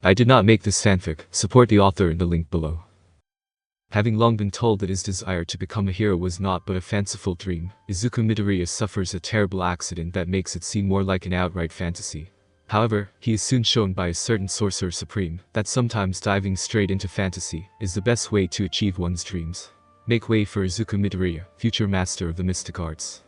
I did not make this fanfic. Support the author in the link below. Having long been told that his desire to become a hero was not but a fanciful dream, Izuku Midoriya suffers a terrible accident that makes it seem more like an outright fantasy. However, he is soon shown by a certain sorcerer supreme that sometimes diving straight into fantasy is the best way to achieve one's dreams. Make way for Izuku Midoriya, future master of the mystic arts.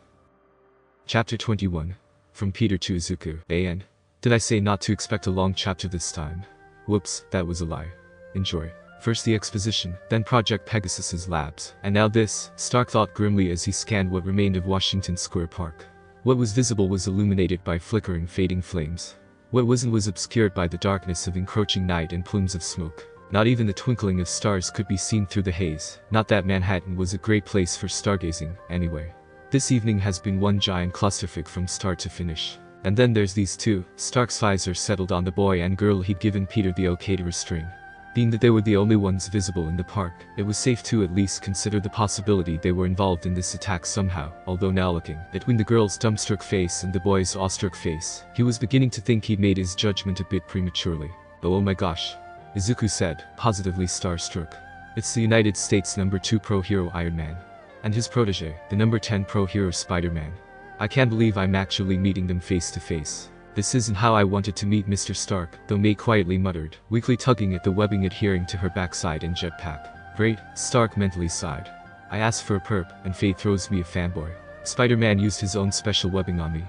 Chapter 21. From Peter to Izuku. An. Did I say not to expect a long chapter this time? Whoops, that was a lie. Enjoy. First the exposition, then Project Pegasus's labs, and now this, Stark thought grimly as he scanned what remained of Washington Square Park. What was visible was illuminated by flickering, fading flames. What wasn't was obscured by the darkness of encroaching night and plumes of smoke. Not even the twinkling of stars could be seen through the haze. Not that Manhattan was a great place for stargazing, anyway. This evening has been one giant clusterfuck from start to finish. And then there's these two. Stark's visor settled on the boy and girl he'd given Peter the okay to restrain. Being that they were the only ones visible in the park, it was safe to at least consider the possibility they were involved in this attack somehow, although now looking between the girl's dumbstruck face and the boy's awestruck face, he was beginning to think he'd made his judgment a bit prematurely. Oh my gosh. Izuku said, positively starstruck. It's the United States #2 pro hero Iron Man. And his protege, the #10 pro hero Spider-Man. I can't believe I'm actually meeting them face to face. This isn't how I wanted to meet Mr. Stark, though May quietly muttered, weakly tugging at the webbing adhering to her backside and jetpack. Great, Stark mentally sighed. I asked for a perp, and Faye throws me a fanboy. Spider-Man used his own special webbing on me.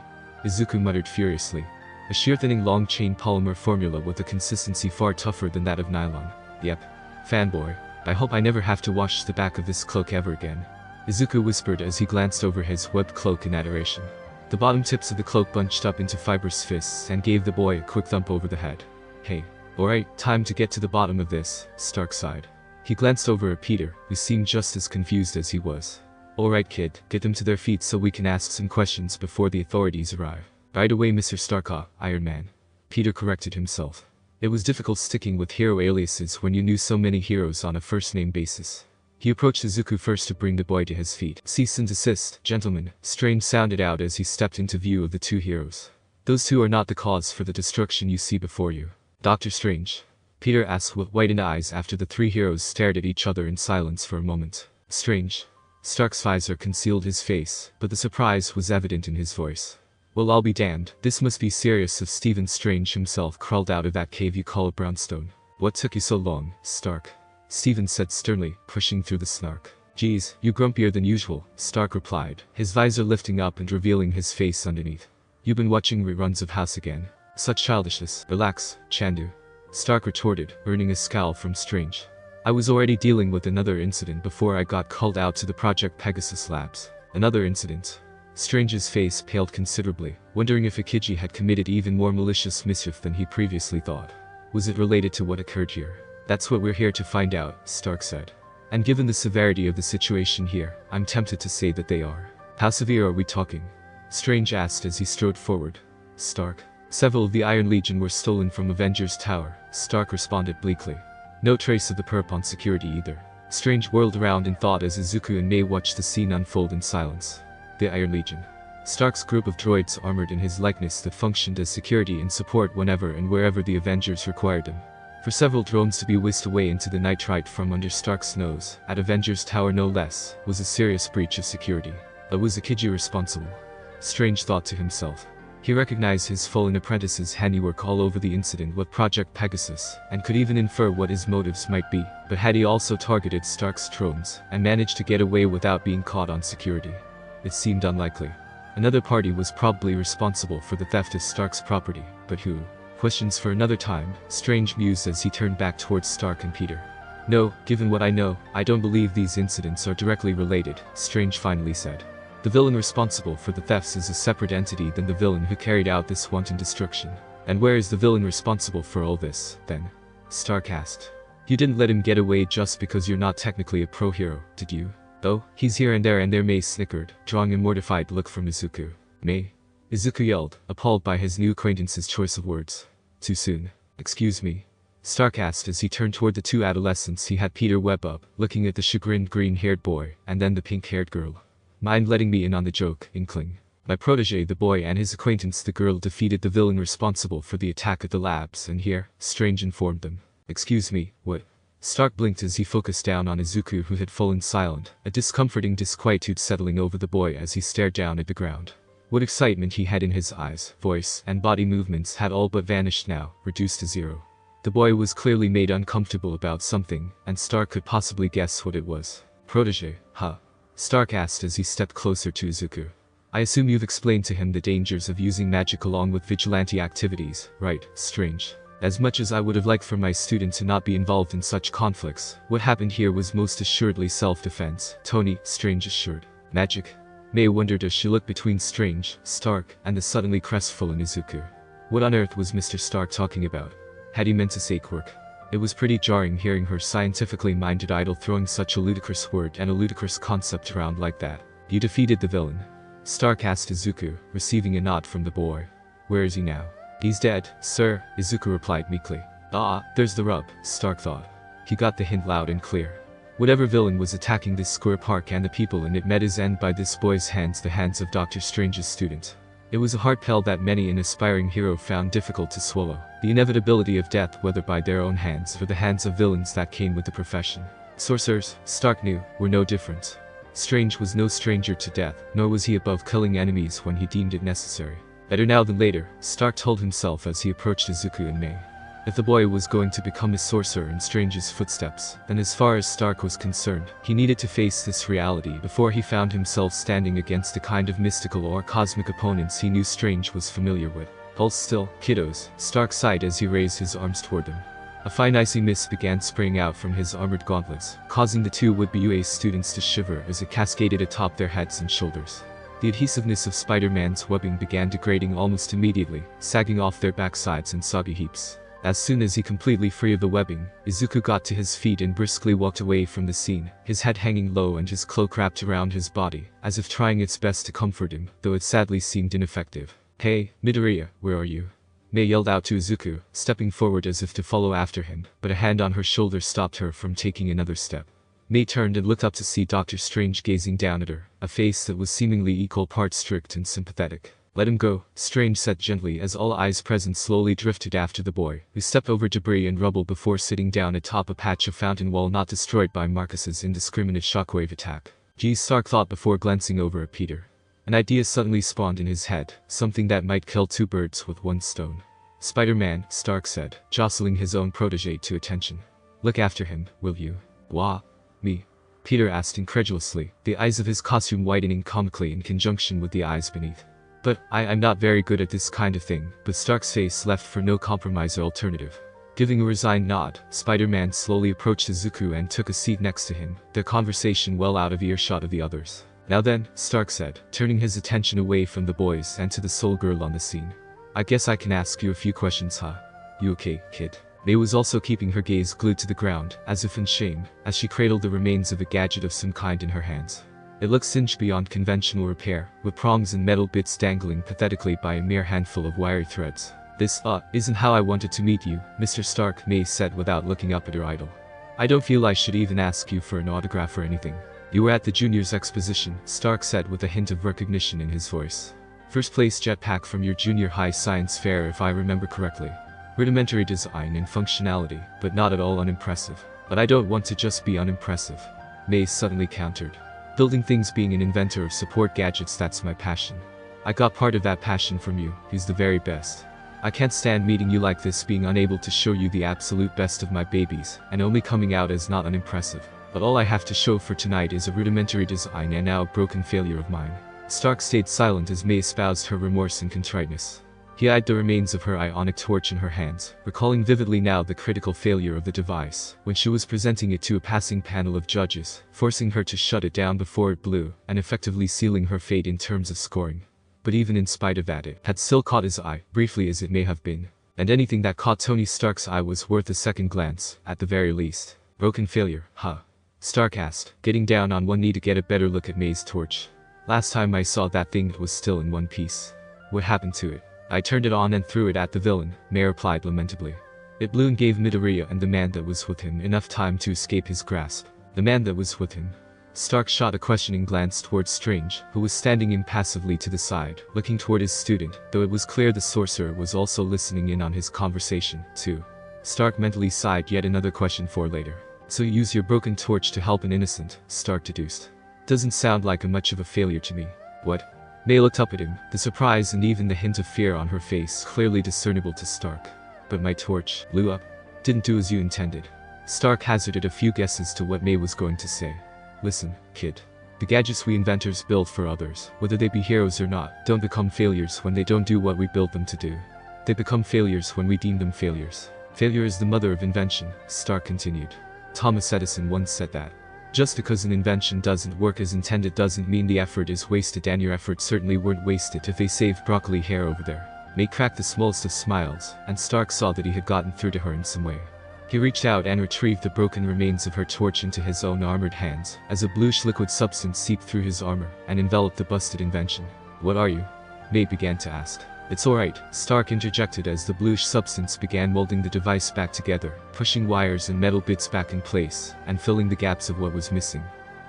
Izuku muttered furiously. A sheer thinning long-chain polymer formula with a consistency far tougher than that of nylon. Yep. Fanboy. I hope I never have to wash the back of this cloak ever again. Izuku whispered as he glanced over his webbed cloak in adoration. The bottom tips of the cloak bunched up into fibrous fists and gave the boy a quick thump over the head. Hey. Alright, time to get to the bottom of this, Stark sighed. He glanced over at Peter, who seemed just as confused as he was. Alright kid, get them to their feet so we can ask some questions before the authorities arrive. Right away Mr. Stark, Iron Man. Peter corrected himself. It was difficult sticking with hero aliases when you knew so many heroes on a first-name basis. He approached Izuku first to bring the boy to his feet. Cease and desist, gentlemen, Strange sounded out as he stepped into view of the two heroes. Those two are not the cause for the destruction you see before you. Dr. Strange? Peter asked with widened eyes after the three heroes stared at each other in silence for a moment. Strange. Stark's visor concealed his face, but the surprise was evident in his voice. Well, I'll be damned, this must be serious if Stephen Strange himself crawled out of that cave you call a brownstone. What took you so long, Stark? Stephen said sternly, pushing through the snark. Geez, you grumpier than usual, Stark replied, his visor lifting up and revealing his face underneath. You been watching reruns of House again? Such childishness. Relax, Chandu. Stark retorted, earning a scowl from Strange. I was already dealing with another incident before I got called out to the Project Pegasus labs. Another incident? Strange's face paled considerably, wondering if Ikiji had committed even more malicious mischief than he previously thought. Was it related to what occurred here? That's what we're here to find out, Stark said. And given the severity of the situation here, I'm tempted to say that they are. How severe are we talking? Strange asked as he strode forward. Stark. Several of the Iron Legion were stolen from Avengers Tower, Stark responded bleakly. No trace of the perp on security either. Strange whirled around in thought as Izuku and May watched the scene unfold in silence. The Iron Legion. Stark's group of droids armored in his likeness that functioned as security and support whenever and wherever the Avengers required them. For several drones to be whisked away into the night right from under Stark's nose, at Avengers Tower no less, was a serious breach of security. But was Ikiji responsible? Strange thought to himself. He recognized his fallen apprentice's handiwork all over the incident with Project Pegasus, and could even infer what his motives might be. But had he also targeted Stark's drones, and managed to get away without being caught on security? It seemed unlikely. Another party was probably responsible for the theft of Stark's property, but who? Questions for another time, Strange mused as he turned back towards Stark and Peter. No, given what I know, I don't believe these incidents are directly related, Strange finally said. The villain responsible for the thefts is a separate entity than the villain who carried out this wanton destruction. And where is the villain responsible for all this, then? Stark asked. You didn't let him get away just because you're not technically a pro-hero, did you? Oh, he's here and there, May snickered, drawing a mortified look from Izuku. May? Izuku yelled, appalled by his new acquaintance's choice of words. Too soon. Excuse me? Stark asked as he turned toward the two adolescents he had Peter web up, looking at the chagrined green-haired boy, and then the pink-haired girl. Mind letting me in on the joke, Inkling? My protege the boy and his acquaintance the girl defeated the villain responsible for the attack at the labs and here, Strange informed them. Excuse me, what? Stark blinked as he focused down on Izuku who had fallen silent, a discomforting disquietude settling over the boy as he stared down at the ground. What excitement he had in his eyes, voice, and body movements had all but vanished now, reduced to zero. The boy was clearly made uncomfortable about something, and Stark could possibly guess what it was. Protege, huh? Stark asked as he stepped closer to Izuku. I assume you've explained to him the dangers of using magic along with vigilante activities, right, Strange? As much as I would have liked for my student to not be involved in such conflicts, what happened here was most assuredly self-defense, Tony, Strange assured. Magic? May wondered as she looked between Strange, Stark, and the suddenly crestfallen Izuku. What on earth was Mr. Stark talking about? Had he meant to say quirk? It was pretty jarring hearing her scientifically minded idol throwing such a ludicrous word and a ludicrous concept around like that. You defeated the villain? Stark asked Izuku, receiving a nod from the boy. Where is he now? He's dead, sir, Izuku replied meekly. Ah, there's the rub, Stark thought. He got the hint loud and clear. Whatever villain was attacking this square park and the people in it met his end by this boy's hands, the hands of Dr. Strange's student. It was a hard pill that many an aspiring hero found difficult to swallow. The inevitability of death whether by their own hands or the hands of villains that came with the profession. Sorcerers, Stark knew, were no different. Strange was no stranger to death, nor was he above killing enemies when he deemed it necessary. Better now than later, Stark told himself as he approached Izuku and May. If the boy was going to become a sorcerer in Strange's footsteps, then as far as Stark was concerned, he needed to face this reality before he found himself standing against the kind of mystical or cosmic opponents he knew Strange was familiar with. Hold still, kiddos, Stark sighed as he raised his arms toward them. A fine icy mist began spraying out from his armored gauntlets, causing the two would-be UA students to shiver as it cascaded atop their heads and shoulders. The adhesiveness of Spider-Man's webbing began degrading almost immediately, sagging off their backsides in soggy heaps. As soon as he completely free of the webbing, Izuku got to his feet and briskly walked away from the scene, his head hanging low and his cloak wrapped around his body, as if trying its best to comfort him, though it sadly seemed ineffective. Hey, Midoriya, where are you? May yelled out to Izuku, stepping forward as if to follow after him, but a hand on her shoulder stopped her from taking another step. May turned and looked up to see Dr. Strange gazing down at her, a face that was seemingly equal parts strict and sympathetic. Let him go, Strange said gently as all eyes present slowly drifted after the boy, who stepped over debris and rubble before sitting down atop a patch of fountain wall not destroyed by Marcus's indiscriminate shockwave attack. Geez, Stark thought before glancing over at Peter. An idea suddenly spawned in his head, something that might kill two birds with one stone. Spider-Man, Stark said, jostling his own protege to attention. Look after him, will you? Wah? Me? Peter asked incredulously, the eyes of his costume widening comically in conjunction with the eyes beneath. But, I'm not very good at this kind of thing, but Stark's face left for no compromise or alternative. Giving a resigned nod, Spider-Man slowly approached Izuku and took a seat next to him, their conversation well out of earshot of the others. Now then, Stark said, turning his attention away from the boys and to the sole girl on the scene. I guess I can ask you a few questions, huh? You okay, kid? May was also keeping her gaze glued to the ground, as if in shame, as she cradled the remains of a gadget of some kind in her hands. It looked singed beyond conventional repair, with prongs and metal bits dangling pathetically by a mere handful of wiry threads. This, isn't how I wanted to meet you, Mr. Stark, May said without looking up at her idol. I don't feel I should even ask you for an autograph or anything. You were at the juniors exposition, Stark said with a hint of recognition in his voice. First place jetpack from your junior high science fair if I remember correctly. Rudimentary design and functionality, but not at all unimpressive. But I don't want to just be unimpressive. May suddenly countered. Building things, being an inventor of support gadgets, that's my passion. I got part of that passion from you, who's the very best. I can't stand meeting you like this, being unable to show you the absolute best of my babies, and only coming out as not unimpressive. But all I have to show for tonight is a rudimentary design and now a broken failure of mine. Stark stayed silent as May espoused her remorse and contriteness. He eyed the remains of her ionic torch in her hands, recalling vividly now the critical failure of the device, when she was presenting it to a passing panel of judges, forcing her to shut it down before it blew, and effectively sealing her fate in terms of scoring. But even in spite of that, it had still caught his eye, briefly as it may have been. And anything that caught Tony Stark's eye was worth a second glance, at the very least. Broken failure, huh? Stark asked, getting down on one knee to get a better look at May's torch. Last time I saw that thing, it was still in one piece. What happened to it? I turned it on and threw it at the villain, May replied lamentably. It blew and gave Midoriya and the man that was with him enough time to escape his grasp. The man that was with him? Stark shot a questioning glance towards Strange, who was standing impassively to the side, looking toward his student, though it was clear the sorcerer was also listening in on his conversation, too. Stark mentally sighed yet another question for later. So you use your broken torch to help an innocent, Stark deduced. Doesn't sound like much of a failure to me. What? May looked up at him, the surprise and even the hint of fear on her face clearly discernible to Stark. But my torch blew up. Didn't do as you intended. Stark hazarded a few guesses to what May was going to say. Listen, kid. The gadgets we inventors build for others, whether they be heroes or not, don't become failures when they don't do what we build them to do. They become failures when we deem them failures. Failure is the mother of invention, Stark continued. Thomas Edison once said that. Just because an invention doesn't work as intended doesn't mean the effort is wasted, and your efforts certainly weren't wasted if they saved broccoli hair over there. May cracked the smallest of smiles, and Stark saw that he had gotten through to her in some way. He reached out and retrieved the broken remains of her torch into his own armored hands, as a bluish liquid substance seeped through his armor and enveloped the busted invention. What are you? May began to ask. It's alright, Stark interjected as the bluish substance began molding the device back together, pushing wires and metal bits back in place, and filling the gaps of what was missing.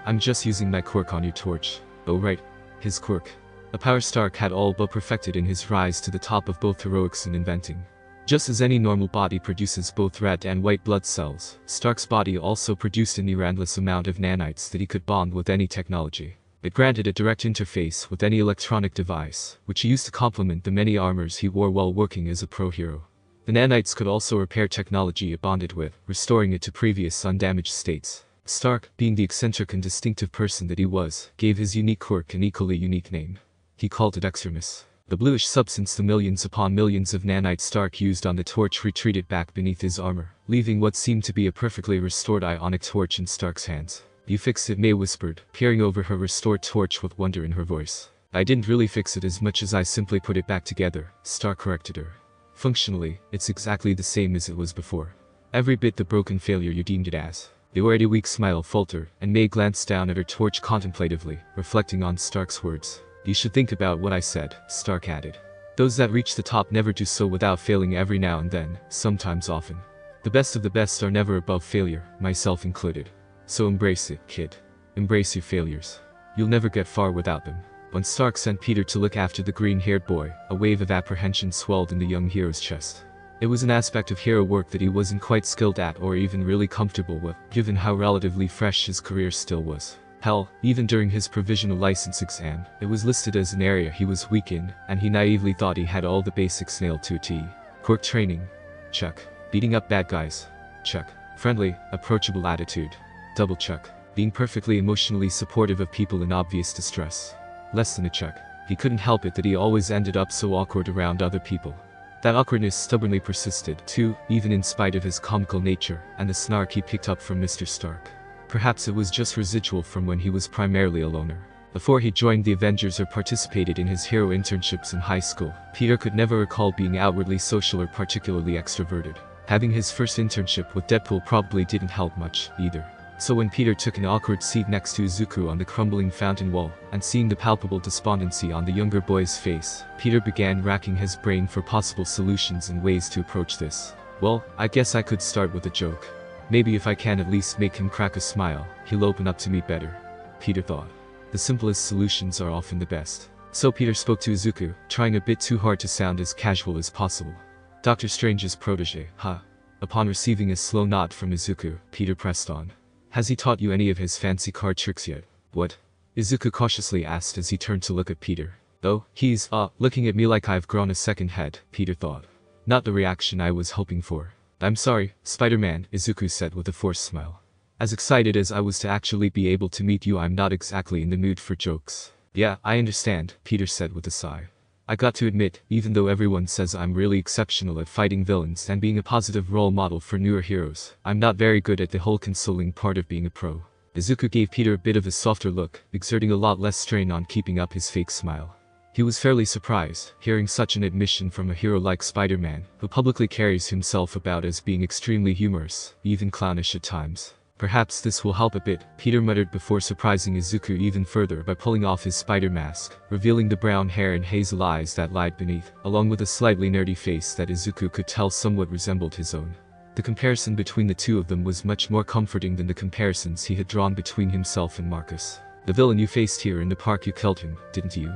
I'm just using my quirk on your torch. Oh right, his quirk. A power Stark had all but perfected in his rise to the top of both heroics and inventing. Just as any normal body produces both red and white blood cells, Stark's body also produced an endless amount of nanites that he could bond with any technology. It granted a direct interface with any electronic device, which he used to complement the many armors he wore while working as a pro hero. The nanites could also repair technology it bonded with, restoring it to previous undamaged states. Stark, being the eccentric and distinctive person that he was, gave his unique quirk an equally unique name. He called it Extremis. The bluish substance the millions upon millions of nanites Stark used on the torch retreated back beneath his armor, leaving what seemed to be a perfectly restored ionic torch in Stark's hands. You fixed it, May whispered, peering over her restored torch with wonder in her voice. I didn't really fix it as much as I simply put it back together, Stark corrected her. Functionally, it's exactly the same as it was before. Every bit the broken failure you deemed it as. The already weak smile faltered, and May glanced down at her torch contemplatively, reflecting on Stark's words. You should think about what I said, Stark added. Those that reach the top never do so without failing every now and then, sometimes often. The best of the best are never above failure, myself included. So embrace it, kid. Embrace your failures. You'll never get far without them. When Stark sent Peter to look after the green-haired boy, a wave of apprehension swelled in the young hero's chest. It was an aspect of hero work that he wasn't quite skilled at or even really comfortable with, given how relatively fresh his career still was. Hell, even during his provisional license exam, it was listed as an area he was weak in, and he naively thought he had all the basics nailed to a T. Quirk training? Check. Beating up bad guys? Check. Friendly, approachable attitude? Double check. Being perfectly emotionally supportive of people in obvious distress? Less than a check. He couldn't help it that he always ended up so awkward around other people. That awkwardness stubbornly persisted, too, even in spite of his comical nature, and the snark he picked up from Mr. Stark. Perhaps it was just residual from when he was primarily a loner. Before he joined the Avengers or participated in his hero internships in high school, Peter could never recall being outwardly social or particularly extroverted. Having his first internship with Deadpool probably didn't help much, either. So when Peter took an awkward seat next to Izuku on the crumbling fountain wall, and seeing the palpable despondency on the younger boy's face, Peter began racking his brain for possible solutions and ways to approach this. Well, I guess I could start with a joke. Maybe if I can at least make him crack a smile, he'll open up to me better. Peter thought. The simplest solutions are often the best. So Peter spoke to Izuku, trying a bit too hard to sound as casual as possible. Doctor Strange's protege, huh? Upon receiving a slow nod from Izuku, Peter pressed on. Has he taught you any of his fancy card tricks yet? What? Izuku cautiously asked as he turned to look at Peter. Oh, he's, looking at me like I've grown a second head, Peter thought. Not the reaction I was hoping for. I'm sorry, Spider-Man, Izuku said with a forced smile. As excited as I was to actually be able to meet you, I'm not exactly in the mood for jokes. Yeah, I understand, Peter said with a sigh. I got to admit, even though everyone says I'm really exceptional at fighting villains and being a positive role model for newer heroes, I'm not very good at the whole consoling part of being a pro. Izuku gave Peter a bit of a softer look, exerting a lot less strain on keeping up his fake smile. He was fairly surprised, hearing such an admission from a hero like Spider-Man, who publicly carries himself about as being extremely humorous, even clownish at times. Perhaps this will help a bit, Peter muttered before surprising Izuku even further by pulling off his spider mask, revealing the brown hair and hazel eyes that lied beneath, along with a slightly nerdy face that Izuku could tell somewhat resembled his own. The comparison between the two of them was much more comforting than the comparisons he had drawn between himself and Marcus. The villain you faced here in the park, you killed him, didn't you?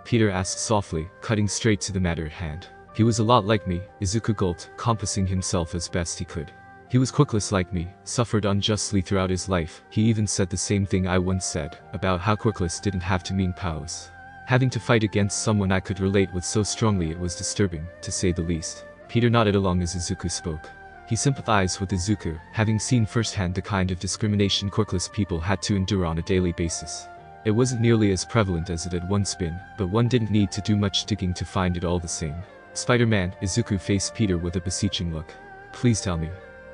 Peter asked softly, cutting straight to the matter at hand. He was a lot like me, Izuku gulped, compassing himself as best he could. He was quirkless like me, suffered unjustly throughout his life. He even said the same thing I once said, about how quirkless didn't have to mean powers. Having to fight against someone I could relate with so strongly, it was disturbing, to say the least. Peter nodded along as Izuku spoke. He sympathized with Izuku, having seen firsthand the kind of discrimination quirkless people had to endure on a daily basis. It wasn't nearly as prevalent as it had once been, but one didn't need to do much digging to find it all the same. Spider-Man, Izuku faced Peter with a beseeching look. Please tell me.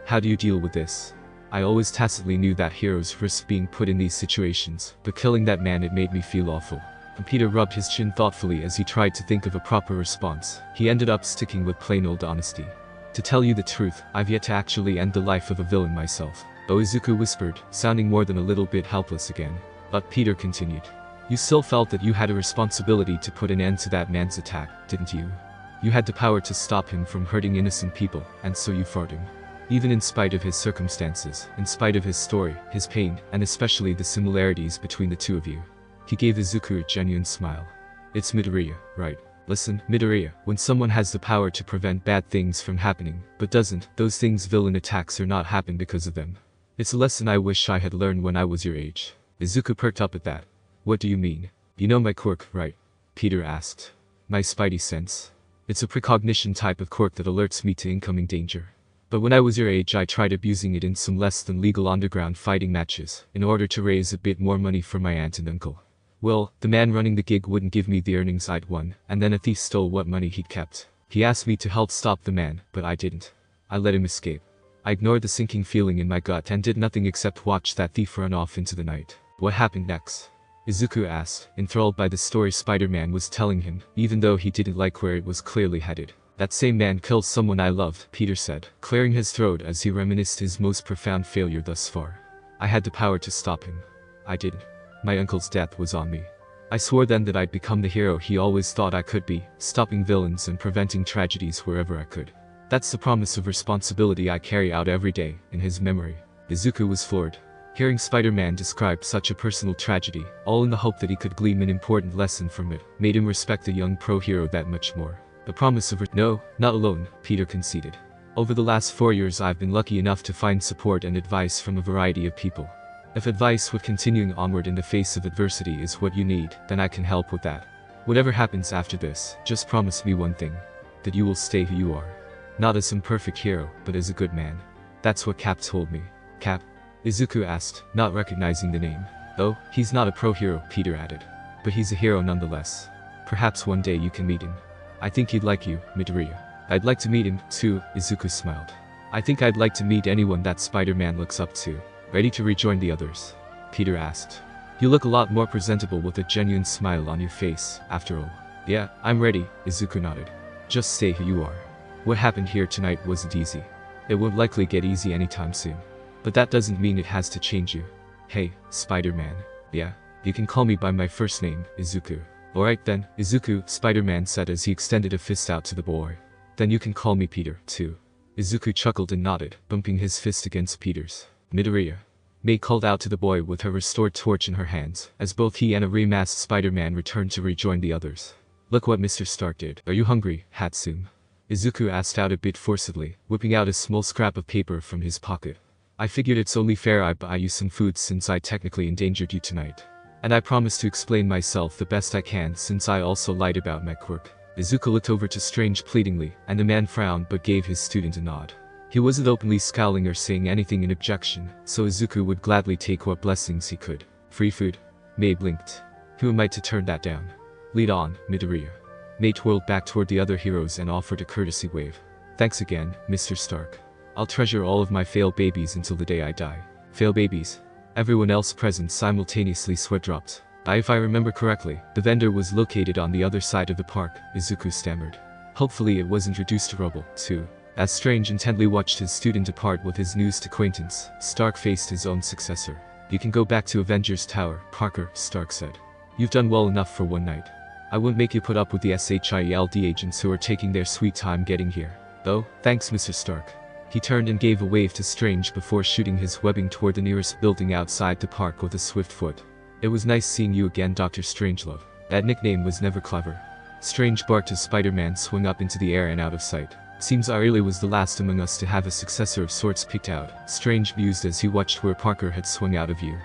How do you deal with this? I always tacitly knew that heroes risked being put in these situations, but killing that man, it made me feel awful. And Peter rubbed his chin thoughtfully as he tried to think of a proper response. He ended up sticking with plain old honesty. To tell you the truth, I've yet to actually end the life of a villain myself. Oh, Izuku whispered, sounding more than a little bit helpless again. But Peter continued. You still felt that you had a responsibility to put an end to that man's attack, didn't you? You had the power to stop him from hurting innocent people, and so you fought him. Even in spite of his circumstances, in spite of his story, his pain, and especially the similarities between the two of you. He gave Izuku a genuine smile. It's Midoriya, right? Listen, Midoriya, when someone has the power to prevent bad things from happening, but doesn't, those things, villain attacks, are not happen because of them. It's a lesson I wish I had learned when I was your age. Izuku perked up at that. What do you mean? You know my quirk, right? Peter asked. My spidey sense. It's a precognition type of quirk that alerts me to incoming danger. But when I was your age, I tried abusing it in some less than legal underground fighting matches, in order to raise a bit more money for my aunt and uncle. Well, the man running the gig wouldn't give me the earnings I'd won, and then a thief stole what money he'd kept. He asked me to help stop the man, but I didn't. I let him escape. I ignored the sinking feeling in my gut and did nothing except watch that thief run off into the night. What happened next? Izuku asked, enthralled by the story Spider-Man was telling him, even though he didn't like where it was clearly headed. That same man killed someone I loved, Peter said, clearing his throat as he reminisced his most profound failure thus far. I had the power to stop him. I didn't. My uncle's death was on me. I swore then that I'd become the hero he always thought I could be, stopping villains and preventing tragedies wherever I could. That's the promise of responsibility I carry out every day, in his memory. Izuku was floored. Hearing Spider-Man describe such a personal tragedy, all in the hope that he could glean an important lesson from it, made him respect the young pro-hero that much more. The promise of no, not alone, Peter conceded. Over the last 4 years I've been lucky enough to find support and advice from a variety of people. If advice with continuing onward in the face of adversity is what you need, then I can help with that. Whatever happens after this, just promise me one thing. That you will stay who you are. Not as some perfect hero, but as a good man. That's what Cap told me. Cap? Izuku asked, not recognizing the name. Oh, he's not a pro-hero, Peter added. But he's a hero nonetheless. Perhaps one day you can meet him. I think he'd like you, Midoriya. I'd like to meet him, too, Izuku smiled. I think I'd like to meet anyone that Spider-Man looks up to. Ready to rejoin the others? Peter asked. You look a lot more presentable with a genuine smile on your face, after all. Yeah, I'm ready, Izuku nodded. Just stay who you are. What happened here tonight wasn't easy. It won't likely get easy anytime soon. But that doesn't mean it has to change you. Hey, Spider-Man. Yeah, you can call me by my first name, Izuku. Alright then, Izuku, Spider-Man said as he extended a fist out to the boy. Then you can call me Peter, too. Izuku chuckled and nodded, bumping his fist against Peter's. Midoriya. May called out to the boy with her restored torch in her hands, as both he and a remasked Spider-Man returned to rejoin the others. Look what Mr. Stark did. Are you hungry, Hatsune? Izuku asked out a bit forcibly, whipping out a small scrap of paper from his pocket. I figured it's only fair I buy you some food since I technically endangered you tonight. And I promise to explain myself the best I can since I also lied about my quirk. Izuku looked over to Strange pleadingly, and the man frowned but gave his student a nod. He wasn't openly scowling or saying anything in objection, so Izuku would gladly take what blessings he could. Free food? May blinked. Who am I to turn that down? Lead on, Midoriya. May twirled back toward the other heroes and offered a courtesy wave. Thanks again, Mr. Stark. I'll treasure all of my fail babies until the day I die. Fail babies? Everyone else present simultaneously sweat dropped. If I remember correctly, the vendor was located on the other side of the park, Izuku stammered. Hopefully it wasn't reduced to rubble, too. As Strange intently watched his student depart with his newest acquaintance, Stark faced his own successor. You can go back to Avengers Tower, Parker, Stark said. You've done well enough for one night. I won't make you put up with the SHIELD agents who are taking their sweet time getting here. Though, thanks Mr. Stark. He turned and gave a wave to Strange before shooting his webbing toward the nearest building outside the park with a swift foot. It was nice seeing you again, Dr. Strangelove. That nickname was never clever. Strange barked as Spider-Man swung up into the air and out of sight. Seems I really was the last among us to have a successor of sorts picked out, Strange mused as he watched where Parker had swung out of view.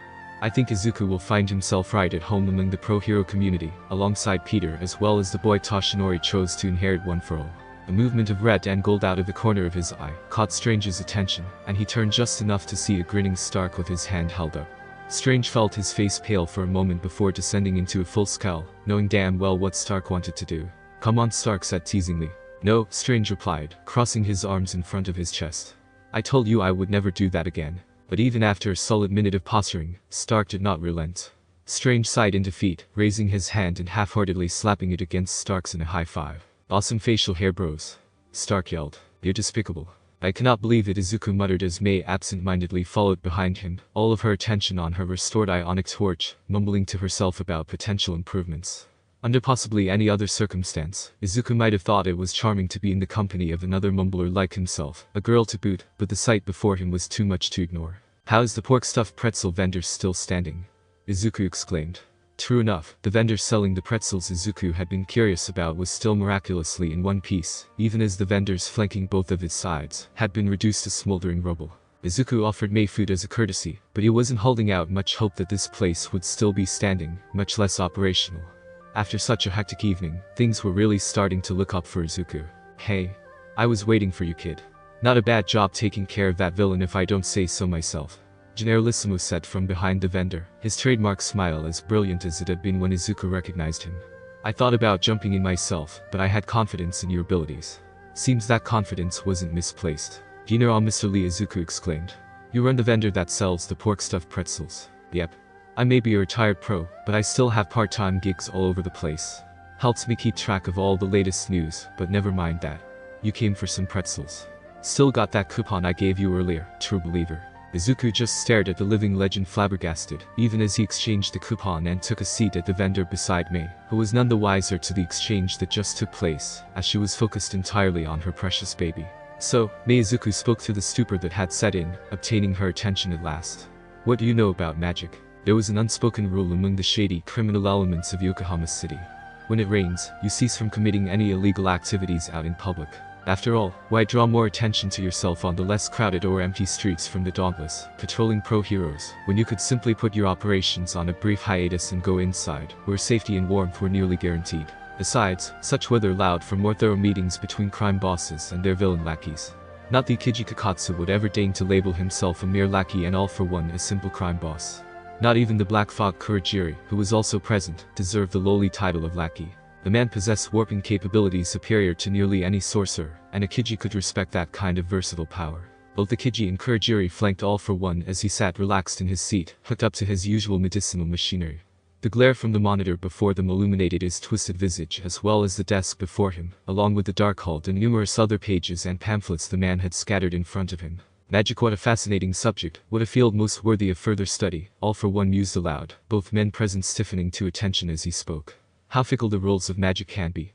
I think Izuku will find himself right at home among the pro-hero community, alongside Peter as well as the boy Toshinori chose to inherit One for All. A movement of red and gold out of the corner of his eye caught Strange's attention, and he turned just enough to see a grinning Stark with his hand held up. Strange felt his face pale for a moment before descending into a full scowl, knowing damn well what Stark wanted to do. Come on, Stark said teasingly. No, Strange replied, crossing his arms in front of his chest. I told you I would never do that again. But even after a solid minute of posturing, Stark did not relent. Strange sighed in defeat, raising his hand and half-heartedly slapping it against Stark's in a high five. Awesome facial hair, bros. Stark yelled. You're despicable. I cannot believe it, Izuku muttered as Mei absent-mindedly followed behind him, all of her attention on her restored ionic torch, mumbling to herself about potential improvements. Under possibly any other circumstance, Izuku might have thought it was charming to be in the company of another mumbler like himself, a girl to boot, but the sight before him was too much to ignore. How is the pork-stuffed pretzel vendor still standing? Izuku exclaimed. True enough, the vendor selling the pretzels Izuku had been curious about was still miraculously in one piece, even as the vendors flanking both of its sides had been reduced to smoldering rubble. Izuku offered Mei food as a courtesy, but he wasn't holding out much hope that this place would still be standing, much less operational. After such a hectic evening, things were really starting to look up for Izuku. Hey. I was waiting for you, kid. Not a bad job taking care of that villain if I don't say so myself. Generalissimo said from behind the vendor, his trademark smile as brilliant as it had been when Izuku recognized him. I thought about jumping in myself, but I had confidence in your abilities. Seems that confidence wasn't misplaced. General Mr. Lee, Izuku exclaimed. You run the vendor that sells the pork-stuffed pretzels. Yep. I may be a retired pro, but I still have part-time gigs all over the place. Helps me keep track of all the latest news, but never mind that. You came for some pretzels. Still got that coupon I gave you earlier, true believer. Izuku just stared at the living legend flabbergasted, even as he exchanged the coupon and took a seat at the vendor beside Mei, who was none the wiser to the exchange that just took place, as she was focused entirely on her precious baby. So, Mei, Izuku spoke through the stupor that had set in, obtaining her attention at last. What do you know about magic? There was an unspoken rule among the shady, criminal elements of Yokohama City. When it rains, you cease from committing any illegal activities out in public. After all, why draw more attention to yourself on the less crowded or empty streets from the dauntless, patrolling pro-heroes, when you could simply put your operations on a brief hiatus and go inside, where safety and warmth were nearly guaranteed. Besides, such weather allowed for more thorough meetings between crime bosses and their villain lackeys. Not that Kiji Kakatsu would ever deign to label himself a mere lackey and all for one a simple crime boss. Not even the Black Fog Kurajiri, who was also present, deserved the lowly title of lackey. The man possessed warping capabilities superior to nearly any sorcerer, and a Kiji could respect that kind of versatile power. Both the Kiji and Kurajiri flanked all for one as he sat relaxed in his seat, hooked up to his usual medicinal machinery. The glare from the monitor before them illuminated his twisted visage as well as the desk before him, along with the Darkhold and numerous other pages and pamphlets the man had scattered in front of him. Magic, what a fascinating subject, what a field most worthy of further study, all for one mused aloud, both men present stiffening to attention as he spoke. How fickle the rules of magic can be.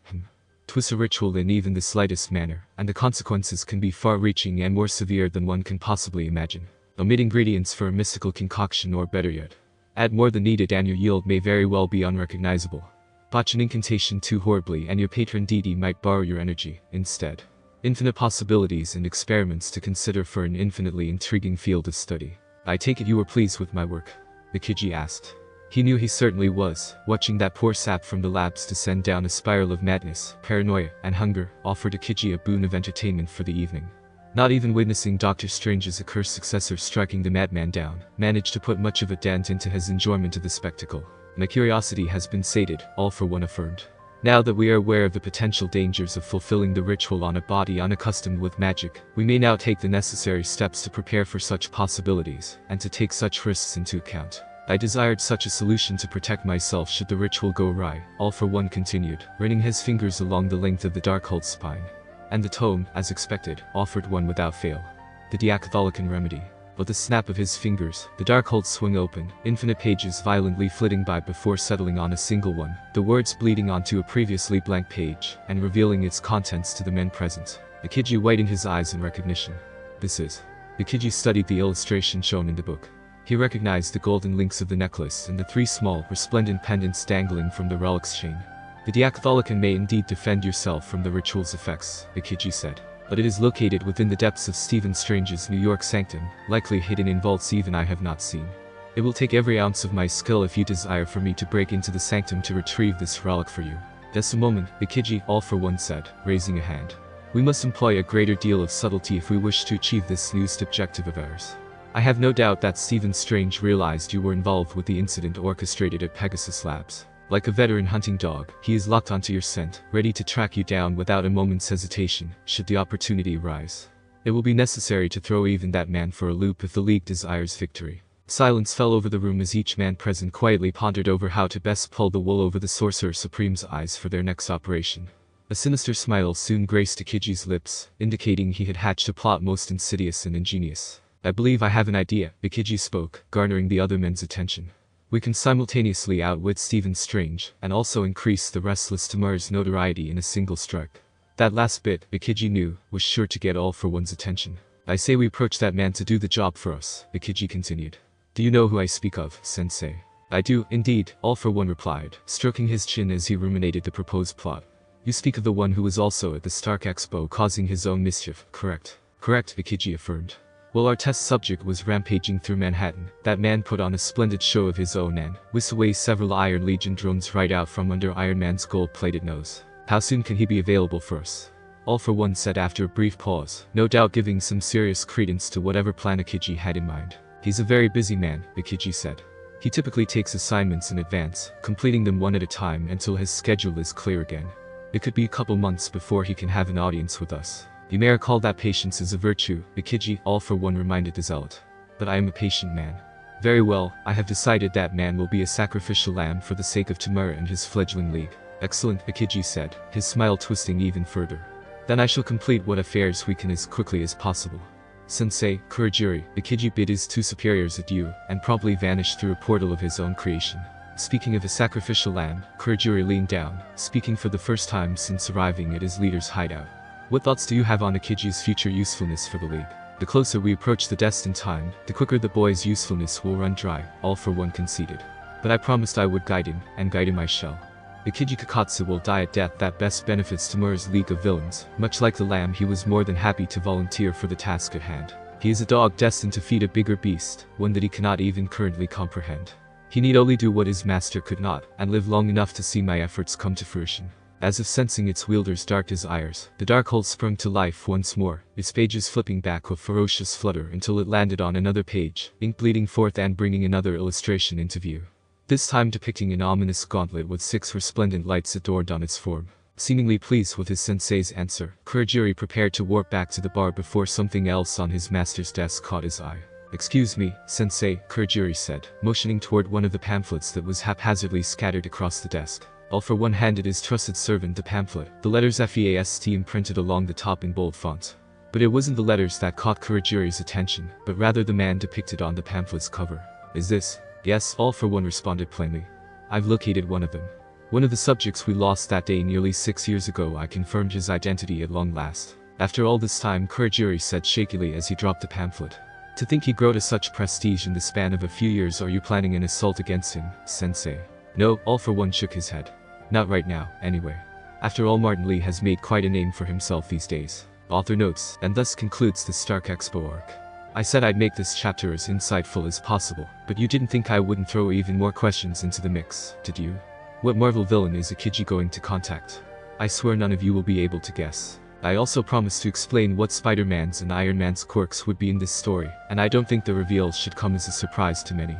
Twist a ritual in even the slightest manner, and the consequences can be far-reaching and more severe than one can possibly imagine. Omit ingredients for a mystical concoction, or better yet, add more than needed and your yield may very well be unrecognizable. Botch an incantation too horribly and your patron deity might borrow your energy, instead. Infinite possibilities and experiments to consider for an infinitely intriguing field of study. I take it you were pleased with my work? The Kiji asked. He knew he certainly was, watching that poor sap from the labs descend down a spiral of madness, paranoia, and hunger, offered a Kiji a boon of entertainment for the evening. Not even witnessing Dr. Strange's accursed successor striking the madman down, managed to put much of a dent into his enjoyment of the spectacle. My curiosity has been sated, all for one affirmed. Now that we are aware of the potential dangers of fulfilling the ritual on a body unaccustomed with magic, we may now take the necessary steps to prepare for such possibilities, and to take such risks into account. I desired such a solution to protect myself should the ritual go awry, all for one continued, running his fingers along the length of the Darkhold's spine. And the tome, as expected, offered one without fail. The Diacatholican remedy. With a snap of his fingers, the Darkhold swung open, infinite pages violently flitting by before settling on a single one, the words bleeding onto a previously blank page, and revealing its contents to the men present. The Kiji widened his eyes in recognition. This is. Ikiji studied the illustration shown in the book. He recognized the golden links of the necklace and the 3 small, resplendent pendants dangling from the relic's chain. The Diacatholican may indeed defend yourself from the ritual's effects, Ikiji said. But it is located within the depths of Stephen Strange's New York sanctum, likely hidden in vaults even I have not seen. It will take every ounce of my skill if you desire for me to break into the sanctum to retrieve this relic for you. Just a moment, Ikiji, all for one said, raising a hand. We must employ a greater deal of subtlety if we wish to achieve this newest objective of ours. I have no doubt that Stephen Strange realized you were involved with the incident orchestrated at Pegasus Labs. Like a veteran hunting dog, he is locked onto your scent, ready to track you down without a moment's hesitation, should the opportunity arise. It will be necessary to throw even that man for a loop if the League desires victory. Silence fell over the room as each man present quietly pondered over how to best pull the wool over the Sorcerer Supreme's eyes for their next operation. A sinister smile soon graced Ikiji's lips, indicating he had hatched a plot most insidious and ingenious. I believe I have an idea, Ikiji spoke, garnering the other men's attention. We can simultaneously outwit Stephen Strange, and also increase the restless Tamar's notoriety in a single strike. That last bit, Ikiji knew, was sure to get all for one's attention. I say we approach that man to do the job for us, Ikiji continued. Do you know who I speak of, sensei? I do, indeed, all for one replied, stroking his chin as he ruminated the proposed plot. You speak of the one who was also at the Stark Expo causing his own mischief, correct? Correct, Ikiji affirmed. While our test subject was rampaging through Manhattan, that man put on a splendid show of his own and whisked away several Iron Legion drones right out from under Iron Man's gold-plated nose. How soon can he be available for us? All for one said after a brief pause, no doubt giving some serious credence to whatever plan Ikiji had in mind. He's a very busy man, Ikiji said. He typically takes assignments in advance, completing them one at a time until his schedule is clear again. It could be a couple months before he can have an audience with us. You may recall that patience is a virtue, Ikiji, all for one reminded the zealot. But I am a patient man. Very well, I have decided that man will be a sacrificial lamb for the sake of Tamura and his fledgling league. Excellent, Ikiji said, his smile twisting even further. Then I shall complete what affairs we can as quickly as possible. Sensei, Kurajiri, Ikiji bid his 2 superiors adieu, and promptly vanished through a portal of his own creation. Speaking of a sacrificial lamb, Kurajiri leaned down, speaking for the first time since arriving at his leader's hideout. What thoughts do you have on Ikiji's future usefulness for the League? The closer we approach the destined time, the quicker the boy's usefulness will run dry, all for one conceded. But I promised I would guide him, and guide him I shall. Ikiji Kakatsu will die a death that best benefits Tamura's League of Villains. Much like the lamb, he was more than happy to volunteer for the task at hand. He is a dog destined to feed a bigger beast, one that he cannot even currently comprehend. He need only do what his master could not, and live long enough to see my efforts come to fruition. As if sensing its wielder's dark desires, the Darkhold sprung to life once more, its pages flipping back with ferocious flutter until it landed on another page, ink bleeding forth and bringing another illustration into view. This time depicting an ominous gauntlet with 6 resplendent lights adorned on its form. Seemingly pleased with his sensei's answer, Kurajiri prepared to warp back to the bar before something else on his master's desk caught his eye. Excuse me, sensei, Kurajiri said, motioning toward one of the pamphlets that was haphazardly scattered across the desk. All for one handed his trusted servant the pamphlet, the letters FEAST imprinted along the top in bold font. But it wasn't the letters that caught Kurajiri's attention, but rather the man depicted on the pamphlet's cover. Is this? Yes, all for one responded plainly. I've located one of them. One of the subjects we lost that day nearly 6 years ago. I confirmed his identity at long last. After all this time, Kurajiri said shakily as he dropped the pamphlet. To think he grew to such prestige in the span of a few years. Are you planning an assault against him, sensei? No, all for one shook his head. Not right now, anyway. After all, Martin Lee has made quite a name for himself these days. Author notes, and thus concludes the Stark Expo arc. I said I'd make this chapter as insightful as possible, but you didn't think I wouldn't throw even more questions into the mix, did you? What Marvel villain is Ikiji going to contact? I swear none of you will be able to guess. I also promised to explain what Spider-Man's and Iron Man's quirks would be in this story, and I don't think the reveal should come as a surprise to many.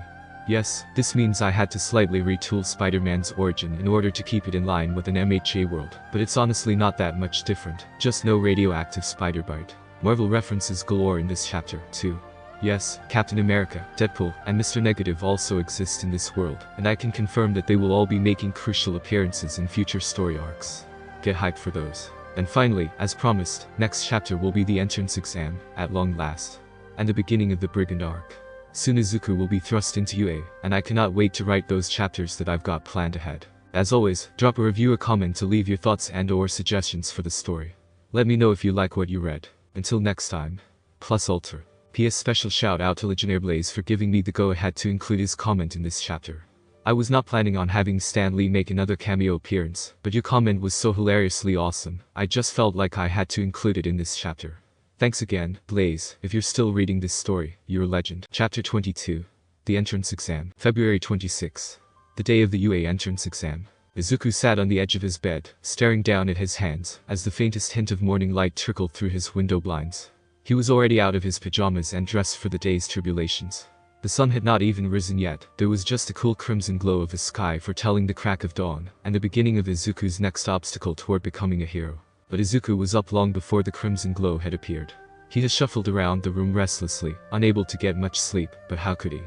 Yes, this means I had to slightly retool Spider-Man's origin in order to keep it in line with an MHA world, but it's honestly not that much different, just no radioactive spider bite. Marvel references galore in this chapter, too. Yes, Captain America, Deadpool, and Mr. Negative also exist in this world, and I can confirm that they will all be making crucial appearances in future story arcs. Get hyped for those. And finally, as promised, next chapter will be the entrance exam, at long last. And the beginning of the Brigand arc. Soon Izuku will be thrust into UA, and I cannot wait to write those chapters that I've got planned ahead. As always, drop a review or comment to leave your thoughts and/or suggestions for the story. Let me know if you like what you read. Until next time. plus Ultra. PS special shout out to Legionnaire Blaze for giving me the go-ahead to include his comment in this chapter. I was not planning on having Stan Lee make another cameo appearance, but your comment was so hilariously awesome, I just felt like I had to include it in this chapter. Thanks again, Blaze. If you're still reading this story, you're a legend. Chapter 22. The Entrance Exam. February 26. The day of the UA entrance exam. Izuku sat on the edge of his bed, staring down at his hands, as the faintest hint of morning light trickled through his window blinds. He was already out of his pajamas and dressed for the day's tribulations. The sun had not even risen yet, there was just a cool crimson glow of the sky foretelling the crack of dawn, and the beginning of Izuku's next obstacle toward becoming a hero. But Izuku was up long before the crimson glow had appeared. He had shuffled around the room restlessly, unable to get much sleep, but how could he?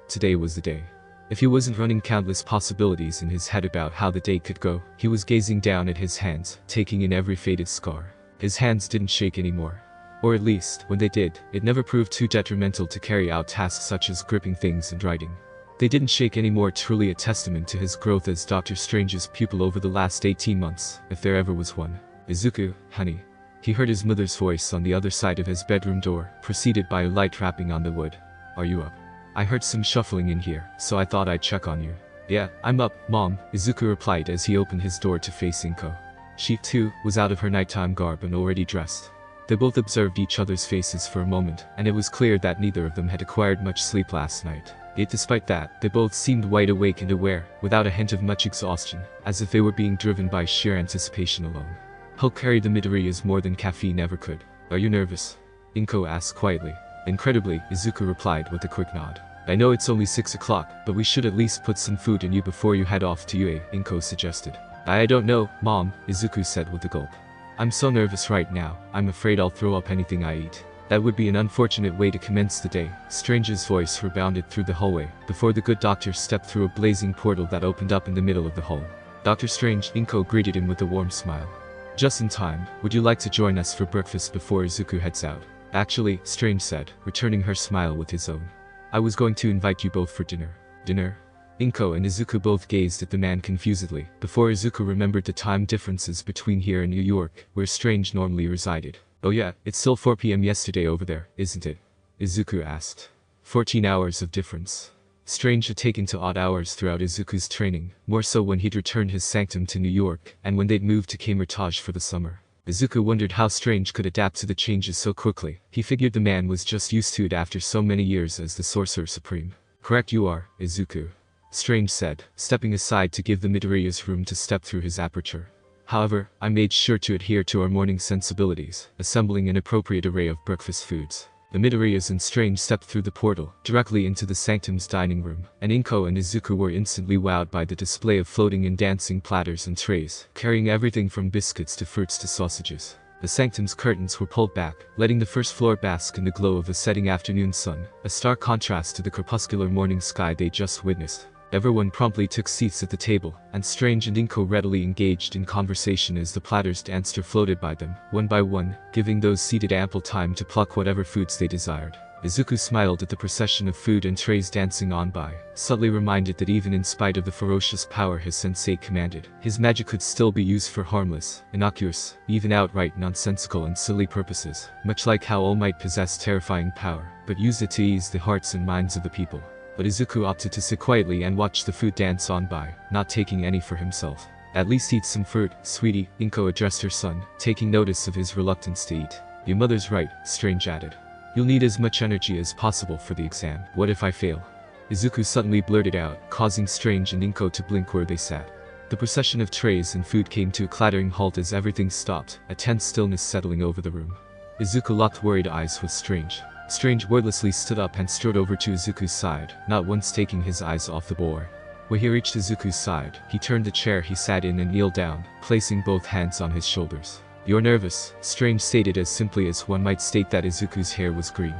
Today was the day. If he wasn't running countless possibilities in his head about how the day could go, he was gazing down at his hands, taking in every faded scar. His hands didn't shake anymore. Or at least, when they did, it never proved too detrimental to carry out tasks such as gripping things and writing. They didn't shake anymore, truly a testament to his growth as Dr. Strange's pupil over the last 18 months, if there ever was one. Izuku, honey. He heard his mother's voice on the other side of his bedroom door, preceded by a light rapping on the wood. Are you up? I heard some shuffling in here, so I thought I'd check on you. Yeah, I'm up, Mom, Izuku replied as he opened his door to face Inko. She, too, was out of her nighttime garb and already dressed. They both observed each other's faces for a moment, and it was clear that neither of them had acquired much sleep last night. Yet despite that, they both seemed wide awake and aware, without a hint of much exhaustion, as if they were being driven by sheer anticipation alone. Hulk carried the Midoriya as more than caffeine ever could. Are you nervous? Inko asked quietly. Incredibly, Izuku replied with a quick nod. I know it's only 6 o'clock, but we should at least put some food in you before you head off to UA, Inko suggested. I don't know, Mom, Izuku said with a gulp. I'm so nervous right now, I'm afraid I'll throw up anything I eat. That would be an unfortunate way to commence the day. Strange's voice rebounded through the hallway, before the good doctor stepped through a blazing portal that opened up in the middle of the hall. Dr. Strange, Inko greeted him with a warm smile. Just in time, would you like to join us for breakfast before Izuku heads out? Actually, Strange said, returning her smile with his own. I was going to invite you both for dinner. Dinner? Inko and Izuku both gazed at the man confusedly, before Izuku remembered the time differences between here and New York, where Strange normally resided. Oh yeah, it's still 4 p.m. yesterday over there, isn't it? Izuku asked. 14 hours of difference. Strange had taken to odd hours throughout Izuku's training, more so when he'd returned his sanctum to New York, and when they'd moved to Camartage for the summer. Izuku wondered how Strange could adapt to the changes so quickly. He figured the man was just used to it after so many years as the Sorcerer Supreme. Correct you are, Izuku. Strange said, stepping aside to give the Midoriya's room to step through his aperture. However, I made sure to adhere to our morning sensibilities, assembling an appropriate array of breakfast foods. The Midoriyas and Strange stepped through the portal, directly into the sanctum's dining room, and Inko and Izuku were instantly wowed by the display of floating and dancing platters and trays, carrying everything from biscuits to fruits to sausages. The sanctum's curtains were pulled back, letting the first floor bask in the glow of a setting afternoon sun, a stark contrast to the crepuscular morning sky they just witnessed. Everyone promptly took seats at the table, and Strange and Inko readily engaged in conversation as the platters danced or floated by them, one by one, giving those seated ample time to pluck whatever foods they desired. Izuku smiled at the procession of food and trays dancing on by, subtly reminded that even in spite of the ferocious power his sensei commanded, his magic could still be used for harmless, innocuous, even outright nonsensical and silly purposes, much like how All Might possessed terrifying power, but used it to ease the hearts and minds of the people. But Izuku opted to sit quietly and watch the food dance on by, not taking any for himself. At least eat some fruit, sweetie, Inko addressed her son, taking notice of his reluctance to eat. Your mother's right, Strange added. You'll need as much energy as possible for the exam. What if I fail? Izuku suddenly blurted out, causing Strange and Inko to blink where they sat. The procession of trays and food came to a clattering halt as everything stopped, a tense stillness settling over the room. Izuku locked worried eyes with Strange. Strange wordlessly stood up and strode over to Izuku's side, not once taking his eyes off the boy. When he reached Izuku's side, he turned the chair he sat in and kneeled down, placing both hands on his shoulders. You're nervous, Strange stated as simply as one might state that Izuku's hair was green.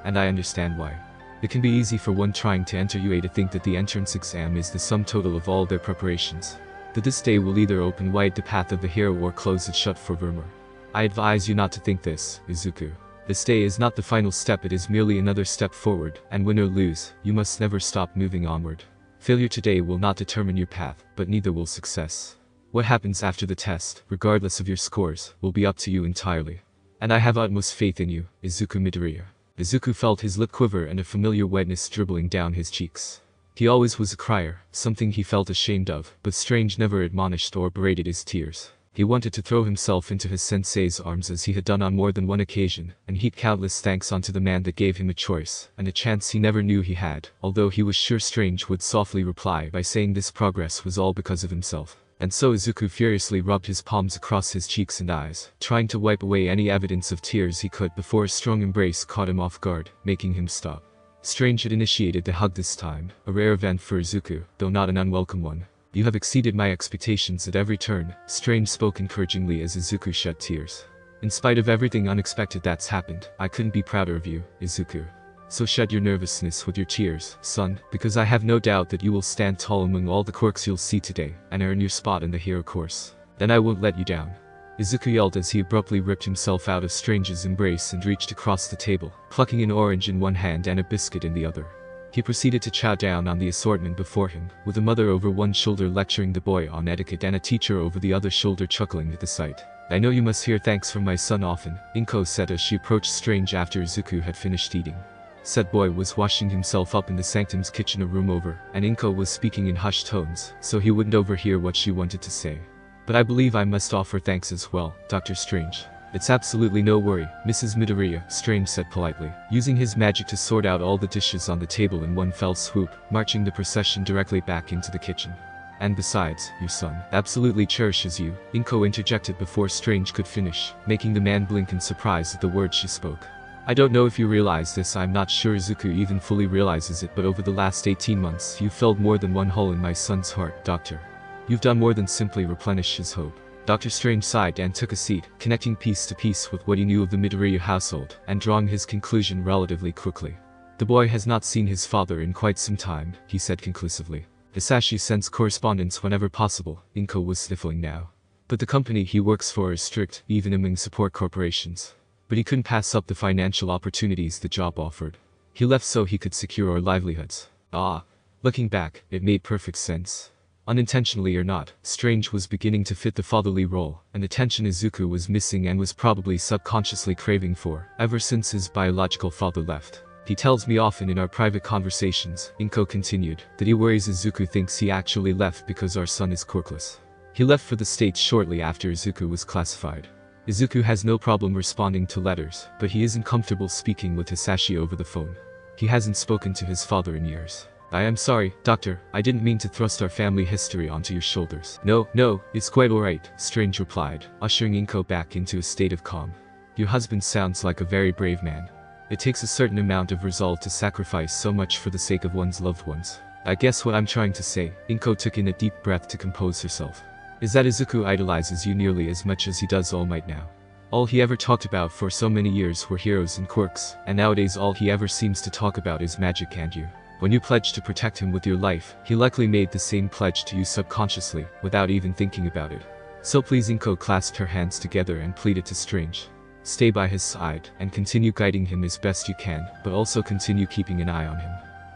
And I understand why. It can be easy for one trying to enter UA to think that the entrance exam is the sum total of all their preparations. That this day will either open wide the path of the hero or close it shut for rumor. I advise you not to think this, Izuku. This day is not the final step, it is merely another step forward, and win or lose, you must never stop moving onward. Failure today will not determine your path, but neither will success. What happens after the test, regardless of your scores, will be up to you entirely. And I have utmost faith in you, Izuku Midoriya. Izuku felt his lip quiver and a familiar wetness dribbling down his cheeks. He always was a crier, something he felt ashamed of, but Strange never admonished or berated his tears. He wanted to throw himself into his sensei's arms as he had done on more than one occasion, and heap countless thanks onto the man that gave him a choice, and a chance he never knew he had, although he was sure Strange would softly reply by saying this progress was all because of himself. And so Izuku furiously rubbed his palms across his cheeks and eyes, trying to wipe away any evidence of tears he could before a strong embrace caught him off guard, making him stop. Strange had initiated the hug this time, a rare event for Izuku, though not an unwelcome one. You have exceeded my expectations at every turn, Strange spoke encouragingly as Izuku shed tears. In spite of everything unexpected that's happened, I couldn't be prouder of you, Izuku. So shed your nervousness with your tears, son, because I have no doubt that you will stand tall among all the quirks you'll see today, and earn your spot in the hero course. Then I won't let you down. Izuku yelled as he abruptly ripped himself out of Strange's embrace and reached across the table, plucking an orange in one hand and a biscuit in the other. He proceeded to chow down on the assortment before him, with a mother over one shoulder lecturing the boy on etiquette and a teacher over the other shoulder chuckling at the sight. I know you must hear thanks from my son often, Inko said as she approached Strange after Izuku had finished eating. Said boy was washing himself up in the sanctum's kitchen a room over, and Inko was speaking in hushed tones, so he wouldn't overhear what she wanted to say. But I believe I must offer thanks as well, Dr. Strange. It's absolutely no worry, Mrs. Midoriya, Strange said politely, using his magic to sort out all the dishes on the table in one fell swoop, marching the procession directly back into the kitchen. And besides, your son absolutely cherishes you, Inko interjected before Strange could finish, making the man blink in surprise at the words she spoke. I don't know if you realize this, I'm not sure Izuku even fully realizes it, but over the last 18 months you've filled more than one hole in my son's heart, Doctor. You've done more than simply replenish his hope. Dr. Strange sighed and took a seat, connecting piece to piece with what he knew of the Midoriya household, and drawing his conclusion relatively quickly. The boy has not seen his father in quite some time, he said conclusively. Hisashi sends correspondence whenever possible, Inko was sniffling now. But the company he works for is strict, even among support corporations. But he couldn't pass up the financial opportunities the job offered. He left so he could secure our livelihoods. Looking back, it made perfect sense. Unintentionally or not, Strange was beginning to fit the fatherly role, and attention Izuku was missing and was probably subconsciously craving for, ever since his biological father left. He tells me often in our private conversations, Inko continued, that he worries Izuku thinks he actually left because our son is quirkless. He left for the States shortly after Izuku was classified. Izuku has no problem responding to letters, but he isn't comfortable speaking with Hisashi over the phone. He hasn't spoken to his father in years. I am sorry, Doctor, I didn't mean to thrust our family history onto your shoulders. No, it's quite alright, Strange replied, ushering Inko back into a state of calm. Your husband sounds like a very brave man. It takes a certain amount of resolve to sacrifice so much for the sake of one's loved ones. I guess what I'm trying to say, Inko took in a deep breath to compose herself, is that Izuku idolizes you nearly as much as he does All Might now. All he ever talked about for so many years were heroes and quirks, and nowadays all he ever seems to talk about is magic and you. When you pledged to protect him with your life, he likely made the same pledge to you subconsciously, without even thinking about it. So please, Inko clasped her hands together and pleaded to Strange. Stay by his side, and continue guiding him as best you can, but also continue keeping an eye on him.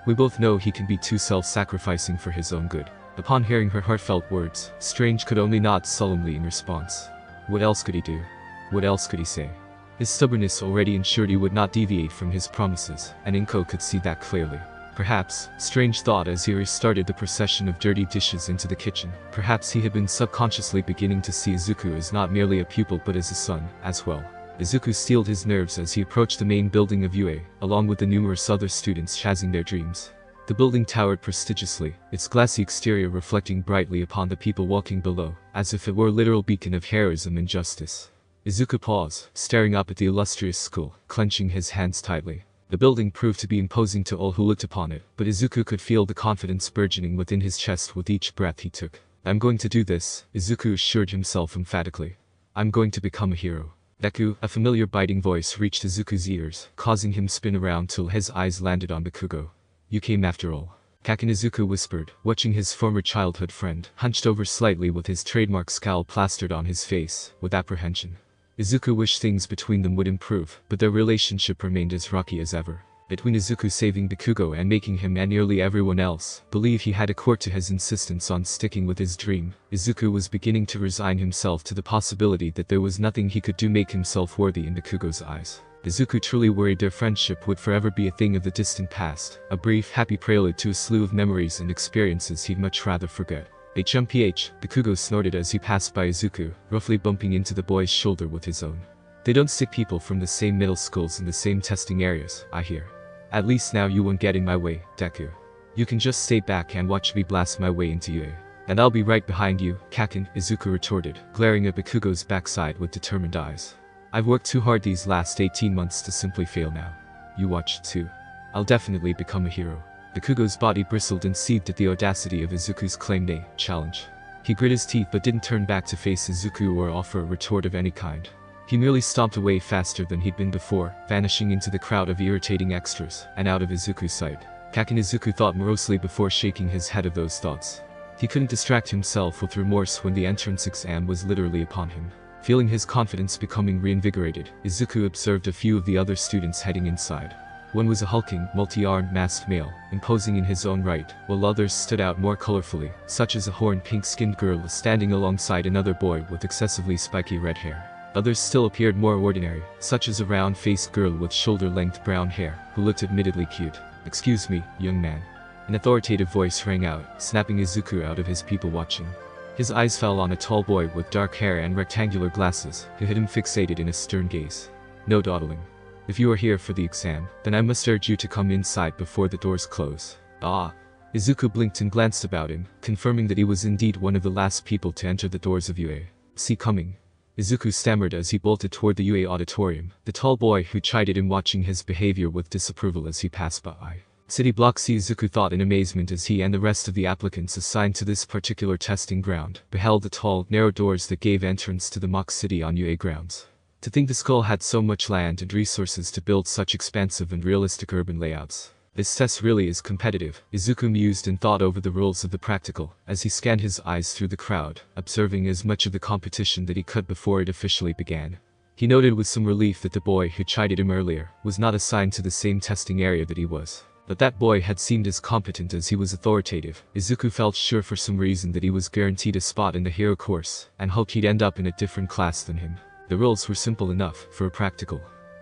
We both know he can be too self-sacrificing for his own good. Upon hearing her heartfelt words, Strange could only nod solemnly in response. What else could he do? What else could he say? His stubbornness already ensured he would not deviate from his promises, and Inko could see that clearly. Perhaps, Strange thought as he restarted the procession of dirty dishes into the kitchen, perhaps he had been subconsciously beginning to see Izuku as not merely a pupil but as a son, as well. Izuku steeled his nerves as he approached the main building of UA, along with the numerous other students chasing their dreams. The building towered prestigiously, its glassy exterior reflecting brightly upon the people walking below, as if it were a literal beacon of heroism and justice. Izuku paused, staring up at the illustrious school, clenching his hands tightly. The building proved to be imposing to all who looked upon it, but Izuku could feel the confidence burgeoning within his chest with each breath he took. I'm going to do this, Izuku assured himself emphatically. I'm going to become a hero. Deku, a familiar biting voice reached Izuku's ears, causing him spin around till his eyes landed on Bakugo. You came after all. Kaken, Izuku whispered, watching his former childhood friend, hunched over slightly with his trademark scowl plastered on his face, with apprehension. Izuku wished things between them would improve, but their relationship remained as rocky as ever. Between Izuku saving Bakugo and making him and nearly everyone else believe he had a quirk to his insistence on sticking with his dream, Izuku was beginning to resign himself to the possibility that there was nothing he could do make himself worthy in Bakugo's eyes. Izuku truly worried their friendship would forever be a thing of the distant past, a brief, happy prelude to a slew of memories and experiences he'd much rather forget. HMPH, Bakugo snorted as he passed by Izuku, roughly bumping into the boy's shoulder with his own. They don't stick people from the same middle schools in the same testing areas, I hear. At least now you won't get in my way, Deku. You can just stay back and watch me blast my way into UA. And I'll be right behind you, Kakin, Izuku retorted, glaring at Bakugo's backside with determined eyes. I've worked too hard these last 18 months to simply fail now. You watch too. I'll definitely become a hero. Bakugo's body bristled and seethed at the audacity of Izuku's claimed challenge. He grit his teeth but didn't turn back to face Izuku or offer a retort of any kind. He merely stomped away faster than he'd been before, vanishing into the crowd of irritating extras, and out of Izuku's sight. Kakin Izuku thought morosely before shaking his head of those thoughts. He couldn't distract himself with remorse when the entrance exam was literally upon him. Feeling his confidence becoming reinvigorated, Izuku observed a few of the other students heading inside. One was a hulking, multi-armed masked male, imposing in his own right, while others stood out more colorfully, such as a horned pink-skinned girl standing alongside another boy with excessively spiky red hair. Others still appeared more ordinary, such as a round-faced girl with shoulder-length brown hair, who looked admittedly cute. Excuse me, young man. An authoritative voice rang out, snapping Izuku out of his people watching. His eyes fell on a tall boy with dark hair and rectangular glasses, who had him fixated in a stern gaze. No dawdling. If you are here for the exam, then I must urge you to come inside before the doors close. Ah. Izuku blinked and glanced about him, confirming that he was indeed one of the last people to enter the doors of UA. See coming. Izuku stammered as he bolted toward the UA auditorium, the tall boy who chided him watching his behavior with disapproval as he passed by. City Block C, Izuku thought in amazement as he and the rest of the applicants assigned to this particular testing ground beheld the tall, narrow doors that gave entrance to the mock city on UA grounds. To think the school had so much land and resources to build such expansive and realistic urban layouts. This test really is competitive, Izuku mused and thought over the rules of the practical, as he scanned his eyes through the crowd, observing as much of the competition that he could before it officially began. He noted with some relief that the boy who chided him earlier was not assigned to the same testing area that he was. But that boy had seemed as competent as he was authoritative. Izuku felt sure for some reason that he was guaranteed a spot in the hero course, and hoped he'd end up in a different class than him. The rules were simple enough for a practical.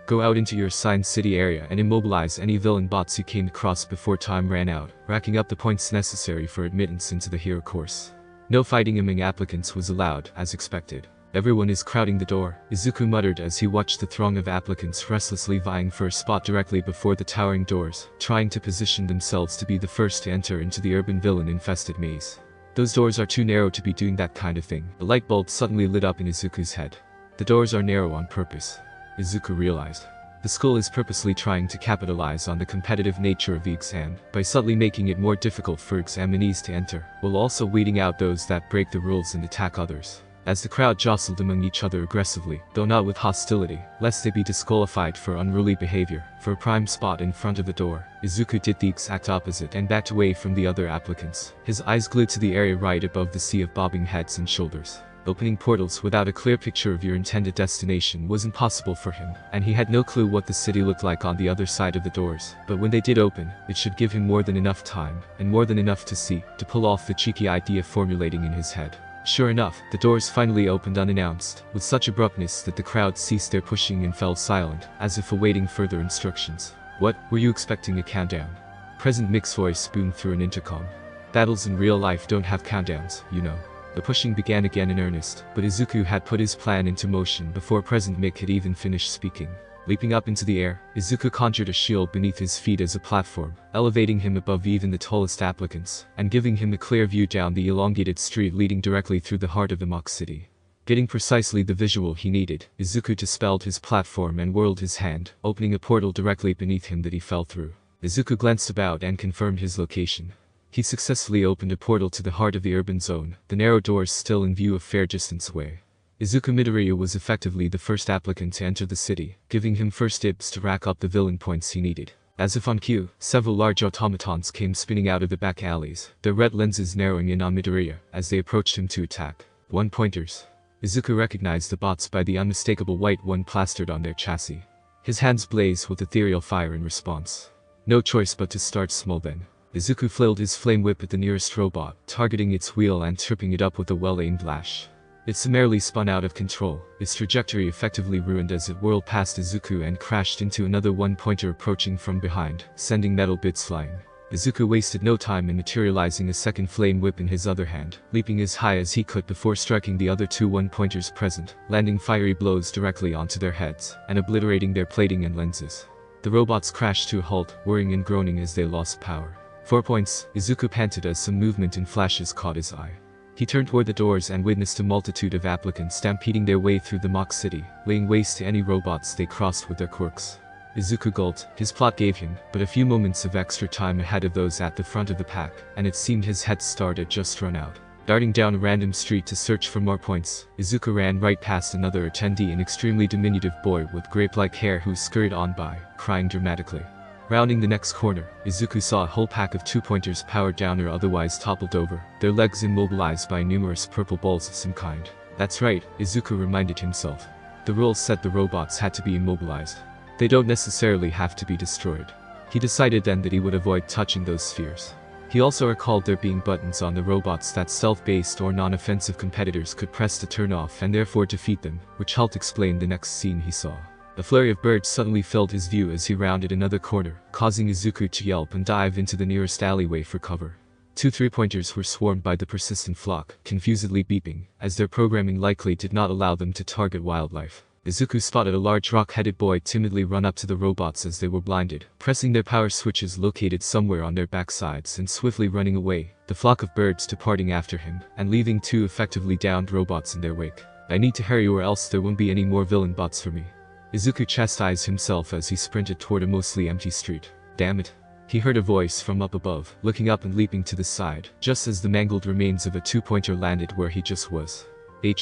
Go out into your assigned city area and immobilize any villain bots you came across before time ran out, racking up the points necessary for admittance into the hero course. No fighting among applicants was allowed, as expected. Everyone is crowding the door, Izuku muttered as he watched the throng of applicants restlessly vying for a spot directly before the towering doors, trying to position themselves to be the first to enter into the urban villain-infested maze. Those doors are too narrow to be doing that kind of thing. A light bulb suddenly lit up in Izuku's head. The doors are narrow on purpose, Izuku realized. The school is purposely trying to capitalize on the competitive nature of the exam by subtly making it more difficult for examinees to enter, while also weeding out those that break the rules and attack others. As the crowd jostled among each other aggressively, though not with hostility, lest they be disqualified for unruly behavior, for a prime spot in front of the door, Izuku did the exact opposite and backed away from the other applicants, his eyes glued to the area right above the sea of bobbing heads and shoulders. Opening portals without a clear picture of your intended destination was impossible for him, and he had no clue what the city looked like on the other side of the doors. But when they did open, it should give him more than enough time, and more than enough to see, to pull off the cheeky idea formulating in his head. Sure enough, the doors finally opened unannounced, with such abruptness that the crowd ceased their pushing and fell silent, as if awaiting further instructions. What, were you expecting a countdown? President Mick's voice boomed through an intercom. Battles in real life don't have countdowns, you know. The pushing began again in earnest, but Izuku had put his plan into motion before President Mick had even finished speaking. Leaping up into the air, Izuku conjured a shield beneath his feet as a platform, elevating him above even the tallest applicants, and giving him a clear view down the elongated street leading directly through the heart of the mock city. Getting precisely the visual he needed, Izuku dispelled his platform and whirled his hand, opening a portal directly beneath him that he fell through. Izuku glanced about and confirmed his location. He successfully opened a portal to the heart of the urban zone, the narrow doors still in view a fair distance away. Izuku Midoriya was effectively the first applicant to enter the city, giving him first dibs to rack up the villain points he needed. As if on cue, several large automatons came spinning out of the back alleys, their red lenses narrowing in on Midoriya as they approached him to attack. One-pointers. Izuku recognized the bots by the unmistakable white one plastered on their chassis. His hands blazed with ethereal fire in response. No choice but to start small then. Izuku flailed his flame whip at the nearest robot, targeting its wheel and tripping it up with a well-aimed lash. It summarily spun out of control, its trajectory effectively ruined as it whirled past Izuku and crashed into another one-pointer approaching from behind, sending metal bits flying. Izuku wasted no time in materializing a second flame whip in his other hand, leaping as high as he could before striking the other two one-pointers present, landing fiery blows directly onto their heads, and obliterating their plating and lenses. The robots crashed to a halt, whirring and groaning as they lost power. 4 points, Izuku panted as some movement in flashes caught his eye. He turned toward the doors and witnessed a multitude of applicants stampeding their way through the mock city, laying waste to any robots they crossed with their quirks. Izuku gulped. His plot gave him but a few moments of extra time ahead of those at the front of the pack, and it seemed his head start had just run out. Darting down a random street to search for more points, Izuku ran right past another attendee, an extremely diminutive boy with grape-like hair who scurried on by, crying dramatically. Rounding the next corner, Izuku saw a whole pack of two-pointers powered down or otherwise toppled over, their legs immobilized by numerous purple balls of some kind. That's right, Izuku reminded himself. The rules said the robots had to be immobilized. They don't necessarily have to be destroyed. He decided then that he would avoid touching those spheres. He also recalled there being buttons on the robots that stealth-based or non-offensive competitors could press to turn off and therefore defeat them, which helped explain the next scene he saw. A flurry of birds suddenly filled his view as he rounded another corner, causing Izuku to yelp and dive into the nearest alleyway for cover. Two three-pointers were swarmed by the persistent flock, confusedly beeping, as their programming likely did not allow them to target wildlife. Izuku spotted a large rock-headed boy timidly run up to the robots as they were blinded, pressing their power switches located somewhere on their backsides and swiftly running away, the flock of birds departing after him, and leaving two effectively downed robots in their wake. I need to hurry or else there won't be any more villain bots for me. Izuku chastised himself as he sprinted toward a mostly empty street. Damn it. He heard a voice from up above, looking up and leaping to the side, just as the mangled remains of a two-pointer landed where he just was.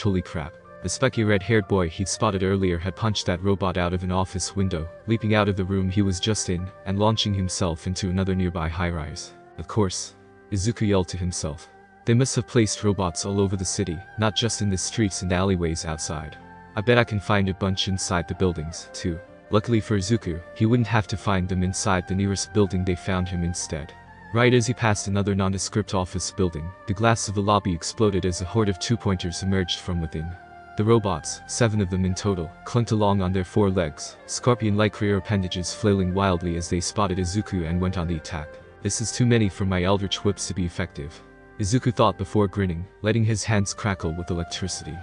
Holy crap. The specky red-haired boy he'd spotted earlier had punched that robot out of an office window, leaping out of the room he was just in, and launching himself into another nearby high-rise. Of course. Izuku yelled to himself. They must have placed robots all over the city, not just in the streets and alleyways outside. I bet I can find a bunch inside the buildings, too. Luckily for Izuku, he wouldn't have to find them inside the nearest building. They found him instead. Right as he passed another nondescript office building, the glass of the lobby exploded as a horde of two-pointers emerged from within. The robots, 7 of them in total, clunked along on their 4 legs, scorpion-like rear appendages flailing wildly as they spotted Izuku and went on the attack. This is too many for my eldritch whips to be effective, Izuku thought before grinning, letting his hands crackle with electricity.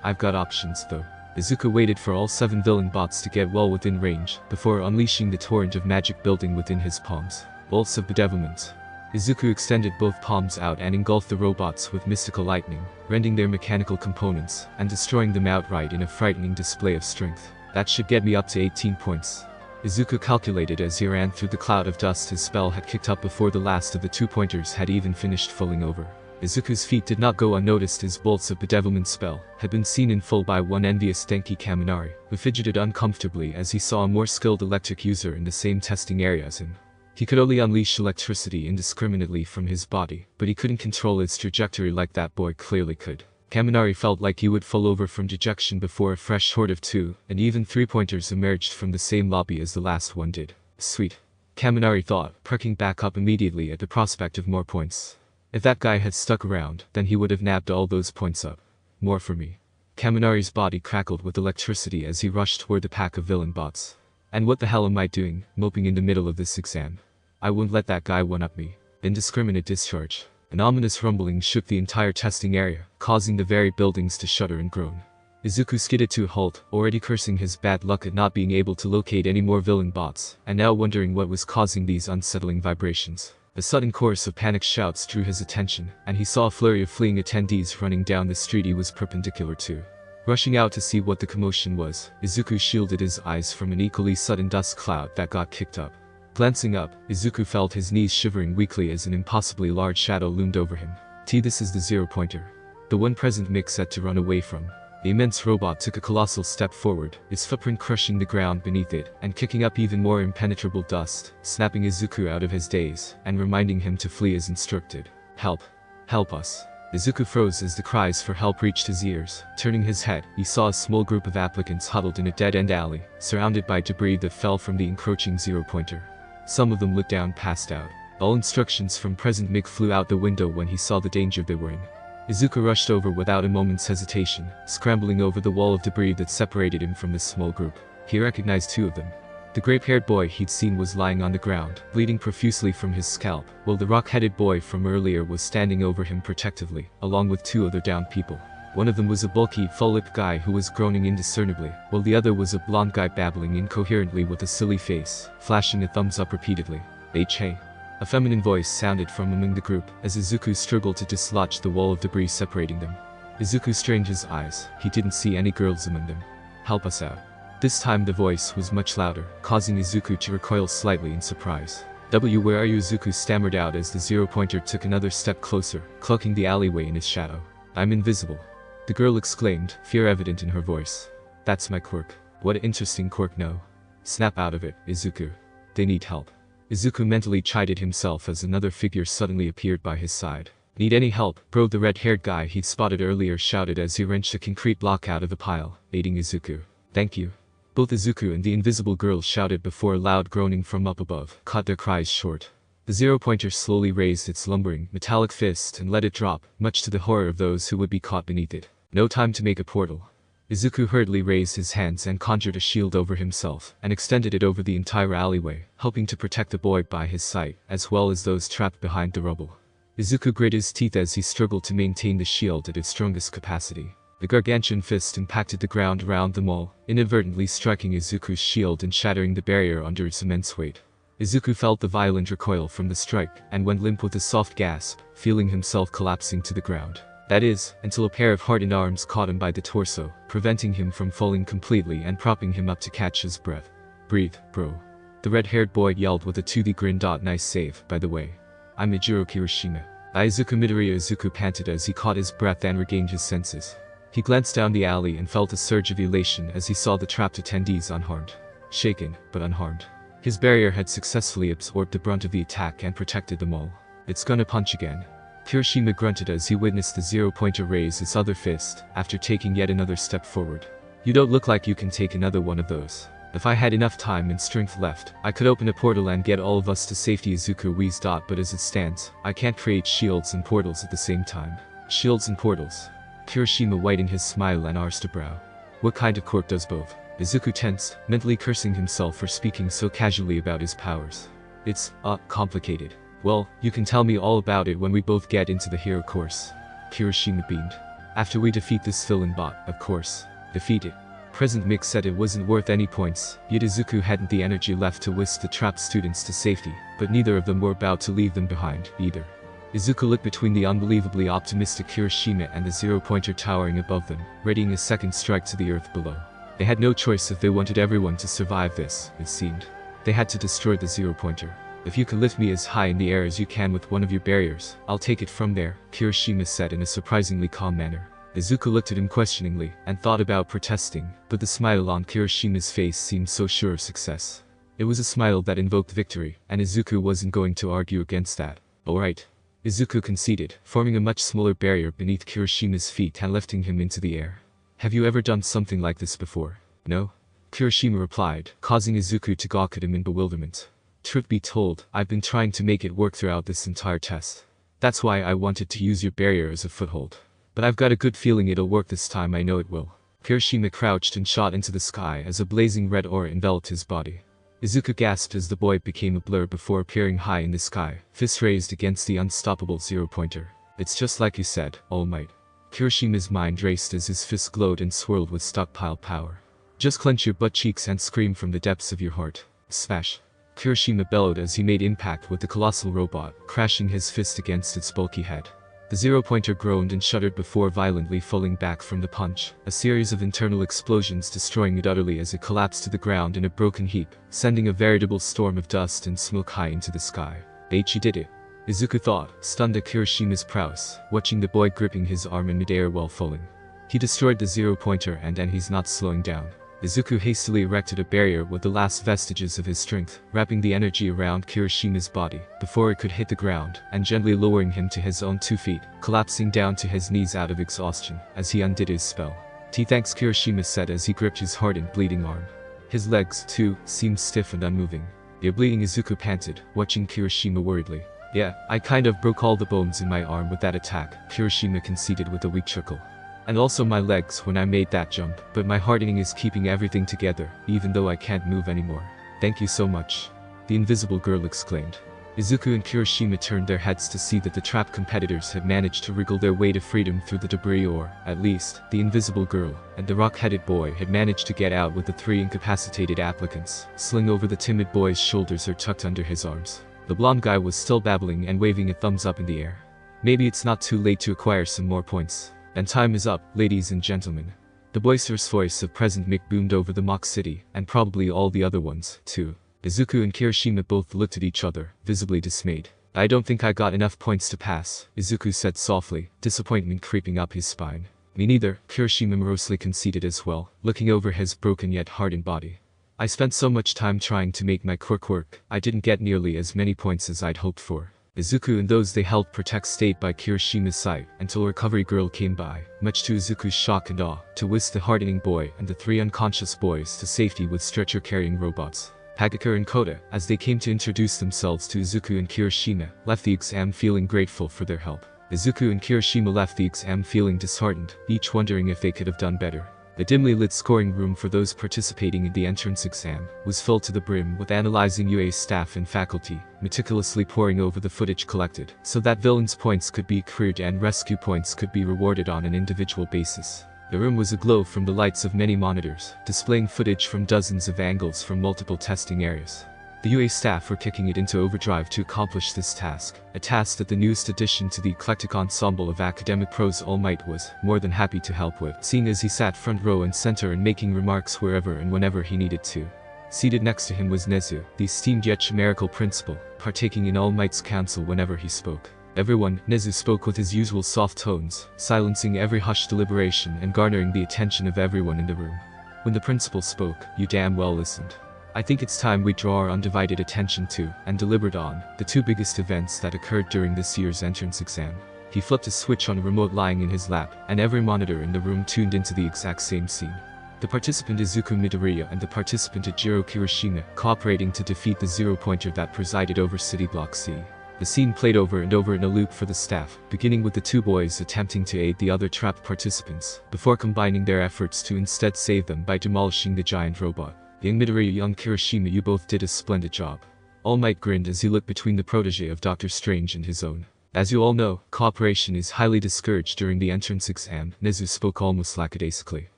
I've got options though. Izuku waited for all 7 villain bots to get well within range, before unleashing the torrent of magic building within his palms. Bolts of bedevilment. Izuku extended both palms out and engulfed the robots with mystical lightning, rending their mechanical components, and destroying them outright in a frightening display of strength. That should get me up to 18 points. Izuku calculated as he ran through the cloud of dust his spell had kicked up before the last of the two-pointers had even finished falling over. Izuku's feat did not go unnoticed. His bolts of bedevilment spell had been seen in full by one envious Denki Kaminari, who fidgeted uncomfortably as he saw a more skilled electric user in the same testing area as him. He could only unleash electricity indiscriminately from his body, but he couldn't control its trajectory like that boy clearly could. Kaminari felt like he would fall over from dejection before a fresh horde of 2, and even 3-pointers emerged from the same lobby as the last one did. Sweet. Kaminari thought, perking back up immediately at the prospect of more points. If that guy had stuck around, then he would have nabbed all those points up. More for me. Kaminari's body crackled with electricity as he rushed toward the pack of villain bots. And what the hell am I doing, moping in the middle of this exam? I won't let that guy one-up me. Indiscriminate discharge. An ominous rumbling shook the entire testing area, causing the very buildings to shudder and groan. Izuku skidded to a halt, already cursing his bad luck at not being able to locate any more villain bots, and now wondering what was causing these unsettling vibrations. A sudden chorus of panicked shouts drew his attention, and he saw a flurry of fleeing attendees running down the street he was perpendicular to. Rushing out to see what the commotion was, Izuku shielded his eyes from an equally sudden dust cloud that got kicked up. Glancing up, Izuku felt his knees shivering weakly as an impossibly large shadow loomed over him. This is the 0-pointer. The one present Mick set to run away from. The immense robot took a colossal step forward, its footprint crushing the ground beneath it, and kicking up even more impenetrable dust, snapping Izuku out of his daze, and reminding him to flee as instructed. Help. Help us. Izuku froze as the cries for help reached his ears. Turning his head, he saw a small group of applicants huddled in a dead-end alley, surrounded by debris that fell from the encroaching 0-pointer. Some of them looked down, passed out. All instructions from President Mick flew out the window when he saw the danger they were in. Izuku rushed over without a moment's hesitation, scrambling over the wall of debris that separated him from this small group. He recognized 2 of them. The grape-haired boy he'd seen was lying on the ground, bleeding profusely from his scalp, while the rock-headed boy from earlier was standing over him protectively, along with 2 other downed people. One of them was a bulky, full-lipped guy who was groaning indiscernibly, while the other was a blonde guy babbling incoherently with a silly face, flashing a thumbs up repeatedly. Hey. A feminine voice sounded from among the group, as Izuku struggled to dislodge the wall of debris separating them. Izuku strained his eyes. He didn't see any girls among them. Help us out. This time the voice was much louder, causing Izuku to recoil slightly in surprise. Where are you? Izuku stammered out as the zero-pointer took another step closer, cloaking the alleyway in his shadow. I'm invisible. The girl exclaimed, fear evident in her voice. That's my quirk. What an interesting quirk. No. Snap out of it, Izuku. They need help. Izuku mentally chided himself as another figure suddenly appeared by his side. Need any help, bro? The red-haired guy he'd spotted earlier shouted as he wrenched a concrete block out of the pile, aiding Izuku. Thank you. Both Izuku and the invisible girl shouted before a loud groaning from up above cut their cries short. The zero-pointer slowly raised its lumbering, metallic fist and let it drop, much to the horror of those who would be caught beneath it. No time to make a portal. Izuku hurriedly raised his hands and conjured a shield over himself, and extended it over the entire alleyway, hoping to protect the boy by his side, as well as those trapped behind the rubble. Izuku grit his teeth as he struggled to maintain the shield at its strongest capacity. The gargantuan fist impacted the ground around them all, inadvertently striking Izuku's shield and shattering the barrier under its immense weight. Izuku felt the violent recoil from the strike, and went limp with a soft gasp, feeling himself collapsing to the ground. That is, until a pair of hardened arms caught him by the torso, preventing him from falling completely and propping him up to catch his breath. Breathe, bro. The red-haired boy yelled with a toothy grin. Nice save, by the way. I'm Ijiro Kirishima. Izuku Midoriya. Izuku panted as he caught his breath and regained his senses. He glanced down the alley and felt a surge of elation as he saw the trapped attendees unharmed. Shaken, but unharmed. His barrier had successfully absorbed the brunt of the attack and protected them all. It's gonna punch again. Kirishima grunted as he witnessed the zero-pointer raise its other fist, after taking yet another step forward. You don't look like you can take another one of those. If I had enough time and strength left, I could open a portal and get all of us to safety. Izuku wheezed. But as it stands, I can't create shields and portals at the same time. Shields and portals. Kirishima whitened his smile and arsed a brow. What kind of quirk does both? Izuku tensed, mentally cursing himself for speaking so casually about his powers. It's, complicated. Well, you can tell me all about it when we both get into the hero course. Kirishima beamed. After we defeat this villain bot, of course. Defeat it. President Mick said it wasn't worth any points, yet Izuku hadn't the energy left to whisk the trapped students to safety, but neither of them were about to leave them behind, either. Izuku looked between the unbelievably optimistic Kirishima and the zero-pointer towering above them, readying a second strike to the earth below. They had no choice if they wanted everyone to survive this, it seemed. They had to destroy the zero-pointer. If you can lift me as high in the air as you can with one of your barriers, I'll take it from there, Kirishima said in a surprisingly calm manner. Izuku looked at him questioningly, and thought about protesting, but the smile on Kirishima's face seemed so sure of success. It was a smile that invoked victory, and Izuku wasn't going to argue against that. Alright. Izuku conceded, forming a much smaller barrier beneath Kirishima's feet and lifting him into the air. Have you ever done something like this before? No? Kirishima replied, causing Izuku to gawk at him in bewilderment. Truth be told, I've been trying to make it work throughout this entire test. That's why I wanted to use your barrier as a foothold. But I've got a good feeling it'll work this time. I know it will. Kirishima crouched and shot into the sky as a blazing red aura enveloped his body. Izuku gasped as the boy became a blur before appearing high in the sky, fists raised against the unstoppable zero-pointer. It's just like you said, All Might. Kirishima's mind raced as his fists glowed and swirled with stockpiled power. Just clench your butt cheeks and scream from the depths of your heart. Smash. Kirishima bellowed as he made impact with the colossal robot, crashing his fist against its bulky head. The zero-pointer groaned and shuddered before violently falling back from the punch, a series of internal explosions destroying it utterly as it collapsed to the ground in a broken heap, sending a veritable storm of dust and smoke high into the sky. He did it. Izuku thought, stunned at Kirishima's prowess, watching the boy gripping his arm in midair while falling. He destroyed the zero-pointer and he's not slowing down. Izuku hastily erected a barrier with the last vestiges of his strength, wrapping the energy around Kirishima's body, before it could hit the ground, and gently lowering him to his own 2 feet, collapsing down to his knees out of exhaustion, as he undid his spell. Thanks, Kirishima said as he gripped his hardened, bleeding arm. His legs, too, seemed stiff and unmoving. You're bleeding, Izuku panted, watching Kirishima worriedly. Yeah, I kind of broke all the bones in my arm with that attack, Kirishima conceded with a weak chuckle. And also my legs when I made that jump, but my hardening is keeping everything together, even though I can't move anymore. Thank you so much. The invisible girl exclaimed. Izuku and Kirishima turned their heads to see that the trapped competitors had managed to wriggle their way to freedom through the debris, or, at least, the invisible girl and the rock-headed boy had managed to get out with the 3 incapacitated applicants, slung over the timid boy's shoulders or tucked under his arms. The blonde guy was still babbling and waving a thumbs up in the air. Maybe it's not too late to acquire some more points. And time is up, ladies and gentlemen. The boisterous voice of President Mick boomed over the mock city, and probably all the other ones, too. Izuku and Kirishima both looked at each other, visibly dismayed. I don't think I got enough points to pass, Izuku said softly, disappointment creeping up his spine. Me neither, Kirishima morosely conceded as well, looking over his broken yet hardened body. I spent so much time trying to make my quirk work, I didn't get nearly as many points as I'd hoped for. Izuku and those they helped protect stayed by Kirishima's side until a recovery girl came by, much to Izuku's shock and awe, to whisk the hardening boy and the 3 unconscious boys to safety with stretcher-carrying robots. Hagakure and Kota, as they came to introduce themselves to Izuku and Kirishima, left the exam feeling grateful for their help. Izuku and Kirishima left the exam feeling disheartened, each wondering if they could have done better. The dimly lit scoring room for those participating in the entrance exam was filled to the brim with analyzing UA staff and faculty, meticulously poring over the footage collected, so that villains' points could be accrued and rescue points could be rewarded on an individual basis. The room was aglow from the lights of many monitors, displaying footage from dozens of angles from multiple testing areas. The UA staff were kicking it into overdrive to accomplish this task, a task that the newest addition to the eclectic ensemble of academic pros All Might was more than happy to help with, seeing as he sat front row and center and making remarks wherever and whenever he needed to. Seated next to him was Nezu, the esteemed yet chimerical principal, partaking in All Might's counsel whenever he spoke. Everyone, Nezu spoke with his usual soft tones, silencing every hushed deliberation and garnering the attention of everyone in the room. When the principal spoke, you damn well listened. I think it's time we draw our undivided attention to, and deliberate on, the 2 biggest events that occurred during this year's entrance exam. He flipped a switch on a remote lying in his lap, and every monitor in the room tuned into the exact same scene. The participant Izuku Midoriya and the participant Ajiro Kirishima cooperating to defeat the zero-pointer that presided over City Block C. The scene played over and over in a loop for the staff, beginning with the 2 boys attempting to aid the other trapped participants, before combining their efforts to instead save them by demolishing the giant robot. Young Midoriya, young Kirishima, you both did a splendid job. All Might grinned as he looked between the protege of Dr. Strange and his own. As you all know, cooperation is highly discouraged during the entrance exam, Nezu spoke almost lackadaisically.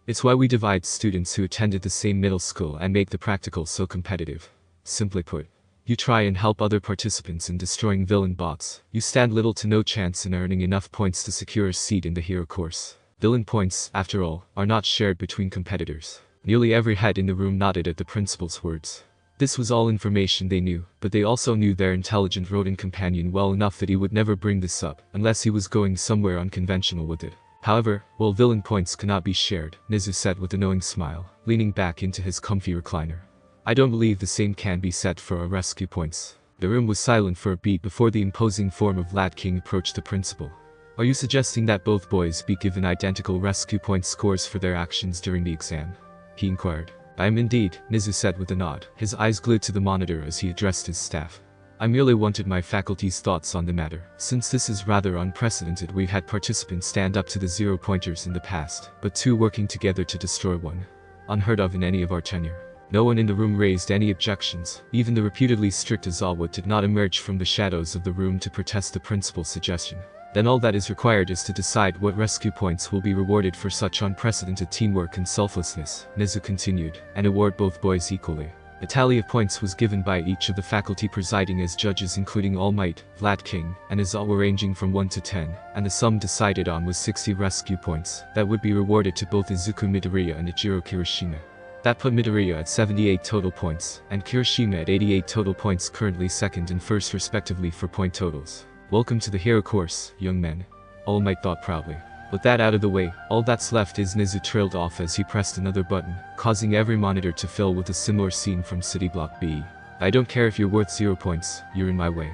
It's why we divide students who attended the same middle school and make the practical so competitive. Simply put, you try and help other participants in destroying villain bots, you stand little to no chance in earning enough points to secure a seat in the hero course. Villain points, after all, are not shared between competitors. Nearly every head in the room nodded at the principal's words. This was all information they knew, but they also knew their intelligent rodent companion well enough that he would never bring this up, unless he was going somewhere unconventional with it. However, while villain points cannot be shared, Nezu said with a knowing smile, leaning back into his comfy recliner. I don't believe the same can be said for our rescue points. The room was silent for a beat before the imposing form of Lad King approached the principal. Are you suggesting that both boys be given identical rescue point scores for their actions during the exam? He inquired. I am indeed, Nezu said with a nod, his eyes glued to the monitor as he addressed his staff. I merely wanted my faculty's thoughts on the matter. Since this is rather unprecedented, we've had participants stand up to the zero-pointers in the past, but 2 working together to destroy one. Unheard of in any of our tenure. No one in the room raised any objections. Even the reputedly strict Aizawa did not emerge from the shadows of the room to protest the principal's suggestion. Then all that is required is to decide what rescue points will be rewarded for such unprecedented teamwork and selflessness, Nezu continued, and award both boys equally. A tally of points was given by each of the faculty presiding as judges, including All Might, Vlad King, and Aizawa, ranging from 1 to 10, and the sum decided on was 60 rescue points that would be rewarded to both Izuku Midoriya and Ajiro Kirishima. That put Midoriya at 78 total points, and Kirishima at 88 total points, currently second and first respectively for point totals. Welcome to the hero course, young men. All Might thought proudly. With that out of the way, all that's left is Nezu trailed off as he pressed another button, causing every monitor to fill with a similar scene from City Block B. I don't care if you're worth 0 points, you're in my way.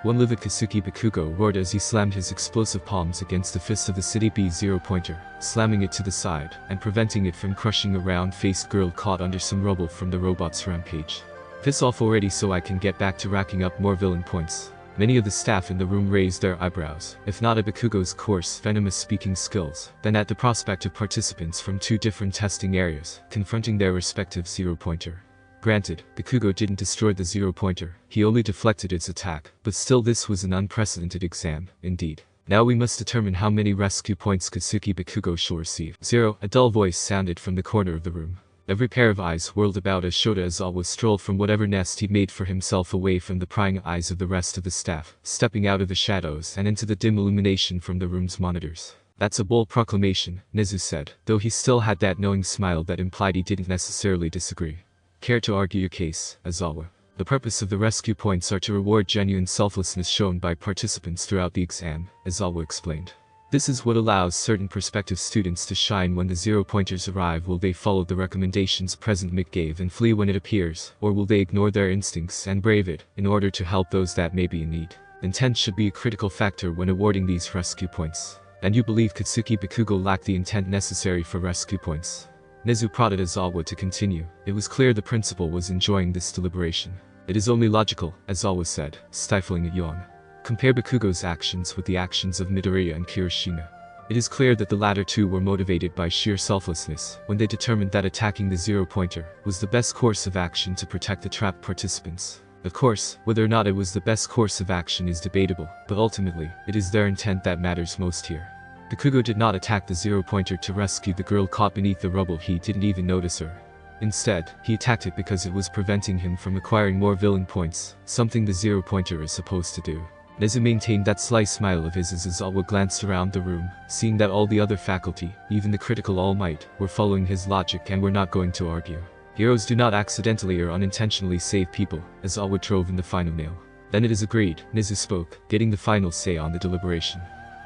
One livid Kasuki Bakugo roared as he slammed his explosive palms against the fists of the City B zero-pointer, slamming it to the side, and preventing it from crushing a round-faced girl caught under some rubble from the robot's rampage. Piss off already so I can get back to racking up more villain points. Many of the staff in the room raised their eyebrows, if not at Bakugo's coarse, venomous speaking skills, then at the prospect of participants from 2 different testing areas, confronting their respective zero-pointer. Granted, Bakugo didn't destroy the zero-pointer, he only deflected its attack, but still this was an unprecedented exam, indeed. Now we must determine how many rescue points Katsuki Bakugo shall receive. 0. A dull voice sounded from the corner of the room. Every pair of eyes whirled about as Shota Aizawa strolled from whatever nest he'd made for himself away from the prying eyes of the rest of the staff, stepping out of the shadows and into the dim illumination from the room's monitors. That's a bold proclamation, Nezu said, though he still had that knowing smile that implied he didn't necessarily disagree. Care to argue your case, Aizawa? The purpose of the rescue points are to reward genuine selflessness shown by participants throughout the exam, Aizawa explained. This is what allows certain prospective students to shine when the zero-pointers arrive. Will they follow the recommendations President Mick gave and flee when it appears, or will they ignore their instincts and brave it, in order to help those that may be in need? Intent should be a critical factor when awarding these rescue points. And you believe Katsuki Bakugo lacked the intent necessary for rescue points? Nezu prodded Aizawa to continue. It was clear the principal was enjoying this deliberation. It is only logical, Aizawa said, stifling a yawn. Compare Bakugo's actions with the actions of Midoriya and Kirishima. It is clear that the latter two were motivated by sheer selflessness when they determined that attacking the zero-pointer was the best course of action to protect the trapped participants. Of course, whether or not it was the best course of action is debatable, but ultimately, it is their intent that matters most here. Bakugo did not attack the zero-pointer to rescue the girl caught beneath the rubble. He didn't even notice her. Instead, he attacked it because it was preventing him from acquiring more villain points, something the zero-pointer is supposed to do. Nezu maintained that sly smile of his as Aizawa glanced around the room, seeing that all the other faculty, even the critical All Might, were following his logic and were not going to argue. Heroes do not accidentally or unintentionally save people, Aizawa drove in the final nail. Then it is agreed, Nezu spoke, getting the final say on the deliberation.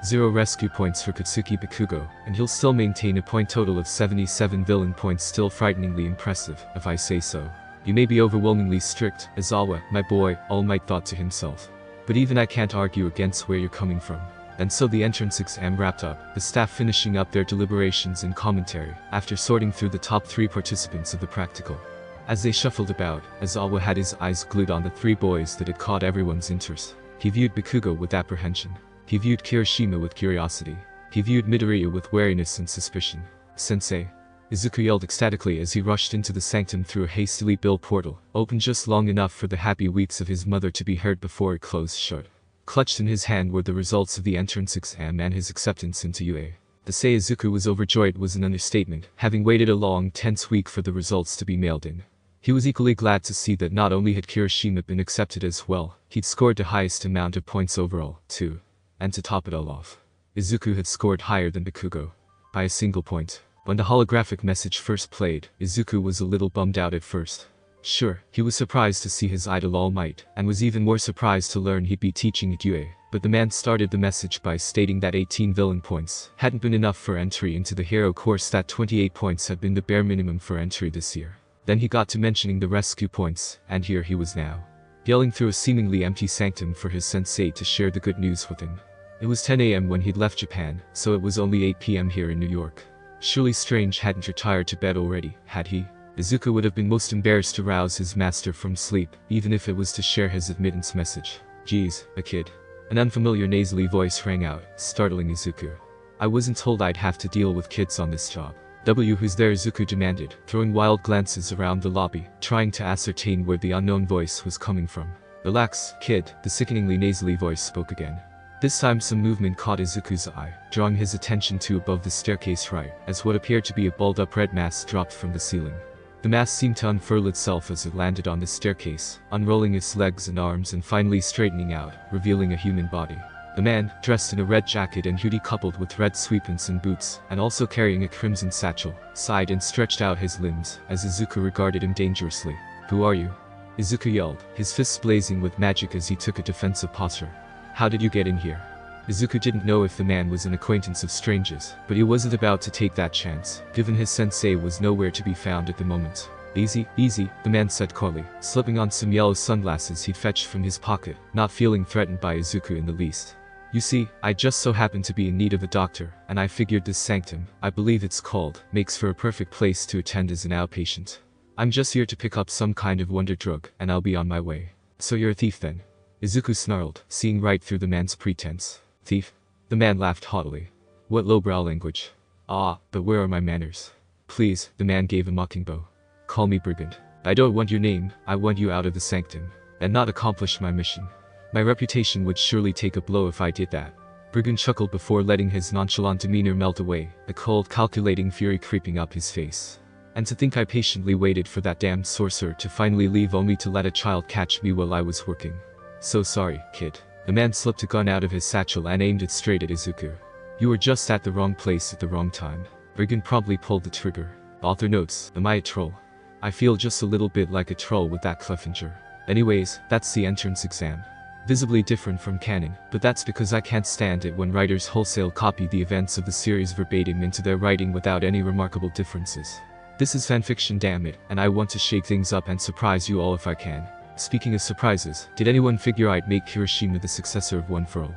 0 rescue points for Katsuki Bakugo, and he'll still maintain a point total of 77 villain points. Still frighteningly impressive, if I say so. You may be overwhelmingly strict, Aizawa, my boy, All Might thought to himself. But even I can't argue against where you're coming from. And so the entrance exam wrapped up, the staff finishing up their deliberations and commentary, after sorting through the top 3 participants of the practical. As they shuffled about, Aizawa had his eyes glued on the 3 boys that had caught everyone's interest. He viewed Bakugo with apprehension. He viewed Kirishima with curiosity. He viewed Midoriya with wariness and suspicion. Sensei. Izuku yelled ecstatically as he rushed into the sanctum through a hastily built portal, opened just long enough for the happy weeks of his mother to be heard before it closed shut. Clutched in his hand were the results of the entrance exam and his acceptance into UA. To say Izuku was overjoyed was an understatement, having waited a long, tense week for the results to be mailed in. He was equally glad to see that not only had Kirishima been accepted as well, he'd scored the highest amount of points overall, too. And to top it all off, Izuku had scored higher than Bakugo. By a single point. When the holographic message first played, Izuku was a little bummed out at first. Sure, he was surprised to see his idol All Might, and was even more surprised to learn he'd be teaching at UA, but the man started the message by stating that 18 villain points hadn't been enough for entry into the hero course, that 28 points had been the bare minimum for entry this year. Then he got to mentioning the rescue points, and here he was now, yelling through a seemingly empty sanctum for his sensei to share the good news with him. It was 10 AM when he'd left Japan, so it was only 8 PM here in New York. Surely Strange hadn't retired to bed already, had he? Izuku would have been most embarrassed to rouse his master from sleep, even if it was to share his admittance message. Geez, a kid. An unfamiliar nasally voice rang out, startling Izuku. I wasn't told I'd have to deal with kids on this job. Who's there? Izuku demanded, throwing wild glances around the lobby, trying to ascertain where the unknown voice was coming from. Relax, kid, the sickeningly nasally voice spoke again. This time some movement caught Izuku's eye, drawing his attention to above the staircase right, as what appeared to be a balled-up red mass dropped from the ceiling. The mass seemed to unfurl itself as it landed on the staircase, unrolling its legs and arms and finally straightening out, revealing a human body. The man, dressed in a red jacket and hoodie coupled with red sweatpants and boots, and also carrying a crimson satchel, sighed and stretched out his limbs, as Izuku regarded him dangerously. Who are you? Izuku yelled, his fists blazing with magic as he took a defensive posture. How did you get in here? Izuku didn't know if the man was an acquaintance of Strange's, but he wasn't about to take that chance, given his sensei was nowhere to be found at the moment. Easy, the man said coyly, slipping on some yellow sunglasses he'd fetched from his pocket, not feeling threatened by Izuku in the least. You see, I just so happened to be in need of a doctor, and I figured this sanctum, I believe it's called, makes for a perfect place to attend as an outpatient. I'm just here to pick up some kind of wonder drug, and I'll be on my way. So you're a thief then? Izuku snarled, seeing right through the man's pretense. Thief? The man laughed haughtily. What lowbrow language? Ah, but where are my manners? Please, the man gave a mocking bow. Call me brigand. I don't want your name, I want you out of the sanctum, and not accomplish my mission. My reputation would surely take a blow if I did that. Brigand chuckled before letting his nonchalant demeanor melt away, a cold, calculating fury creeping up his face. And to think I patiently waited for that damned sorcerer to finally leave only to let a child catch me while I was working. So sorry, kid. The man slipped a gun out of his satchel and aimed it straight at Izuku. You were just at the wrong place at the wrong time. Brigand promptly pulled the trigger. Author notes, am I a troll? I feel just a little bit like a troll with that Cleffinger. Anyways, that's the entrance exam. Visibly different from canon, but that's because I can't stand it when writers wholesale copy the events of the series verbatim into their writing without any remarkable differences. This is fanfiction, damn it, and I want to shake things up and surprise you all if I can. Speaking of surprises, did anyone figure I'd make Kirishima the successor of One For All?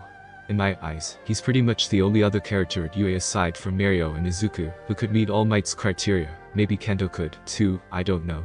In my eyes, he's pretty much the only other character at UA aside from Mario and Izuku who could meet All Might's criteria. Maybe Kendo could, too, I don't know.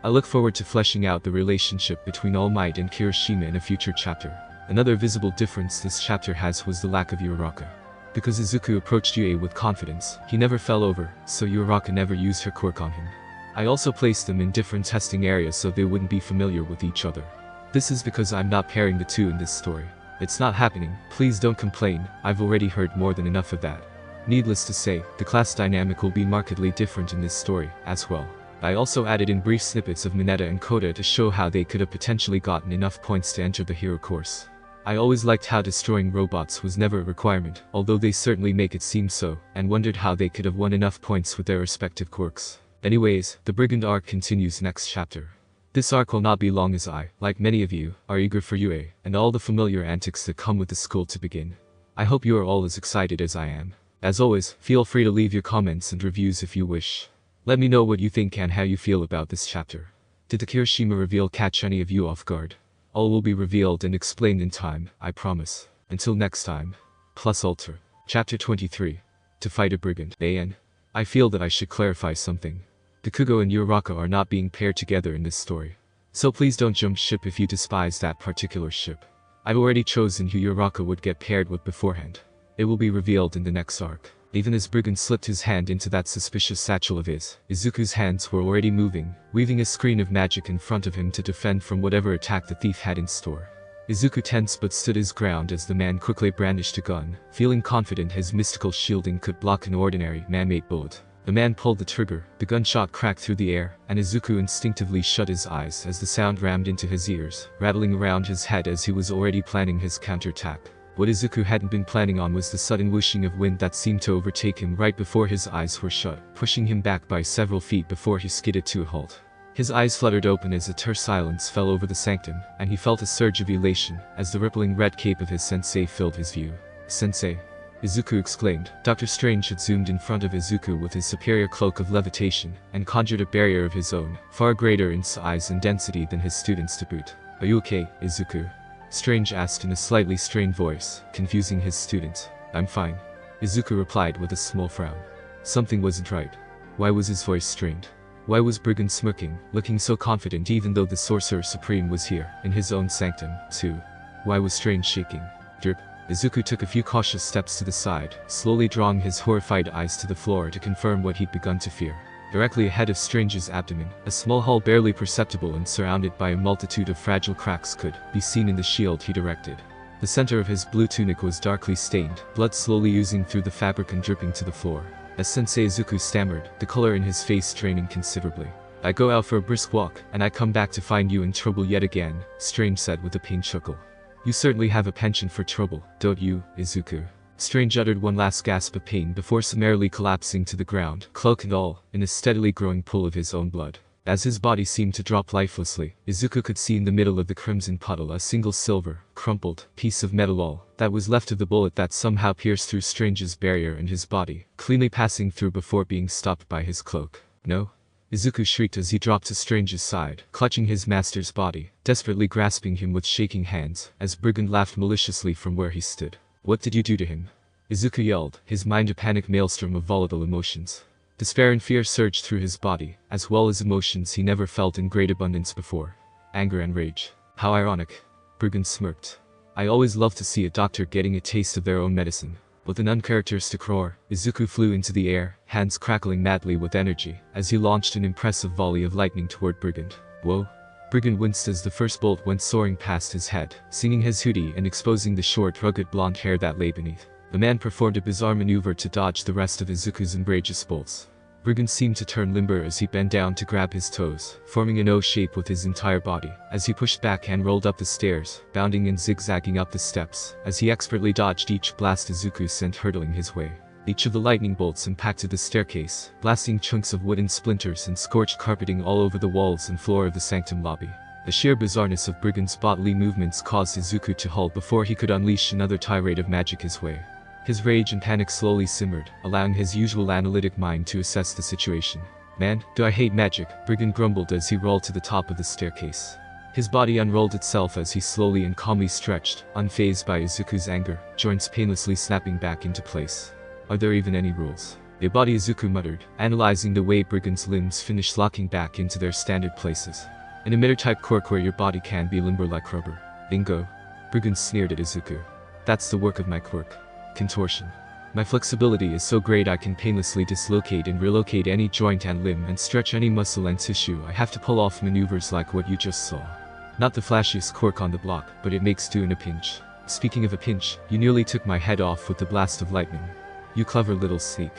I look forward to fleshing out the relationship between All Might and Kirishima in a future chapter. Another visible difference this chapter has was the lack of Uraraka. Because Izuku approached UA with confidence, he never fell over, so Uraraka never used her quirk on him. I also placed them in different testing areas so they wouldn't be familiar with each other. This is because I'm not pairing the two in this story. It's not happening, please don't complain, I've already heard more than enough of that. Needless to say, the class dynamic will be markedly different in this story, as well. I also added in brief snippets of Mineta and Kota to show how they could have potentially gotten enough points to enter the hero course. I always liked how destroying robots was never a requirement, although they certainly make it seem so, and wondered how they could have won enough points with their respective quirks. Anyways, the Brigand arc continues next chapter. This arc will not be long as I, like many of you, are eager for UA, and all the familiar antics that come with the school to begin. I hope you are all as excited as I am. As always, feel free to leave your comments and reviews if you wish. Let me know what you think and how you feel about this chapter. Did the Kirishima reveal catch any of you off guard? All will be revealed and explained in time, I promise. Until next time. Plus Ultra. Chapter 23. To fight a brigand. AN. I feel that I should clarify something. Deku and Uraraka are not being paired together in this story. So please don't jump ship if you despise that particular ship. I've already chosen who Uraraka would get paired with beforehand. It will be revealed in the next arc. Even as Brigand slipped his hand into that suspicious satchel of his, Izuku's hands were already moving, weaving a screen of magic in front of him to defend from whatever attack the thief had in store. Izuku tensed but stood his ground as the man quickly brandished a gun, feeling confident his mystical shielding could block an ordinary man-made bullet. The man pulled the trigger, the gunshot cracked through the air, and Izuku instinctively shut his eyes as the sound rammed into his ears, rattling around his head as he was already planning his counterattack. What Izuku hadn't been planning on was the sudden whooshing of wind that seemed to overtake him right before his eyes were shut, pushing him back by several feet before he skidded to a halt. His eyes fluttered open as a terse silence fell over the sanctum, and he felt a surge of elation as the rippling red cape of his sensei filled his view. Sensei! Izuku exclaimed. Dr. Strange had zoomed in front of Izuku with his superior cloak of levitation, and conjured a barrier of his own, far greater in size and density than his students to boot. Are you okay, Izuku? Strange asked in a slightly strained voice, confusing his student. I'm fine. Izuku replied with a small frown. Something wasn't right. Why was his voice strained? Why was Brigand smirking, looking so confident even though the Sorcerer Supreme was here, in his own sanctum, too? Why was Strange shaking? Drip. Izuku took a few cautious steps to the side, slowly drawing his horrified eyes to the floor to confirm what he'd begun to fear. Directly ahead of Strange's abdomen, a small hole barely perceptible and surrounded by a multitude of fragile cracks could be seen in the shield he'd erected. The center of his blue tunic was darkly stained, blood slowly oozing through the fabric and dripping to the floor. As Sensei Izuku stammered, the color in his face draining considerably. I go out for a brisk walk, and I come back to find you in trouble yet again, Strange said with a pained chuckle. You certainly have a penchant for trouble, don't you, Izuku? Strange uttered one last gasp of pain before summarily collapsing to the ground, cloak and all, in a steadily growing pool of his own blood. As his body seemed to drop lifelessly, Izuku could see in the middle of the crimson puddle a single silver, crumpled, piece of metal all that was left of the bullet that somehow pierced through Strange's barrier and his body, cleanly passing through before being stopped by his cloak. No? Izuku shrieked as he dropped to Strange's side, clutching his master's body, desperately grasping him with shaking hands, as Brigand laughed maliciously from where he stood. What did you do to him? Izuku yelled, his mind a panic maelstrom of volatile emotions. Despair and fear surged through his body, as well as emotions he never felt in great abundance before. Anger and rage. How ironic. Brigand smirked. I always love to see a doctor getting a taste of their own medicine. With an uncharacteristic roar, Izuku flew into the air, hands crackling madly with energy, as he launched an impressive volley of lightning toward Brigand. Whoa. Brigand winced as the first bolt went soaring past his head, singing his hoodie and exposing the short, rugged blonde hair that lay beneath. The man performed a bizarre maneuver to dodge the rest of Izuku's umbrageous bolts. Brigand seemed to turn limber as he bent down to grab his toes, forming an O shape with his entire body, as he pushed back and rolled up the stairs, bounding and zigzagging up the steps, as he expertly dodged each blast Izuku sent hurtling his way. Each of the lightning bolts impacted the staircase, blasting chunks of wooden splinters and scorched carpeting all over the walls and floor of the sanctum lobby. The sheer bizarreness of Brigand's bodily movements caused Izuku to halt before he could unleash another tirade of magic his way. His rage and panic slowly simmered, allowing his usual analytic mind to assess the situation. Man, do I hate magic, Brigand grumbled as he rolled to the top of the staircase. His body unrolled itself as he slowly and calmly stretched, unfazed by Izuku's anger, joints painlessly snapping back into place. Are there even any rules? The body, Izuku muttered, analyzing the way Brigand's limbs finished locking back into their standard places. An emitter-type quirk where your body can be limber like rubber. Bingo. Brigand sneered at Izuku. That's the work of my quirk. Contortion. My flexibility is so great I can painlessly dislocate and relocate any joint and limb and stretch any muscle and tissue. I have to pull off maneuvers like what you just saw. Not the flashiest quirk on the block, but it makes do in a pinch. Speaking of a pinch, you nearly took my head off with the blast of lightning. You clever little sneak.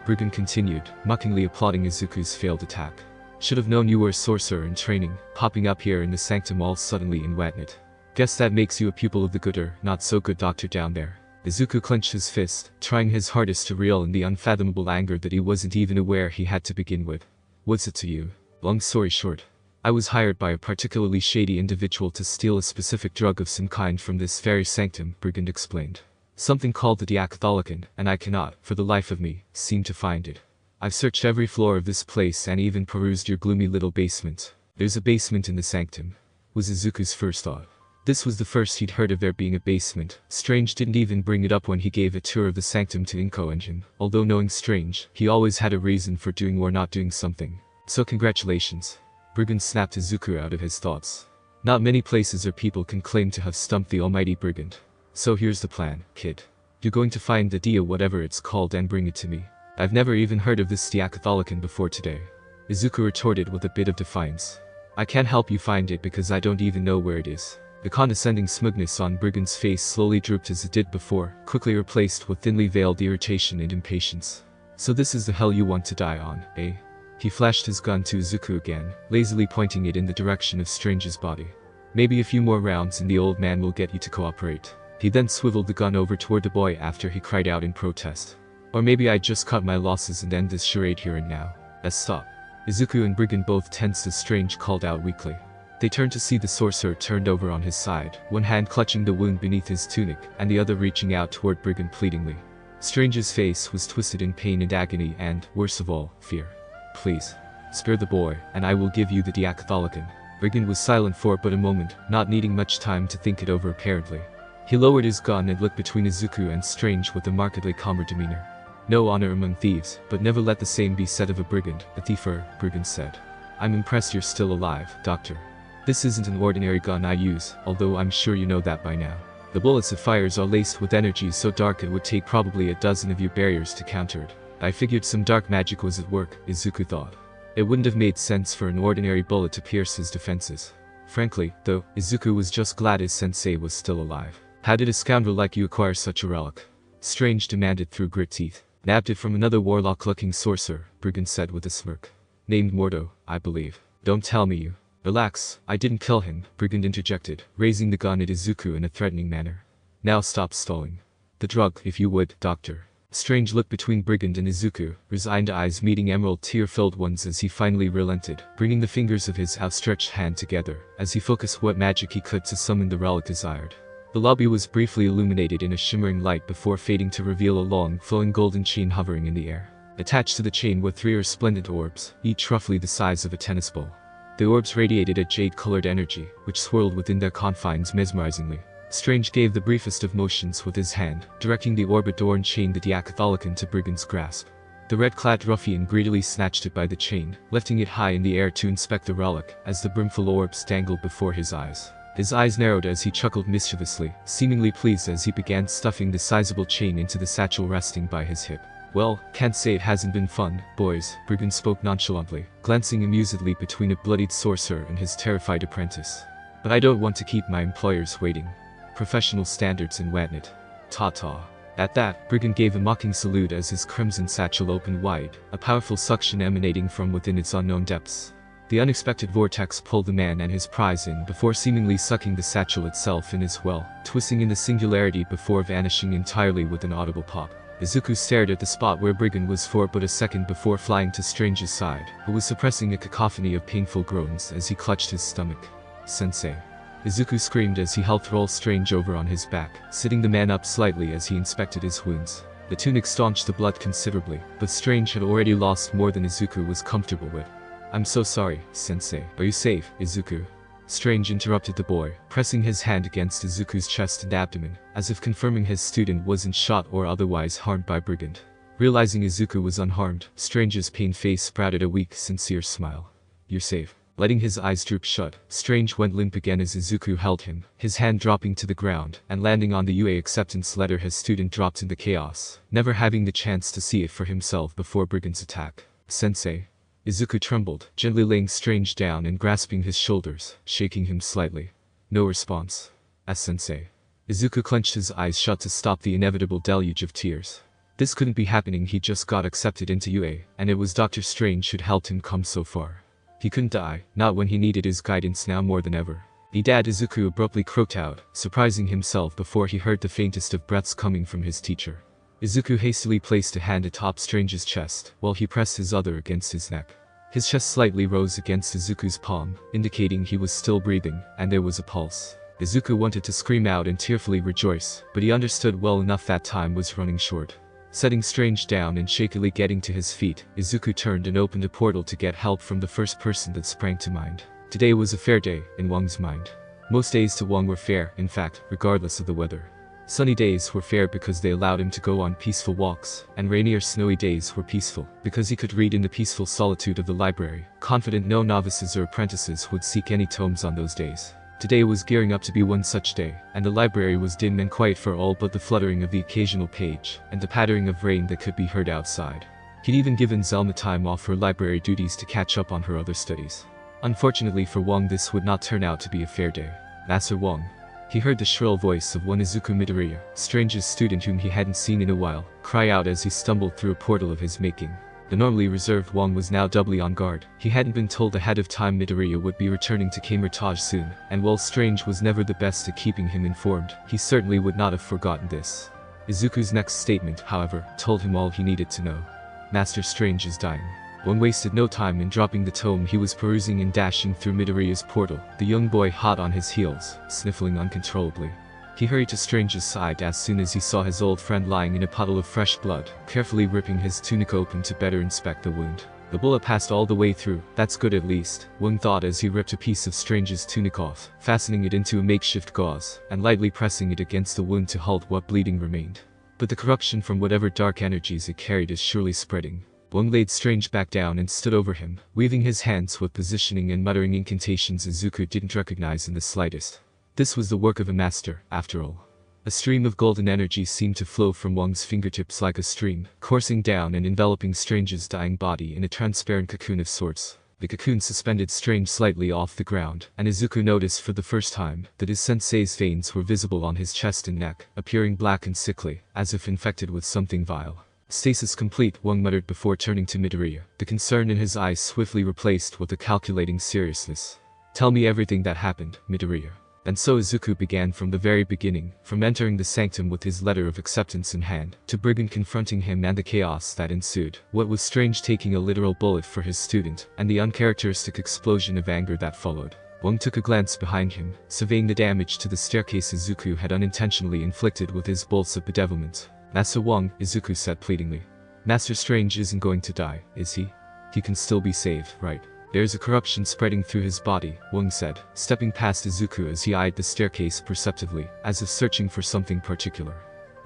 Brigand continued, mockingly applauding Izuku's failed attack. Should have known you were a sorcerer in training, popping up here in the sanctum all suddenly in Wetnet. Guess that makes you a pupil of the gooder, not so good doctor down there. Izuku clenched his fist, trying his hardest to reel in the unfathomable anger that he wasn't even aware he had to begin with. What's it to you? Long story short, I was hired by a particularly shady individual to steal a specific drug of some kind from this very sanctum, Brigand explained. Something called the diacatholican, and I cannot, for the life of me, seem to find it. I've searched every floor of this place and even perused your gloomy little basement. There's a basement in the sanctum, was Izuku's first thought. This was the first he'd heard of there being a basement. Strange didn't even bring it up when he gave a tour of the sanctum to Inko and him. Although knowing Strange, he always had a reason for doing or not doing something. So congratulations. Brigand snapped Izuku out of his thoughts. Not many places or people can claim to have stumped the almighty Brigand. So here's the plan, kid. You're going to find the dia whatever it's called and bring it to me. I've never even heard of this diacatholican before today. Izuku retorted with a bit of defiance. I can't help you find it because I don't even know where it is. The condescending smugness on Brigand's face slowly drooped as it did before, quickly replaced with thinly veiled irritation and impatience. So this is the hell you want to die on, eh? He flashed his gun to Izuku again, lazily pointing it in the direction of Strange's body. Maybe a few more rounds and the old man will get you to cooperate. He then swiveled the gun over toward the boy after he cried out in protest. Or maybe I'd just cut my losses and end this charade here and now. Let's stop. Izuku and Brigand both tensed as Strange called out weakly. They turned to see the sorcerer turned over on his side, one hand clutching the wound beneath his tunic, and the other reaching out toward Brigand pleadingly. Strange's face was twisted in pain and agony and, worst of all, fear. Please. Spare the boy, and I will give you the diacatholican. Brigand was silent for but a moment, not needing much time to think it over apparently. He lowered his gun and looked between Izuku and Strange with a markedly calmer demeanor. No honor among thieves, but never let the same be said of a brigand, a thiefer, Brigand said. I'm impressed you're still alive, Doctor. This isn't an ordinary gun I use, although I'm sure you know that by now. The bullets it fires are laced with energy so dark it would take probably a dozen of your barriers to counter it. I figured some dark magic was at work, Izuku thought. It wouldn't have made sense for an ordinary bullet to pierce his defenses. Frankly, though, Izuku was just glad his sensei was still alive. How did a scoundrel like you acquire such a relic? Strange demanded through grit teeth. Nabbed it from another warlock-looking sorcerer, Brigand said with a smirk. Named Mordo, I believe. Don't tell me you. Relax, I didn't kill him, Brigand interjected, raising the gun at Izuku in a threatening manner. Now stop stalling. The drug, if you would, Doctor. Strange looked between Brigand and Izuku, resigned eyes meeting emerald tear-filled ones as he finally relented, bringing the fingers of his outstretched hand together, as he focused what magic he could to summon the relic desired. The lobby was briefly illuminated in a shimmering light before fading to reveal a long, flowing golden chain hovering in the air. Attached to the chain were 3 resplendent orbs, each roughly the size of a tennis ball. The orbs radiated a jade-colored energy, which swirled within their confines mesmerizingly. Strange gave the briefest of motions with his hand, directing the orb-adorned chain the diacatholican to Brigand's grasp. The red-clad ruffian greedily snatched it by the chain, lifting it high in the air to inspect the relic, as the brimful orbs dangled before his eyes. His eyes narrowed as he chuckled mischievously, seemingly pleased as he began stuffing the sizable chain into the satchel resting by his hip. "Well, can't say it hasn't been fun, boys," Brigand spoke nonchalantly, glancing amusedly between a bloodied sorcerer and his terrified apprentice. "But I don't want to keep my employers waiting. Professional standards and whatnot. Ta-ta." At that, Brigand gave a mocking salute as his crimson satchel opened wide, a powerful suction emanating from within its unknown depths. The unexpected vortex pulled the man and his prize in before seemingly sucking the satchel itself in as well, twisting in the singularity before vanishing entirely with an audible pop. Izuku stared at the spot where Brigand was for but a second before flying to Strange's side, who was suppressing a cacophony of painful groans as he clutched his stomach. "Sensei." Izuku screamed as he helped roll Strange over on his back, sitting the man up slightly as he inspected his wounds. The tunic staunched the blood considerably, but Strange had already lost more than Izuku was comfortable with. "I'm so sorry, Sensei. Are you safe, Izuku?" Strange interrupted the boy, pressing his hand against Izuku's chest and abdomen, as if confirming his student wasn't shot or otherwise harmed by Brigand. Realizing Izuku was unharmed, Strange's pained face sprouted a weak, sincere smile. "You're safe." Letting his eyes droop shut, Strange went limp again as Izuku held him, his hand dropping to the ground and landing on the UA acceptance letter his student dropped in the chaos, never having the chance to see it for himself before Brigand's attack. "Sensei." Izuku trembled, gently laying Strange down and grasping his shoulders, shaking him slightly. No response. "As Sensei." Izuku clenched his eyes shut to stop the inevitable deluge of tears. This couldn't be happening. He just got accepted into UA, and it was Dr. Strange who'd helped him come so far. He couldn't die, not when he needed his guidance now more than ever. "Dad," Izuku abruptly croaked out, surprising himself before he heard the faintest of breaths coming from his teacher. Izuku hastily placed a hand atop Strange's chest, while he pressed his other against his neck. His chest slightly rose against Izuku's palm, indicating he was still breathing, and there was a pulse. Izuku wanted to scream out and tearfully rejoice, but he understood well enough that time was running short. Setting Strange down and shakily getting to his feet, Izuku turned and opened a portal to get help from the first person that sprang to mind. Today was a fair day, in Wang's mind. Most days to Wang were fair, in fact, regardless of the weather. Sunny days were fair because they allowed him to go on peaceful walks, and rainy or snowy days were peaceful, because he could read in the peaceful solitude of the library, confident no novices or apprentices would seek any tomes on those days. Today was gearing up to be one such day, and the library was dim and quiet for all but the fluttering of the occasional page, and the pattering of rain that could be heard outside. He'd even given Zelma time off her library duties to catch up on her other studies. Unfortunately for Wang, this would not turn out to be a fair day. "Master Wang." He heard the shrill voice of one Izuku Midoriya, Strange's student whom he hadn't seen in a while, cry out as he stumbled through a portal of his making. The normally reserved Wang was now doubly on guard. He hadn't been told ahead of time Midoriya would be returning to Camartage soon, and while Strange was never the best at keeping him informed, he certainly would not have forgotten this. Izuku's next statement, however, told him all he needed to know. "Master Strange is dying." Wang wasted no time in dropping the tome he was perusing and dashing through Midoriya's portal, the young boy hot on his heels, sniffling uncontrollably. He hurried to Strange's side as soon as he saw his old friend lying in a puddle of fresh blood, carefully ripping his tunic open to better inspect the wound. The bullet passed all the way through. "That's good at least," Wang thought as he ripped a piece of Strange's tunic off, fastening it into a makeshift gauze, and lightly pressing it against the wound to halt what bleeding remained. But the corruption from whatever dark energies it carried is surely spreading. Wang laid Strange back down and stood over him, weaving his hands with positioning and muttering incantations Izuku didn't recognize in the slightest. This was the work of a master, after all. A stream of golden energy seemed to flow from Wang's fingertips like a stream, coursing down and enveloping Strange's dying body in a transparent cocoon of sorts. The cocoon suspended Strange slightly off the ground, and Izuku noticed for the first time that his sensei's veins were visible on his chest and neck, appearing black and sickly, as if infected with something vile. "Stasis complete," Wang muttered before turning to Midoriya, the concern in his eyes swiftly replaced with a calculating seriousness. "Tell me everything that happened, Midoriya." And so Izuku began from the very beginning, from entering the sanctum with his letter of acceptance in hand, to Brigand confronting him and the chaos that ensued, what was Strange taking a literal bullet for his student, and the uncharacteristic explosion of anger that followed. Wang took a glance behind him, surveying the damage to the staircase Izuku had unintentionally inflicted with his bolts of bedevilment. "Master Wang," Izuku said pleadingly. "Master Strange isn't going to die, is he? He can still be saved, right?" "There's a corruption spreading through his body," Wang said, stepping past Izuku as he eyed the staircase perceptively, as if searching for something particular.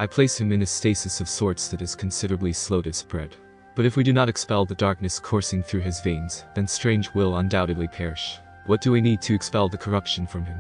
"I place him in a stasis of sorts that is considerably slow to spread." But if we do not expel the darkness coursing through his veins, then Strange will undoubtedly perish. What do we need to expel the corruption from him?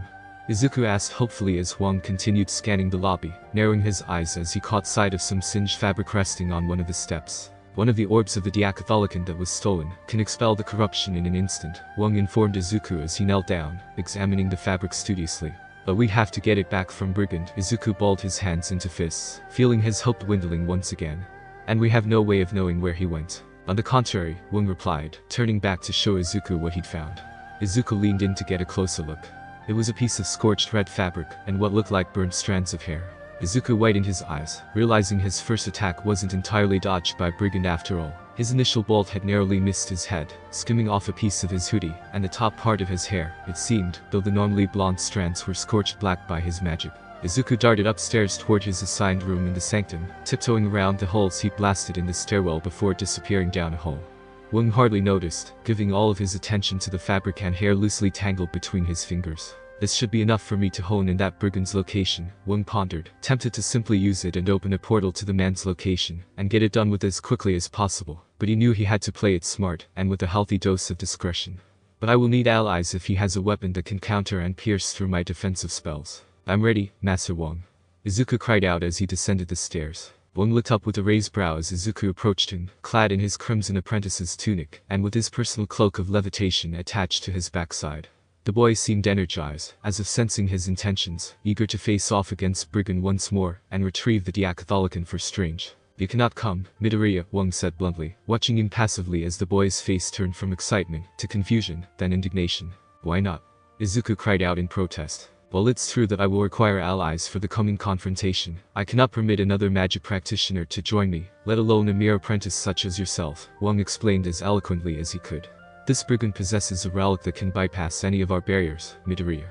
Izuku asked hopefully as Huang continued scanning the lobby, narrowing his eyes as he caught sight of some singed fabric resting on one of the steps. One of the orbs of the Diacatholican that was stolen can expel the corruption in an instant, Huang informed Izuku as he knelt down, examining the fabric studiously. But we have to get it back from Brigand. Izuku balled his hands into fists, feeling his hope dwindling once again. And we have no way of knowing where he went. On the contrary, Huang replied, turning back to show Izuku what he'd found. Izuku leaned in to get a closer look. It was a piece of scorched red fabric, and what looked like burned strands of hair. Izuku widened his eyes, realizing his first attack wasn't entirely dodged by Brigand after all. His initial bolt had narrowly missed his head, skimming off a piece of his hoodie, and the top part of his hair, it seemed, though the normally blonde strands were scorched black by his magic. Izuku darted upstairs toward his assigned room in the sanctum, tiptoeing around the holes he blasted in the stairwell before disappearing down a hole. Huang hardly noticed, giving all of his attention to the fabric and hair loosely tangled between his fingers. This should be enough for me to hone in that brigand's location, Huang pondered, tempted to simply use it and open a portal to the man's location, and get it done with as quickly as possible, but he knew he had to play it smart, and with a healthy dose of discretion. But I will need allies if he has a weapon that can counter and pierce through my defensive spells. I'm ready, Master Huang. Izuku cried out as he descended the stairs. Huang looked up with a raised brow as Izuku approached him, clad in his crimson apprentice's tunic, and with his personal cloak of levitation attached to his backside. The boy seemed energized, as if sensing his intentions, eager to face off against Brigand once more, and retrieve the Diacatholican for Strange. You cannot come, Midoriya, Huang said bluntly, watching him passively as the boy's face turned from excitement to confusion, then indignation. Why not? Izuku cried out in protest. While it's true that I will require allies for the coming confrontation, I cannot permit another magic practitioner to join me, let alone a mere apprentice such as yourself, Huang explained as eloquently as he could. This brigand possesses a relic that can bypass any of our barriers, Midoriya.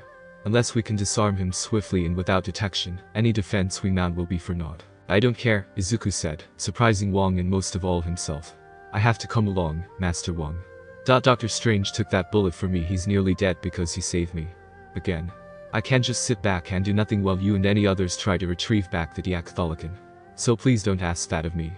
Unless we can disarm him swiftly and without detection, any defense we mount will be for naught. I don't care, Izuku said, surprising Huang and most of all himself. I have to come along, Master Huang. Dr. Strange took that bullet for me. He's nearly dead because he saved me. Again. I can't just sit back and do nothing while you and any others try to retrieve back the Diacatholican. So please don't ask that of me.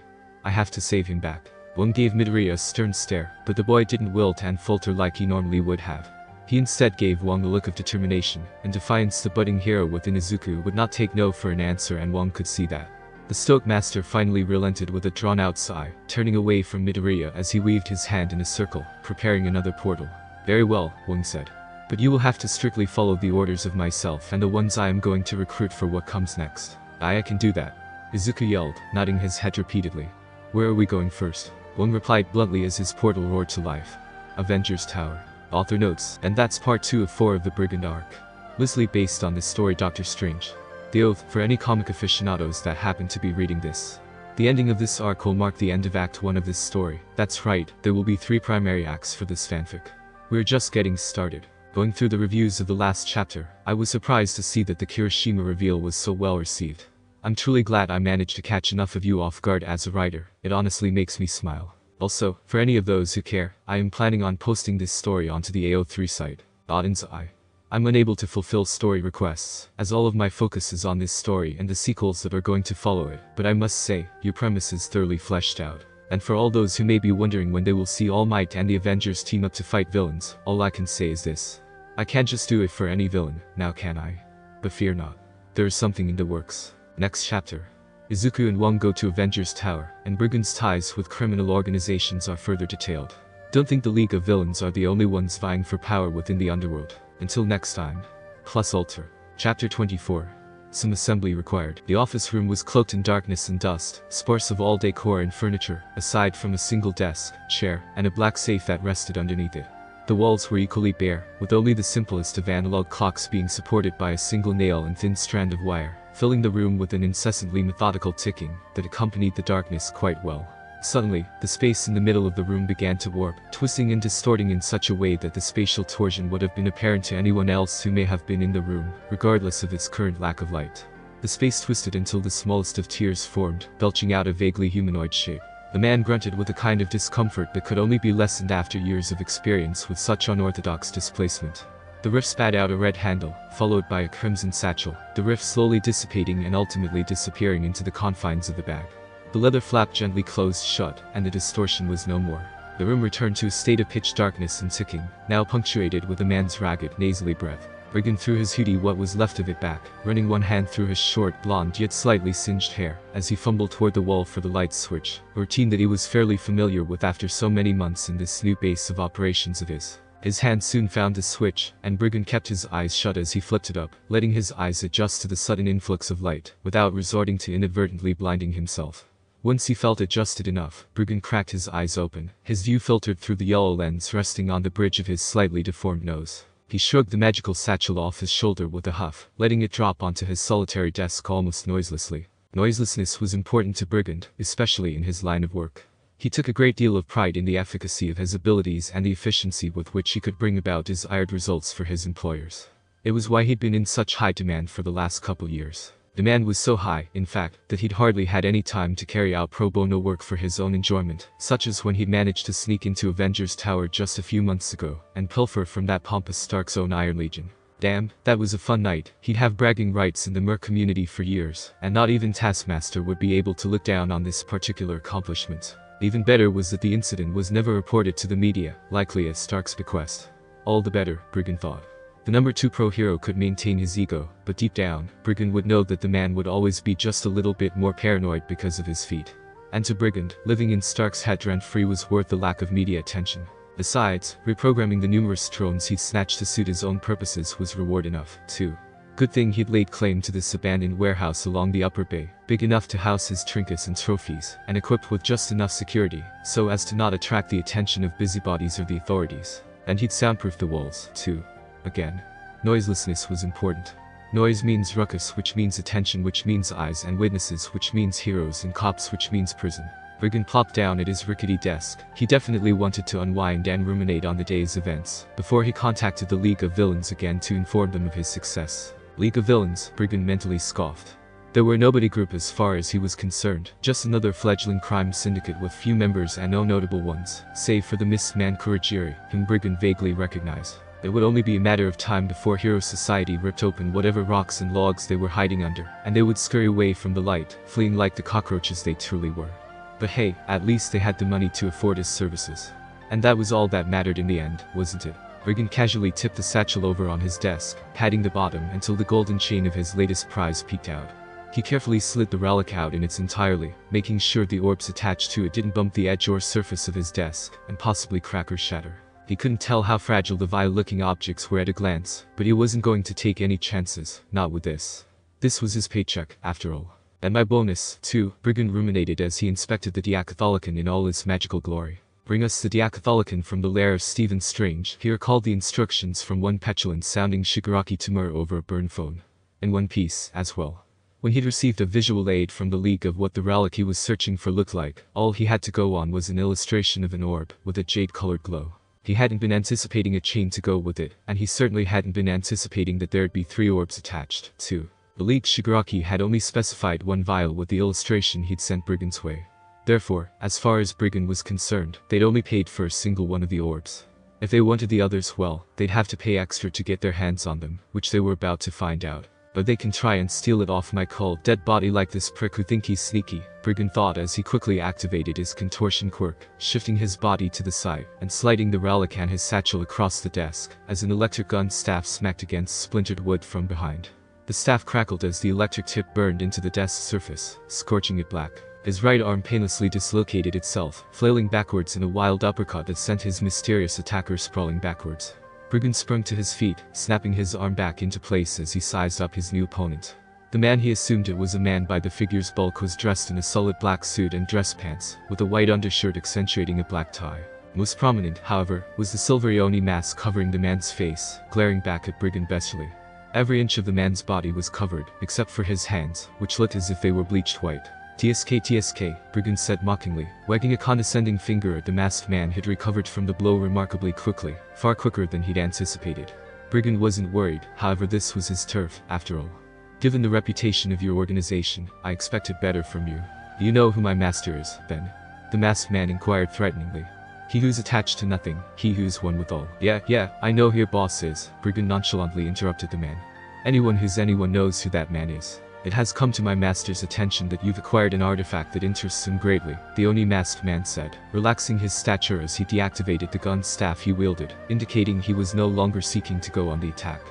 I have to save him back. Huang gave Midoriya a stern stare, but the boy didn't wilt and falter like he normally would have. He instead gave Huang a look of determination and defiance. The budding hero within Izuku would not take no for an answer, and Huang could see that. The Stoic Master finally relented with a drawn-out sigh, turning away from Midoriya as he waved his hand in a circle, preparing another portal. Very well, Huang said. But you will have to strictly follow the orders of myself and the ones I am going to recruit for what comes next. I can do that. Izuku yelled, nodding his head repeatedly. Where are we going first? Huang replied bluntly as his portal roared to life. Avengers Tower. Author notes, and that's part 2 of 4 of the Brigand arc. Loosely based on this story Dr. Strange. The Oath, for any comic aficionados that happen to be reading this. The ending of this arc will mark the end of Act 1 of this story. That's right, there will be 3 primary acts for this fanfic. We're just getting started. Going through the reviews of the last chapter, I was surprised to see that the Kirishima reveal was so well received. I'm truly glad I managed to catch enough of you off guard as a writer. It honestly makes me smile. Also, for any of those who care, I am planning on posting this story onto the AO3 site. I'm unable to fulfill story requests, as all of my focus is on this story and the sequels that are going to follow it, but I must say, your premise is thoroughly fleshed out. And for all those who may be wondering when they will see All Might and the Avengers team up to fight villains, all I can say is this. I can't just do it for any villain, now can I? But fear not. There is something in the works. Next chapter. Izuku and Huang go to Avengers Tower, and Brigand's ties with criminal organizations are further detailed. Don't think the League of Villains are the only ones vying for power within the underworld. Until next time. Plus Alter. Chapter 24. Some assembly required. The office room was cloaked in darkness and dust, sparse of all decor and furniture, aside from a single desk, chair, and a black safe that rested underneath it. The walls were equally bare, with only the simplest of analog clocks being supported by a single nail and thin strand of wire, filling the room with an incessantly methodical ticking that accompanied the darkness quite well. Suddenly, the space in the middle of the room began to warp, twisting and distorting in such a way that the spatial torsion would have been apparent to anyone else who may have been in the room, regardless of its current lack of light. The space twisted until the smallest of tears formed, belching out a vaguely humanoid shape. The man grunted with a kind of discomfort that could only be lessened after years of experience with such unorthodox displacement. The rift spat out a red handle, followed by a crimson satchel, the rift slowly dissipating and ultimately disappearing into the confines of the bag. The leather flap gently closed shut, and the distortion was no more. The room returned to a state of pitch darkness and ticking, now punctuated with a man's ragged, nasally breath. Brigand threw his hoodie, what was left of it, back, running one hand through his short, blonde yet slightly singed hair, as he fumbled toward the wall for the light switch, a routine that he was fairly familiar with after so many months in this new base of operations of his. His hand soon found the switch, and Brigand kept his eyes shut as he flipped it up, letting his eyes adjust to the sudden influx of light, without resorting to inadvertently blinding himself. Once he felt adjusted enough, Brigand cracked his eyes open, his view filtered through the yellow lens resting on the bridge of his slightly deformed nose. He shrugged the magical satchel off his shoulder with a huff, letting it drop onto his solitary desk almost noiselessly. Noiselessness was important to Brigand, especially in his line of work. He took a great deal of pride in the efficacy of his abilities and the efficiency with which he could bring about desired results for his employers. It was why he'd been in such high demand for the last couple years. Demand was so high, in fact, that he'd hardly had any time to carry out pro bono work for his own enjoyment, such as when he'd managed to sneak into Avengers Tower just a few months ago, and pilfer from that pompous Stark's own Iron Legion. Damn, that was a fun night. He'd have bragging rights in the merc community for years, and not even Taskmaster would be able to look down on this particular accomplishment. Even better was that the incident was never reported to the media, likely at Stark's bequest. All the better, Brigand thought. The number 2 pro hero could maintain his ego, but deep down, Brigand would know that the man would always be just a little bit more paranoid because of his feat. And to Brigand, living in Stark's head rent-free was worth the lack of media attention. Besides, reprogramming the numerous drones he'd snatched to suit his own purposes was reward enough, too. Good thing he'd laid claim to this abandoned warehouse along the upper bay, big enough to house his trinkets and trophies, and equipped with just enough security, so as to not attract the attention of busybodies or the authorities. And he'd soundproof the walls, too. Again. Noiselessness was important. Noise means ruckus, which means attention, which means eyes and witnesses, which means heroes, and cops, which means prison. Brigand plopped down at his rickety desk. He definitely wanted to unwind and ruminate on the day's events, before he contacted the League of Villains again to inform them of his success. League of Villains, Brigand mentally scoffed. There were nobody group as far as he was concerned, just another fledgling crime syndicate with few members and no notable ones, save for the missed man Kurajiri, whom Brigand vaguely recognized. It would only be a matter of time before Hero Society ripped open whatever rocks and logs they were hiding under, and they would scurry away from the light, fleeing like the cockroaches they truly were. But hey, at least they had the money to afford his services. And that was all that mattered in the end, wasn't it? Brigand casually tipped the satchel over on his desk, patting the bottom until the golden chain of his latest prize peeked out. He carefully slid the relic out in its entirety, making sure the orbs attached to it didn't bump the edge or surface of his desk, and possibly crack or shatter. He couldn't tell how fragile the vile-looking objects were at a glance, but he wasn't going to take any chances, not with this. This was his paycheck, after all. And my bonus, too, Brigand ruminated as he inspected the Diacatholicon in all its magical glory. Bring us the Diacatholicon from the lair of Stephen Strange. He recalled the instructions from one petulant-sounding Shigaraki Tamura over a burn phone. In one piece, as well. When he'd received a visual aid from the League of what the relic he was searching for looked like, all he had to go on was an illustration of an orb, with a jade-colored glow. He hadn't been anticipating a chain to go with it, and he certainly hadn't been anticipating that there'd be 3 orbs attached, too. The League Shigaraki had only specified 1 vial with the illustration he'd sent Brigand's way. Therefore, as far as Brigand was concerned, they'd only paid for a single one of the orbs. If they wanted the others, well, they'd have to pay extra to get their hands on them, which they were about to find out. But they can try and steal it off my cold dead body like this prick who think he's sneaky, Brigand thought as he quickly activated his contortion quirk, shifting his body to the side, and sliding the relic and his satchel across the desk, as an electric gun staff smacked against splintered wood from behind. The staff crackled as the electric tip burned into the desk's surface, scorching it black. His right arm painlessly dislocated itself, flailing backwards in a wild uppercut that sent his mysterious attacker sprawling backwards. Brigand sprung to his feet, snapping his arm back into place as he sized up his new opponent. The man he assumed it was a man by the figure's bulk was dressed in a solid black suit and dress pants, with a white undershirt accentuating a black tie. Most prominent, however, was the silvery Oni mask covering the man's face, glaring back at Brigand bestially. Every inch of the man's body was covered, except for his hands, which looked as if they were bleached white. TSK, Brigand said mockingly, wagging a condescending finger at the masked man who'd recovered from the blow remarkably quickly, far quicker than he'd anticipated. Brigand wasn't worried, however this was his turf, after all. Given the reputation of your organization, I expected better from you. Do you know who my master is, then? The masked man inquired threateningly. He who's attached to nothing, he who's one with all. Yeah, I know who your boss is, Brigand nonchalantly interrupted the man. Anyone knows who that man is. It has come to my master's attention that you've acquired an artifact that interests him greatly, the Oni masked man said, relaxing his stature as he deactivated the gun staff he wielded, indicating he was no longer seeking to go on the attack.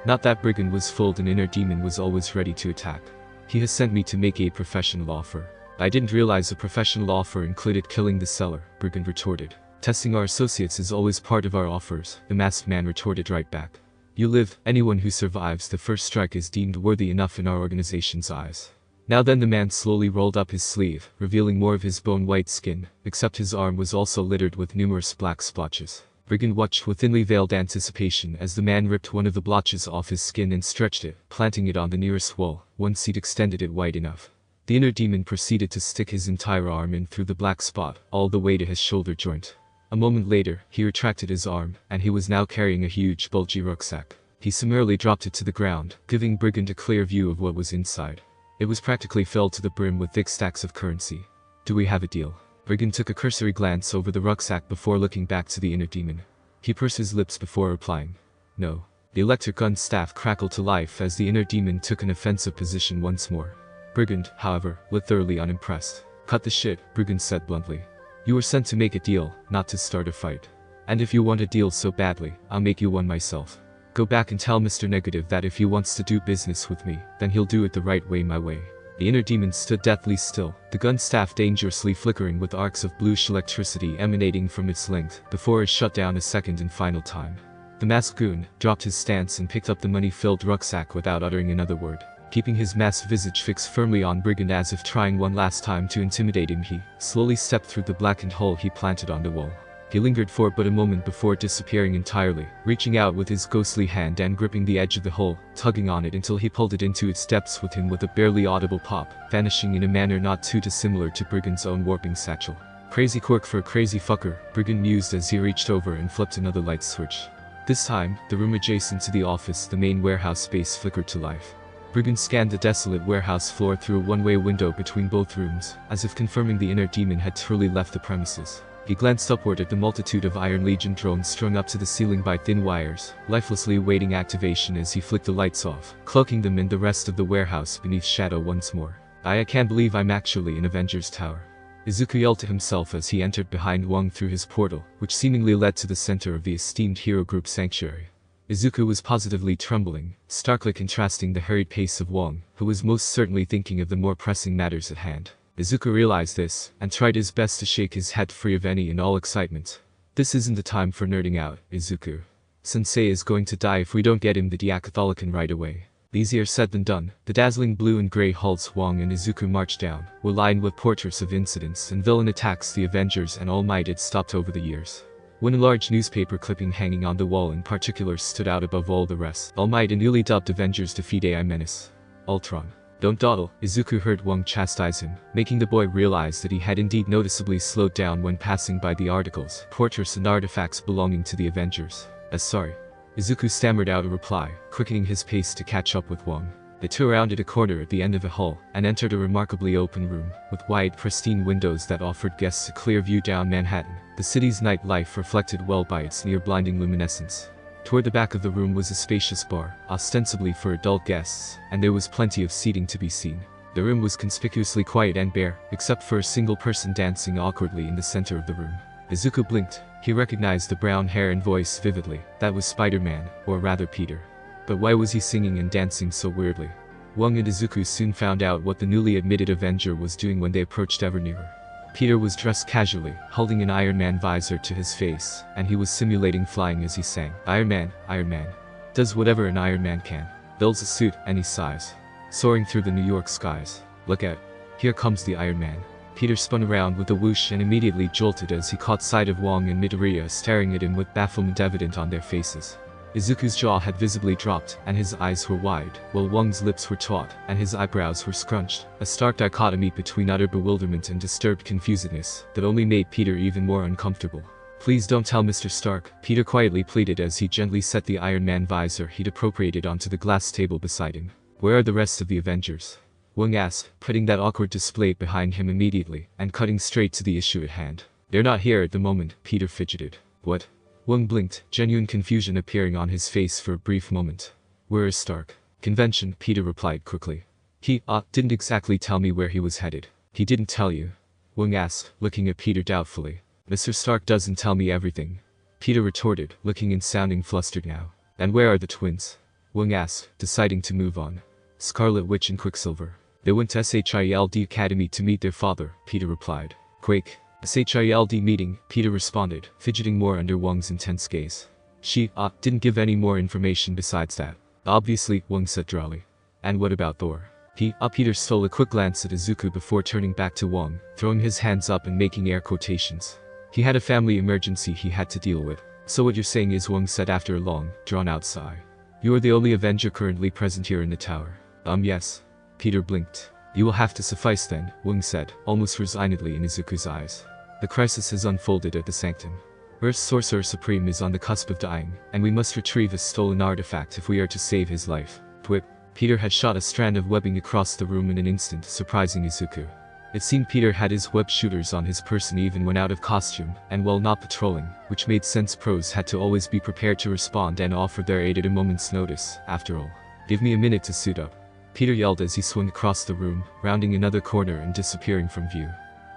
Not that Brigand was fooled, an inner demon was always ready to attack. He has sent me to make a professional offer. I didn't realize a professional offer included killing the seller, Brigand retorted. Testing our associates is always part of our offers, the masked man retorted right back. You live, anyone who survives the first strike is deemed worthy enough in our organization's eyes. Now then, the man slowly rolled up his sleeve, revealing more of his bone-white skin, except his arm was also littered with numerous black splotches. Brigand watched with thinly veiled anticipation as the man ripped one of the blotches off his skin and stretched it, planting it on the nearest wall, once he'd extended it wide enough. The inner demon proceeded to stick his entire arm in through the black spot, all the way to his shoulder joint. A moment later, he retracted his arm, and he was now carrying a huge, bulgy rucksack. He summarily dropped it to the ground, giving Brigand a clear view of what was inside. It was practically filled to the brim with thick stacks of currency. Do we have a deal? Brigand took a cursory glance over the rucksack before looking back to the inner demon. He pursed his lips before replying. No. The electric gun staff crackled to life as the inner demon took an offensive position once more. Brigand, however, looked thoroughly unimpressed. Cut the shit, Brigand said bluntly. You were sent to make a deal, not to start a fight. And if you want a deal so badly, I'll make you one myself. Go back and tell Mr. Negative that if he wants to do business with me, then he'll do it the right way, my way. The inner demon stood deathly still, the gun staff dangerously flickering with arcs of bluish electricity emanating from its length, before it shut down a second and final time. The masked goon dropped his stance and picked up the money-filled rucksack without uttering another word. Keeping his masked visage fixed firmly on Brigand as if trying one last time to intimidate him, he slowly stepped through the blackened hole he planted on the wall. He lingered for but a moment before disappearing entirely, reaching out with his ghostly hand and gripping the edge of the hole, tugging on it until he pulled it into its depths with him with a barely audible pop, vanishing in a manner not too dissimilar to Brigand's own warping satchel. Crazy quirk for a crazy fucker, Brigand mused as he reached over and flipped another light switch. This time, the room adjacent to the office, the main warehouse space, flickered to life. Brigand scanned the desolate warehouse floor through a one-way window between both rooms, as if confirming the inner demon had truly left the premises. He glanced upward at the multitude of Iron Legion drones strung up to the ceiling by thin wires, lifelessly awaiting activation as he flicked the lights off, cloaking them and the rest of the warehouse beneath shadow once more. I can't believe I'm actually in Avengers Tower. Izuku yelled to himself as he entered behind Wong through his portal, which seemingly led to the center of the esteemed hero group sanctuary. Izuku was positively trembling, starkly contrasting the hurried pace of Wong, who was most certainly thinking of the more pressing matters at hand. Izuku realized this, and tried his best to shake his head free of any and all excitement. This isn't the time for nerding out, Izuku. Sensei is going to die if we don't get him the Diacatholican right away. Easier said than done. The dazzling blue and gray halls Wong and Izuku marched down were lined with portraits of incidents and villain attacks the Avengers and All Might had stopped over the years. When a large newspaper clipping hanging on the wall in particular stood out above all the rest, All Might and newly dubbed Avengers defeat AI Menace. Ultron. Don't dawdle, Izuku heard Wong chastise him, making the boy realize that he had indeed noticeably slowed down when passing by the articles, portraits and artifacts belonging to the Avengers. Sorry. Izuku stammered out a reply, quickening his pace to catch up with Wong. They two rounded a corner at the end of a hall, and entered a remarkably open room, with wide, pristine windows that offered guests a clear view down Manhattan, the city's nightlife reflected well by its near-blinding luminescence. Toward the back of the room was a spacious bar, ostensibly for adult guests, and there was plenty of seating to be seen. The room was conspicuously quiet and bare, except for a single person dancing awkwardly in the center of the room. Izuku blinked. He recognized the brown hair and voice vividly. That was Spider-Man, or rather Peter. But why was he singing and dancing so weirdly? Wong and Izuku soon found out what the newly admitted Avenger was doing when they approached ever nearer. Peter was dressed casually, holding an Iron Man visor to his face, and he was simulating flying as he sang. Iron Man, does whatever an Iron Man can. Builds a suit, and he sighs. Soaring through the New York skies. Look out. Here comes the Iron Man. Peter spun around with a whoosh and immediately jolted as he caught sight of Wong and Midoriya staring at him with bafflement evident on their faces. Izuku's jaw had visibly dropped, and his eyes were wide, while Wong's lips were taut, and his eyebrows were scrunched, a stark dichotomy between utter bewilderment and disturbed confusedness that only made Peter even more uncomfortable. Please don't tell Mr. Stark, Peter quietly pleaded as he gently set the Iron Man visor he'd appropriated onto the glass table beside him. Where are the rest of the Avengers? Wong asked, putting that awkward display behind him immediately, and cutting straight to the issue at hand. They're not here at the moment, Peter fidgeted. What? Wong blinked, genuine confusion appearing on his face for a brief moment. Where is Stark? Convention, Peter replied quickly. He, didn't exactly tell me where he was headed. He didn't tell you? Wang asked, looking at Peter doubtfully. Mr. Stark doesn't tell me everything. Peter retorted, looking and sounding flustered now. And where are the twins? Wang asked, deciding to move on. Scarlet Witch and Quicksilver. They went to SHIELD Academy to meet their father, Peter replied. Quake. SHIELD meeting, Peter responded, fidgeting more under Wang's intense gaze. She, didn't give any more information besides that. Obviously, Wang said dryly. And what about Thor? Peter stole a quick glance at Izuku before turning back to Wang, throwing his hands up and making air quotations. He had a family emergency he had to deal with. So what you're saying is, Wang said after a long, drawn-out sigh. You are the only Avenger currently present here in the tower. Yes. Peter blinked. You will have to suffice then, Wang said, almost resignedly in Izuku's eyes. The crisis has unfolded at the sanctum. Earth's Sorcerer Supreme is on the cusp of dying, and we must retrieve a stolen artifact if we are to save his life. Twip. Peter had shot a strand of webbing across the room in an instant, surprising Izuku. It seemed Peter had his web shooters on his person even when out of costume, and while not patrolling, which made sense. Pros had to always be prepared to respond and offer their aid at a moment's notice, after all. Give me a minute to suit up. Peter yelled as he swung across the room, rounding another corner and disappearing from view.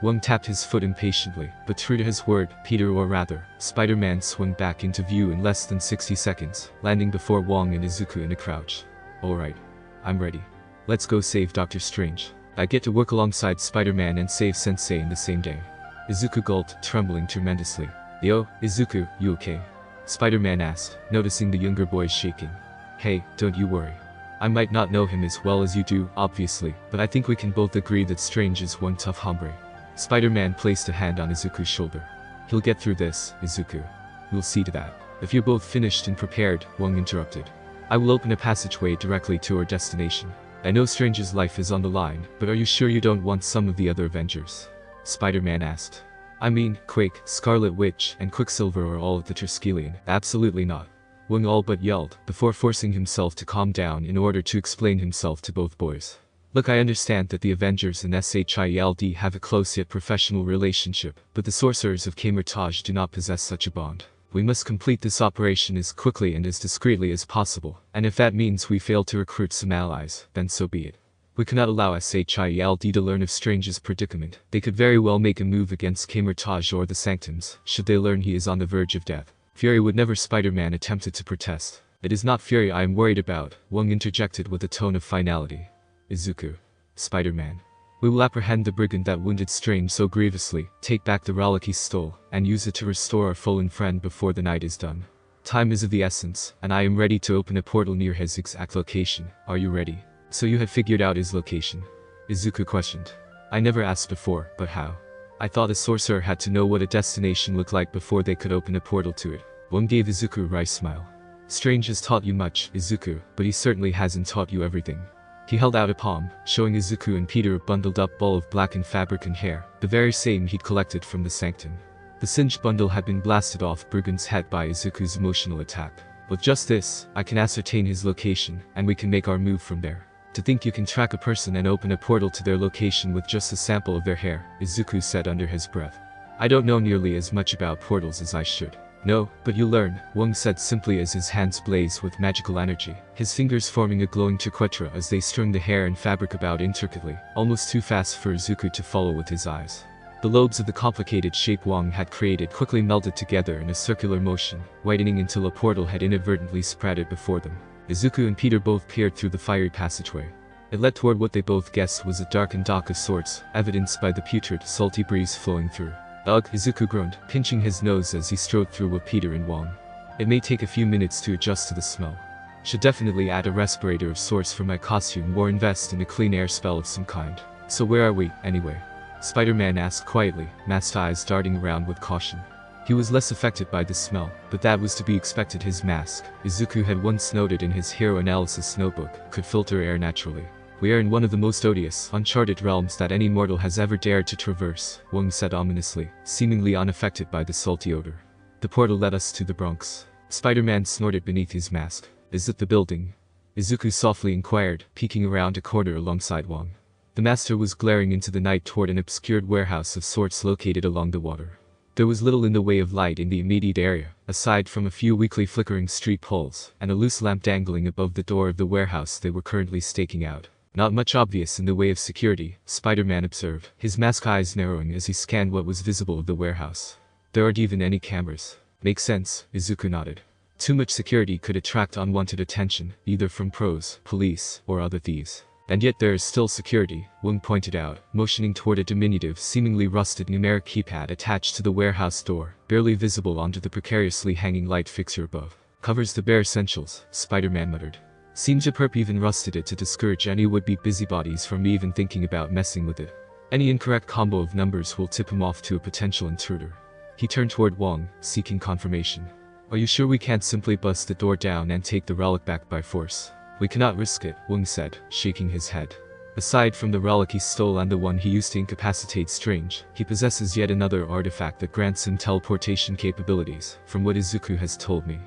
Wang tapped his foot impatiently, but true to his word, Peter, or rather, Spider-Man, swung back into view in less than 60 seconds, landing before Wang and Izuku in a crouch. Alright. I'm ready. Let's go save Dr. Strange. I get to work alongside Spider-Man and save Sensei in the same day. Izuku gulped, trembling tremendously. Yo, Izuku, you okay? Spider-Man asked, noticing the younger boy shaking. Hey, don't you worry. I might not know him as well as you do, obviously, but I think we can both agree that Strange is one tough hombre. Spider-Man placed a hand on Izuku's shoulder. He'll get through this, Izuku. We'll see to that. If you're both finished and prepared, Wang interrupted. I will open a passageway directly to our destination. I know Strange's life is on the line, but are you sure you don't want some of the other Avengers? Spider-Man asked. I mean, Quake, Scarlet Witch, and Quicksilver are all at the Triskelion. Absolutely not. Wang all but yelled, before forcing himself to calm down in order to explain himself to both boys. Look, I understand that the Avengers and SHIELD have a close yet professional relationship, but the sorcerers of Camartage do not possess such a bond. We must complete this operation as quickly and as discreetly as possible, and if that means we fail to recruit some allies, then so be it. We cannot allow SHIELD to learn of Strange's predicament. They could very well make a move against Camartage or the Sanctums, should they learn he is on the verge of death. Fury would never. Spider-Man attempted to protest. It is not Fury I am worried about, Wang interjected with a tone of finality. Izuku. Spider-Man. We will apprehend the brigand that wounded Strange so grievously, take back the relic he stole, and use it to restore our fallen friend before the night is done. Time is of the essence, and I am ready to open a portal near his exact location. Are you ready? So you had figured out his location? Izuku questioned. I never asked before, but how? I thought a sorcerer had to know what a destination looked like before they could open a portal to it. Wang gave Izuku a wry smile. Strange has taught you much, Izuku, but he certainly hasn't taught you everything. He held out a palm, showing Izuku and Peter a bundled-up ball of blackened fabric and hair, the very same he'd collected from the sanctum. The singed bundle had been blasted off Brigand's head by Izuku's emotional attack. With just this, I can ascertain his location, and we can make our move from there. To think you can track a person and open a portal to their location with just a sample of their hair, Izuku said under his breath. I don't know nearly as much about portals as I should. No, but you'll learn, Wang said simply as his hands blazed with magical energy, his fingers forming a glowing turquoise as they strung the hair and fabric about intricately, almost too fast for Izuku to follow with his eyes. The lobes of the complicated shape Wang had created quickly melded together in a circular motion, widening until a portal had inadvertently sprouted before them. Izuku and Peter both peered through the fiery passageway. It led toward what they both guessed was a darkened dock of sorts, evidenced by the putrid, salty breeze flowing through. Ugh, Izuku groaned, pinching his nose as he strode through with Peter and Wang. It may take a few minutes to adjust to the smell. Should definitely add a respirator of sorts for my costume or invest in a clean air spell of some kind. So where are we, anyway? Spider-Man asked quietly, masked eyes darting around with caution. He was less affected by the smell, but that was to be expected. His mask, Izuku had once noted in his hero analysis notebook, could filter air naturally. We are in one of the most odious, uncharted realms that any mortal has ever dared to traverse, Wang said ominously, seemingly unaffected by the salty odor. The portal led us to the Bronx. Spider-Man snorted beneath his mask. Is it the building? Izuku softly inquired, peeking around a corner alongside Wang. The master was glaring into the night toward an obscured warehouse of sorts located along the water. There was little in the way of light in the immediate area, aside from a few weakly flickering street poles, and a loose lamp dangling above the door of the warehouse they were currently staking out. Not much obvious in the way of security, Spider-Man observed, his mask eyes narrowing as he scanned what was visible of the warehouse. There aren't even any cameras. Makes sense, Izuku nodded. Too much security could attract unwanted attention, either from pros, police, or other thieves. And yet there is still security, Wong pointed out, motioning toward a diminutive, seemingly rusted numeric keypad attached to the warehouse door, barely visible onto the precariously hanging light fixture above. Covers the bare essentials, Spider-Man muttered. Seems a perp even rusted it to discourage any would-be busybodies from even thinking about messing with it. Any incorrect combo of numbers will tip him off to a potential intruder. He turned toward Wong, seeking confirmation. Are you sure we can't simply bust the door down and take the relic back by force? We cannot risk it, Wong said, shaking his head. Aside from the relic he stole and the one he used to incapacitate Strange, he possesses yet another artifact that grants him teleportation capabilities, from what Izuku has told me.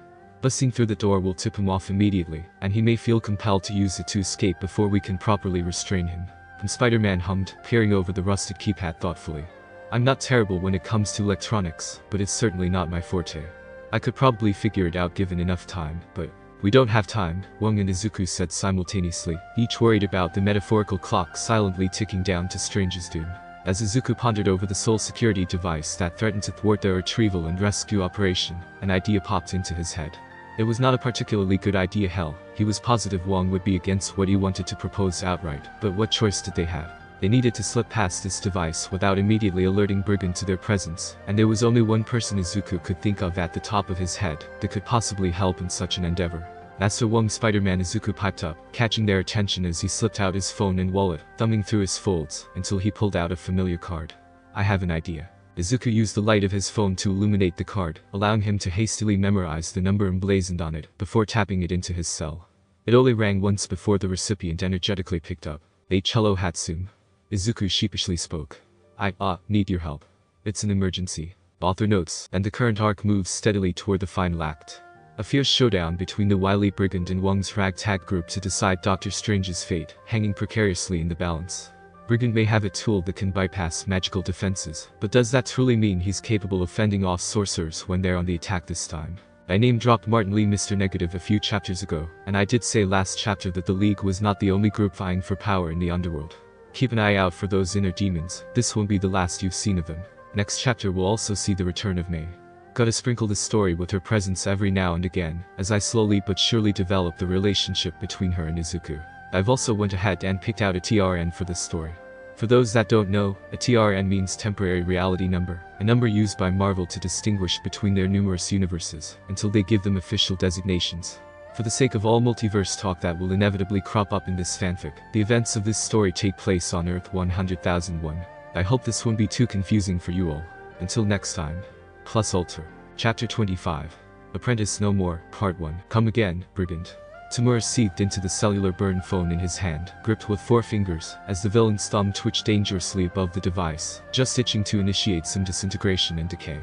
Busting through the door will tip him off immediately, and he may feel compelled to use it to escape before we can properly restrain him. And Spider-Man hummed, peering over the rusted keypad thoughtfully. I'm not terrible when it comes to electronics, but it's certainly not my forte. I could probably figure it out given enough time, but we don't have time, Wong and Izuku said simultaneously, each worried about the metaphorical clock silently ticking down to Strange's doom. As Izuku pondered over the sole security device that threatened to thwart their retrieval and rescue operation, an idea popped into his head. It was not a particularly good idea. Hell, he was positive Wong would be against what he wanted to propose outright, but what choice did they have? They needed to slip past this device without immediately alerting Brigand to their presence, and there was only one person Izuku could think of at the top of his head that could possibly help in such an endeavor. Master Wong. Spider-Man Izuku piped up, catching their attention as he slipped out his phone and wallet, thumbing through his folds, until he pulled out a familiar card. I have an idea. Izuku used the light of his phone to illuminate the card, allowing him to hastily memorize the number emblazoned on it, before tapping it into his cell. It only rang once before the recipient energetically picked up. Cello Hatsum. Izuku sheepishly spoke. I need your help. It's an emergency. Author notes, and the current arc moves steadily toward the final act. A fierce showdown between the wily Brigand and Wong's ragtag group to decide Doctor Strange's fate, hanging precariously in the balance. Brigand may have a tool that can bypass magical defenses, but does that truly mean he's capable of fending off sorcerers when they're on the attack this time? I name-dropped Martin Lee Mr. Negative a few chapters ago, and I did say last chapter that the League was not the only group vying for power in the underworld. Keep an eye out for those inner demons, this won't be the last you've seen of them. Next chapter will also see the return of May. Gotta sprinkle the story with her presence every now and again, as I slowly but surely develop the relationship between her and Izuku. I've also went ahead and picked out a TRN for this story. For those that don't know, a TRN means temporary reality number, a number used by Marvel to distinguish between their numerous universes, until they give them official designations. For the sake of all multiverse talk that will inevitably crop up in this fanfic, the events of this story take place on Earth 100,001. I hope this won't be too confusing for you all. Until next time. Plus Alter. Chapter 25. Apprentice No More, Part 1. Come again, Brigand. Tamura seethed into the cellular burn phone in his hand, gripped with 4 fingers, as the villain's thumb twitched dangerously above the device, just itching to initiate some disintegration and decay.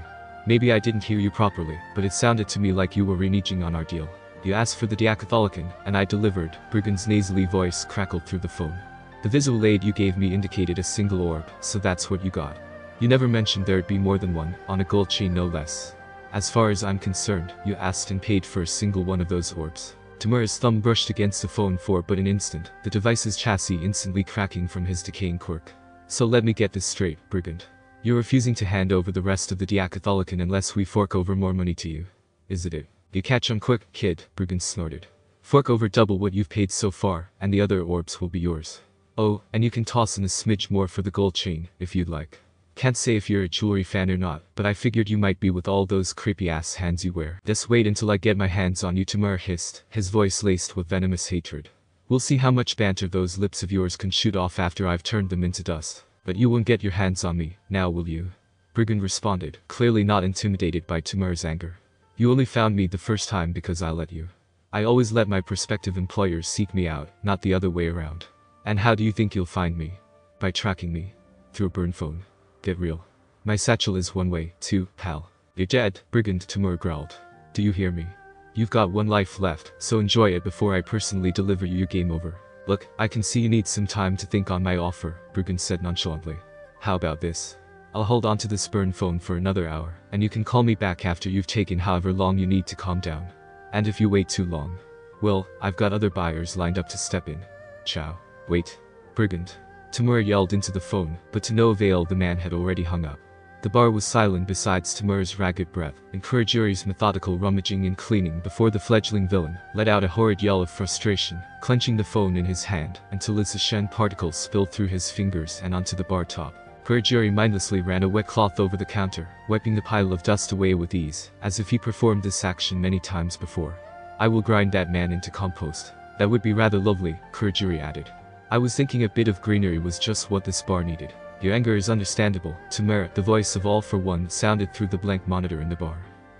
Maybe I didn't hear you properly, but it sounded to me like you were reneging on our deal. You asked for the Diacatholican, and I delivered, Brigand's nasally voice crackled through the phone. The visual aid you gave me indicated a single orb, so that's what you got. You never mentioned there'd be more than one, on a gold chain no less. As far as I'm concerned, you asked and paid for a single one of those orbs. Tamura's thumb brushed against the phone for but an instant, the device's chassis instantly cracking from his decaying quirk. So let me get this straight, Brigand. You're refusing to hand over the rest of the Diacatholican unless we fork over more money to you. Is it? You catch on quick, kid, Brigand snorted. Fork over double what you've paid so far, and the other orbs will be yours. Oh, and you can toss in a smidge more for the gold chain, if you'd like. Can't say if you're a jewelry fan or not, but I figured you might be with all those creepy-ass hands you wear. Just wait until I get my hands on you, Tamura hissed, his voice laced with venomous hatred. We'll see how much banter those lips of yours can shoot off after I've turned them into dust. But you won't get your hands on me, now will you? Brigand responded, clearly not intimidated by Tamura's anger. You only found me the first time because I let you. I always let my prospective employers seek me out, not the other way around. And how do you think you'll find me? By tracking me. Through a burn phone. Get real. My satchel is one way, too, pal. You're dead, Brigand, Tamura growled. Do you hear me? You've got one life left, so enjoy it before I personally deliver you your game over. Look, I can see you need some time to think on my offer, Brigand said nonchalantly. How about this? I'll hold on to this burn phone for another hour, and you can call me back after you've taken however long you need to calm down. And if you wait too long, well, I've got other buyers lined up to step in. Ciao. Wait. Brigand. Tamura yelled into the phone, but to no avail, the man had already hung up. The bar was silent besides Tamura's ragged breath, and Kurogiri's methodical rummaging and cleaning before the fledgling villain let out a horrid yell of frustration, clenching the phone in his hand until its ashen particles spilled through his fingers and onto the bar top. Kurogiri mindlessly ran a wet cloth over the counter, wiping the pile of dust away with ease, as if he performed this action many times before. I will grind that man into compost. That would be rather lovely, Kurogiri added. I was thinking a bit of greenery was just what this bar needed. Your anger is understandable, Tamura, the voice of All for One sounded through the blank monitor in the bar.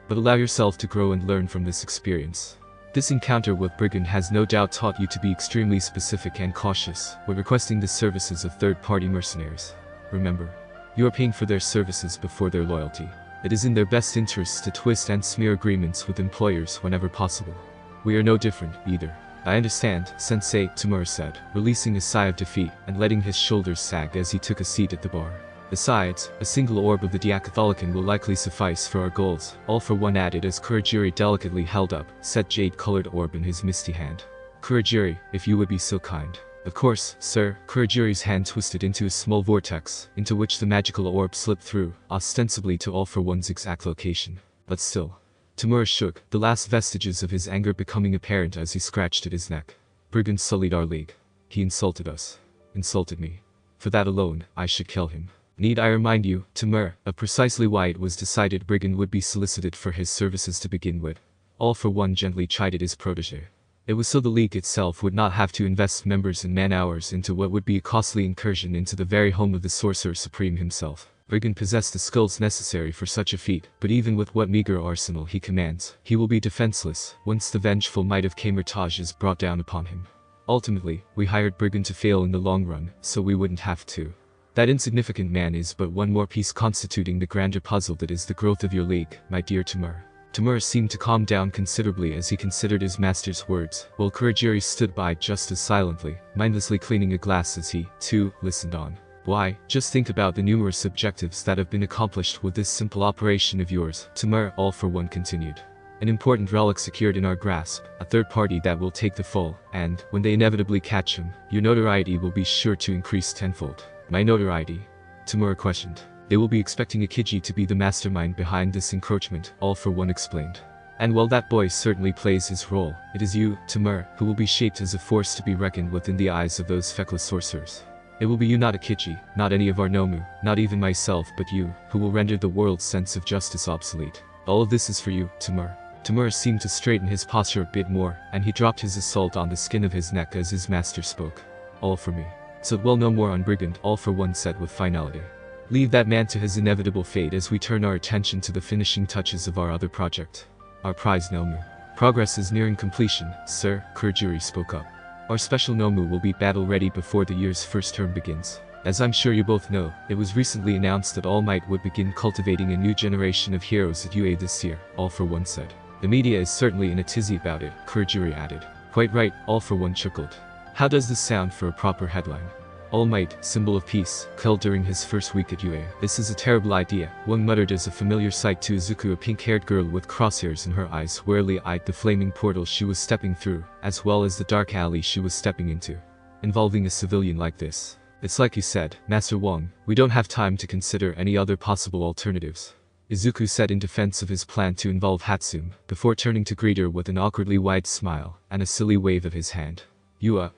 But allow yourself to grow and learn from this experience. This encounter with Brigand has no doubt taught you to be extremely specific and cautious when requesting the services of third-party mercenaries. Remember, you are paying for their services before their loyalty. It is in their best interests to twist and smear agreements with employers whenever possible. We are no different, either. I understand, Sensei, Tamura said, releasing a sigh of defeat and letting his shoulders sag as he took a seat at the bar. Besides, a single orb of the Diacatholicon will likely suffice for our goals, All for One added as Kurogiri delicately held up said jade-colored orb in his misty hand. Kurogiri, if you would be so kind. Of course, sir. Kurogiri's hand twisted into a small vortex, into which the magical orb slipped through, ostensibly to All for One's exact location. But still. Tamura shook, the last vestiges of his anger becoming apparent as he scratched at his neck. Brigand sullied our league. He insulted us. Insulted me. For that alone, I should kill him. Need I remind you, Tamura, of precisely why it was decided Brigand would be solicited for his services to begin with? All for One gently chided his protege. It was so the league itself would not have to invest members and man-hours into what would be a costly incursion into the very home of the Sorcerer Supreme himself. Brigand possessed the skills necessary for such a feat, but even with what meager arsenal he commands, he will be defenseless once the vengeful might of Camartage is brought down upon him. Ultimately, we hired Brigand to fail in the long run, so we wouldn't have to. That insignificant man is but one more piece constituting the grander puzzle that is the growth of your league, my dear Tamura. Tamura seemed to calm down considerably as he considered his master's words, while Kurogiri stood by just as silently, mindlessly cleaning a glass as he, too, listened on. Why, just think about the numerous objectives that have been accomplished with this simple operation of yours, Tamura, All for One continued. An important relic secured in our grasp, a third party that will take the fall, and, when they inevitably catch him, your notoriety will be sure to increase tenfold. My notoriety? Tamura questioned. They will be expecting Akiji to be the mastermind behind this encroachment, All for One explained. And while that boy certainly plays his role, it is you, Tamura, who will be shaped as a force to be reckoned with in the eyes of those feckless sorcerers. It will be you, not Akiji, not any of our Nomu, not even myself, but you, who will render the world's sense of justice obsolete. All of this is for you, Tamura. Tamura seemed to straighten his posture a bit more, and he dropped his assault on the skin of his neck as his master spoke. All for me. So dwell no more on Brigand, All for One said with finality. Leave that man to his inevitable fate as we turn our attention to the finishing touches of our other project. Our prize Nomu. Progress is nearing completion, sir, Kurogiri spoke up. Our special Nomu will be battle-ready before the year's first term begins. As I'm sure you both know, it was recently announced that All Might would begin cultivating a new generation of heroes at UA this year, All for One said. The media is certainly in a tizzy about it, Kurogiri added. Quite right, All for One chuckled. How does this sound for a proper headline? All Might, symbol of peace, killed during his first week at UA. This is a terrible idea, one muttered as a familiar sight to Izuku. A pink-haired girl with crosshairs in her eyes warily eyed the flaming portal she was stepping through, as well as the dark alley she was stepping into. Involving a civilian like this. It's like you said, Master Wong, we don't have time to consider any other possible alternatives. Izuku said in defense of his plan to involve Hatsum, before turning to greet her with an awkwardly wide smile, and a silly wave of his hand.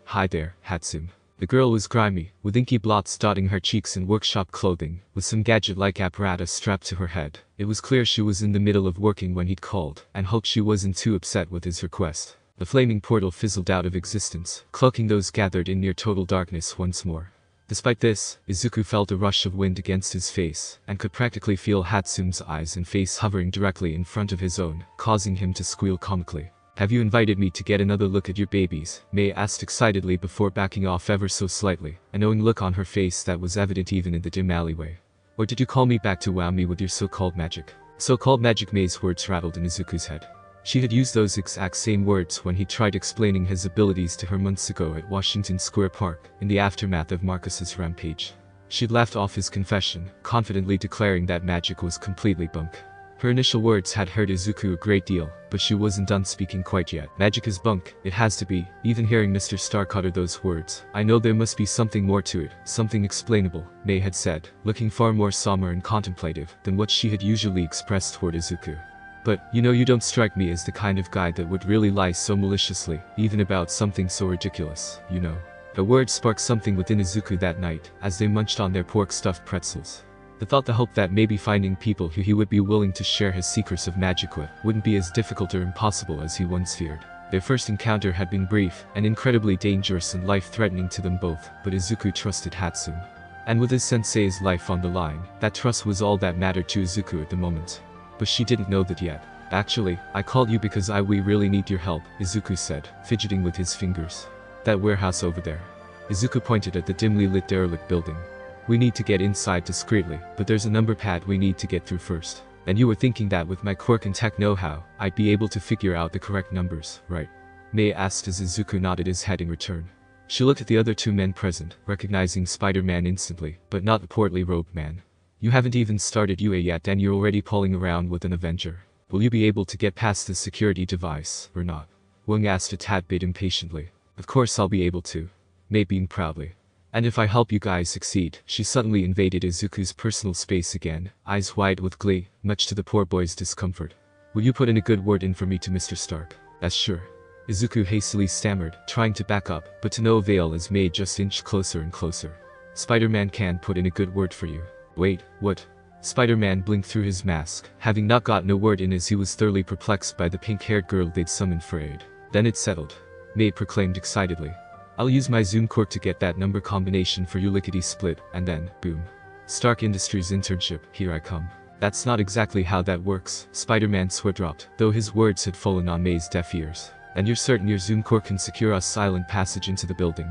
Hi there, Hatsum. The girl was grimy, with inky blots dotting her cheeks in workshop clothing, with some gadget-like apparatus strapped to her head. It was clear she was in the middle of working when he'd called, and hoped she wasn't too upset with his request. The flaming portal fizzled out of existence, cloaking those gathered in near total darkness once more. Despite this, Izuku felt a rush of wind against his face, and could practically feel Hatsum's eyes and face hovering directly in front of his own, causing him to squeal comically. Have you invited me to get another look at your babies? Mei asked excitedly before backing off ever so slightly, a knowing look on her face that was evident even in the dim alleyway. Or did you call me back to wow me with your so-called magic? So-called magic? Mei's words rattled in Izuku's head. She had used those exact same words when he tried explaining his abilities to her months ago at Washington Square Park, in the aftermath of Marcus's rampage. She'd laughed off his confession, confidently declaring that magic was completely bunk. Her initial words had hurt Izuku a great deal, but she wasn't done speaking quite yet. Magic is bunk, it has to be. Even hearing Mr. Stark utter those words, I know there must be something more to it, something explainable, Mei had said, looking far more somber and contemplative than what she had usually expressed toward Izuku. But, you don't strike me as the kind of guy that would really lie so maliciously, even about something so ridiculous, The word sparked something within Izuku that night, as they munched on their pork-stuffed pretzels. The hope that maybe finding people who he would be willing to share his secrets of magic with wouldn't be as difficult or impossible as he once feared. Their first encounter had been brief, and incredibly dangerous and life-threatening to them both, but Izuku trusted Hatsune. And with his sensei's life on the line, that trust was all that mattered to Izuku at the moment. But she didn't know that yet. Actually, I called you because we really need your help, Izuku said, fidgeting with his fingers. That warehouse over there. Izuku pointed at the dimly lit derelict building. We need to get inside discreetly, but there's a number pad we need to get through first. And you were thinking that with my quirk and tech know-how, I'd be able to figure out the correct numbers, right? Mei asked as Izuku nodded his head in return. She looked at the other two men present, recognizing Spider-Man instantly, but not the portly robed man. You haven't even started UA yet and you're already pulling around with an Avenger. Will you be able to get past the security device, or not? Wang asked a tad bit impatiently. Of course I'll be able to. Mei beamed proudly. And if I help you guys succeed, she suddenly invaded Izuku's personal space again, eyes wide with glee, much to the poor boy's discomfort. Will you put in a good word in for me to Mr. Stark? That's sure. Izuku hastily stammered, trying to back up, but to no avail as Mei just inched closer and closer. Spider-Man can put in a good word for you. Wait, what? Spider-Man blinked through his mask, having not gotten a word in as he was thoroughly perplexed by the pink-haired girl they'd summoned for aid. Then it settled. Mei proclaimed excitedly. I'll use my Zoom quirk to get that number combination for you lickety-split, and then, boom. Stark Industries internship, here I come. That's not exactly how that works, Spider-Man's sweat dropped, though his words had fallen on Mei's deaf ears. And you're certain your Zoom quirk can secure us silent passage into the building?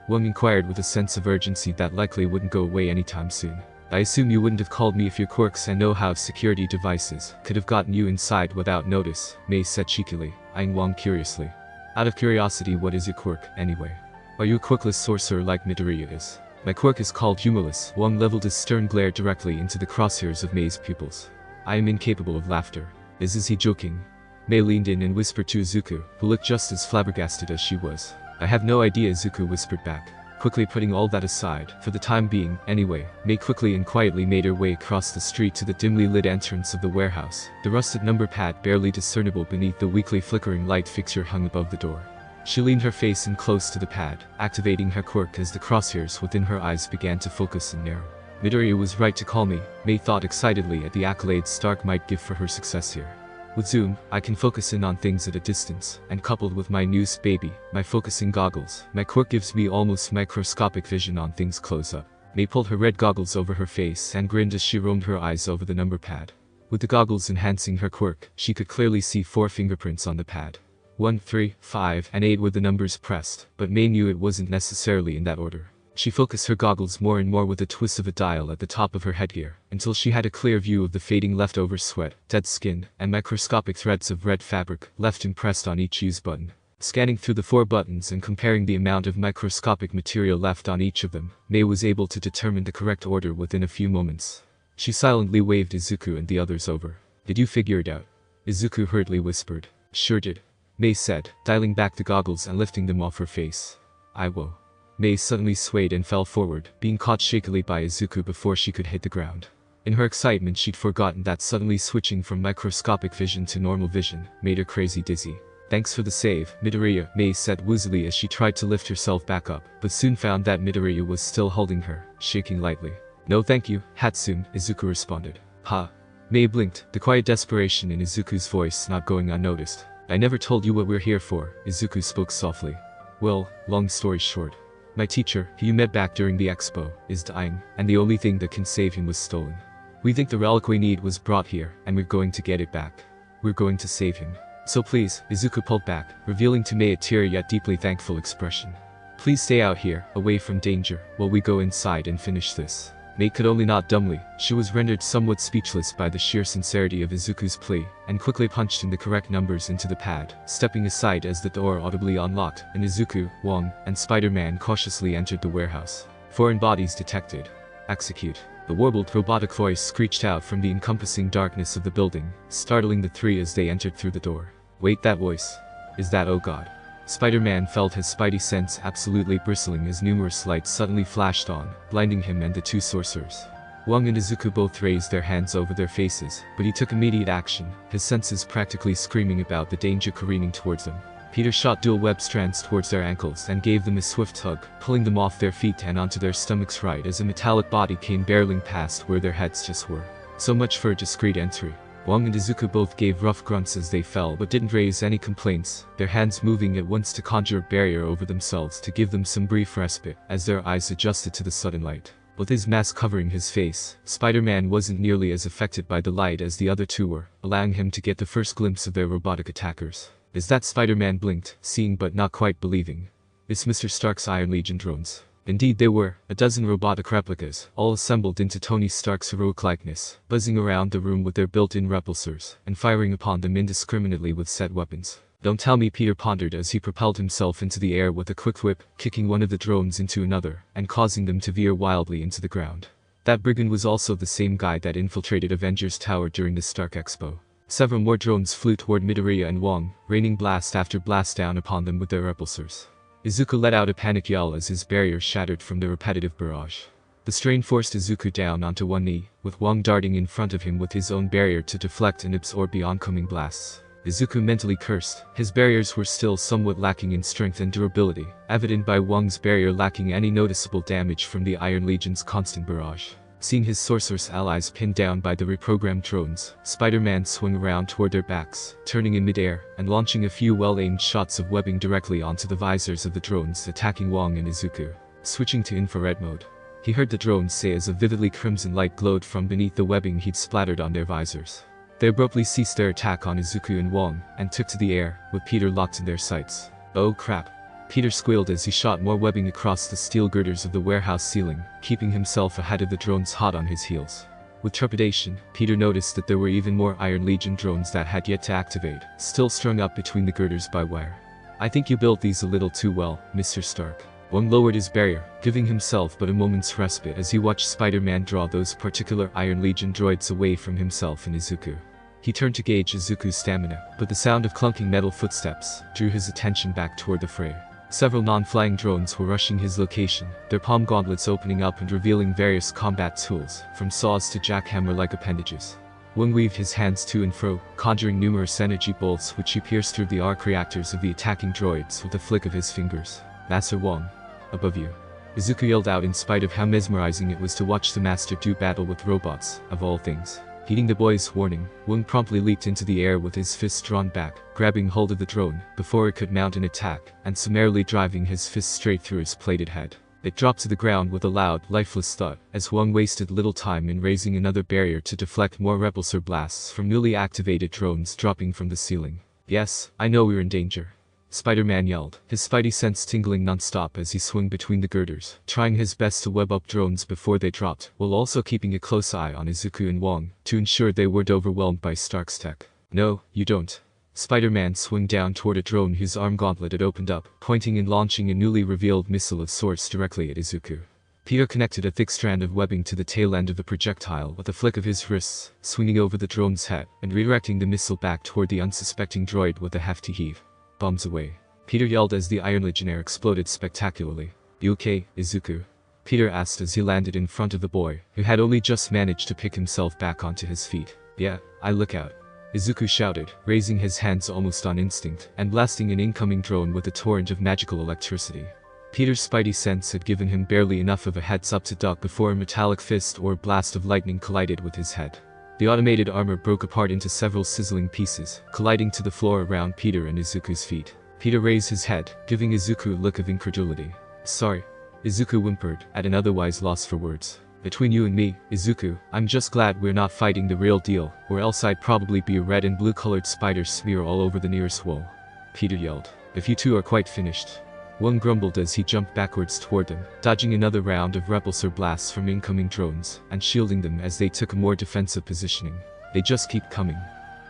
Wang inquired with a sense of urgency that likely wouldn't go away anytime soon. I assume you wouldn't have called me if your quirks and know-how of security devices could have gotten you inside without notice, Mei said cheekily, eyeing Wang curiously. Out of curiosity, what is your quirk, anyway? Are you a quirkless sorcerer like Midoriya is? My quirk is called humorless. Wang leveled his stern glare directly into the crosshairs of Mei's pupils. I am incapable of laughter. Is he joking? Mei leaned in and whispered to Izuku, who looked just as flabbergasted as she was. I have no idea, Izuku whispered back. Quickly putting all that aside, for the time being, anyway, Mei quickly and quietly made her way across the street to the dimly lit entrance of the warehouse, the rusted number pad barely discernible beneath the weakly flickering light fixture hung above the door. She leaned her face in close to the pad, activating her quirk as the crosshairs within her eyes began to focus and narrow. Midoriya was right to call me, Mei thought excitedly at the accolades Stark might give for her success here. With Zoom, I can focus in on things at a distance, and coupled with my new baby, my focusing goggles, my quirk gives me almost microscopic vision on things close up. Mei pulled her red goggles over her face and grinned as she roamed her eyes over the number pad. With the goggles enhancing her quirk, she could clearly see 4 fingerprints on the pad. 1, 3, 5, and 8 were the numbers pressed, but Mei knew it wasn't necessarily in that order. She focused her goggles more and more with a twist of a dial at the top of her headgear, until she had a clear view of the fading leftover sweat, dead skin, and microscopic threads of red fabric, left impressed on each use button. Scanning through the 4 buttons and comparing the amount of microscopic material left on each of them, Mei was able to determine the correct order within a few moments. She silently waved Izuku and the others over. Did you figure it out? Izuku hurriedly whispered. Sure did. Mei said, dialing back the goggles and lifting them off her face. Whoa. Mei suddenly swayed and fell forward, being caught shakily by Izuku before she could hit the ground. In her excitement, she'd forgotten that suddenly switching from microscopic vision to normal vision made her crazy dizzy. Thanks for the save, Midoriya, Mei said woozily as she tried to lift herself back up, but soon found that Midoriya was still holding her, shaking lightly. No thank you, Hatsune, Izuku responded. Ha. Mei blinked, the quiet desperation in Izuku's voice not going unnoticed. I never told you what we're here for, Izuku spoke softly. Well, long story short. My teacher, who you met back during the expo, is dying, and the only thing that can save him was stolen. We think the relic we need was brought here, and we're going to get it back. We're going to save him. So please, Izuku pulled back, revealing to Mei a tear yet deeply thankful expression. Please stay out here, away from danger, while we go inside and finish this. Mei could only nod dumbly. She was rendered somewhat speechless by the sheer sincerity of Izuku's plea, and quickly punched in the correct numbers into the pad, stepping aside as the door audibly unlocked, and Izuku, Wang, and Spider-Man cautiously entered the warehouse. Foreign bodies detected. Execute. The warbled robotic voice screeched out from the encompassing darkness of the building, startling the three as they entered through the door. Wait, that voice. Is that, oh god? Spider-Man felt his spidey sense absolutely bristling as numerous lights suddenly flashed on, blinding him and the two sorcerers. Wong and Izuku both raised their hands over their faces, but he took immediate action, his senses practically screaming about the danger careening towards them. Peter shot dual web strands towards their ankles and gave them a swift tug, pulling them off their feet and onto their stomachs right as a metallic body came barreling past where their heads just were. So much for a discreet entry. Wong and Izuku both gave rough grunts as they fell but didn't raise any complaints, their hands moving at once to conjure a barrier over themselves to give them some brief respite as their eyes adjusted to the sudden light. With his mask covering his face, Spider-Man wasn't nearly as affected by the light as the other two were, allowing him to get the first glimpse of their robotic attackers. Is that Spider-Man blinked, seeing but not quite believing. It's Mr. Stark's Iron Legion drones. Indeed they were, a dozen robotic replicas, all assembled into Tony Stark's heroic likeness, buzzing around the room with their built-in repulsors, and firing upon them indiscriminately with said weapons. Don't tell me, Peter pondered as he propelled himself into the air with a quick whip, kicking one of the drones into another, and causing them to veer wildly into the ground. That brigand was also the same guy that infiltrated Avengers Tower during the Stark Expo. Several more drones flew toward Midoriya and Wong, raining blast after blast down upon them with their repulsors. Izuku let out a panic yell as his barrier shattered from the repetitive barrage. The strain forced Izuku down onto one knee, with Wong darting in front of him with his own barrier to deflect and absorb the oncoming blasts. Izuku mentally cursed. His barriers were still somewhat lacking in strength and durability, evident by Wong's barrier lacking any noticeable damage from the Iron Legion's constant barrage. Seeing his sorceress allies pinned down by the reprogrammed drones, Spider-Man swung around toward their backs, turning in midair, and launching a few well-aimed shots of webbing directly onto the visors of the drones attacking Wong and Izuku. Switching to infrared mode, he heard the drones say as a vividly crimson light glowed from beneath the webbing he'd splattered on their visors. They abruptly ceased their attack on Izuku and Wong, and took to the air, with Peter locked in their sights. Oh crap. Peter squealed as he shot more webbing across the steel girders of the warehouse ceiling, keeping himself ahead of the drones hot on his heels. With trepidation, Peter noticed that there were even more Iron Legion drones that had yet to activate, still strung up between the girders by wire. I think you built these a little too well, Mr. Stark. Wong lowered his barrier, giving himself but a moment's respite as he watched Spider-Man draw those particular Iron Legion droids away from himself and Izuku. He turned to gauge Izuku's stamina, but the sound of clunking metal footsteps drew his attention back toward the fray. Several non-flying drones were rushing his location, their palm gauntlets opening up and revealing various combat tools, from saws to jackhammer-like appendages. Wong weaved his hands to and fro, conjuring numerous energy bolts which he pierced through the arc reactors of the attacking droids with a flick of his fingers. Master Wong. Above you. Izuku yelled out in spite of how mesmerizing it was to watch the master do battle with robots, of all things. Heeding the boy's warning, Wong promptly leaped into the air with his fists drawn back, grabbing hold of the drone before it could mount an attack, and summarily driving his fist straight through its plated head. It dropped to the ground with a loud, lifeless thud, as Wong wasted little time in raising another barrier to deflect more repulsor blasts from newly activated drones dropping from the ceiling. Yes, I know we're in danger. Spider-Man yelled, his spidey sense tingling non-stop as he swung between the girders, trying his best to web up drones before they dropped, while also keeping a close eye on Izuku and Wong, to ensure they weren't overwhelmed by Stark's tech. No, you don't. Spider-Man swung down toward a drone whose arm gauntlet had opened up, pointing and launching a newly revealed missile of sorts directly at Izuku. Peter connected a thick strand of webbing to the tail end of the projectile with a flick of his wrists, swinging over the drone's head, and redirecting the missile back toward the unsuspecting droid with a hefty heave. Bombs away. Peter yelled as the Iron Legionnaire exploded spectacularly. You okay, Izuku? Peter asked as he landed in front of the boy, who had only just managed to pick himself back onto his feet. Yeah, I look out. Izuku shouted, raising his hands almost on instinct, and blasting an incoming drone with a torrent of magical electricity. Peter's spidey sense had given him barely enough of a heads up to duck before a metallic fist or blast of lightning collided with his head. The automated armor broke apart into several sizzling pieces, colliding to the floor around Peter and Izuku's feet. Peter raised his head, giving Izuku a look of incredulity. Sorry. Izuku whimpered, at an otherwise loss for words. Between you and me, Izuku, I'm just glad we're not fighting the real deal, or else I'd probably be a red and blue colored spider smear all over the nearest wall. Peter yelled. If you two are quite finished. Wong grumbled as he jumped backwards toward them, dodging another round of repulsor blasts from incoming drones, and shielding them as they took a more defensive positioning. They just keep coming.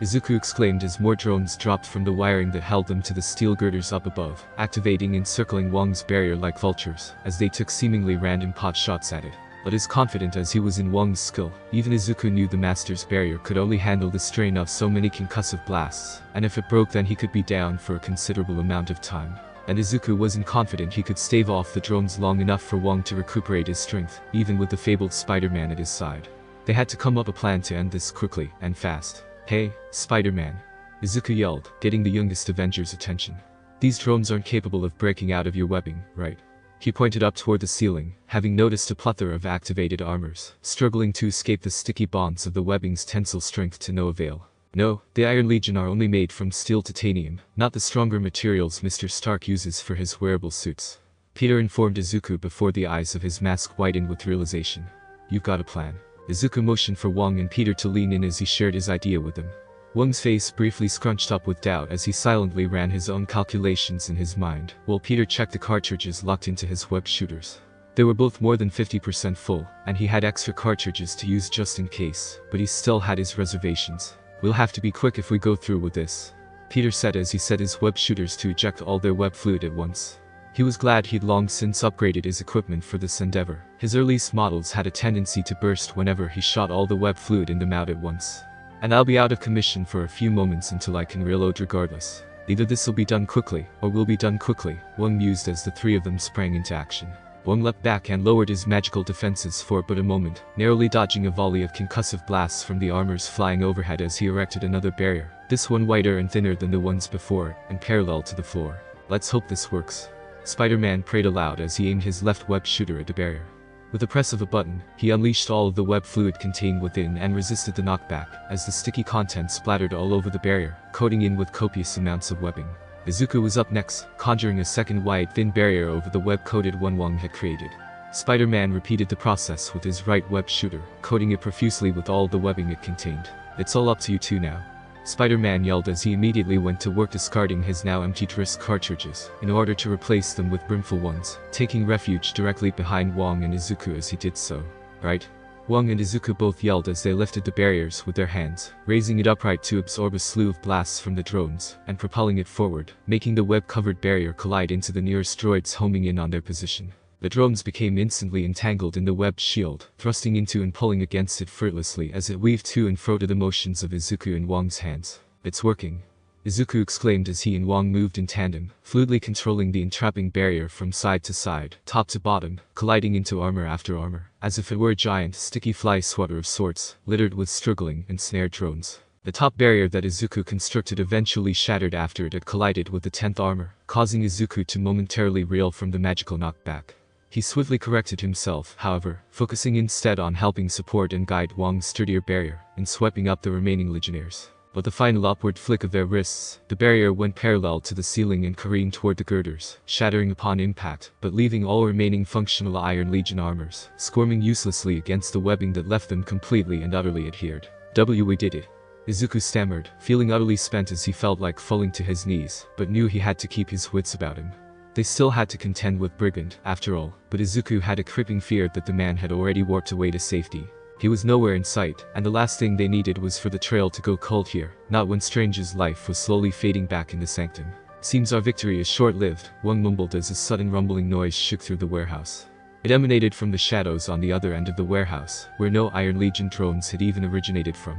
Izuku exclaimed as more drones dropped from the wiring that held them to the steel girders up above, activating and circling Wong's barrier like vultures, as they took seemingly random pot shots at it. But as confident as he was in Wang's skill, even Izuku knew the master's barrier could only handle the strain of so many concussive blasts, and if it broke then he could be down for a considerable amount of time. And Izuku wasn't confident he could stave off the drones long enough for Wang to recuperate his strength, even with the fabled Spider-Man at his side. They had to come up a plan to end this quickly and fast. "Hey, Spider-Man!" Izuku yelled, getting the youngest Avenger's attention. "These drones aren't capable of breaking out of your webbing, right?" He pointed up toward the ceiling, having noticed a plethora of activated armors, struggling to escape the sticky bonds of the webbing's tensile strength to no avail. "No, the Iron Legion are only made from steel titanium, not the stronger materials Mr. Stark uses for his wearable suits," Peter informed Izuku before the eyes of his mask widened with realization. "You've got a plan." Izuku motioned for Wang and Peter to lean in as he shared his idea with them. Wang's face briefly scrunched up with doubt as he silently ran his own calculations in his mind, while Peter checked the cartridges locked into his web shooters. They were both more than 50% full, and he had extra cartridges to use just in case, but he still had his reservations. "We'll have to be quick if we go through with this," Peter said as he set his web shooters to eject all their web fluid at once. He was glad he'd long since upgraded his equipment for this endeavor. His earliest models had a tendency to burst whenever he shot all the web fluid in them out at once. "And I'll be out of commission for a few moments until I can reload regardless. Either this'll be done quickly, or we'll be done quickly," Wang mused as the three of them sprang into action. Wang leapt back and lowered his magical defenses for but a moment, narrowly dodging a volley of concussive blasts from the armors flying overhead as he erected another barrier, this one wider and thinner than the ones before it, and parallel to the floor. "Let's hope this works," Spider-Man prayed aloud as he aimed his left web shooter at the barrier. With the press of a button, he unleashed all of the web fluid contained within and resisted the knockback, as the sticky contents splattered all over the barrier, coating in with copious amounts of webbing. Izuku was up next, conjuring a second wide, thin barrier over the web-coated one Wang had created. Spider-Man repeated the process with his right web shooter, coating it profusely with all the webbing it contained. "It's all up to you two now," Spider-Man yelled as he immediately went to work discarding his now emptied wrist cartridges, in order to replace them with brimful ones, taking refuge directly behind Wang and Izuku as he did so. "Right?" Wang and Izuku both yelled as they lifted the barriers with their hands, raising it upright to absorb a slew of blasts from the drones, and propelling it forward, making the web-covered barrier collide into the nearest droids homing in on their position. The drones became instantly entangled in the webbed shield, thrusting into and pulling against it effortlessly as it weaved to and fro to the motions of Izuku and Wang's hands. "It's working," Izuku exclaimed as he and Wang moved in tandem, fluidly controlling the entrapping barrier from side to side, top to bottom, colliding into armor after armor, as if it were a giant, sticky fly swatter of sorts, littered with struggling and snared drones. The top barrier that Izuku constructed eventually shattered after it had collided with the 10th armor, causing Izuku to momentarily reel from the magical knockback. He swiftly corrected himself, however, focusing instead on helping support and guide Wang's sturdier barrier, and sweeping up the remaining legionnaires. With the final upward flick of their wrists, the barrier went parallel to the ceiling and careened toward the girders, shattering upon impact, but leaving all remaining functional Iron Legion armors, squirming uselessly against the webbing that left them completely and utterly adhered. "We did it," Izuku stammered, feeling utterly spent as he felt like falling to his knees, but knew he had to keep his wits about him. They still had to contend with Brigand, after all, but Izuku had a creeping fear that the man had already warped away to safety. He was nowhere in sight, and the last thing they needed was for the trail to go cold here, not when Strange's life was slowly fading back in the sanctum. "Seems our victory is short-lived," Wang mumbled as a sudden rumbling noise shook through the warehouse. It emanated from the shadows on the other end of the warehouse, where no Iron Legion drones had even originated from.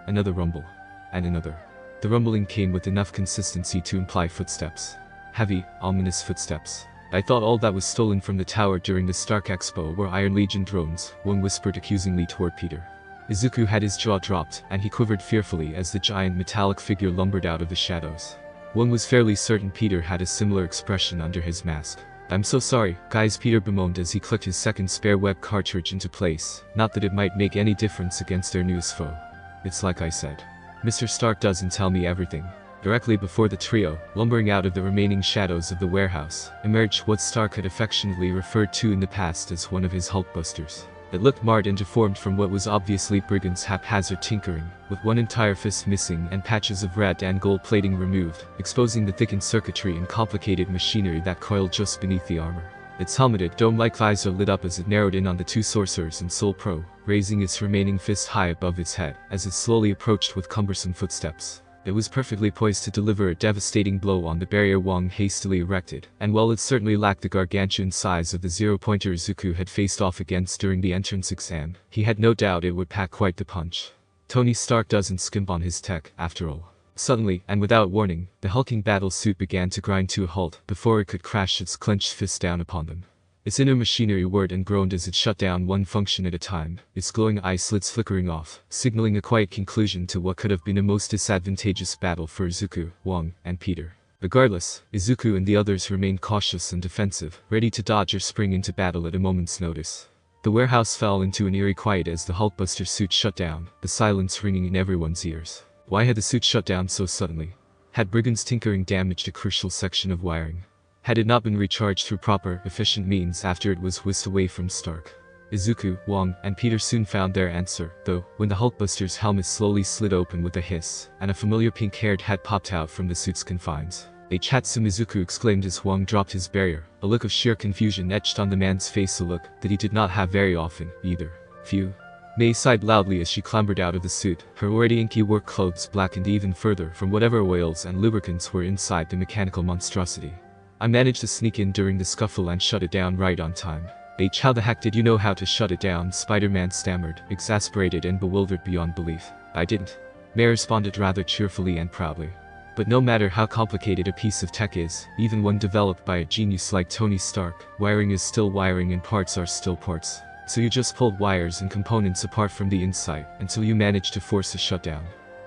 Another rumble. And another. The rumbling came with enough consistency to imply footsteps. Heavy, ominous footsteps. "I thought all that was stolen from the tower during the Stark Expo were Iron Legion drones," Wang whispered accusingly toward Peter. Izuku had his jaw dropped, and he quivered fearfully as the giant metallic figure lumbered out of the shadows. Wang was fairly certain Peter had a similar expression under his mask. "I'm so sorry, guys," Peter bemoaned as he clicked his second spare web cartridge into place, not that it might make any difference against their newest foe. "It's like I said. Mr. Stark doesn't tell me everything." Directly before the trio, lumbering out of the remaining shadows of the warehouse, emerged what Stark had affectionately referred to in the past as one of his Hulkbusters. It looked marred and deformed from what was obviously Brigand's haphazard tinkering, with one entire fist missing and patches of red and gold plating removed, exposing the thickened circuitry and complicated machinery that coiled just beneath the armor. Its helmeted, dome-like visor lit up as it narrowed in on the two sorcerers and Soul Pro, raising its remaining fist high above its head, as it slowly approached with cumbersome footsteps. It was perfectly poised to deliver a devastating blow on the barrier Wang hastily erected, and while it certainly lacked the gargantuan size of the zero-pointer Izuku had faced off against during the entrance exam, he had no doubt it would pack quite the punch. Tony Stark doesn't skimp on his tech, after all. Suddenly, and without warning, the hulking battle suit began to grind to a halt before it could crash its clenched fist down upon them. Its inner machinery whirred and groaned as it shut down one function at a time, its glowing eye slits flickering off, signaling a quiet conclusion to what could have been a most disadvantageous battle for Izuku, Wang, and Peter. Regardless, Izuku and the others remained cautious and defensive, ready to dodge or spring into battle at a moment's notice. The warehouse fell into an eerie quiet as the Hulkbuster suit shut down, the silence ringing in everyone's ears. Why had the suit shut down so suddenly? Had brigands tinkering damaged a crucial section of wiring? Had it not been recharged through proper, efficient means after it was whisked away from Stark? Izuku, Wang, and Peter soon found their answer, though, when the Hulkbuster's helmet slowly slid open with a hiss, and a familiar pink-haired head popped out from the suit's confines. "Eichatsum," Izuku exclaimed as Wang dropped his barrier, a look of sheer confusion etched on the man's face, a look that he did not have very often, either. Phew. Mei sighed loudly as she clambered out of the suit, her already inky work clothes blackened even further from whatever oils and lubricants were inside the mechanical monstrosity. "I managed to sneak in during the scuffle and shut it down right on time." "How the heck did you know how to shut it down?" Spider-Man stammered, exasperated and bewildered beyond belief. "I didn't," Mei responded rather cheerfully and proudly. But no matter how complicated a piece of tech is, even one developed by a genius like Tony Stark, wiring is still wiring and parts are still parts. So you just pulled wires and components apart from the inside until you managed to force a shutdown?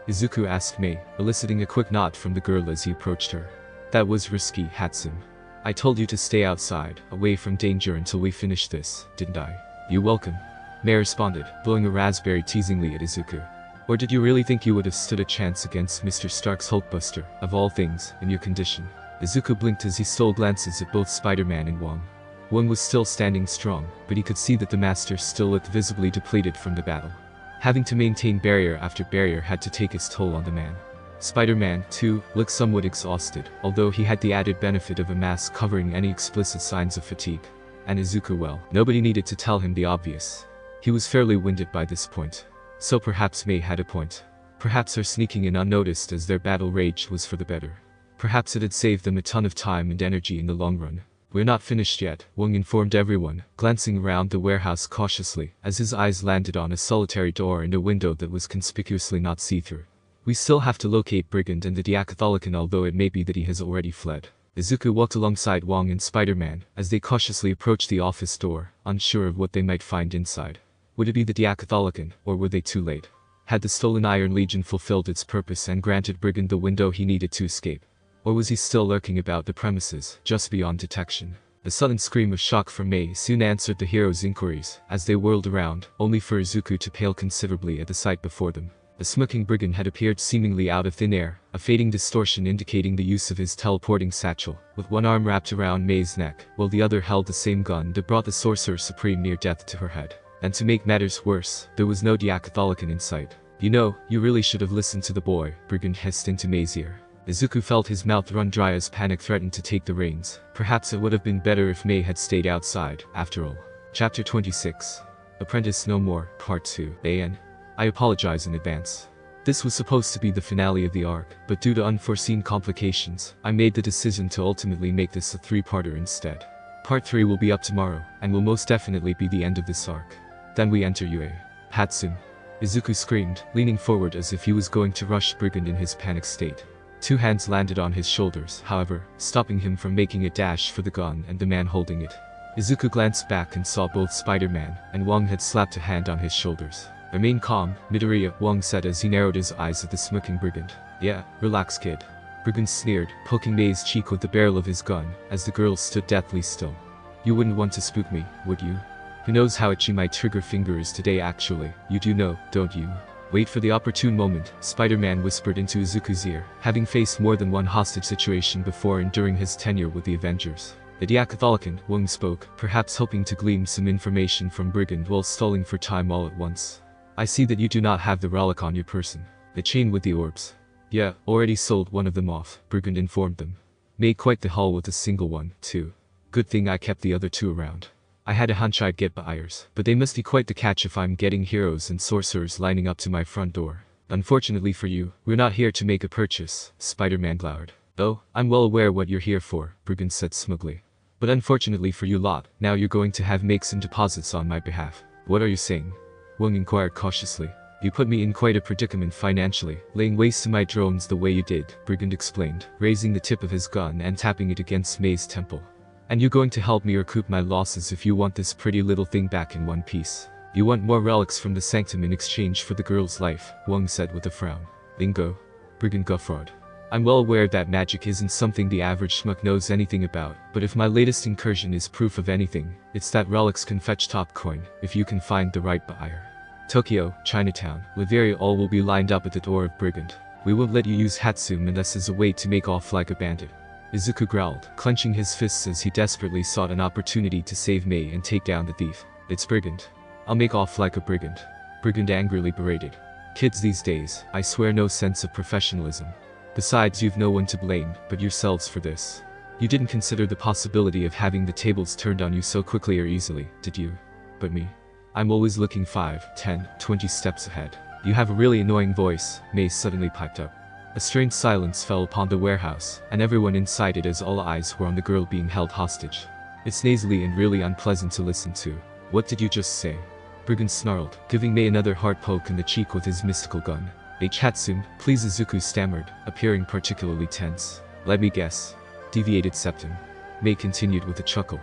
Izuku asked Mei, eliciting a quick nod from the girl as he approached her. "That was risky, Hatsune. I told you to stay outside, away from danger until we finish this, didn't I?" "You're welcome," Mei responded, blowing a raspberry teasingly at Izuku. "Or did you really think you would have stood a chance against Mr. Stark's Hulkbuster, of all things, in your condition?" Izuku blinked as he stole glances at both Spider-Man and Wang. Wang was still standing strong, but he could see that the master still looked visibly depleted from the battle. Having to maintain barrier after barrier had to take its toll on the man. Spider-Man, too, looked somewhat exhausted, although he had the added benefit of a mask covering any explicit signs of fatigue. And Izuku, well, nobody needed to tell him the obvious. He was fairly winded by this point. So perhaps Mei had a point. Perhaps her sneaking in unnoticed as their battle raged was for the better. Perhaps it had saved them a ton of time and energy in the long run. "We're not finished yet," Wang informed everyone, glancing around the warehouse cautiously, as his eyes landed on a solitary door and a window that was conspicuously not see-through. "We still have to locate Brigand and the Diacatholican, although it may be that he has already fled." Izuku walked alongside Wang and Spider-Man as they cautiously approached the office door, unsure of what they might find inside. Would it be the Diacatholican, or were they too late? Had the stolen Iron Legion fulfilled its purpose and granted Brigand the window he needed to escape? Or was he still lurking about the premises, just beyond detection? A sudden scream of shock from Mei soon answered the hero's inquiries, as they whirled around, only for Izuku to pale considerably at the sight before them. The smirking brigand had appeared seemingly out of thin air, a fading distortion indicating the use of his teleporting satchel, with one arm wrapped around Mei's neck, while the other held the same gun that brought the Sorcerer Supreme near death to her head. And to make matters worse, there was no Diacatholican in sight. "You know, you really should have listened to the boy," Brigand hissed into Mei's ear. Izuku felt his mouth run dry as panic threatened to take the reins. Perhaps it would have been better if Mei had stayed outside, after all. Chapter 26. Apprentice No More, Part 2. AN. I apologize in advance. This was supposed to be the finale of the arc, but due to unforeseen complications, I made the decision to ultimately make this a three-parter instead. Part 3 will be up tomorrow, and will most definitely be the end of this arc. Then we enter UA. Hatsune. Izuku screamed, leaning forward as if he was going to rush Brigand in his panic state. Two hands landed on his shoulders, however, stopping him from making a dash for the gun and the man holding it. Izuku glanced back and saw both Spider-Man and Wang had slapped a hand on his shoulders. "Remain calm, Midoriya," Wang said as he narrowed his eyes at the smirking brigand. "Yeah, relax, kid." Brigand sneered, poking Mei's cheek with the barrel of his gun, as the girl stood deathly still. "You wouldn't want to spook me, would you? Who knows how itchy my trigger finger is today actually, you do know, don't you?" "Wait for the opportune moment," Spider-Man whispered into Izuku's ear, having faced more than one hostage situation before and during his tenure with the Avengers. "The Diacatholican," Wang spoke, perhaps hoping to glean some information from Brigand while stalling for time all at once. "I see that you do not have the relic on your person. The chain with the orbs." "Yeah, already sold one of them off," Brigand informed them. "Made quite the haul with a single one, too. Good thing I kept the other two around. I had a hunch I'd get buyers, but they must be quite the catch if I'm getting heroes and sorcerers lining up to my front door." Unfortunately for you, we're not here to make a purchase, Spider-Man glowered. Oh, I'm well aware what you're here for, Brigand said smugly. But unfortunately for you lot, now you're going to have make some deposits on my behalf. What are you saying? Wong inquired cautiously. You put me in quite a predicament financially, laying waste to my drones the way you did, Brigand explained, raising the tip of his gun and tapping it against May's temple. And you're going to help me recoup my losses if you want this pretty little thing back in one piece. You want more relics from the sanctum in exchange for the girl's life, Wong said with a frown. Bingo. Brigand guffawed. I'm well aware that magic isn't something the average schmuck knows anything about, but if my latest incursion is proof of anything, it's that relics can fetch top coin, if you can find the right buyer. Tokyo, Chinatown, Latveria all will be lined up at the door of Brigand. We won't let you use Hatsum unless as a way to make off like a bandit. Izuku growled, clenching his fists as he desperately sought an opportunity to save May and take down the thief. It's Brigand. I'll make off like a brigand. Brigand angrily berated. Kids these days, I swear no sense of professionalism. Besides, you've no one to blame but yourselves for this. You didn't consider the possibility of having the tables turned on you so quickly or easily, did you? But me? I'm always looking 5, 10, 20 steps ahead. You have a really annoying voice, May suddenly piped up. A strange silence fell upon the warehouse, and everyone inside it as all eyes were on the girl being held hostage. It's nasally and really unpleasant to listen to. What did you just say? Brigand snarled, giving May another hard poke in the cheek with his mystical gun. Hatsum, please, Izuku stammered, appearing particularly tense. Let me guess. Deviated septum. May continued with a chuckle.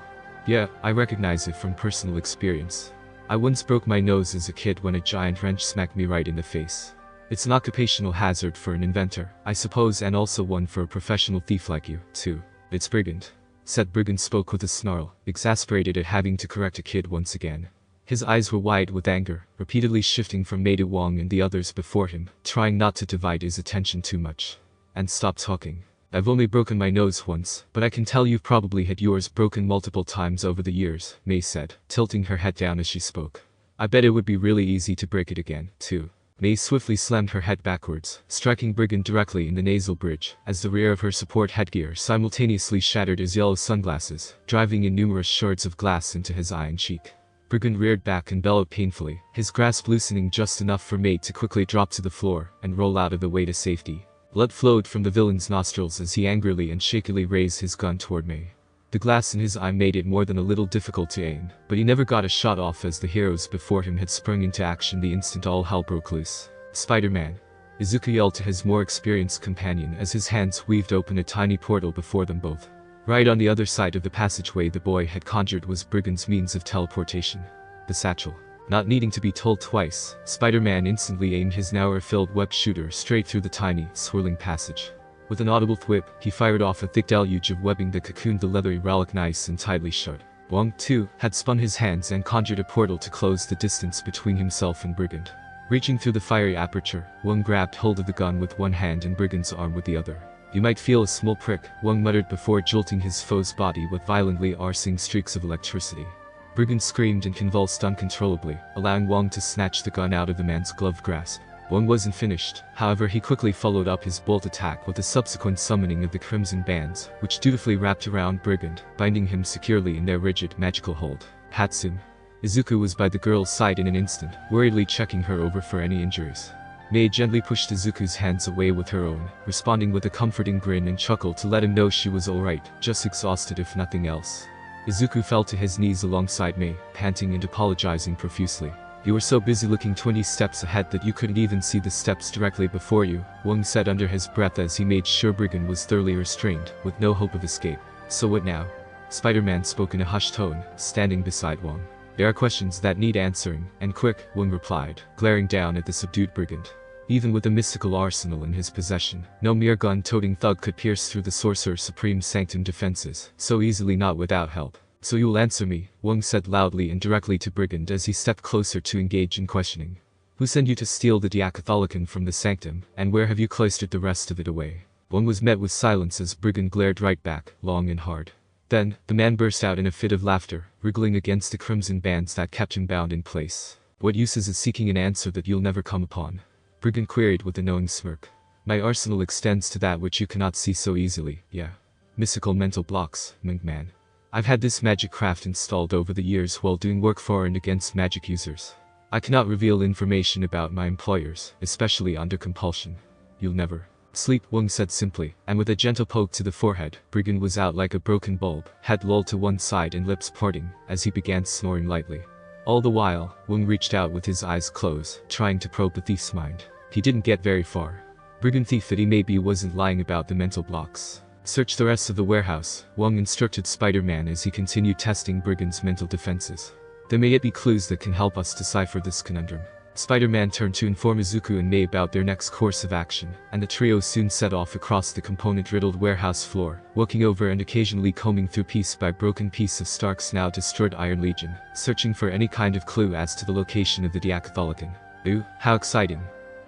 Yeah, I recognize it from personal experience. I once broke my nose as a kid when a giant wrench smacked me right in the face. It's an occupational hazard for an inventor, I suppose, and also one for a professional thief like you, too. It's Brigand. Said Brigand spoke with a snarl, exasperated at having to correct a kid once again. His eyes were wide with anger, repeatedly shifting from May to Wong and the others before him, trying not to divide his attention too much. And stop talking. I've only broken my nose once, but I can tell you've probably had yours broken multiple times over the years, May said, tilting her head down as she spoke. I bet it would be really easy to break it again, too. May swiftly slammed her head backwards, striking Brigand directly in the nasal bridge, as the rear of her support headgear simultaneously shattered his yellow sunglasses, driving in numerous shards of glass into his eye and cheek. Brigand reared back and bellowed painfully, his grasp loosening just enough for May to quickly drop to the floor and roll out of the way to safety. Blood flowed from the villain's nostrils as he angrily and shakily raised his gun toward May. The glass in his eye made it more than a little difficult to aim, but he never got a shot off as the heroes before him had sprung into action the instant all hell broke loose. Spider-Man! Izuku yelled to his more experienced companion as his hands weaved open a tiny portal before them both. Right on the other side of the passageway the boy had conjured was Brigand's means of teleportation. The satchel. Not needing to be told twice, Spider-Man instantly aimed his now air-filled web shooter straight through the tiny, swirling passage. With an audible thwip, he fired off a thick deluge of webbing that cocooned the leathery relic nice and tightly shut. Wong, too, had spun his hands and conjured a portal to close the distance between himself and Brigand. Reaching through the fiery aperture, Wong grabbed hold of the gun with one hand and Brigand's arm with the other. You might feel a small prick, Wong muttered before jolting his foe's body with violently arcing streaks of electricity. Brigand screamed and convulsed uncontrollably, allowing Wong to snatch the gun out of the man's gloved grasp. Wong wasn't finished, however he quickly followed up his bolt attack with the subsequent summoning of the crimson bands, which dutifully wrapped around Brigand, binding him securely in their rigid, magical hold. Hatsum. Izuku was by the girl's side in an instant, worriedly checking her over for any injuries. May gently pushed Izuku's hands away with her own, responding with a comforting grin and chuckle to let him know she was alright, just exhausted if nothing else. Izuku fell to his knees alongside May, panting and apologizing profusely. You were so busy looking 20 steps ahead that you couldn't even see the steps directly before you, Wong said under his breath as he made sure Brigand was thoroughly restrained, with no hope of escape. So what now? Spider-Man spoke in a hushed tone, standing beside Wong. There are questions that need answering, and quick, Wong replied, glaring down at the subdued Brigand. Even with a mystical arsenal in his possession, no mere gun-toting thug could pierce through the Sorcerer Supreme's sanctum defenses, so easily not without help. So you will answer me, Wong said loudly and directly to Brigand as he stepped closer to engage in questioning. Who sent you to steal the Diacatholican from the sanctum, and where have you cloistered the rest of it away? Wong was met with silence as Brigand glared right back, long and hard. Then, the man burst out in a fit of laughter, wriggling against the crimson bands that kept him bound in place. What use is it seeking an answer that you'll never come upon? Brigand queried with a knowing smirk. My arsenal extends to that which you cannot see so easily, yeah. Mystical mental blocks, man. I've had this magic craft installed over the years while doing work for and against magic users. I cannot reveal information about my employers, especially under compulsion. You'll never sleep, Wang said simply, and with a gentle poke to the forehead, Brigand was out like a broken bulb, head lolled to one side and lips parting, as he began snoring lightly. All the while, Wang reached out with his eyes closed, trying to probe the thief's mind. He didn't get very far. Brigand thief that he may be wasn't lying about the mental blocks. Search the rest of the warehouse, Wang instructed Spider-Man as he continued testing Brigand's mental defenses. There may yet be clues that can help us decipher this conundrum. Spider-Man turned to inform Izuku and May about their next course of action, and the trio soon set off across the component-riddled warehouse floor, walking over and occasionally combing through piece by broken piece of Stark's now destroyed Iron Legion, searching for any kind of clue as to the location of the Diacatholican. Ooh, how exciting!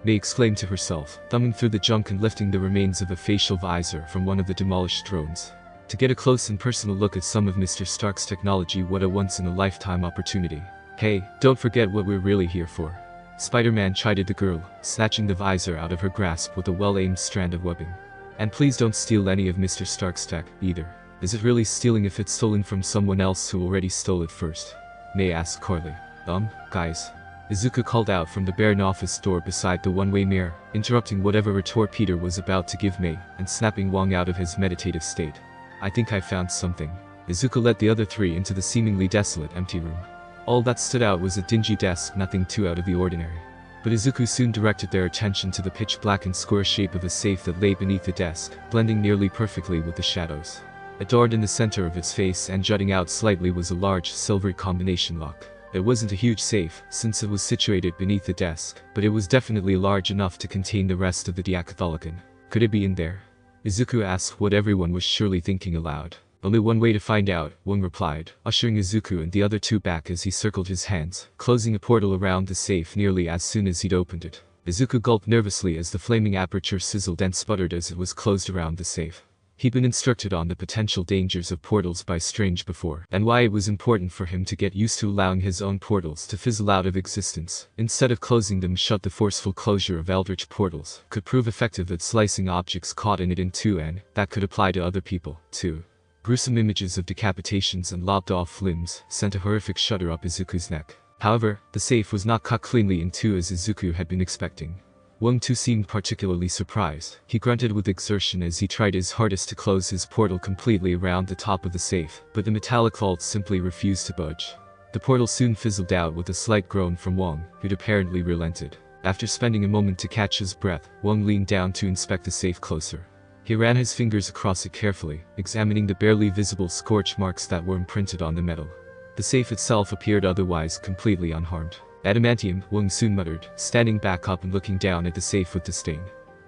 May exclaimed to herself, thumbing through the junk and lifting the remains of a facial visor from one of the demolished drones. To get a close and personal look at some of Mr. Stark's technology, what a once-in-a-lifetime opportunity. Hey, don't forget what we're really here for. Spider-Man chided the girl, snatching the visor out of her grasp with a well-aimed strand of webbing. And please don't steal any of Mr. Stark's tech, either. Is it really stealing if it's stolen from someone else who already stole it first? May asked coyly. Guys. Izuku called out from the barren office door beside the one-way mirror, interrupting whatever retort Peter was about to give May, and snapping Wang out of his meditative state. I think I found something. Izuku led the other three into the seemingly desolate, empty room. All that stood out was a dingy desk, nothing too out of the ordinary. But Izuku soon directed their attention to the pitch-black and square shape of a safe that lay beneath the desk, blending nearly perfectly with the shadows. Adorned in the center of its face and jutting out slightly was a large, silvery combination lock. It wasn't a huge safe, since it was situated beneath the desk, but it was definitely large enough to contain the rest of the Diacatholican. Could it be in there? Izuku asked what everyone was surely thinking aloud. Only one way to find out, Wang replied, ushering Izuku and the other two back as he circled his hands, closing a portal around the safe nearly as soon as he'd opened it. Izuku gulped nervously as the flaming aperture sizzled and sputtered as it was closed around the safe. He'd been instructed on the potential dangers of portals by Strange before, and why it was important for him to get used to allowing his own portals to fizzle out of existence, instead of closing them shut. The forceful closure of eldritch portals could prove effective at slicing objects caught in it in two, and that could apply to other people, too. Gruesome images of decapitations and lopped-off limbs sent a horrific shudder up Izuku's neck. However, the safe was not cut cleanly in two as Izuku had been expecting. Wang too seemed particularly surprised. He grunted with exertion as he tried his hardest to close his portal completely around the top of the safe, but the metallic vault simply refused to budge. The portal soon fizzled out with a slight groan from Wang, who'd apparently relented. After spending a moment to catch his breath, Wang leaned down to inspect the safe closer. He ran his fingers across it carefully, examining the barely visible scorch marks that were imprinted on the metal. The safe itself appeared otherwise completely unharmed. Adamantium, Wang soon muttered, standing back up and looking down at the safe with disdain.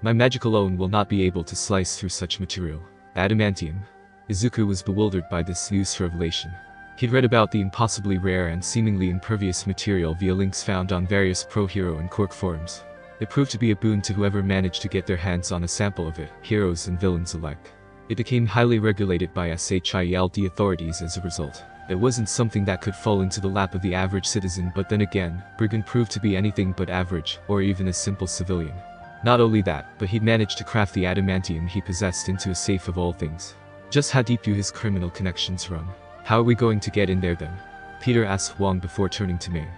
My magic alone will not be able to slice through such material. Adamantium. Izuku was bewildered by this news revelation. He'd read about the impossibly rare and seemingly impervious material via links found on various pro-hero and quirk forums. It proved to be a boon to whoever managed to get their hands on a sample of it, heroes and villains alike. It became highly regulated by SHIELD authorities as a result. It wasn't something that could fall into the lap of the average citizen, but then again, Brigand proved to be anything but average, or even a simple civilian. Not only that, but he'd managed to craft the adamantium he possessed into a safe of all things. Just how deep do his criminal connections run? How are we going to get in there then? Peter asked Wang before turning to May.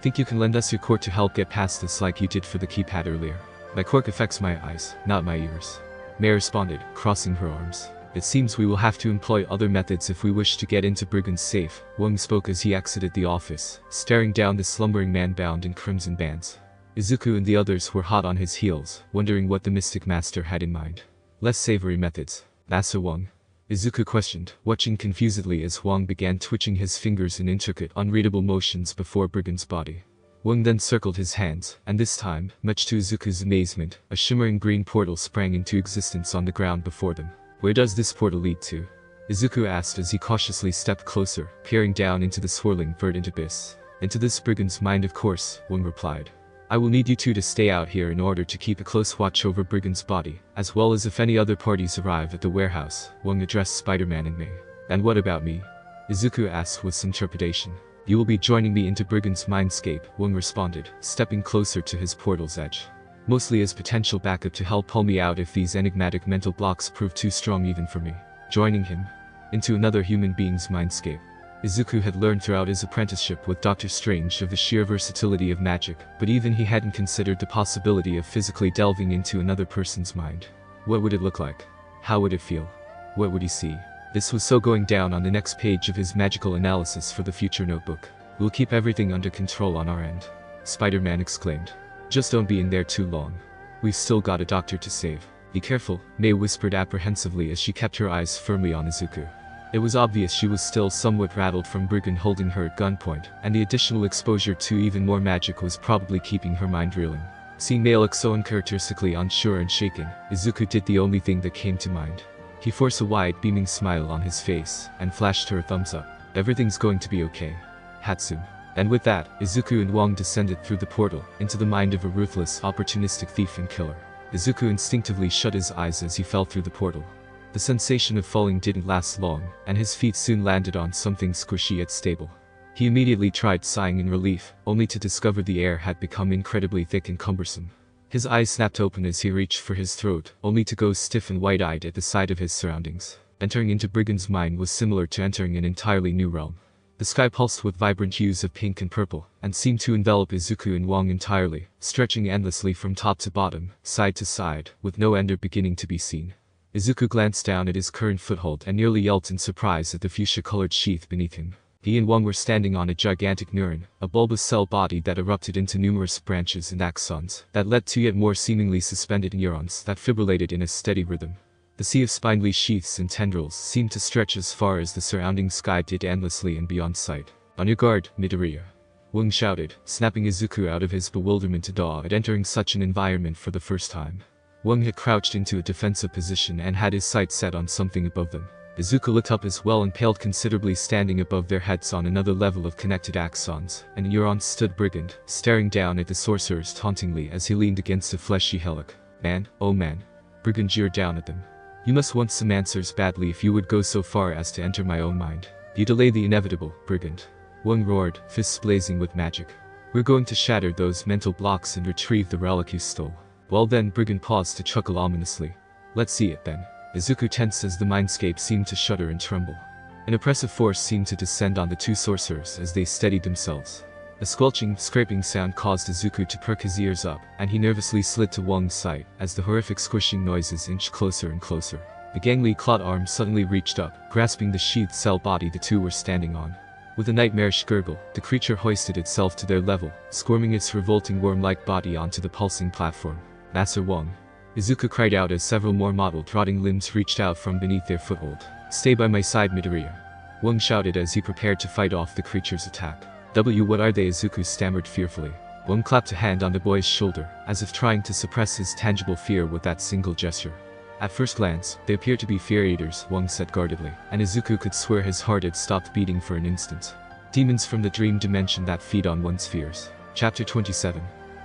Think you can lend us your quirk to help get past this like you did for the keypad earlier? My quirk affects my eyes, not my ears. May responded, crossing her arms. It seems we will have to employ other methods if we wish to get into Brigand's safe, Wang spoke as he exited the office, staring down the slumbering man bound in crimson bands. Izuku and the others were hot on his heels, wondering what the Mystic Master had in mind. Less savory methods. Master Wang? Izuku questioned, watching confusedly as Wang began twitching his fingers in intricate, unreadable motions before Brigand's body. Wang then circled his hands, and this time, much to Izuku's amazement, a shimmering green portal sprang into existence on the ground before them. Where does this portal lead to? Izuku asked as he cautiously stepped closer, peering down into the swirling verdant abyss. Into this Brigand's mind, of course, Wang replied. I will need you two to stay out here in order to keep a close watch over Brigand's body, as well as if any other parties arrive at the warehouse, Wang addressed Spider-Man and May. And what about me? Izuku asked with some trepidation. You will be joining me into Brigand's mindscape, Wang responded, stepping closer to his portal's edge. Mostly as potential backup to help pull me out if these enigmatic mental blocks prove too strong even for me. Joining him into another human being's mindscape. Izuku had learned throughout his apprenticeship with Doctor Strange of the sheer versatility of magic, but even he hadn't considered the possibility of physically delving into another person's mind. What would it look like? How would it feel? What would he see? This was so going down on the next page of his magical analysis for the future notebook. We'll keep everything under control on our end. Spider-Man exclaimed. Just don't be in there too long. We've still got a doctor to save. Be careful, Mei whispered apprehensively as she kept her eyes firmly on Izuku. It was obvious she was still somewhat rattled from Brigand holding her at gunpoint, and the additional exposure to even more magic was probably keeping her mind reeling. Seeing Mei look so uncharacteristically unsure and shaken, Izuku did the only thing that came to mind. He forced a wide, beaming smile on his face, and flashed her a thumbs up. Everything's going to be okay. Hatsune. And with that, Izuku and Wong descended through the portal, into the mind of a ruthless, opportunistic thief and killer. Izuku instinctively shut his eyes as he fell through the portal. The sensation of falling didn't last long, and his feet soon landed on something squishy yet stable. He immediately tried sighing in relief, only to discover the air had become incredibly thick and cumbersome. His eyes snapped open as he reached for his throat, only to go stiff and wide-eyed at the sight of his surroundings. Entering into Brigand's mind was similar to entering an entirely new realm. The sky pulsed with vibrant hues of pink and purple, and seemed to envelop Izuku and Wong entirely, stretching endlessly from top to bottom, side to side, with no ender beginning to be seen. Izuku glanced down at his current foothold and nearly yelped in surprise at the fuchsia-colored sheath beneath him. He and Wong were standing on a gigantic neuron, a bulbous cell body that erupted into numerous branches and axons, that led to yet more seemingly suspended neurons that fibrillated in a steady rhythm. The sea of spindly sheaths and tendrils seemed to stretch as far as the surrounding sky did endlessly and beyond sight. On your guard, Midoriya. Wong shouted, snapping Izuku out of his bewilderment and awe at entering such an environment for the first time. Wong had crouched into a defensive position and had his sights set on something above them. Izuku looked up as well and paled considerably, standing above their heads on another level of connected axons, and neurons stood Brigand, staring down at the sorcerers tauntingly as he leaned against a fleshy hillock. Man, oh man. Brigand jeered down at them. You must want some answers badly if you would go so far as to enter my own mind. You delay the inevitable, Brigand. Wong roared, fists blazing with magic. We're going to shatter those mental blocks and retrieve the relic you stole. Well then, Brigand paused to chuckle ominously. Let's see it then. Izuku tensed as the mindscape seemed to shudder and tremble. An oppressive force seemed to descend on the two sorcerers as they steadied themselves. A squelching, scraping sound caused Izuku to perk his ears up, and he nervously slid to Wong's side as the horrific squishing noises inched closer and closer. The gangly clawed arm suddenly reached up, grasping the sheathed cell body the two were standing on. With a nightmarish gurgle, the creature hoisted itself to their level, squirming its revolting worm-like body onto the pulsing platform. Master Wong. Izuku cried out as several more mottled, rotting limbs reached out from beneath their foothold. Stay by my side, Midoriya. Wong shouted as he prepared to fight off the creature's attack. What are they? Izuku stammered fearfully. Wong clapped a hand on the boy's shoulder, as if trying to suppress his tangible fear with that single gesture. At first glance, they appear to be fear eaters, Wong said guardedly, and Izuku could swear his heart had stopped beating for an instant. Demons from the dream dimension that feed on one's fears. Chapter 27.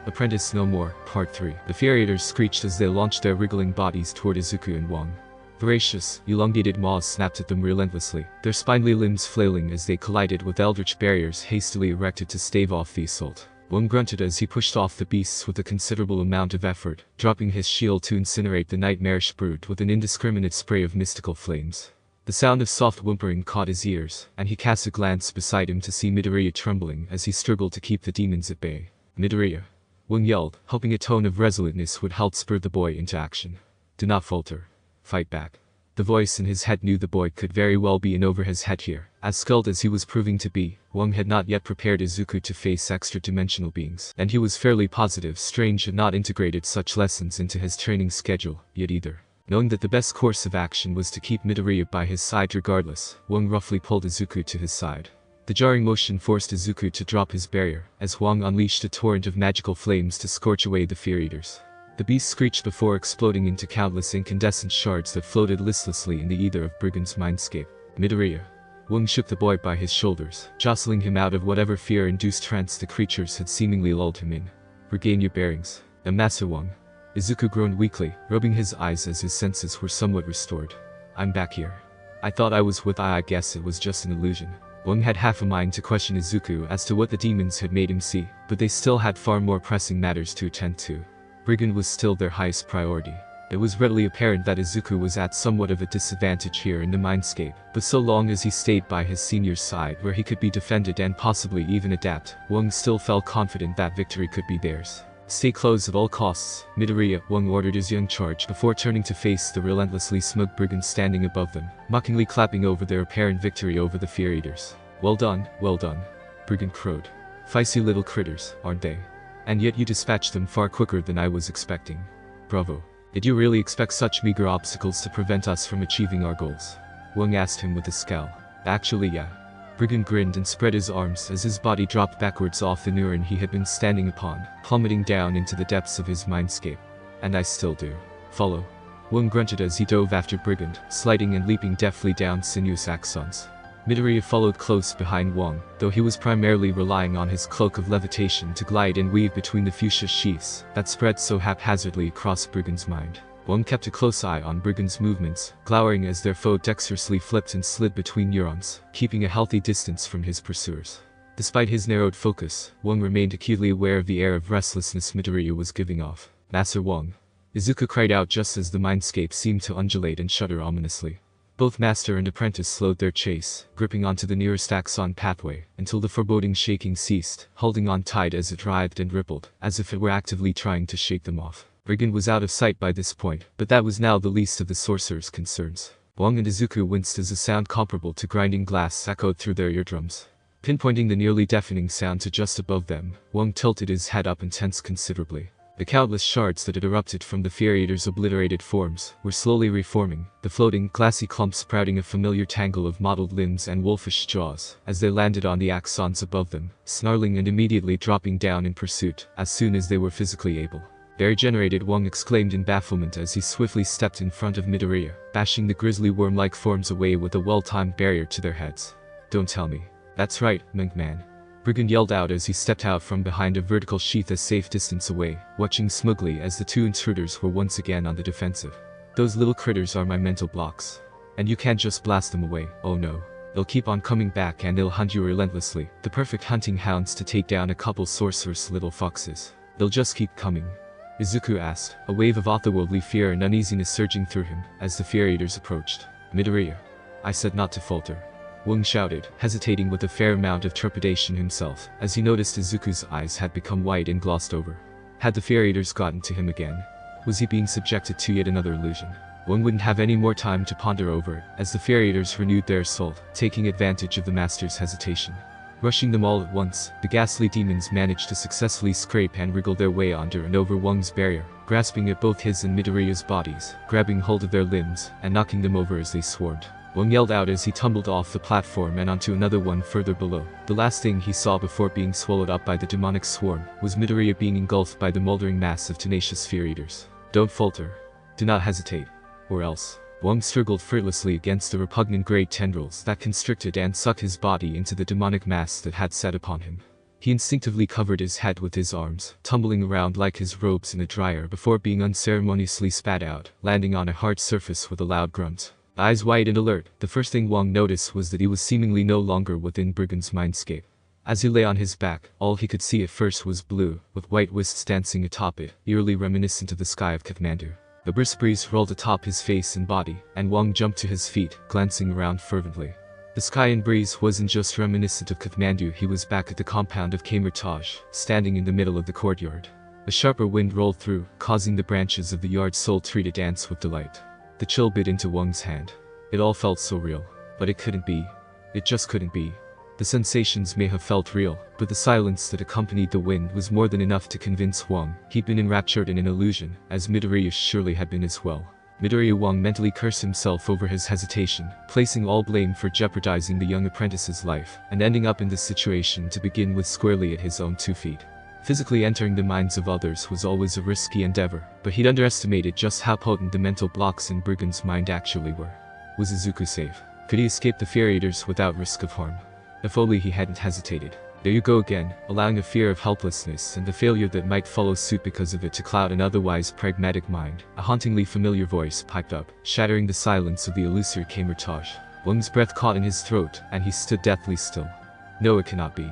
Apprentice No More, Part 3. The fear eaters screeched as they launched their wriggling bodies toward Izuku and Wong. Voracious, elongated maws snapped at them relentlessly, their spindly limbs flailing as they collided with eldritch barriers hastily erected to stave off the assault. Wong grunted as he pushed off the beasts with a considerable amount of effort, dropping his shield to incinerate the nightmarish brute with an indiscriminate spray of mystical flames. The sound of soft whimpering caught his ears, and he cast a glance beside him to see Midoriya trembling as he struggled to keep the demons at bay. Midoriya. Wong yelled, hoping a tone of resoluteness would help spur the boy into action. Do not falter. Fight back. The voice in his head knew the boy could very well be in over his head here. As skilled as he was proving to be, Wong had not yet prepared Izuku to face extra-dimensional beings, and he was fairly positive Strange had not integrated such lessons into his training schedule, yet either. Knowing that the best course of action was to keep Midoriya by his side regardless, Wong roughly pulled Izuku to his side. The jarring motion forced Izuku to drop his barrier, as Wong unleashed a torrent of magical flames to scorch away the fear eaters. The beast screeched before exploding into countless incandescent shards that floated listlessly in the ether of Brigand's mindscape. Midoriya. Wong shook the boy by his shoulders, jostling him out of whatever fear-induced trance the creatures had seemingly lulled him in. Regain your bearings. Master Wong. Izuku groaned weakly, rubbing his eyes as his senses were somewhat restored. I'm back here. I thought I was with I guess it was just an illusion. Wong had half a mind to question Izuku as to what the demons had made him see, but they still had far more pressing matters to attend to. Brigand was still their highest priority. It was readily apparent that Izuku was at somewhat of a disadvantage here in the mindscape, but so long as he stayed by his senior's side where he could be defended and possibly even adapt, Wang still felt confident that victory could be theirs. Stay close at all costs, Midoriya, Wang ordered his young charge before turning to face the relentlessly smug brigands standing above them, mockingly clapping over their apparent victory over the Fear Eaters. Well done, brigand crowed. Feisty little critters, aren't they? And yet you dispatched them far quicker than I was expecting. Bravo. Did you really expect such meager obstacles to prevent us from achieving our goals? Wang asked him with a scowl. Actually, yeah. Brigand grinned and spread his arms as his body dropped backwards off the neuron he had been standing upon, plummeting down into the depths of his mindscape. And I still do. Follow. Wang grunted as he dove after Brigand, sliding and leaping deftly down sinuous axons. Midoriya followed close behind Wang, though he was primarily relying on his cloak of levitation to glide and weave between the fuchsia sheaths that spread so haphazardly across Brigand's mind. Wang kept a close eye on Brigand's movements, glowering as their foe dexterously flipped and slid between neurons, keeping a healthy distance from his pursuers. Despite his narrowed focus, Wang remained acutely aware of the air of restlessness Midoriya was giving off. Master Wang. Izuku cried out just as the mindscape seemed to undulate and shudder ominously. Both master and apprentice slowed their chase, gripping onto the nearest axon pathway, until the foreboding shaking ceased, holding on tight as it writhed and rippled, as if it were actively trying to shake them off. Brigand was out of sight by this point, but that was now the least of the sorcerer's concerns. Wang and Izuku winced as a sound comparable to grinding glass echoed through their eardrums. Pinpointing the nearly deafening sound to just above them, Wang tilted his head up and tensed considerably. The countless shards that had erupted from the Fear Eater's obliterated forms were slowly reforming, the floating, glassy clumps sprouting a familiar tangle of mottled limbs and wolfish jaws, as they landed on the axons above them, snarling and immediately dropping down in pursuit, as soon as they were physically able. Very generated, Wang exclaimed in bafflement as he swiftly stepped in front of Midoriya, bashing the grisly worm-like forms away with a well-timed barrier to their heads. Don't tell me. That's right, Mink Man. Brigand yelled out as he stepped out from behind a vertical sheath a safe distance away, watching smugly as the two intruders were once again on the defensive. Those little critters are my mental blocks. And you can't just blast them away, oh no. They'll keep on coming back and they'll hunt you relentlessly, the perfect hunting hounds to take down a couple sorcerous little foxes. They'll just keep coming. Izuku asked, a wave of otherworldly fear and uneasiness surging through him as the Fear Eaters approached. Midoriya. I said not to falter. Wang shouted, hesitating with a fair amount of trepidation himself, as he noticed Izuku's eyes had become white and glossed over. Had the Fear Eaters gotten to him again? Was he being subjected to yet another illusion? Wang wouldn't have any more time to ponder over it, as the Fear Eaters renewed their assault, taking advantage of the master's hesitation. Rushing them all at once, the ghastly demons managed to successfully scrape and wriggle their way under and over Wang's barrier, grasping at both his and Midoriya's bodies, grabbing hold of their limbs, and knocking them over as they swarmed. Wang yelled out as he tumbled off the platform and onto another one further below. The last thing he saw before being swallowed up by the demonic swarm was Midoriya being engulfed by the moldering mass of tenacious Fear Eaters. Don't falter. Do not hesitate. Or else. Wang struggled fruitlessly against the repugnant grey tendrils that constricted and sucked his body into the demonic mass that had set upon him. He instinctively covered his head with his arms, tumbling around like his robes in a dryer before being unceremoniously spat out, landing on a hard surface with a loud grunt. Eyes wide and alert, the first thing Wang noticed was that he was seemingly no longer within Brigand's mindscape. As he lay on his back, all he could see at first was blue, with white wisps dancing atop it, eerily reminiscent of the sky of Kathmandu. A brisk breeze rolled atop his face and body, and Wang jumped to his feet, glancing around fervently. The sky and breeze wasn't just reminiscent of Kathmandu, he was back at the compound of Camaraderie, standing in the middle of the courtyard. A sharper wind rolled through, causing the branches of the yard sole tree to dance with delight. The chill bit into Wang's hand. It all felt so real. But it couldn't be. It just couldn't be. The sensations may have felt real, but the silence that accompanied the wind was more than enough to convince Wang he'd been enraptured in an illusion, as Midoriya surely had been as well. Midoriya Wang mentally cursed himself over his hesitation, placing all blame for jeopardizing the young apprentice's life, and ending up in this situation to begin with squarely at his own 2 feet. Physically entering the minds of others was always a risky endeavor, but he'd underestimated just how potent the mental blocks in Brigand's mind actually were. Was Izuku safe? Could he escape the Fear Eaters without risk of harm? If only he hadn't hesitated. There you go again, allowing a fear of helplessness and the failure that might follow suit because of it to cloud an otherwise pragmatic mind. A hauntingly familiar voice piped up, shattering the silence of the illusory Camaraderie. Wang's breath caught in his throat, and he stood deathly still. No, it cannot be.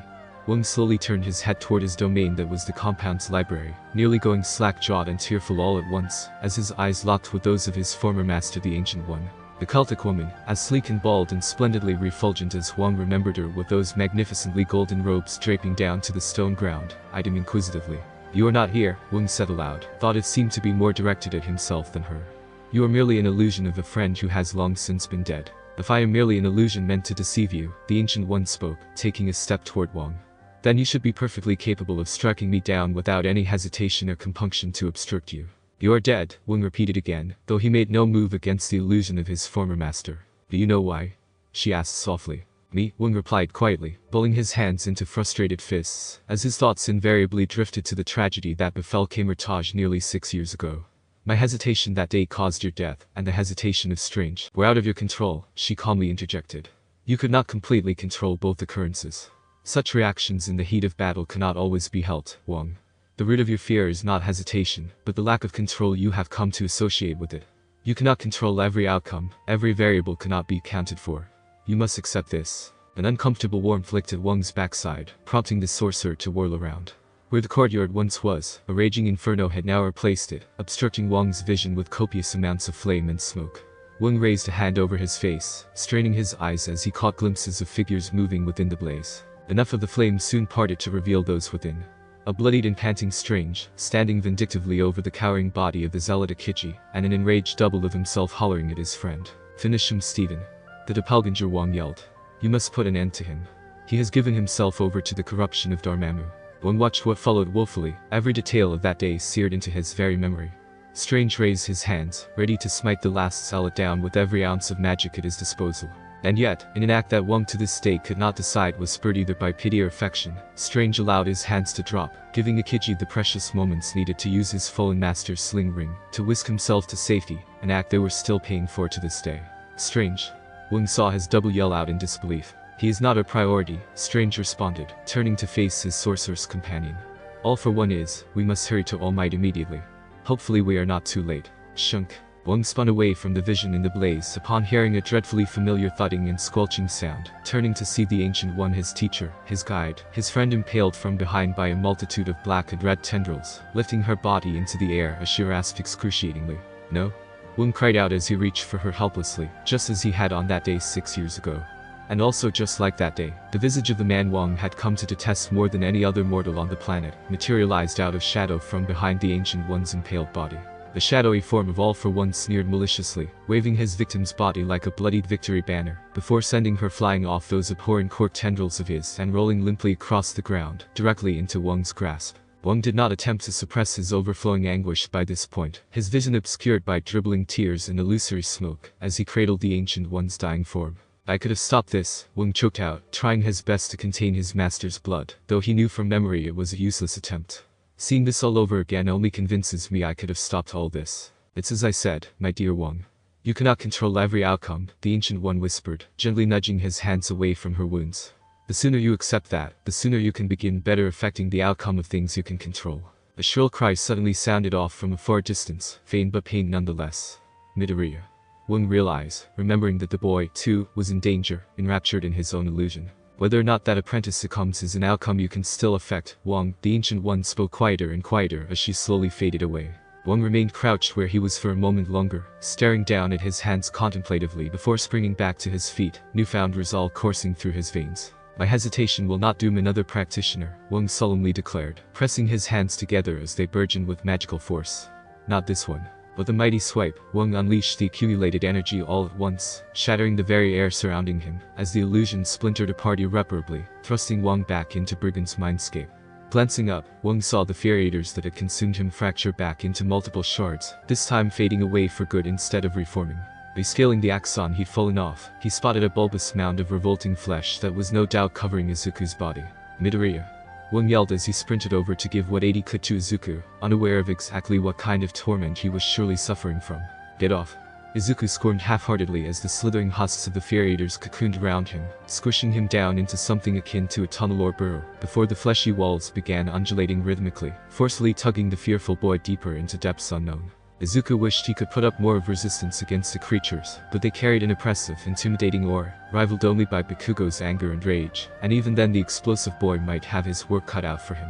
Wang slowly turned his head toward his domain that was the compound's library, nearly going slack-jawed and tearful all at once, as his eyes locked with those of his former master the Ancient One. The cultic woman, as sleek and bald and splendidly refulgent as Wang remembered her with those magnificently golden robes draping down to the stone ground, eyed him inquisitively. "You are not here," Wang said aloud, thought it seemed to be more directed at himself than her. "You are merely an illusion of a friend who has long since been dead." "If I am merely an illusion meant to deceive you," the Ancient One spoke, taking a step toward Wang, "then you should be perfectly capable of striking me down without any hesitation or compunction to obstruct you." "You are dead," Wang repeated again, though he made no move against the illusion of his former master. "Do you know why?" she asked softly. "Me?" Wang replied quietly, pulling his hands into frustrated fists, as his thoughts invariably drifted to the tragedy that befell Camartage nearly 6 years ago. "My hesitation that day caused your death, and the hesitation of Strange were out of your control," she calmly interjected. "You could not completely control both occurrences. Such reactions in the heat of battle cannot always be helped, Wang. The root of your fear is not hesitation, but the lack of control you have come to associate with it. You cannot control every outcome, every variable cannot be accounted for. You must accept this." An uncomfortable warmth licked at Wang's backside, prompting the sorcerer to whirl around. Where the courtyard once was, a raging inferno had now replaced it, obstructing Wang's vision with copious amounts of flame and smoke. Wang raised a hand over his face, straining his eyes as he caught glimpses of figures moving within the blaze. Enough of the flame soon parted to reveal those within. A bloodied and panting Strange, standing vindictively over the cowering body of the zealot Akechi, and an enraged double of himself hollering at his friend. "Finish him, Stephen." The doppelganger Wang yelled. "You must put an end to him. He has given himself over to the corruption of Dormammu." Wang watched what followed woefully, every detail of that day seared into his very memory. Strange raised his hands, ready to smite the last zealot down with every ounce of magic at his disposal. And yet, in an act that Wang to this day could not decide was spurred either by pity or affection, Strange allowed his hands to drop, giving Akechi the precious moments needed to use his fallen master's sling ring, to whisk himself to safety, an act they were still paying for to this day. "Strange!" Wang saw his double yell out in disbelief. "He is not a priority," Strange responded, turning to face his sorcerer's companion. "All for one is, we must hurry to All Might immediately. Hopefully we are not too late." Shunk. Wang spun away from the vision in the blaze upon hearing a dreadfully familiar thudding and squelching sound, turning to see the Ancient One, his teacher, his guide, his friend impaled from behind by a multitude of black and red tendrils, lifting her body into the air as she rasped excruciatingly. "No?" Wang cried out as he reached for her helplessly, just as he had on that day 6 years ago. And also just like that day, the visage of the man Wang had come to detest more than any other mortal on the planet, materialized out of shadow from behind the Ancient One's impaled body. The shadowy form of All for One sneered maliciously, waving his victim's body like a bloodied victory banner, before sending her flying off those abhorrent cork tendrils of his and rolling limply across the ground, directly into Wang's grasp. Wang did not attempt to suppress his overflowing anguish by this point, his vision obscured by dribbling tears and illusory smoke, as he cradled the Ancient One's dying form. "I could have stopped this," Wang choked out, trying his best to contain his master's blood, though he knew from memory it was a useless attempt. "Seeing this all over again only convinces me I could have stopped all this. It's as I said, my dear Wang. You cannot control every outcome," the Ancient One whispered, gently nudging his hands away from her wounds. "The sooner you accept that, the sooner you can begin better affecting the outcome of things you can control." A shrill cry suddenly sounded off from a far distance, faint but pain nonetheless. Midoriya. Wang realized, remembering that the boy, too, was in danger, enraptured in his own illusion. "Whether or not that apprentice succumbs is an outcome you can still affect, Wang," the Ancient One spoke quieter and quieter as she slowly faded away. Wang remained crouched where he was for a moment longer, staring down at his hands contemplatively before springing back to his feet, newfound resolve coursing through his veins. "My hesitation will not doom another practitioner," Wang solemnly declared, pressing his hands together as they burgeoned with magical force. "Not this one." With a mighty swipe, Wang unleashed the accumulated energy all at once, shattering the very air surrounding him, as the illusion splintered apart irreparably, thrusting Wang back into Brigand's mindscape. Glancing up, Wang saw the fear eaters that had consumed him fracture back into multiple shards, this time fading away for good instead of reforming. Rescaling the axon he'd fallen off, he spotted a bulbous mound of revolting flesh that was no doubt covering Izuku's body. "Midoriya." Wang yelled as he sprinted over to give what aid he could to Izuku, unaware of exactly what kind of torment he was surely suffering from. "Get off." Izuku squirmed half-heartedly as the slithering husks of the fear eaters cocooned around him, squishing him down into something akin to a tunnel or burrow, before the fleshy walls began undulating rhythmically, forcefully tugging the fearful boy deeper into depths unknown. Izuku wished he could put up more of resistance against the creatures, but they carried an oppressive, intimidating aura, rivaled only by Bakugo's anger and rage, and even then the explosive boy might have his work cut out for him.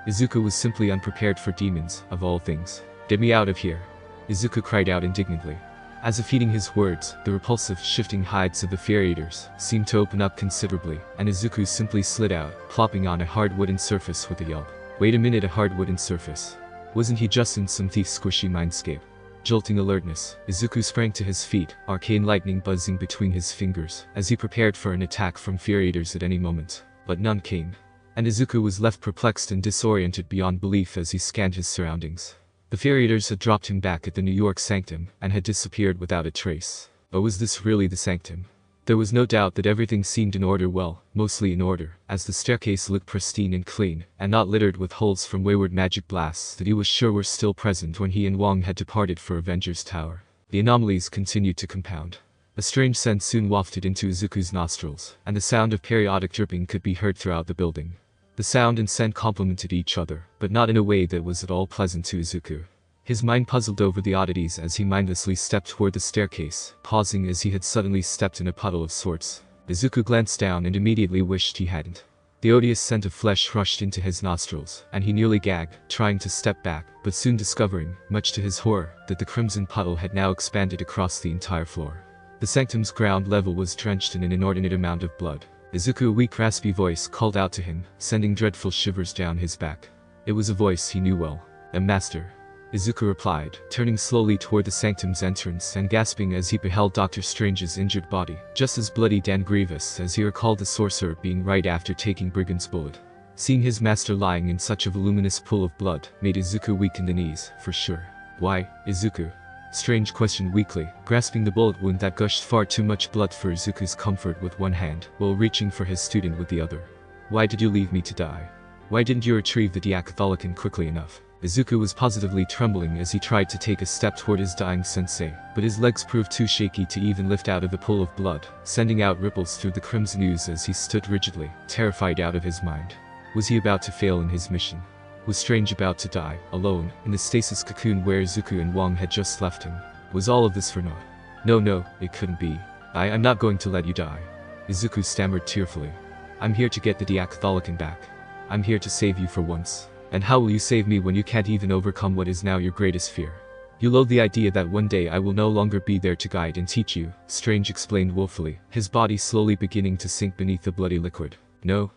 Izuku was simply unprepared for demons, of all things. "Get me out of here!" Izuku cried out indignantly. As if heeding his words, the repulsive, shifting hides of the Fear Eaters seemed to open up considerably, and Izuku simply slid out, plopping on a hard wooden surface with a yelp. Wait a minute, a hard wooden surface? Wasn't he just in some thief's squishy mindscape? Jolting alertness, Izuku sprang to his feet, arcane lightning buzzing between his fingers, as he prepared for an attack from Fear Eaters at any moment. But none came. And Izuku was left perplexed and disoriented beyond belief as he scanned his surroundings. The Fear Eaters had dropped him back at the New York sanctum, and had disappeared without a trace. But was this really the sanctum? There was no doubt that everything seemed in order, well, mostly in order, as the staircase looked pristine and clean, and not littered with holes from wayward magic blasts that he was sure were still present when he and Wong had departed for Avengers Tower. The anomalies continued to compound. A strange scent soon wafted into Izuku's nostrils, and the sound of periodic dripping could be heard throughout the building. The sound and scent complemented each other, but not in a way that was at all pleasant to Izuku. His mind puzzled over the oddities as he mindlessly stepped toward the staircase, pausing as he had suddenly stepped in a puddle of sorts. Izuku glanced down and immediately wished he hadn't. The odious scent of flesh rushed into his nostrils, and he nearly gagged, trying to step back, but soon discovering, much to his horror, that the crimson puddle had now expanded across the entire floor. The sanctum's ground level was drenched in an inordinate amount of blood. Izuku, a weak raspy voice called out to him, sending dreadful shivers down his back. It was a voice he knew well. "A master," Izuku replied, turning slowly toward the sanctum's entrance and gasping as he beheld Dr. Strange's injured body, just as bloodied and grievous as he recalled the sorcerer being right after taking Brigand's bullet. Seeing his master lying in such a voluminous pool of blood made Izuku weak in the knees, for sure. "Why, Izuku?" Strange questioned weakly, grasping the bullet wound that gushed far too much blood for Izuku's comfort with one hand, while reaching for his student with the other. "Why did you leave me to die? Why didn't you retrieve the Diacatholican quickly enough?" Izuku was positively trembling as he tried to take a step toward his dying sensei, but his legs proved too shaky to even lift out of the pool of blood, sending out ripples through the crimson ooze as he stood rigidly, terrified out of his mind. Was he about to fail in his mission? Was Strange about to die, alone, in the stasis cocoon where Izuku and Wong had just left him? Was all of this for naught? No, it couldn't be. I'm not going to let you die. Izuku stammered tearfully. "I'm here to get the Diacatholican back. I'm here to save you for once. And how will you save me when you can't even overcome what is now your greatest fear? You loathe the idea that one day I will no longer be there to guide and teach you," Strange explained woefully, his body slowly beginning to sink beneath the bloody liquid. No.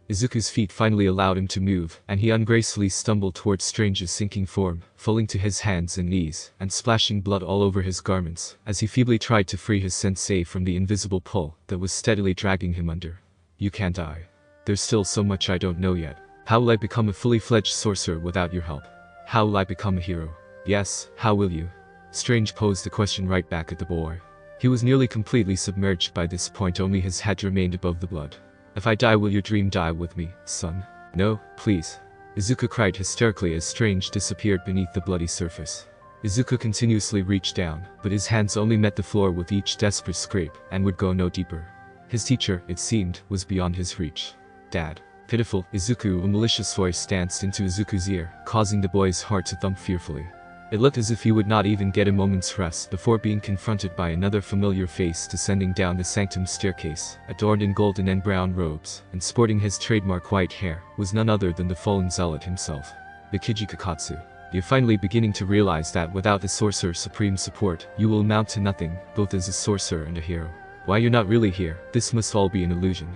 Izuku's feet finally allowed him to move, and he ungracefully stumbled towards Strange's sinking form, falling to his hands and knees, and splashing blood all over his garments, as he feebly tried to free his sensei from the invisible pull that was steadily dragging him under. "You can't die. There's still so much I don't know yet. How will I become a fully fledged sorcerer without your help? How will I become a hero? Yes, how will you?" Strange posed the question right back at the boy. He was nearly completely submerged by this point, only his head remained above the blood. "If I die, will your dream die with me, son?" "No, please," Izuku cried hysterically as Strange disappeared beneath the bloody surface. Izuku continuously reached down, but his hands only met the floor with each desperate scrape, and would go no deeper. His teacher, it seemed, was beyond his reach. "Dad." Pitiful, Izuku, a malicious voice danced into Izuku's ear, causing the boy's heart to thump fearfully. It looked as if he would not even get a moment's rest before being confronted by another familiar face descending down the sanctum staircase, adorned in golden and brown robes, and sporting his trademark white hair, was none other than the fallen zealot himself. Mikiji Kakatsu. "You're finally beginning to realize that without the Sorcerer's supreme support, you will amount to nothing, both as a sorcerer and a hero. Why, you're not really here, this must all be an illusion."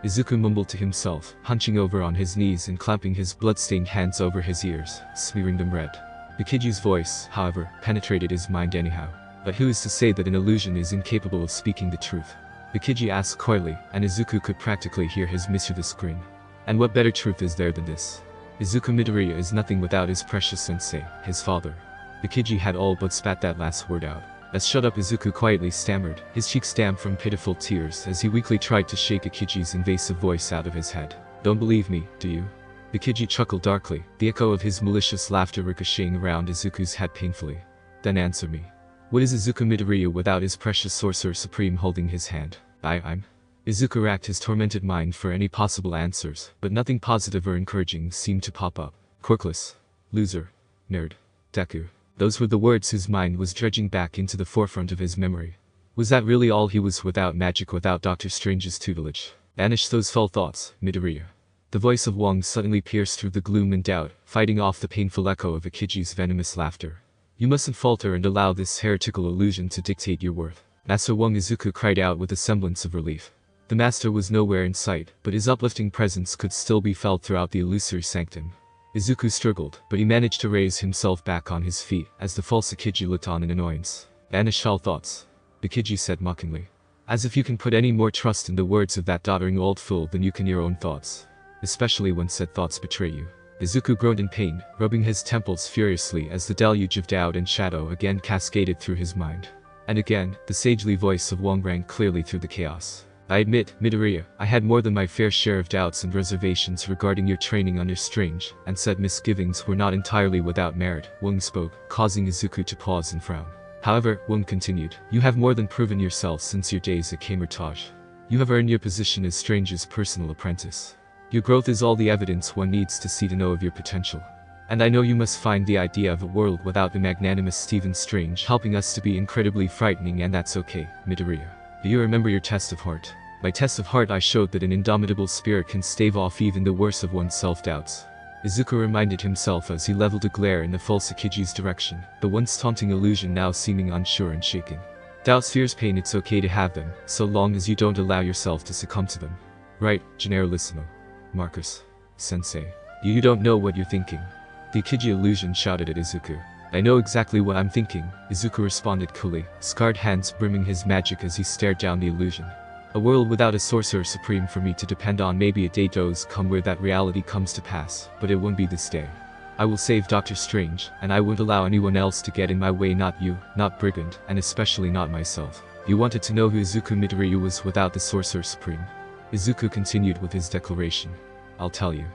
Izuku mumbled to himself, hunching over on his knees and clamping his blood-stained hands over his ears, smearing them red. Mikiji's voice, however, penetrated his mind anyhow. "But who is to say that an illusion is incapable of speaking the truth?" Mikiji asked coyly, and Izuku could practically hear his mischievous grin. "And what better truth is there than this? Izuku Midoriya is nothing without his precious sensei, his father." Mikiji had all but spat that last word out. As "Shut up," Izuku quietly stammered, his cheeks damp from pitiful tears as he weakly tried to shake Mikiji's invasive voice out of his head. "Don't believe me, do you?" Mikiji chuckled darkly, the echo of his malicious laughter ricocheting around Izuku's head painfully. "Then answer me. What is Izuku Midoriya without his precious Sorcerer Supreme holding his hand?" I'm... Izuku racked his tormented mind for any possible answers, but nothing positive or encouraging seemed to pop up. "Quirkless. Loser. Nerd. Deku." Those were the words his mind was dredging back into the forefront of his memory. Was that really all he was without magic, without Doctor Strange's tutelage? Banish those foul thoughts, Midoriya. The voice of Wong suddenly pierced through the gloom and doubt, fighting off the painful echo of Akiji's venomous laughter. You mustn't falter and allow this heretical illusion to dictate your worth. Master Wong. Izuku cried out with a semblance of relief. The master was nowhere in sight, but his uplifting presence could still be felt throughout the illusory sanctum. Izuku struggled, but he managed to raise himself back on his feet as the false Akiji looked on in annoyance. Banish all thoughts, Akiji said mockingly. As if you can put any more trust in the words of that doddering old fool than you can your own thoughts. Especially when said thoughts betray you. Izuku groaned in pain, rubbing his temples furiously as the deluge of doubt and shadow again cascaded through his mind. And again, the sagely voice of Wong rang clearly through the chaos. I admit, Midoriya, I had more than my fair share of doubts and reservations regarding your training under Strange, and said misgivings were not entirely without merit. Wong spoke, causing Izuku to pause and frown. However, Wong continued, you have more than proven yourself since your days at Camartage. You have earned your position as Strange's personal apprentice. Your growth is all the evidence one needs to see to know of your potential. And I know you must find the idea of a world without the magnanimous Stephen Strange helping us to be incredibly frightening, and that's okay, Midoriya. Do you remember your test of heart? By test of heart I showed that an indomitable spirit can stave off even the worst of one's self-doubts. Izuku reminded himself as he leveled a glare in the false Akiji's direction, the once taunting illusion now seeming unsure and shaken. Doubts, fears, pain, it's okay to have them, so long as you don't allow yourself to succumb to them. Right, Generalissimo. Marcus. Sensei. You don't know what you're thinking. The Akiji illusion shouted at Izuku. I know exactly what I'm thinking, Izuku responded coolly, scarred hands brimming his magic as he stared down the illusion. A world without a sorcerer supreme for me to depend on. Maybe a day does come where that reality comes to pass, but it won't be this day. I will save Doctor Strange, and I won't allow anyone else to get in my way, not you, not Brigand, and especially not myself. You wanted to know who Izuku Midoriya was without the sorcerer supreme. Izuku continued with his declaration. I'll tell you.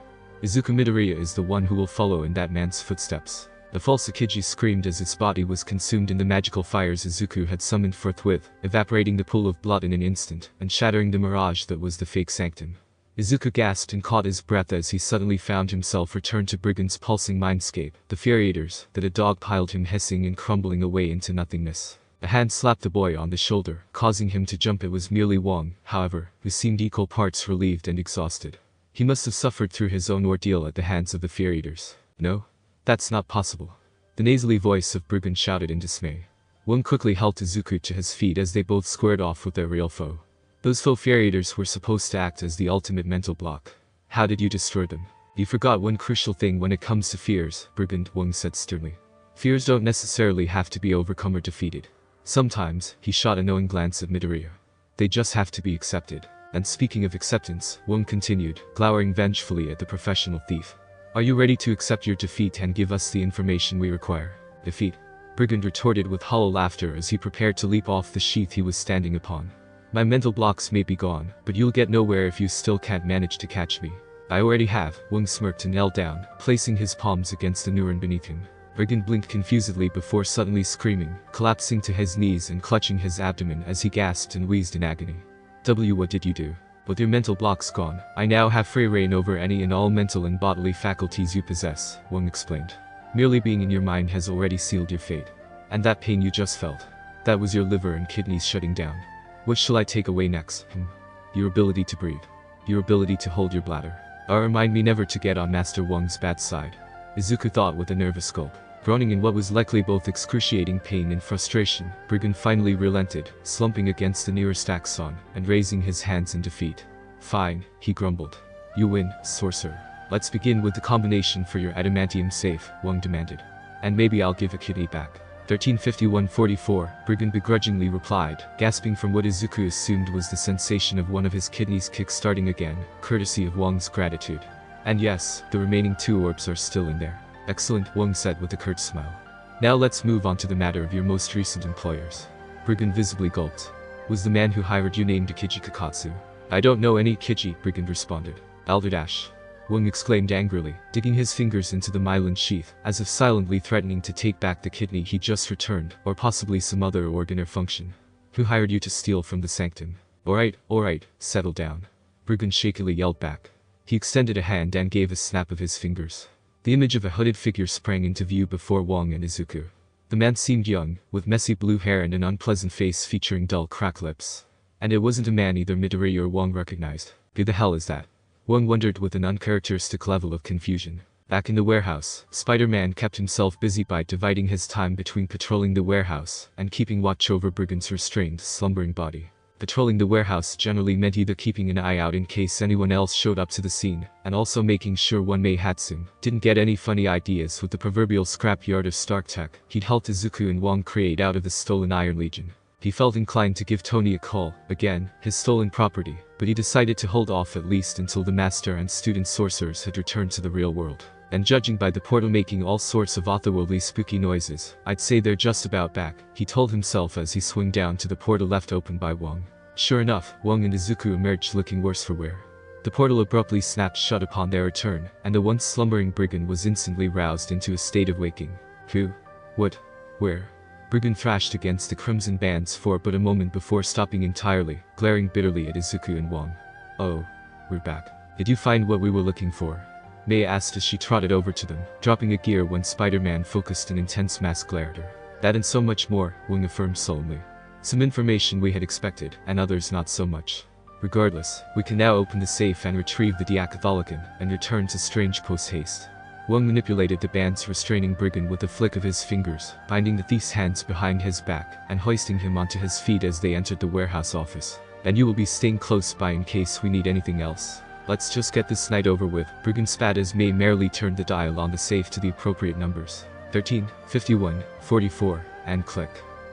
Izuku Midoriya is the one who will follow in that man's footsteps. The false Akiji screamed as its body was consumed in the magical fires Izuku had summoned forthwith, evaporating the pool of blood in an instant, and shattering the mirage that was the fake sanctum. Izuku gasped and caught his breath as he suddenly found himself returned to Brigand's pulsing mindscape, the Furiators, that had dogpiled him hissing and crumbling away into nothingness. A hand slapped the boy on the shoulder, causing him to jump. It was merely Wong, however, who seemed equal parts relieved and exhausted. He must have suffered through his own ordeal at the hands of the Furiators. No? That's not possible. The nasally voice of Brigand shouted in dismay. Wong quickly helped Izuku to his feet as they both squared off with their real foe. Those faux Furiators were supposed to act as the ultimate mental block. How did you destroy them? You forgot one crucial thing when it comes to fears, Brigand, Wong said sternly. Fears don't necessarily have to be overcome or defeated. Sometimes, he shot a knowing glance at Midoriya. They just have to be accepted. And speaking of acceptance, Wong continued, glowering vengefully at the professional thief. Are you ready to accept your defeat and give us the information we require? Defeat? Brigand retorted with hollow laughter as he prepared to leap off the sheath he was standing upon. My mental blocks may be gone, but you'll get nowhere if you still can't manage to catch me. I already have, Wong smirked and knelt down, placing his palms against the neuron beneath him. Brigand blinked confusedly before suddenly screaming, collapsing to his knees and clutching his abdomen as he gasped and wheezed in agony. What did you do? With your mental blocks gone, I now have free reign over any and all mental and bodily faculties you possess, Wong explained. Merely being in your mind has already sealed your fate. And that pain you just felt, that was your liver and kidneys shutting down. What shall I take away next? Your ability to breathe. Your ability to hold your bladder. Remind me never to get on Master Wong's bad side. Izuku thought with a nervous gulp. Groaning in what was likely both excruciating pain and frustration, Brigand finally relented, slumping against the nearest axon, and raising his hands in defeat. Fine, he grumbled. You win, sorcerer. Let's begin with the combination for your adamantium safe, Wong demanded. And maybe I'll give a kidney back. 1351-44, Brigand begrudgingly replied, gasping from what Izuku assumed was the sensation of one of his kidneys kick-starting again, courtesy of Wong's gratitude. And yes, the remaining 2 orbs are still in there. Excellent, Wong said with a curt smile. Now let's move on to the matter of your most recent employers. Brigand visibly gulped. Was the man who hired you named Akiji Kakatsu? I don't know any Akiji, Brigand responded. Balderdash. Wong exclaimed angrily, digging his fingers into the myelin sheath, as if silently threatening to take back the kidney he just returned, or possibly some other organ or function. Who hired you to steal from the sanctum? Alright, settle down. Brigand shakily yelled back. He extended a hand and gave a snap of his fingers. The image of a hooded figure sprang into view before Wong and Izuku. The man seemed young, with messy blue hair and an unpleasant face featuring dull cracked lips. And it wasn't a man either Midori or Wong recognized. Who the hell is that? Wong wondered with an uncharacteristic level of confusion. Back in the warehouse, Spider-Man kept himself busy by dividing his time between patrolling the warehouse and keeping watch over Brigand's restrained, slumbering body. Patrolling the warehouse generally meant either keeping an eye out in case anyone else showed up to the scene, and also making sure one Mei Hatsune didn't get any funny ideas with the proverbial scrapyard of Stark tech he'd helped Izuku and Wong create out of the stolen Iron Legion. He felt inclined to give Tony a call, again, his stolen property, but he decided to hold off at least until the master and student sorcerers had returned to the real world. And judging by the portal making all sorts of otherworldly spooky noises, I'd say they're just about back, he told himself as he swung down to the portal left open by Wong. Sure enough, Wong and Izuku emerged looking worse for wear. The portal abruptly snapped shut upon their return, and the once slumbering brigand was instantly roused into a state of waking. Who? What? Where? Brigand thrashed against the crimson bands for but a moment before stopping entirely, glaring bitterly at Izuku and Wong. Oh, we're back. Did you find what we were looking for? Mei asked as she trotted over to them, dropping a gear when Spider-Man focused an intense mask glare at her. That and so much more, Wong affirmed solemnly. Some information we had expected, and others not so much. Regardless, we can now open the safe and retrieve the Diacatholican, and return to Strange post-haste. Wong manipulated the bands restraining Brigand with a flick of his fingers, binding the thief's hands behind his back, and hoisting him onto his feet as they entered the warehouse office. And you will be staying close by in case we need anything else. Let's just get this night over with, Brigand spat as Mei merrily turned the dial on the safe to the appropriate numbers. 13, 51, 44, and click.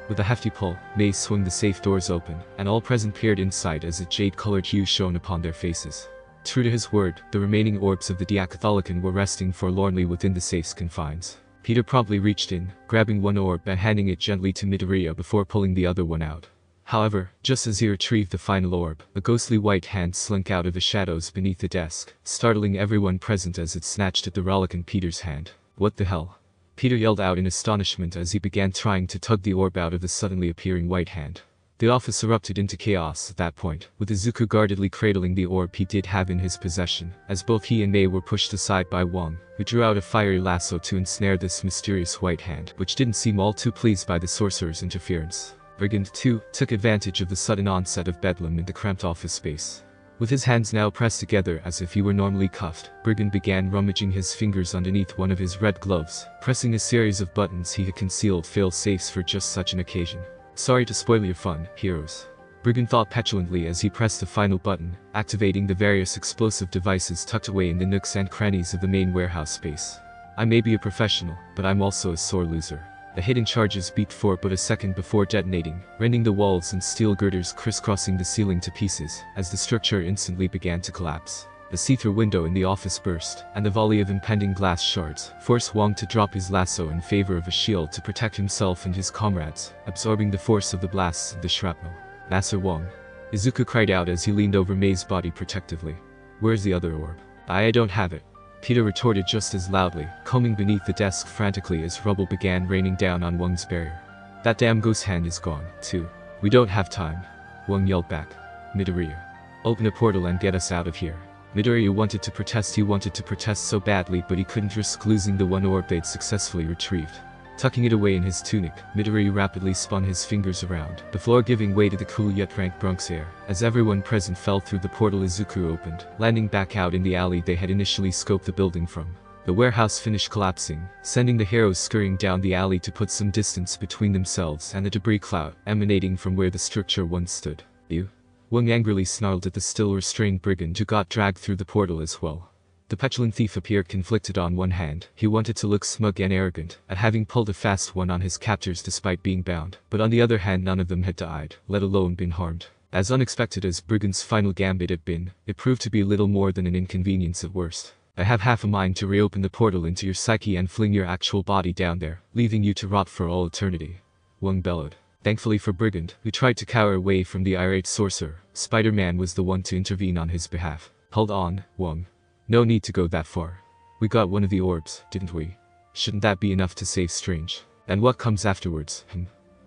With a hefty pull, Mei swung the safe doors open, and all present peered inside as a jade-colored hue shone upon their faces. True to his word, the remaining orbs of the Diacatholican were resting forlornly within the safe's confines. Peter promptly reached in, grabbing one orb and handing it gently to Midoriya before pulling the other one out. However, just as he retrieved the final orb, a ghostly white hand slunk out of the shadows beneath the desk, startling everyone present as it snatched at the relic in Peter's hand. What the hell? Peter yelled out in astonishment as he began trying to tug the orb out of the suddenly appearing white hand. The office erupted into chaos at that point, with Izuku guardedly cradling the orb he did have in his possession, as both he and Mei were pushed aside by Wong, who drew out a fiery lasso to ensnare this mysterious white hand, which didn't seem all too pleased by the sorcerer's interference. Brigand, too, took advantage of the sudden onset of bedlam in the cramped office space. With his hands now pressed together as if he were normally cuffed, Brigand began rummaging his fingers underneath one of his red gloves, pressing a series of buttons he had concealed fail-safes for just such an occasion. Sorry to spoil your fun, heroes. Brigand thought petulantly as he pressed the final button, activating the various explosive devices tucked away in the nooks and crannies of the main warehouse space. I may be a professional, but I'm also a sore loser. The hidden charges beeped for but a second before detonating, rending the walls and steel girders crisscrossing the ceiling to pieces, as the structure instantly began to collapse. The see-through window in the office burst, and the volley of impending glass shards forced Wong to drop his lasso in favor of a shield to protect himself and his comrades, absorbing the force of the blasts of the shrapnel. Master Wong. Izuku cried out as he leaned over Mei's body protectively. Where's the other orb? I don't have it. Peter retorted just as loudly, combing beneath the desk frantically as rubble began raining down on Wong's barrier. That damn ghost hand is gone, too. We don't have time. Wong yelled back. Midoriya. Open a portal and get us out of here. Midoriya wanted to protest. He wanted to protest so badly, but he couldn't risk losing the one orb they'd successfully retrieved. Tucking it away in his tunic, Midoriya rapidly spun his fingers around, the floor giving way to the cool yet rank Bronx air. As everyone present fell through the portal Izuku opened, landing back out in the alley they had initially scoped the building from. The warehouse finished collapsing, sending the heroes scurrying down the alley to put some distance between themselves and the debris cloud emanating from where the structure once stood. You? Wong angrily snarled at the still restrained brigand who got dragged through the portal as well. The petulant thief appeared conflicted. On one hand, he wanted to look smug and arrogant at having pulled a fast one on his captors despite being bound, but on the other hand none of them had died, let alone been harmed. As unexpected as Brigand's final gambit had been, it proved to be little more than an inconvenience at worst. I have half a mind to reopen the portal into your psyche and fling your actual body down there, leaving you to rot for all eternity. Wong bellowed. Thankfully for Brigand, who tried to cower away from the irate sorcerer, Spider-Man was the one to intervene on his behalf. Hold on, Wong. No need to go that far. We got one of the orbs, didn't we? Shouldn't that be enough to save Strange? And what comes afterwards,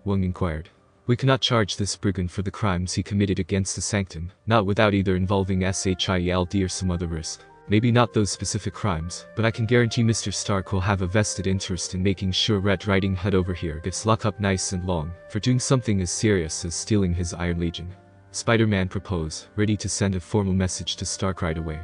Wong inquired. We cannot charge this brigand for the crimes he committed against the sanctum, not without either involving SHIELD or some other risk. Maybe not those specific crimes, but I can guarantee Mr. Stark will have a vested interest in making sure Red Riding Hood over here gets locked up nice and long for doing something as serious as stealing his Iron Legion. Spider-Man proposed, ready to send a formal message to Stark right away.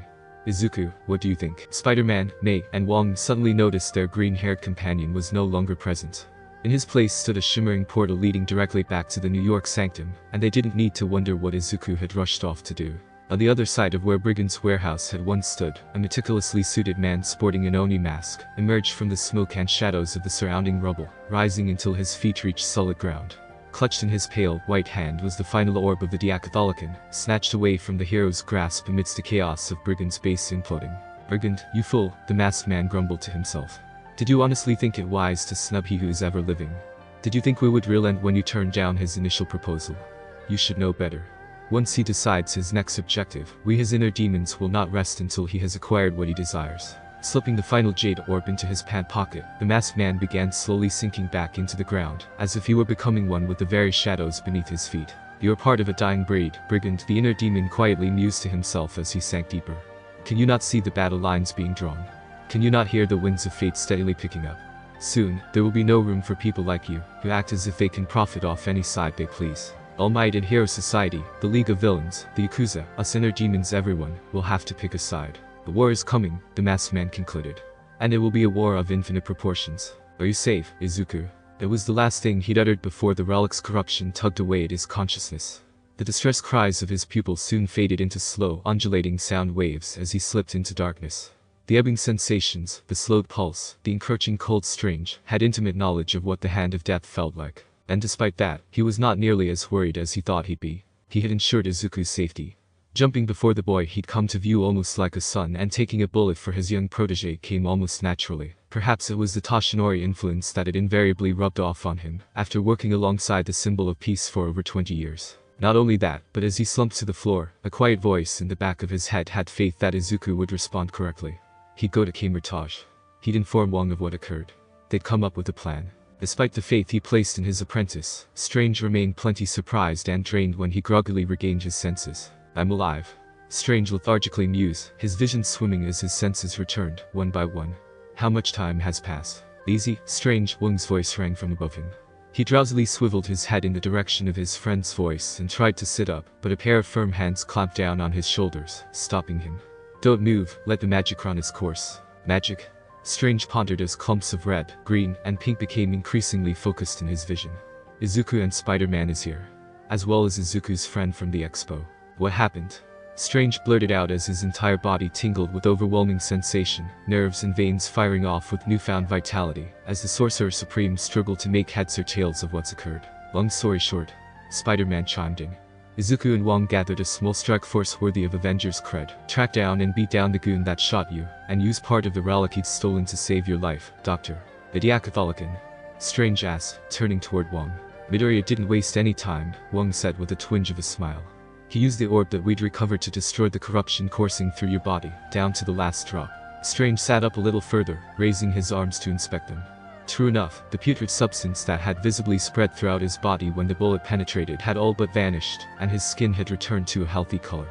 Izuku, what do you think? Spider-Man, May, and Wong suddenly noticed their green-haired companion was no longer present. In his place stood a shimmering portal leading directly back to the New York sanctum, and they didn't need to wonder what Izuku had rushed off to do. On the other side of where Brigand's warehouse had once stood, a meticulously suited man sporting an Oni mask emerged from the smoke and shadows of the surrounding rubble, rising until his feet reached solid ground. Clutched in his pale, white hand was the final orb of the Diacatholican, snatched away from the hero's grasp amidst the chaos of Brigand's base imploding. "Brigand, you fool," the masked man grumbled to himself. "Did you honestly think it wise to snub he who is ever living? Did you think we would relent when you turned down his initial proposal? You should know better. Once he decides his next objective, we his inner demons will not rest until he has acquired what he desires." Slipping the final jade orb into his pant pocket, the masked man began slowly sinking back into the ground, as if he were becoming one with the very shadows beneath his feet. "You're part of a dying breed, Brigand," the inner demon quietly mused to himself as he sank deeper. "Can you not see the battle lines being drawn? Can you not hear the winds of fate steadily picking up? Soon, there will be no room for people like you, who act as if they can profit off any side they please. All Might and Hero Society, the League of Villains, the Yakuza, us inner demons, everyone, will have to pick a side. The war is coming," the masked man concluded. "And it will be a war of infinite proportions. Are you safe, Izuku?" It was the last thing he'd uttered before the relic's corruption tugged away at his consciousness. The distressed cries of his pupils soon faded into slow, undulating sound waves as he slipped into darkness. The ebbing sensations, the slowed pulse, the encroaching cold Strange, had intimate knowledge of what the hand of death felt like. And despite that, he was not nearly as worried as he thought he'd be. He had ensured Izuku's safety. Jumping before the boy he'd come to view almost like a son and taking a bullet for his young protege came almost naturally. Perhaps it was the Toshinori influence that had invariably rubbed off on him, after working alongside the symbol of peace for over 20 years. Not only that, but as he slumped to the floor, a quiet voice in the back of his head had faith that Izuku would respond correctly. He'd go to Camaraderie. He'd inform Wong of what occurred. They'd come up with a plan. Despite the faith he placed in his apprentice, Strange remained plenty surprised and drained when he groggily regained his senses. "I'm alive," Strange lethargically mused, his vision swimming as his senses returned, one by one. "How much time has passed?" "Easy, Strange," Wong's voice rang from above him. He drowsily swiveled his head in the direction of his friend's voice and tried to sit up, but a pair of firm hands clamped down on his shoulders, stopping him. "Don't move, let the magic run its course." "Magic?" Strange pondered as clumps of red, green, and pink became increasingly focused in his vision. "Izuku and Spider-Man is here. As well as Izuku's friend from the expo." "What happened?" Strange blurted out as his entire body tingled with overwhelming sensation, nerves and veins firing off with newfound vitality, as the Sorcerer Supreme struggled to make heads or tails of what's occurred. "Long story short," Spider-Man chimed in. "Izuku and Wong gathered a small strike force worthy of Avengers cred, tracked down and beat down the goon that shot you, and used part of the relic he'd stolen to save your life, Doctor." "The Diacatholican?" Strange asked, turning toward Wong. "Midoriya didn't waste any time," Wong said with a twinge of a smile. "He used the orb that we'd recovered to destroy the corruption coursing through your body, down to the last drop." Strange sat up a little further, raising his arms to inspect them. True enough, the putrid substance that had visibly spread throughout his body when the bullet penetrated had all but vanished, and his skin had returned to a healthy color.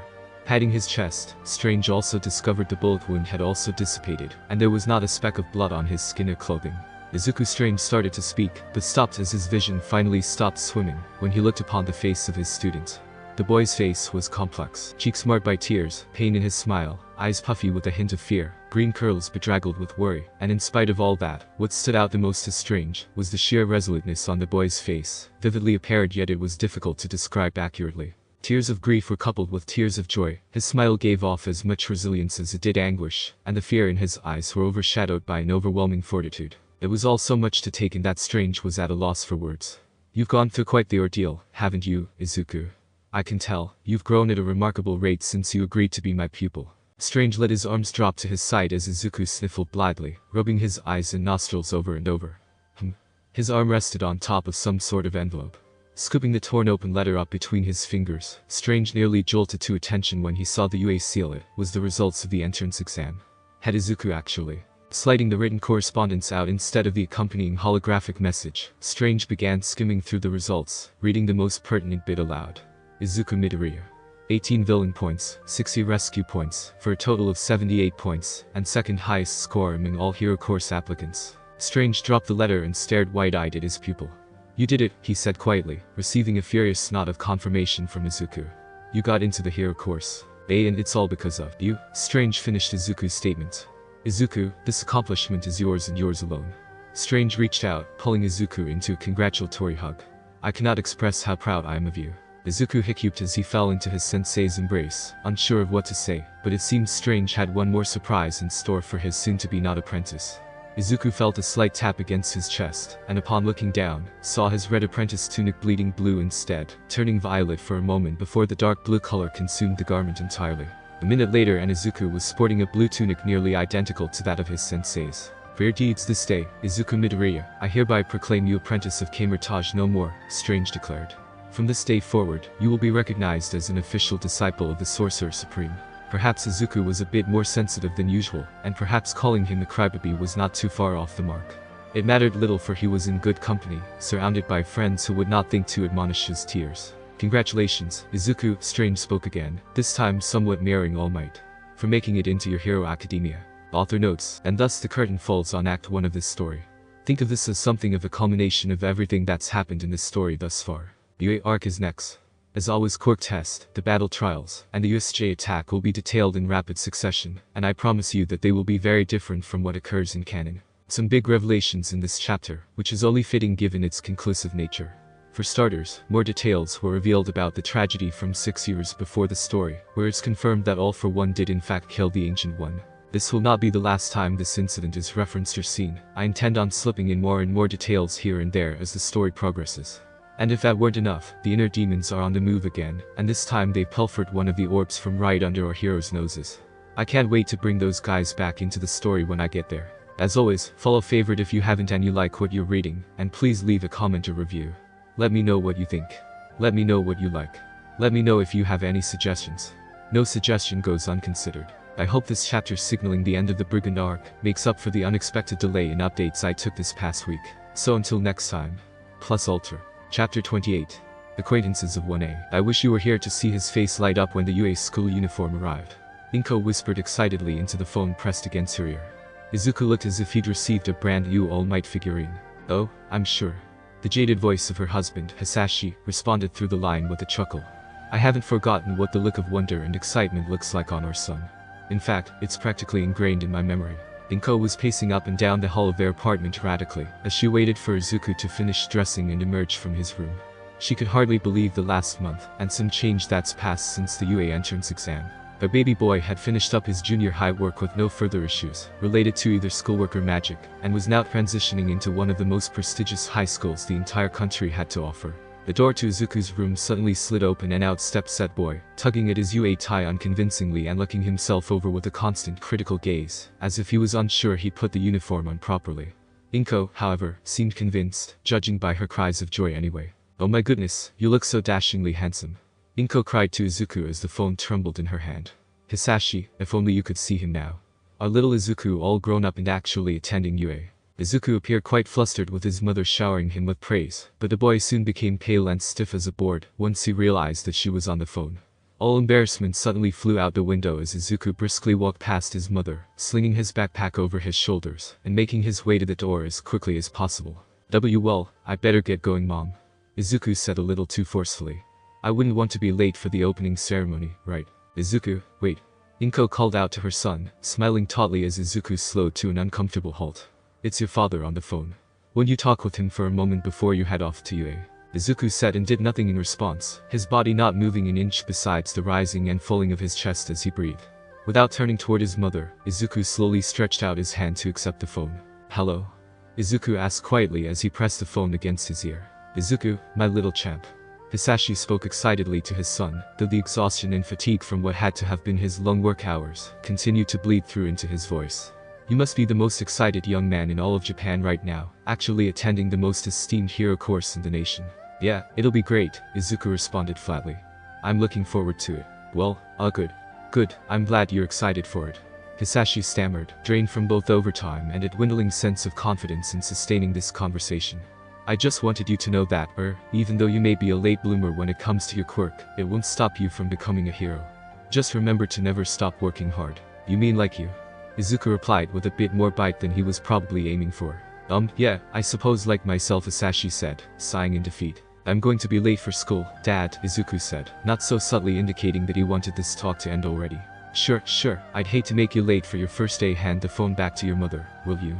Patting his chest, Strange also discovered the bullet wound had also dissipated, and there was not a speck of blood on his skin or clothing. Izuku Strange started to speak, but stopped as his vision finally stopped swimming, when he looked upon the face of his student. The boy's face was complex, cheeks marred by tears, pain in his smile, eyes puffy with a hint of fear, green curls bedraggled with worry, and in spite of all that, what stood out the most as Strange was the sheer resoluteness on the boy's face, vividly apparent yet it was difficult to describe accurately. Tears of grief were coupled with tears of joy, his smile gave off as much resilience as it did anguish, and the fear in his eyes were overshadowed by an overwhelming fortitude. It was all so much to take in that Strange was at a loss for words. "You've gone through quite the ordeal, haven't you, Izuku? I can tell, you've grown at a remarkable rate since you agreed to be my pupil." Strange let his arms drop to his side as Izuku sniffled blithely, rubbing his eyes and nostrils over and over. His arm rested on top of some sort of envelope. Scooping the torn open letter up between his fingers, Strange nearly jolted to attention when he saw the UA seal. It was the results of the entrance exam. Had Izuku actually sliding the written correspondence out instead of the accompanying holographic message, Strange began skimming through the results, reading the most pertinent bit aloud. "Izuku Midoriya." 18 villain points, 60 rescue points, for a total of 78 points, and second highest score among all hero course applicants. Strange dropped the letter and stared wide-eyed at his pupil. You did it, he said quietly, receiving a furious nod of confirmation from Izuku. You got into the hero course. And it's all because of you. Strange finished Izuku's statement. Izuku, this accomplishment is yours and yours alone. Strange reached out, pulling Izuku into a congratulatory hug. I cannot express how proud I am of you. Izuku hiccuped as he fell into his sensei's embrace, unsure of what to say, but it seemed Strange had one more surprise in store for his soon-to-be-not apprentice. Izuku felt a slight tap against his chest, and upon looking down, saw his red apprentice tunic bleeding blue instead, turning violet for a moment before the dark blue color consumed the garment entirely. A minute later and Izuku was sporting a blue tunic nearly identical to that of his sensei's. For your deeds this day, Izuku Midoriya, I hereby proclaim you apprentice of Camaraderie no more, Strange declared. From this day forward, you will be recognized as an official disciple of the Sorcerer Supreme. Perhaps Izuku was a bit more sensitive than usual, and perhaps calling him a crybaby was not too far off the mark. It mattered little for he was in good company, surrounded by friends who would not think to admonish his tears. Congratulations, Izuku, Strange spoke again, this time somewhat mirroring All Might, for making it into your Hero Academia. Author notes, and thus the curtain falls on Act 1 of this story. Think of this as something of a culmination of everything that's happened in this story thus far. The UA arc is next. As always, Quirk test, the battle trials, and the USJ attack will be detailed in rapid succession, and I promise you that they will be very different from what occurs in canon. Some big revelations in this chapter, which is only fitting given its conclusive nature. For starters, more details were revealed about the tragedy from 6 years before the story, where it's confirmed that All for One did in fact kill the Ancient One. This will not be the last time this incident is referenced or seen. I intend on slipping in more and more details here and there as the story progresses. And if that weren't enough, the inner demons are on the move again, and this time they pilfered one of the orbs from right under our heroes' noses. I can't wait to bring those guys back into the story when I get there. As always, follow favorite if you haven't and you like what you're reading, and please leave a comment or review. Let me know what you think. Let me know what you like. Let me know if you have any suggestions. No suggestion goes unconsidered. I hope this chapter signaling the end of the Brigand arc makes up for the unexpected delay in updates I took this past week. So until next time. Plus Ultra. Chapter 28. Acquaintances of 1A. I wish you were here to see his face light up when the UA school uniform arrived. Inko whispered excitedly into the phone pressed against her ear. Izuku looked as if he'd received a brand new All Might figurine. Oh, I'm sure. The jaded voice of her husband, Hisashi, responded through the line with a chuckle. I haven't forgotten what the look of wonder and excitement looks like on our son. In fact, it's practically ingrained in my memory. Inko was pacing up and down the hall of their apartment erratically, as she waited for Izuku to finish dressing and emerge from his room. She could hardly believe the last month, and some change that's passed since the UA entrance exam. Their baby boy had finished up his junior high work with no further issues, related to either schoolwork or magic, and was now transitioning into one of the most prestigious high schools the entire country had to offer. The door to Izuku's room suddenly slid open and out stepped said boy, tugging at his UA tie unconvincingly and looking himself over with a constant critical gaze, as if he was unsure he'd put the uniform on properly. Inko, however, seemed convinced, judging by her cries of joy anyway. Oh my goodness, you look so dashingly handsome. Inko cried to Izuku as the phone trembled in her hand. Hisashi, if only you could see him now. Our little Izuku all grown up and actually attending UA. Izuku appeared quite flustered with his mother showering him with praise, but the boy soon became pale and stiff as a board once he realized that she was on the phone. All embarrassment suddenly flew out the window as Izuku briskly walked past his mother, slinging his backpack over his shoulders, and making his way to the door as quickly as possible. Well, I better get going, Mom. Izuku said a little too forcefully. I wouldn't want to be late for the opening ceremony, right? Izuku, wait. Inko called out to her son, smiling tautly as Izuku slowed to an uncomfortable halt. It's your father on the phone. Won't you talk with him for a moment before you head off to UA? Izuku said and did nothing in response, his body not moving an inch besides the rising and falling of his chest as he breathed. Without turning toward his mother, Izuku slowly stretched out his hand to accept the phone. Hello? Izuku asked quietly as he pressed the phone against his ear. Izuku, my little champ. Hisashi spoke excitedly to his son, though the exhaustion and fatigue from what had to have been his long work hours continued to bleed through into his voice. You must be the most excited young man in all of Japan right now, actually attending the most esteemed hero course in the nation. Yeah, it'll be great, Izuku responded flatly. I'm looking forward to it. Well, good. Good, I'm glad you're excited for it. Hisashi stammered, drained from both overtime and a dwindling sense of confidence in sustaining this conversation. I just wanted you to know that, even though you may be a late bloomer when it comes to your quirk, it won't stop you from becoming a hero. Just remember to never stop working hard. You mean like you? Izuku replied with a bit more bite than he was probably aiming for. Yeah, I suppose like myself, Hisashi said, sighing in defeat. I'm going to be late for school, Dad, Izuku said, not so subtly indicating that he wanted this talk to end already. Sure, I'd hate to make you late for your first day. Hand the phone back to your mother, will you?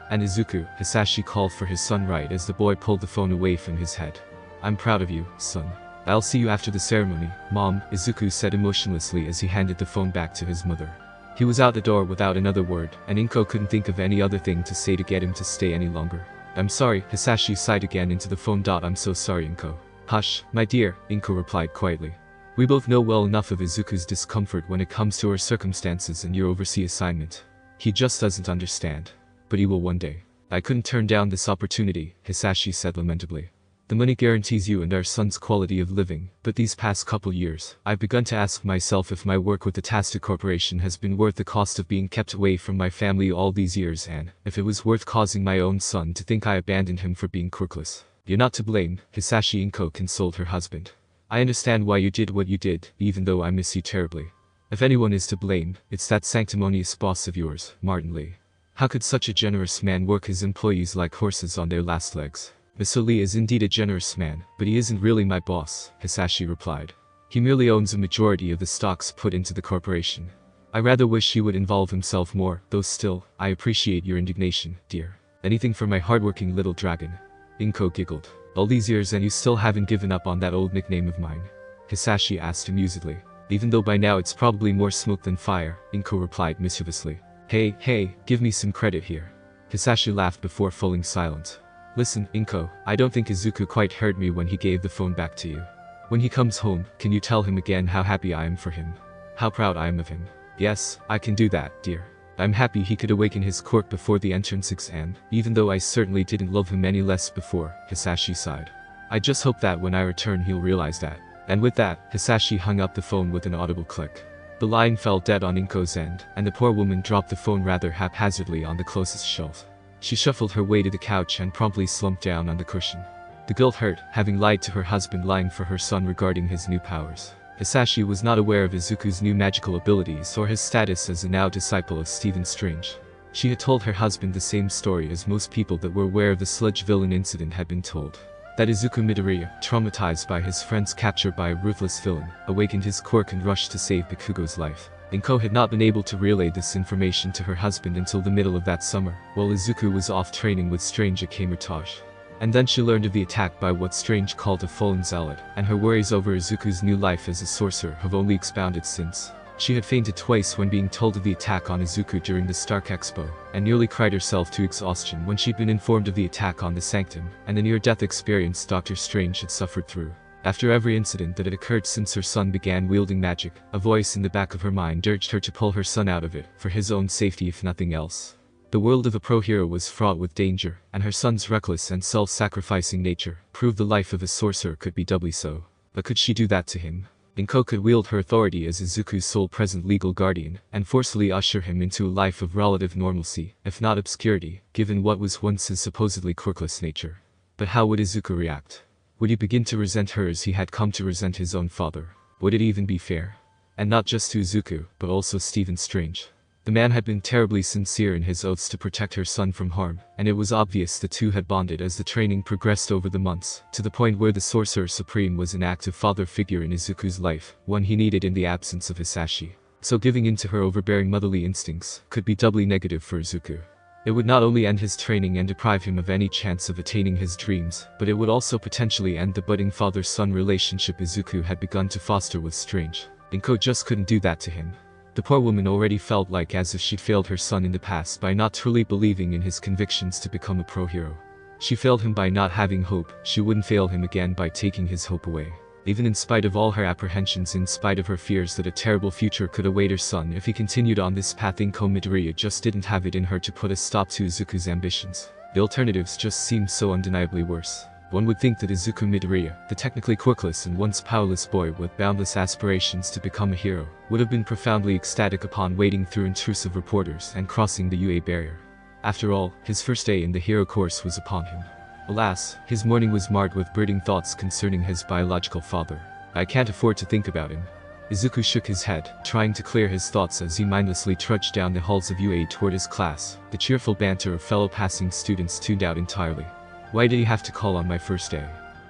And Izuku, Hisashi called for his son right as the boy pulled the phone away from his head. I'm proud of you, son. I'll see you after the ceremony, Mom, Izuku said emotionlessly as he handed the phone back to his mother. He was out the door without another word, and Inko couldn't think of any other thing to say to get him to stay any longer. I'm sorry, Hisashi sighed again into the phone. I'm so sorry, Inko. Hush, my dear, Inko replied quietly. We both know well enough of Izuku's discomfort when it comes to our circumstances and your overseas assignment. He just doesn't understand. But he will one day. I couldn't turn down this opportunity, Hisashi said lamentably. The money guarantees you and our son's quality of living, but these past couple years, I've begun to ask myself if my work with the Tasta Corporation has been worth the cost of being kept away from my family all these years, and if it was worth causing my own son to think I abandoned him for being quirkless. You're not to blame, Hisashi Inko consoled her husband. I understand why you did what you did, even though I miss you terribly. If anyone is to blame, it's that sanctimonious boss of yours, Martin Lee. How could such a generous man work his employees like horses on their last legs? Mr. Lee is indeed a generous man, but he isn't really my boss, Hisashi replied. He merely owns a majority of the stocks put into the corporation. I rather wish he would involve himself more, though still, I appreciate your indignation, dear. Anything for my hardworking little dragon. Inko giggled. All these years and you still haven't given up on that old nickname of mine? Hisashi asked amusedly. Even though by now it's probably more smoke than fire, Inko replied mischievously. Hey, give me some credit here. Hisashi laughed before falling silent. Listen, Inko, I don't think Izuku quite heard me when he gave the phone back to you. When he comes home, can you tell him again how happy I am for him? How proud I am of him? Yes, I can do that, dear. I'm happy he could awaken his quirk before the entrance exam, even though I certainly didn't love him any less before, Hisashi sighed. I just hope that when I return he'll realize that. And with that, Hisashi hung up the phone with an audible click. The line fell dead on Inko's end, and the poor woman dropped the phone rather haphazardly on the closest shelf. She shuffled her way to the couch and promptly slumped down on the cushion. The guilt hurt, having lied to her husband, lying for her son regarding his new powers. Hisashi was not aware of Izuku's new magical abilities or his status as a now disciple of Stephen Strange. She had told her husband the same story as most people that were aware of the sludge villain incident had been told. That Izuku Midoriya, traumatized by his friend's capture by a ruthless villain, awakened his quirk and rushed to save Bakugo's life. Inko had not been able to relay this information to her husband until the middle of that summer, while Izuku was off training with Strange at Camertage. And then she learned of the attack by what Strange called a fallen zealot, and her worries over Izuku's new life as a sorcerer have only expounded since. She had fainted twice when being told of the attack on Izuku during the Stark Expo, and nearly cried herself to exhaustion when she'd been informed of the attack on the Sanctum, and the near-death experience Dr. Strange had suffered through. After every incident that had occurred since her son began wielding magic, a voice in the back of her mind urged her to pull her son out of it, for his own safety if nothing else. The world of a pro-hero was fraught with danger, and her son's reckless and self-sacrificing nature proved the life of a sorcerer could be doubly so. But could she do that to him? Inko could wield her authority as Izuku's sole present legal guardian, and forcefully usher him into a life of relative normalcy, if not obscurity, given what was once his supposedly quirkless nature. But how would Izuku react? Would he begin to resent her as he had come to resent his own father? Would it even be fair? And not just to Izuku, but also Stephen Strange. The man had been terribly sincere in his oaths to protect her son from harm, and it was obvious the two had bonded as the training progressed over the months, to the point where the Sorcerer Supreme was an active father figure in Izuku's life, one he needed in the absence of Hisashi. So giving in to her overbearing motherly instincts could be doubly negative for Izuku. It would not only end his training and deprive him of any chance of attaining his dreams, but it would also potentially end the budding father-son relationship Izuku had begun to foster with Strange. Inko just couldn't do that to him. The poor woman already felt like as if she'd failed her son in the past by not truly believing in his convictions to become a pro-hero. She failed him by not having hope, she wouldn't fail him again by taking his hope away. Even in spite of all her apprehensions, in spite of her fears that a terrible future could await her son if he continued on this path, Inko Midoriya just didn't have it in her to put a stop to Izuku's ambitions. The alternatives just seemed so undeniably worse. One would think that Izuku Midoriya, the technically quirkless and once powerless boy with boundless aspirations to become a hero, would have been profoundly ecstatic upon wading through intrusive reporters and crossing the UA barrier. After all, his first day in the hero course was upon him. Alas, his morning was marred with brooding thoughts concerning his biological father. I can't afford to think about him. Izuku shook his head, trying to clear his thoughts as he mindlessly trudged down the halls of UA toward his class. The cheerful banter of fellow passing students tuned out entirely. Why did he have to call on my first day?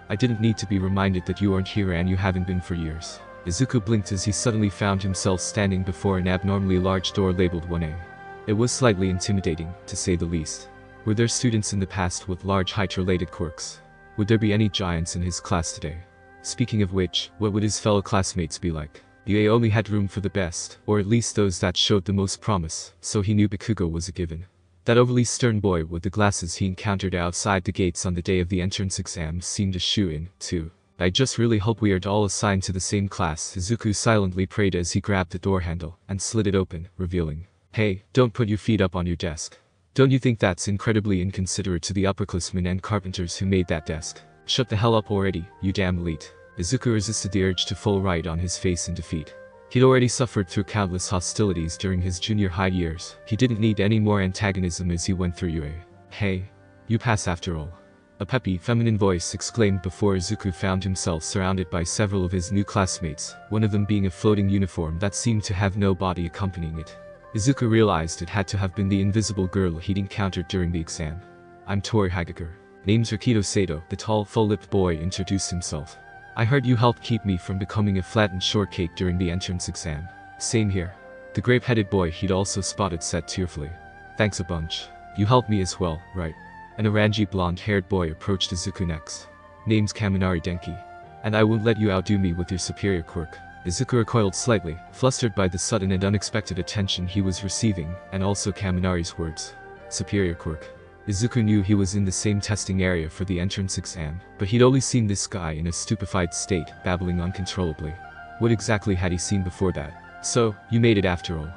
I didn't need to be reminded that you aren't here and you haven't been for years. Izuku blinked as he suddenly found himself standing before an abnormally large door labeled 1A. It was slightly intimidating, to say the least. Were there students in the past with large height-related quirks? Would there be any giants in his class today? Speaking of which, what would his fellow classmates be like? UA only had room for the best, or at least those that showed the most promise, so he knew Bakugo was a given. That overly stern boy with the glasses he encountered outside the gates on the day of the entrance exam seemed a shoo-in, too. I just really hope we are all assigned to the same class, Izuku silently prayed as he grabbed the door handle and slid it open, revealing, "Hey, don't put your feet up on your desk. Don't you think that's incredibly inconsiderate to the upperclassmen and carpenters who made that desk? Shut the hell up already, you damn elite." Izuku resisted the urge to fall right on his face in defeat. He'd already suffered through countless hostilities during his junior high years. He didn't need any more antagonism as he went through UA. "Hey, you pass after all." A peppy, feminine voice exclaimed before Izuku found himself surrounded by several of his new classmates, one of them being a floating uniform that seemed to have no body accompanying it. Izuku realized it had to have been the invisible girl he'd encountered during the exam. "I'm Tori Hagakure. Name's Rikido Sato," the tall, full-lipped boy introduced himself. "I heard you helped keep me from becoming a flattened shortcake during the entrance exam." "Same here." The grape-headed boy he'd also spotted said tearfully. "Thanks a bunch. You helped me as well, right?" An orangy blonde-haired boy approached Izuku next. "Name's Kaminari Denki. And I won't let you outdo me with your superior quirk." Izuku recoiled slightly, flustered by the sudden and unexpected attention he was receiving, and also Kaminari's words. Superior quirk. Izuku knew he was in the same testing area for the entrance exam, but he'd only seen this guy in a stupefied state, babbling uncontrollably. What exactly had he seen before that? "So, you made it after all."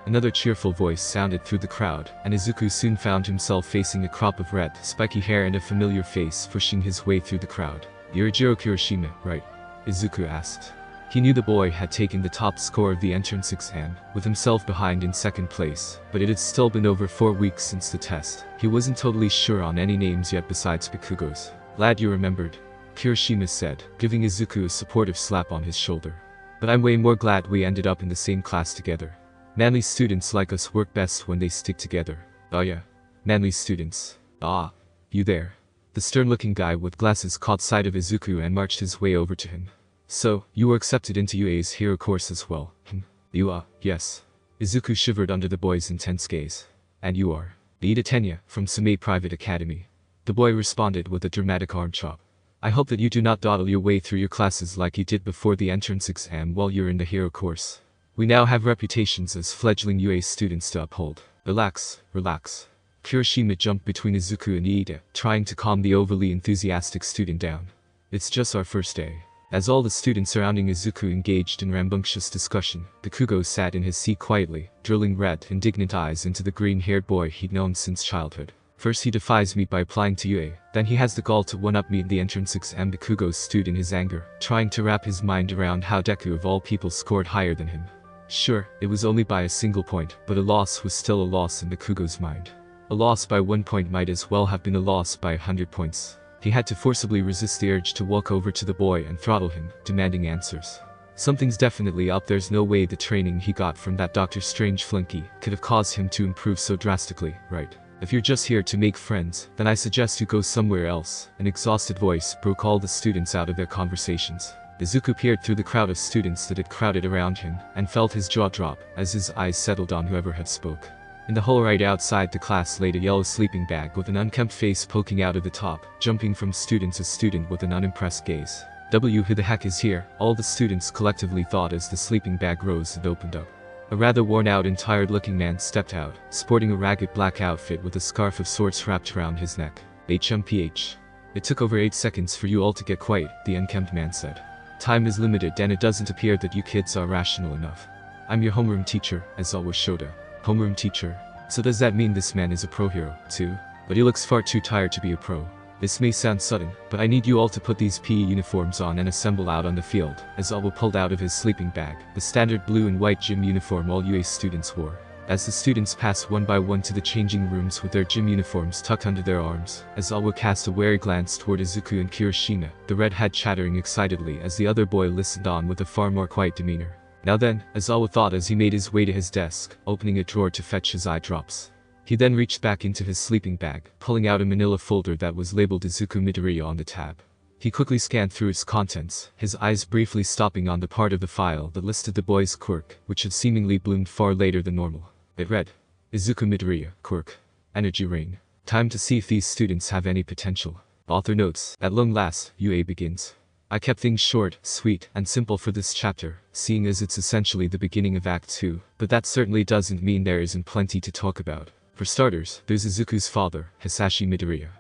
Another cheerful voice sounded through the crowd, and Izuku soon found himself facing a crop of red, spiky hair and a familiar face pushing his way through the crowd. "You're Jiro Kirishima, right?" Izuku asked. He knew the boy had taken the top score of the entrance exam, with himself behind in second place, but it had still been over 4 weeks since the test. He wasn't totally sure on any names yet besides Bakugo's. "Glad you remembered," Kirishima said, giving Izuku a supportive slap on his shoulder. "But I'm way more glad we ended up in the same class together. Manly students like us work best when they stick together." "Oh yeah, manly students. Ah, you there." The stern-looking guy with glasses caught sight of Izuku and marched his way over to him. "So, you were accepted into UA's hero course as well?" "You are, yes." Izuku shivered under the boy's intense gaze. "And you are?" "Ida Tenya, from Sumei Private Academy." The boy responded with a dramatic arm chop. "I hope that you do not dawdle your way through your classes like you did before the entrance exam while you're in the hero course. We now have reputations as fledgling UA students to uphold." "Relax, relax." Kirishima jumped between Izuku and Ida, trying to calm the overly enthusiastic student down. "It's just our first day." As all the students surrounding Izuku engaged in rambunctious discussion, Bakugo sat in his seat quietly, drilling red, indignant eyes into the green-haired boy he'd known since childhood. "First he defies me by applying to UA, then he has the gall to one-up me in the entrance exam." Bakugo stewed in his anger, trying to wrap his mind around how Deku of all people scored higher than him. Sure, it was only by a single point, but a loss was still a loss in Bakugo's mind. A loss by 1 point might as well have been a loss by 100 points. He had to forcibly resist the urge to walk over to the boy and throttle him, demanding answers. Something's definitely up. There's no way the training he got from that Dr. Strange flunky could have caused him to improve so drastically, right? "If you're just here to make friends, then I suggest you go somewhere else." An exhausted voice broke all the students out of their conversations. Izuku peered through the crowd of students that had crowded around him, and felt his jaw drop, as his eyes settled on whoever had spoke. In the hall right outside the class laid a yellow sleeping bag with an unkempt face poking out of the top, jumping from student to student with an unimpressed gaze. Who the heck is here? All the students collectively thought as the sleeping bag rose and opened up. A rather worn-out and tired-looking man stepped out, sporting a ragged black outfit with a scarf of sorts wrapped around his neck. "HMPH. It took over 8 seconds for you all to get quiet," the unkempt man said. "Time is limited and it doesn't appear that you kids are rational enough. I'm your homeroom teacher, Aizawa Shoda." "Homeroom teacher? So does that mean this man is a pro hero, too? But he looks far too tired to be a pro. This may sound sudden, but I need you all to put these PE uniforms on and assemble out on the field." Aizawa pulled out of his sleeping bag the standard blue and white gym uniform all UA students wore. As the students pass one by one to the changing rooms with their gym uniforms tucked under their arms, Aizawa cast a wary glance toward Izuku and Kirishima, the redhead chattering excitedly as the other boy listened on with a far more quiet demeanor. Now then, Aizawa thought as he made his way to his desk, opening a drawer to fetch his eye drops. He then reached back into his sleeping bag, pulling out a manila folder that was labeled Izuku Midoriya on the tab. He quickly scanned through its contents, his eyes briefly stopping on the part of the file that listed the boy's quirk, which had seemingly bloomed far later than normal. It read, Izuku Midoriya, quirk. Energy Rain. Time to see if these students have any potential. Author notes, at long last, UA begins. I kept things short, sweet, and simple for this chapter, seeing as it's essentially the beginning of Act 2, but that certainly doesn't mean there isn't plenty to talk about. For starters, there's Izuku's father, Hisashi Midoriya.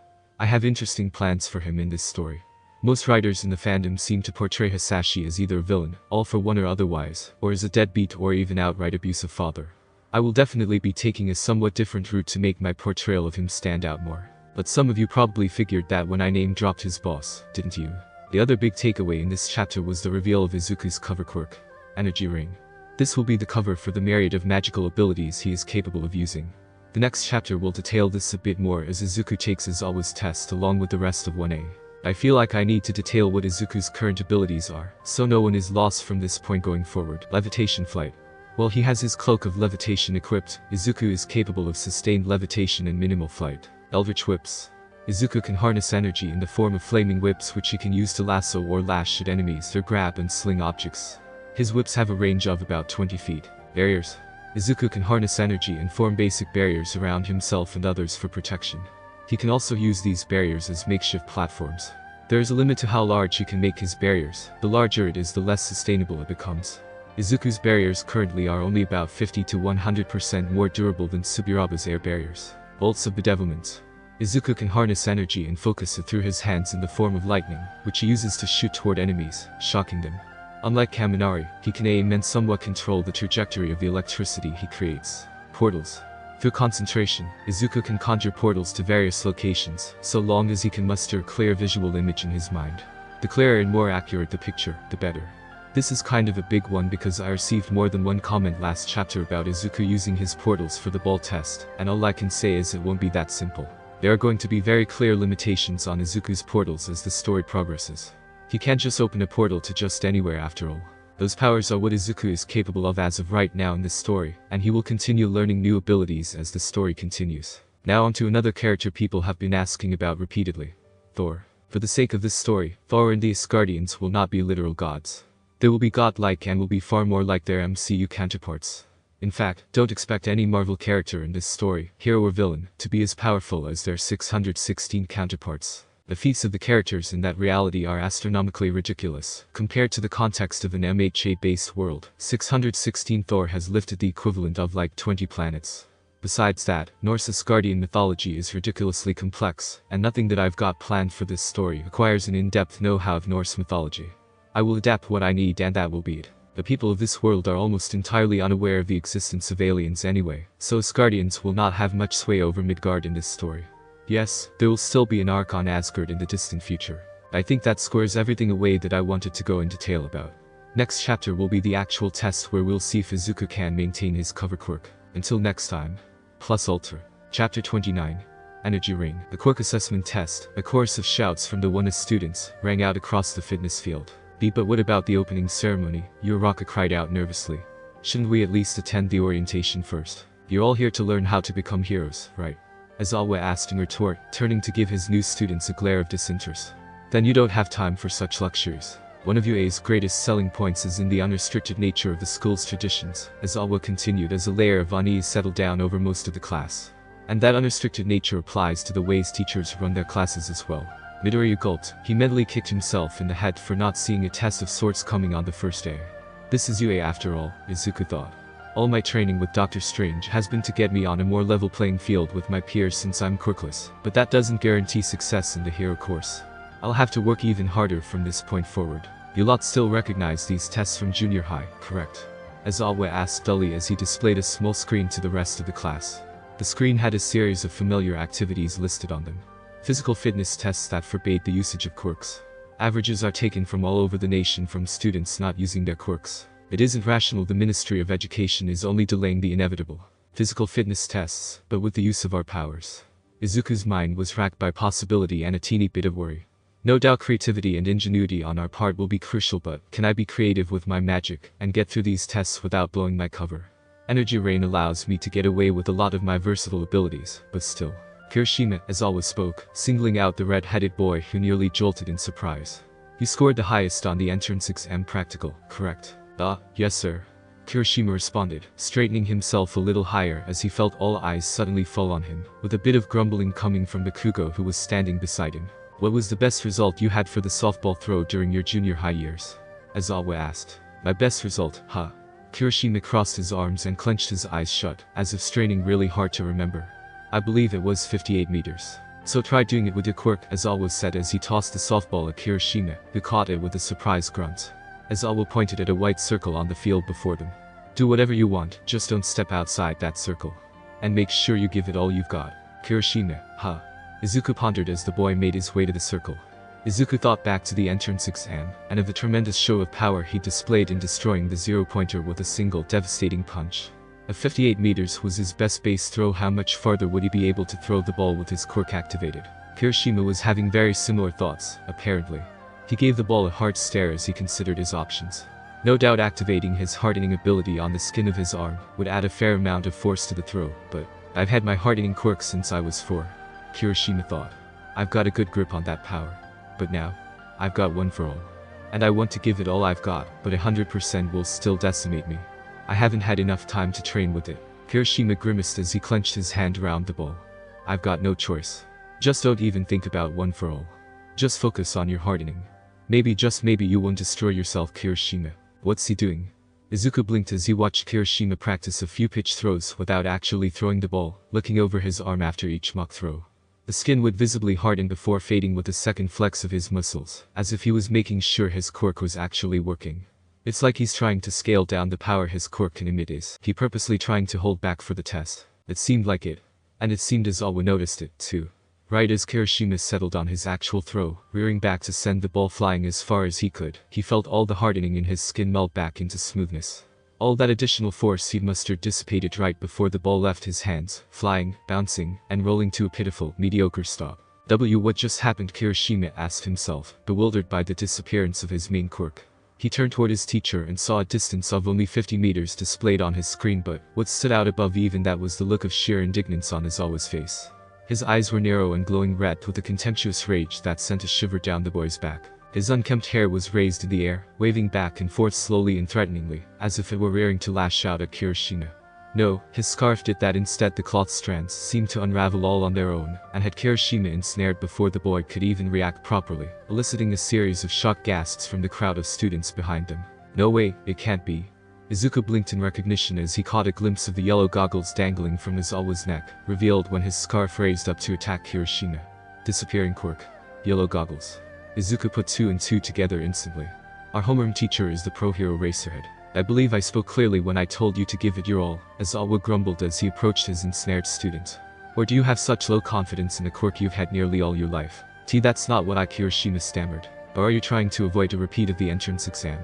I have interesting plans for him in this story. Most writers in the fandom seem to portray Hisashi as either a villain, all for one or otherwise, or as a deadbeat or even outright abusive father. I will definitely be taking a somewhat different route to make my portrayal of him stand out more. But some of you probably figured that when I name-dropped his boss, didn't you? The other big takeaway in this chapter was the reveal of Izuku's cover quirk, Energy Ring. This will be the cover for the myriad of magical abilities he is capable of using. The next chapter will detail this a bit more as Izuku takes Aizawa's test along with the rest of 1A. I feel like I need to detail what Izuku's current abilities are, so no one is lost from this point going forward. Levitation Flight. While he has his cloak of levitation equipped, Izuku is capable of sustained levitation and minimal flight. Eldritch Whips. Izuku can harness energy in the form of flaming whips which he can use to lasso or lash at enemies or grab and sling objects. His whips have a range of about 20 feet. Barriers. Izuku can harness energy and form basic barriers around himself and others for protection. He can also use these barriers as makeshift platforms. There is a limit to how large he can make his barriers. The larger it is, the less sustainable it becomes. Izuku's barriers currently are only about 50 to 100% more durable than Suburaba's air barriers. Bolts of Bedevilment. Izuku can harness energy and focus it through his hands in the form of lightning, which he uses to shoot toward enemies, shocking them. Unlike Kaminari, he can aim and somewhat control the trajectory of the electricity he creates. Portals. Through concentration, Izuku can conjure portals to various locations, so long as he can muster a clear visual image in his mind. The clearer and more accurate the picture, the better. This is kind of a big one because I received more than one comment last chapter about Izuku using his portals for the ball test, and all I can say is it won't be that simple. There are going to be very clear limitations on Izuku's portals as the story progresses. He can't just open a portal to just anywhere after all. Those powers are what Izuku is capable of as of right now in this story, and he will continue learning new abilities as the story continues. Now onto another character people have been asking about repeatedly. Thor. For the sake of this story, Thor and the Asgardians will not be literal gods. They will be godlike and will be far more like their MCU counterparts. In fact, don't expect any Marvel character in this story, hero or villain, to be as powerful as their 616 counterparts. The feats of the characters in that reality are astronomically ridiculous. Compared to the context of an MHA-based world, 616 Thor has lifted the equivalent of like 20 planets. Besides that, Norse Asgardian mythology is ridiculously complex, and nothing that I've got planned for this story requires an in-depth know-how of Norse mythology. I will adapt what I need and that will be it. The people of this world are almost entirely unaware of the existence of aliens anyway, so Asgardians will not have much sway over Midgard in this story. Yes, there will still be an arc on Asgard in the distant future. I think that squares everything away that I wanted to go in detail about. Next chapter will be the actual test where we'll see if Izuku can maintain his cover quirk. Until next time. Plus Ultra. Chapter 29. Energy Ring. The quirk assessment test, a chorus of shouts from the 1A students, rang out across the fitness field. But what about the opening ceremony? Uraraka cried out nervously. Shouldn't we at least attend the orientation first? You're all here to learn how to become heroes, right? Aizawa asked in retort, turning to give his new students a glare of disinterest. Then you don't have time for such luxuries. One of UA's greatest selling points is in the unrestricted nature of the school's traditions, Aizawa continued as a layer of unease settled down over most of the class. And that unrestricted nature applies to the ways teachers run their classes as well. Midoriya gulped. He mentally kicked himself in the head for not seeing a test of sorts coming on the first day. This is UA after all, Izuku thought. All my training with Dr. Strange has been to get me on a more level playing field with my peers since I'm quirkless, but that doesn't guarantee success in the hero course. I'll have to work even harder from this point forward. You lot still recognize these tests from junior high, correct? Aizawa asked dully as he displayed a small screen to the rest of the class. The screen had a series of familiar activities listed on them. Physical fitness tests that forbade the usage of quirks. Averages are taken from all over the nation from students not using their quirks. It isn't rational the Ministry of Education is only delaying the inevitable. physical fitness tests, but with the use of our powers. Izuku's mind was racked by possibility and a teeny bit of worry. No doubt creativity and ingenuity on our part will be crucial, but can I be creative with my magic and get through these tests without blowing my cover? Energy rain allows me to get away with a lot of my versatile abilities, but still. Kirishima, as always, spoke, singling out the red-headed boy who nearly jolted in surprise. You scored the highest on the entrance exam practical, correct? Yes sir. Kirishima responded, straightening himself a little higher as he felt all eyes suddenly fall on him, with a bit of grumbling coming from Bakugo who was standing beside him. What was the best result you had for the softball throw during your junior high years? Aizawa asked. My best result, huh? Kirishima crossed his arms and clenched his eyes shut, as if straining really hard to remember. I believe it was 58 meters. So try doing it with your quirk, Aizawa said as he tossed the softball at Kirishima, who caught it with a surprised grunt. Aizawa pointed at a white circle on the field before them. Do whatever you want, just don't step outside that circle. And make sure you give it all you've got. Kirishima, huh? Izuku pondered as the boy made his way to the circle. Izuku thought back to the entrance exam, and of the tremendous show of power he displayed in destroying the zero-pointer with a single devastating punch. If 58 meters was his best base throw, how much farther would he be able to throw the ball with his quirk activated? Kirishima was having very similar thoughts, apparently. He gave the ball a hard stare as he considered his options. No doubt activating his hardening ability on the skin of his arm would add a fair amount of force to the throw, but I've had my hardening quirk since I was 4. Kirishima thought. I've got a good grip on that power. But now, I've got one for all. And I want to give it all I've got, but 100% will still decimate me. I haven't had enough time to train with it. Kirishima grimaced as he clenched his hand around the ball. I've got no choice. Just don't even think about one for all. Just focus on your hardening. Maybe, just maybe, you won't destroy yourself. Kirishima. What's he doing? Izuku blinked as he watched Kirishima practice a few pitch throws without actually throwing the ball, looking over his arm after each mock throw. The skin would visibly harden before fading with a second flex of his muscles, as if he was making sure his quirk was actually working. It's like he's trying to scale down the power his quirk can emit. Is he purposely trying to hold back for the test? It seemed like it. And it seemed Aizawa noticed it, too. Right as Kirishima settled on his actual throw, rearing back to send the ball flying as far as he could, he felt all the hardening in his skin melt back into smoothness. All that additional force he'd mustered dissipated right before the ball left his hands, flying, bouncing, and rolling to a pitiful, mediocre stop. What just happened? Kirishima asked himself, bewildered by the disappearance of his main quirk. He turned toward his teacher and saw a distance of only 50 meters displayed on his screen, but what stood out above even that was the look of sheer indignance on Aizawa's face. His eyes were narrow and glowing red with a contemptuous rage that sent a shiver down the boy's back. His unkempt hair was raised in the air, waving back and forth slowly and threateningly, as if it were rearing to lash out at Kirishima. No, his scarf did that. Instead, the cloth strands seemed to unravel all on their own, and had Kirishima ensnared before the boy could even react properly, eliciting a series of shocked gasps from the crowd of students behind them. No way, it can't be. Izuku blinked in recognition as he caught a glimpse of the yellow goggles dangling from Aizawa's neck, revealed when his scarf raised up to attack Kirishima. Disappearing quirk. Yellow goggles. Izuku put 2 and 2 together instantly. Our homeroom teacher is the pro-hero Racerhead. I believe I spoke clearly when I told you to give it your all, Aizawa grumbled as he approached his ensnared student. Or do you have such low confidence in a quirk you've had nearly all your life? That's not what Kirishima stammered. Or are you trying to avoid a repeat of the entrance exam?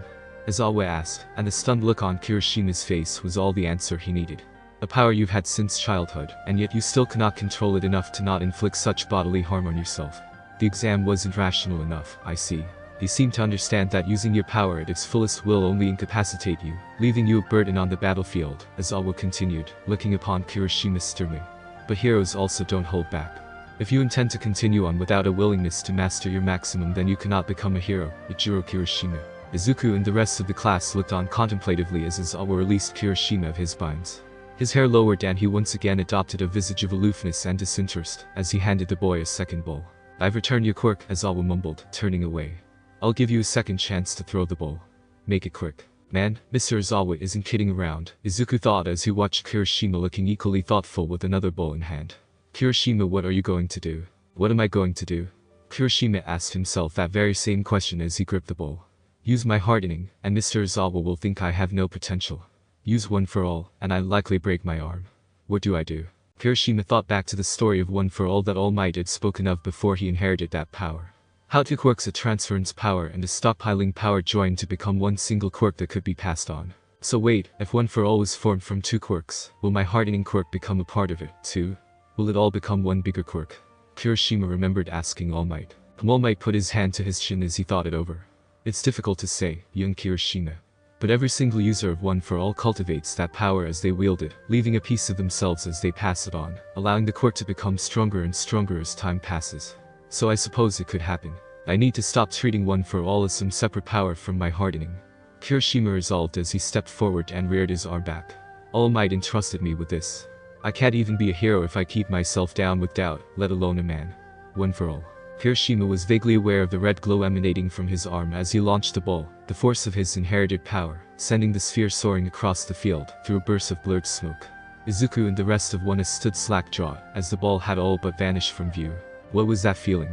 Aizawa asked, and the stunned look on Kirishima's face was all the answer he needed. A power you've had since childhood, and yet you still cannot control it enough to not inflict such bodily harm on yourself. The exam wasn't rational enough, I see. You seem to understand that using your power at its fullest will only incapacitate you, leaving you a burden on the battlefield, Aizawa continued, looking upon Kirishima sternly. But heroes also don't hold back. If you intend to continue on without a willingness to master your maximum, then you cannot become a hero, Ichiro Kirishima. Izuku and the rest of the class looked on contemplatively as Aizawa released Kirishima of his binds. His hair lowered and he once again adopted a visage of aloofness and disinterest as he handed the boy a second ball. I've returned your quirk, Aizawa mumbled, turning away. I'll give you a second chance to throw the ball. Make it quick. Man, Mr. Aizawa isn't kidding around, Izuku thought as he watched Kirishima looking equally thoughtful with another ball in hand. Kirishima, what are you going to do? What am I going to do? Kirishima asked himself that very same question as he gripped the ball. Use my hardening, and Mr. Aizawa will think I have no potential. Use one for all, and I'll likely break my arm. What do I do? Kirishima thought back to the story of One for All that All Might had spoken of before he inherited that power. How two quirks, a transference power and a stockpiling power, joined to become one single quirk that could be passed on. So wait, if One for All was formed from 2 quirks, will my hardening quirk become a part of it, too? Will it all become one bigger quirk? Kirishima remembered asking All Might. All Might put his hand to his chin as he thought it over. It's difficult to say, young Kirishima. But every single user of One for All cultivates that power as they wield it, leaving a piece of themselves as they pass it on, allowing the quirk to become stronger and stronger as time passes. So I suppose it could happen. I need to stop treating One for All as some separate power from my hardening. Kirishima resolved as he stepped forward and reared his arm back. All Might entrusted me with this. I can't even be a hero if I keep myself down with doubt, let alone a man. One for All. Kirishima was vaguely aware of the red glow emanating from his arm as he launched the ball, the force of his inherited power, sending the sphere soaring across the field, through a burst of blurred smoke. Izuku and the rest of One stood slack-jawed, as the ball had all but vanished from view. What was that feeling?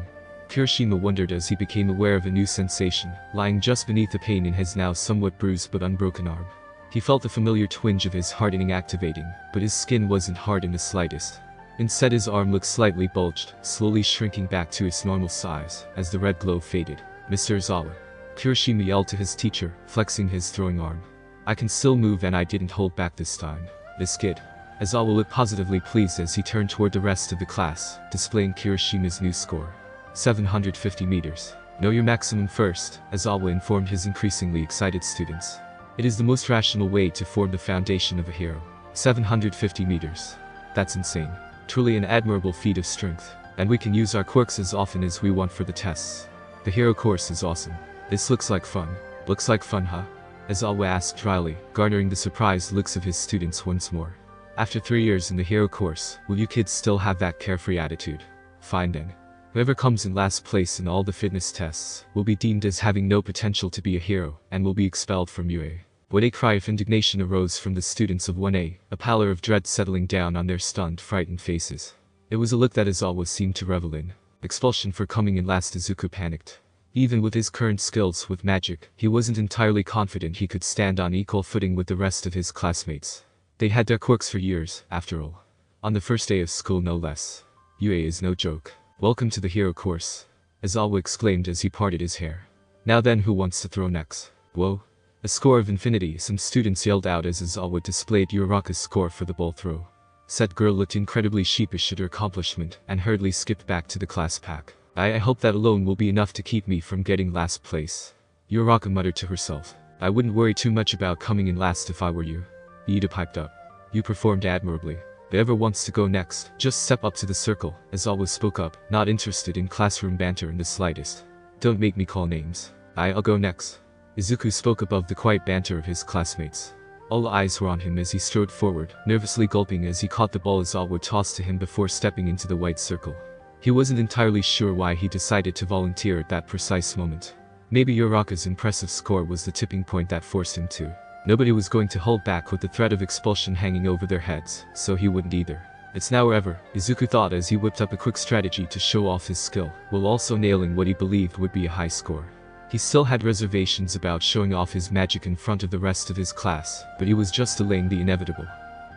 Kirishima wondered as he became aware of a new sensation, lying just beneath the pain in his now somewhat bruised but unbroken arm. He felt the familiar twinge of his hardening activating, but his skin wasn't hard in the slightest. Instead his arm looked slightly bulged, slowly shrinking back to its normal size, as the red glow faded. Mr. Aizawa. Kirishima yelled to his teacher, flexing his throwing arm. I can still move and I didn't hold back this time. This kid. Aizawa looked positively pleased as he turned toward the rest of the class, displaying Kirishima's new score. 750 meters. Know your maximum first, Aizawa informed his increasingly excited students. It is the most rational way to form the foundation of a hero. 750 meters. That's insane. Truly an admirable feat of strength. And we can use our quirks as often as we want for the tests. The hero course is awesome. This looks like fun. Looks like fun, huh? Aizawa asked dryly, garnering the surprised looks of his students once more. After 3 years in the hero course, will you kids still have that carefree attitude? Fine then. Whoever comes in last place in all the fitness tests will be deemed as having no potential to be a hero and will be expelled from UA. What a cry of indignation arose from the students of 1A, a pallor of dread settling down on their stunned, frightened faces. It was a look that Aizawa seemed to revel in. Expulsion for coming in last. Izuku panicked. Even with his current skills with magic, he wasn't entirely confident he could stand on equal footing with the rest of his classmates. They had their quirks for years, after all. On the first day of school no less. UA is no joke. Welcome to the hero course. Aizawa exclaimed as he parted his hair. Now then, who wants to throw next? Whoa. A score of infinity, some students yelled out as Aizawa displayed Uraraka's score for the ball throw. Said girl looked incredibly sheepish at her accomplishment and hurriedly skipped back to the class pack. I hope that alone will be enough to keep me from getting last place. Uraraka muttered to herself. I wouldn't worry too much about coming in last if I were you. Ida piped up. You performed admirably. Whoever wants to go next, just step up to the circle, Aizawa spoke up, not interested in classroom banter in the slightest. Don't make me call names. I'll go next. Izuku spoke above the quiet banter of his classmates. All eyes were on him as he strode forward, nervously gulping as he caught the ball Aizawa tossed to him before stepping into the white circle. He wasn't entirely sure why he decided to volunteer at that precise moment. Maybe Uraraka's impressive score was the tipping point that forced him to. Nobody was going to hold back with the threat of expulsion hanging over their heads, so he wouldn't either. It's now or ever, Izuku thought as he whipped up a quick strategy to show off his skill, while also nailing what he believed would be a high score. He still had reservations about showing off his magic in front of the rest of his class, but he was just delaying the inevitable.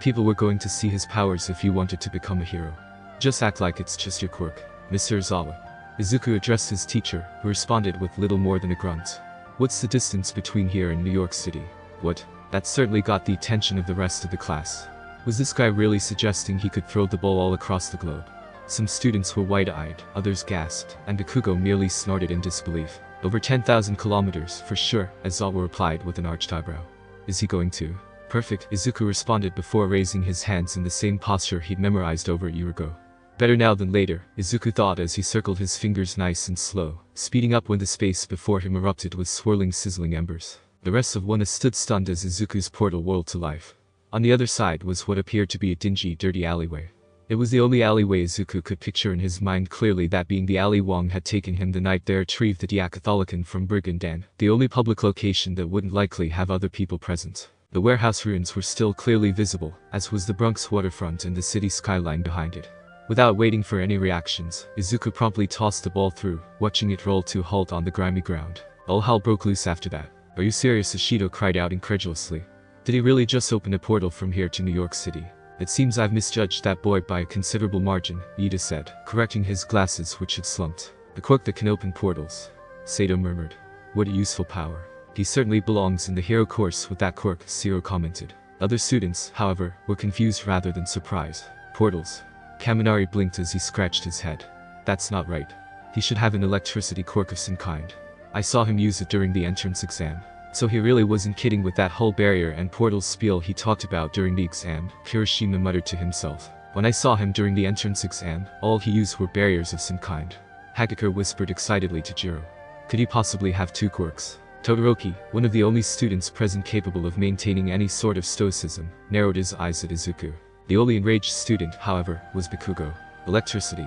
People were going to see his powers if he wanted to become a hero. Just act like it's just your quirk, Mr. Aizawa. Izuku addressed his teacher, who responded with little more than a grunt. What's the distance between here and New York City? What? That certainly got the attention of the rest of the class. Was this guy really suggesting he could throw the ball all across the globe? Some students were wide-eyed, others gasped, and Bakugo merely snorted in disbelief. Over 10,000 kilometers, for sure, Aizawa replied with an arched eyebrow. Is he going to? Perfect, Izuku responded before raising his hands in the same posture he'd memorized over a year ago. Better now than later, Izuku thought as he circled his fingers nice and slow, speeding up when the space before him erupted with swirling sizzling embers. The rest of One stood stunned as Izuku's portal whirled to life. On the other side was what appeared to be a dingy, dirty alleyway. It was the only alleyway Izuku could picture in his mind clearly, that being the alley Wong had taken him the night they retrieved the Diacatholican from Brigandan, the only public location that wouldn't likely have other people present. The warehouse ruins were still clearly visible, as was the Bronx waterfront and the city skyline behind it. Without waiting for any reactions, Izuku promptly tossed the ball through, watching it roll to a halt on the grimy ground. All hell broke loose after that. Are you serious? Ishido cried out incredulously. Did he really just open a portal from here to New York City? It seems I've misjudged that boy by a considerable margin, Ida said, correcting his glasses which had slumped. The quirk that can open portals. Sato murmured. What a useful power. He certainly belongs in the hero course with that quirk, Zero commented. Other students, however, were confused rather than surprised. Portals. Kaminari blinked as he scratched his head. That's not right. He should have an electricity quirk of some kind. I saw him use it during the entrance exam. So he really wasn't kidding with that whole barrier and portal spiel he talked about during the exam, Kirishima muttered to himself. When I saw him during the entrance exam, all he used were barriers of some kind. Hagakure whispered excitedly to Jiro. Could he possibly have two quirks? Todoroki, one of the only students present capable of maintaining any sort of stoicism, narrowed his eyes at Izuku. The only enraged student, however, was Bakugo. Electricity.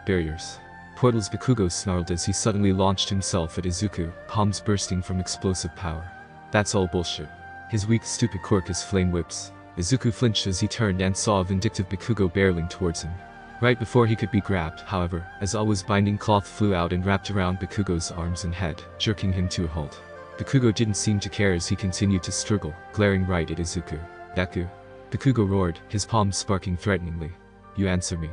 Barriers. Portals. Bakugo snarled as he suddenly launched himself at Izuku, palms bursting from explosive power. That's all bullshit. His weak stupid quirk is flame whips. Izuku flinched as he turned and saw a vindictive Bakugo barreling towards him. Right before he could be grabbed, however, Aizawa's binding cloth flew out and wrapped around Bakugo's arms and head, jerking him to a halt. Bakugo didn't seem to care as he continued to struggle, glaring right at Izuku. Deku. Bakugo roared, his palms sparking threateningly. You answer me.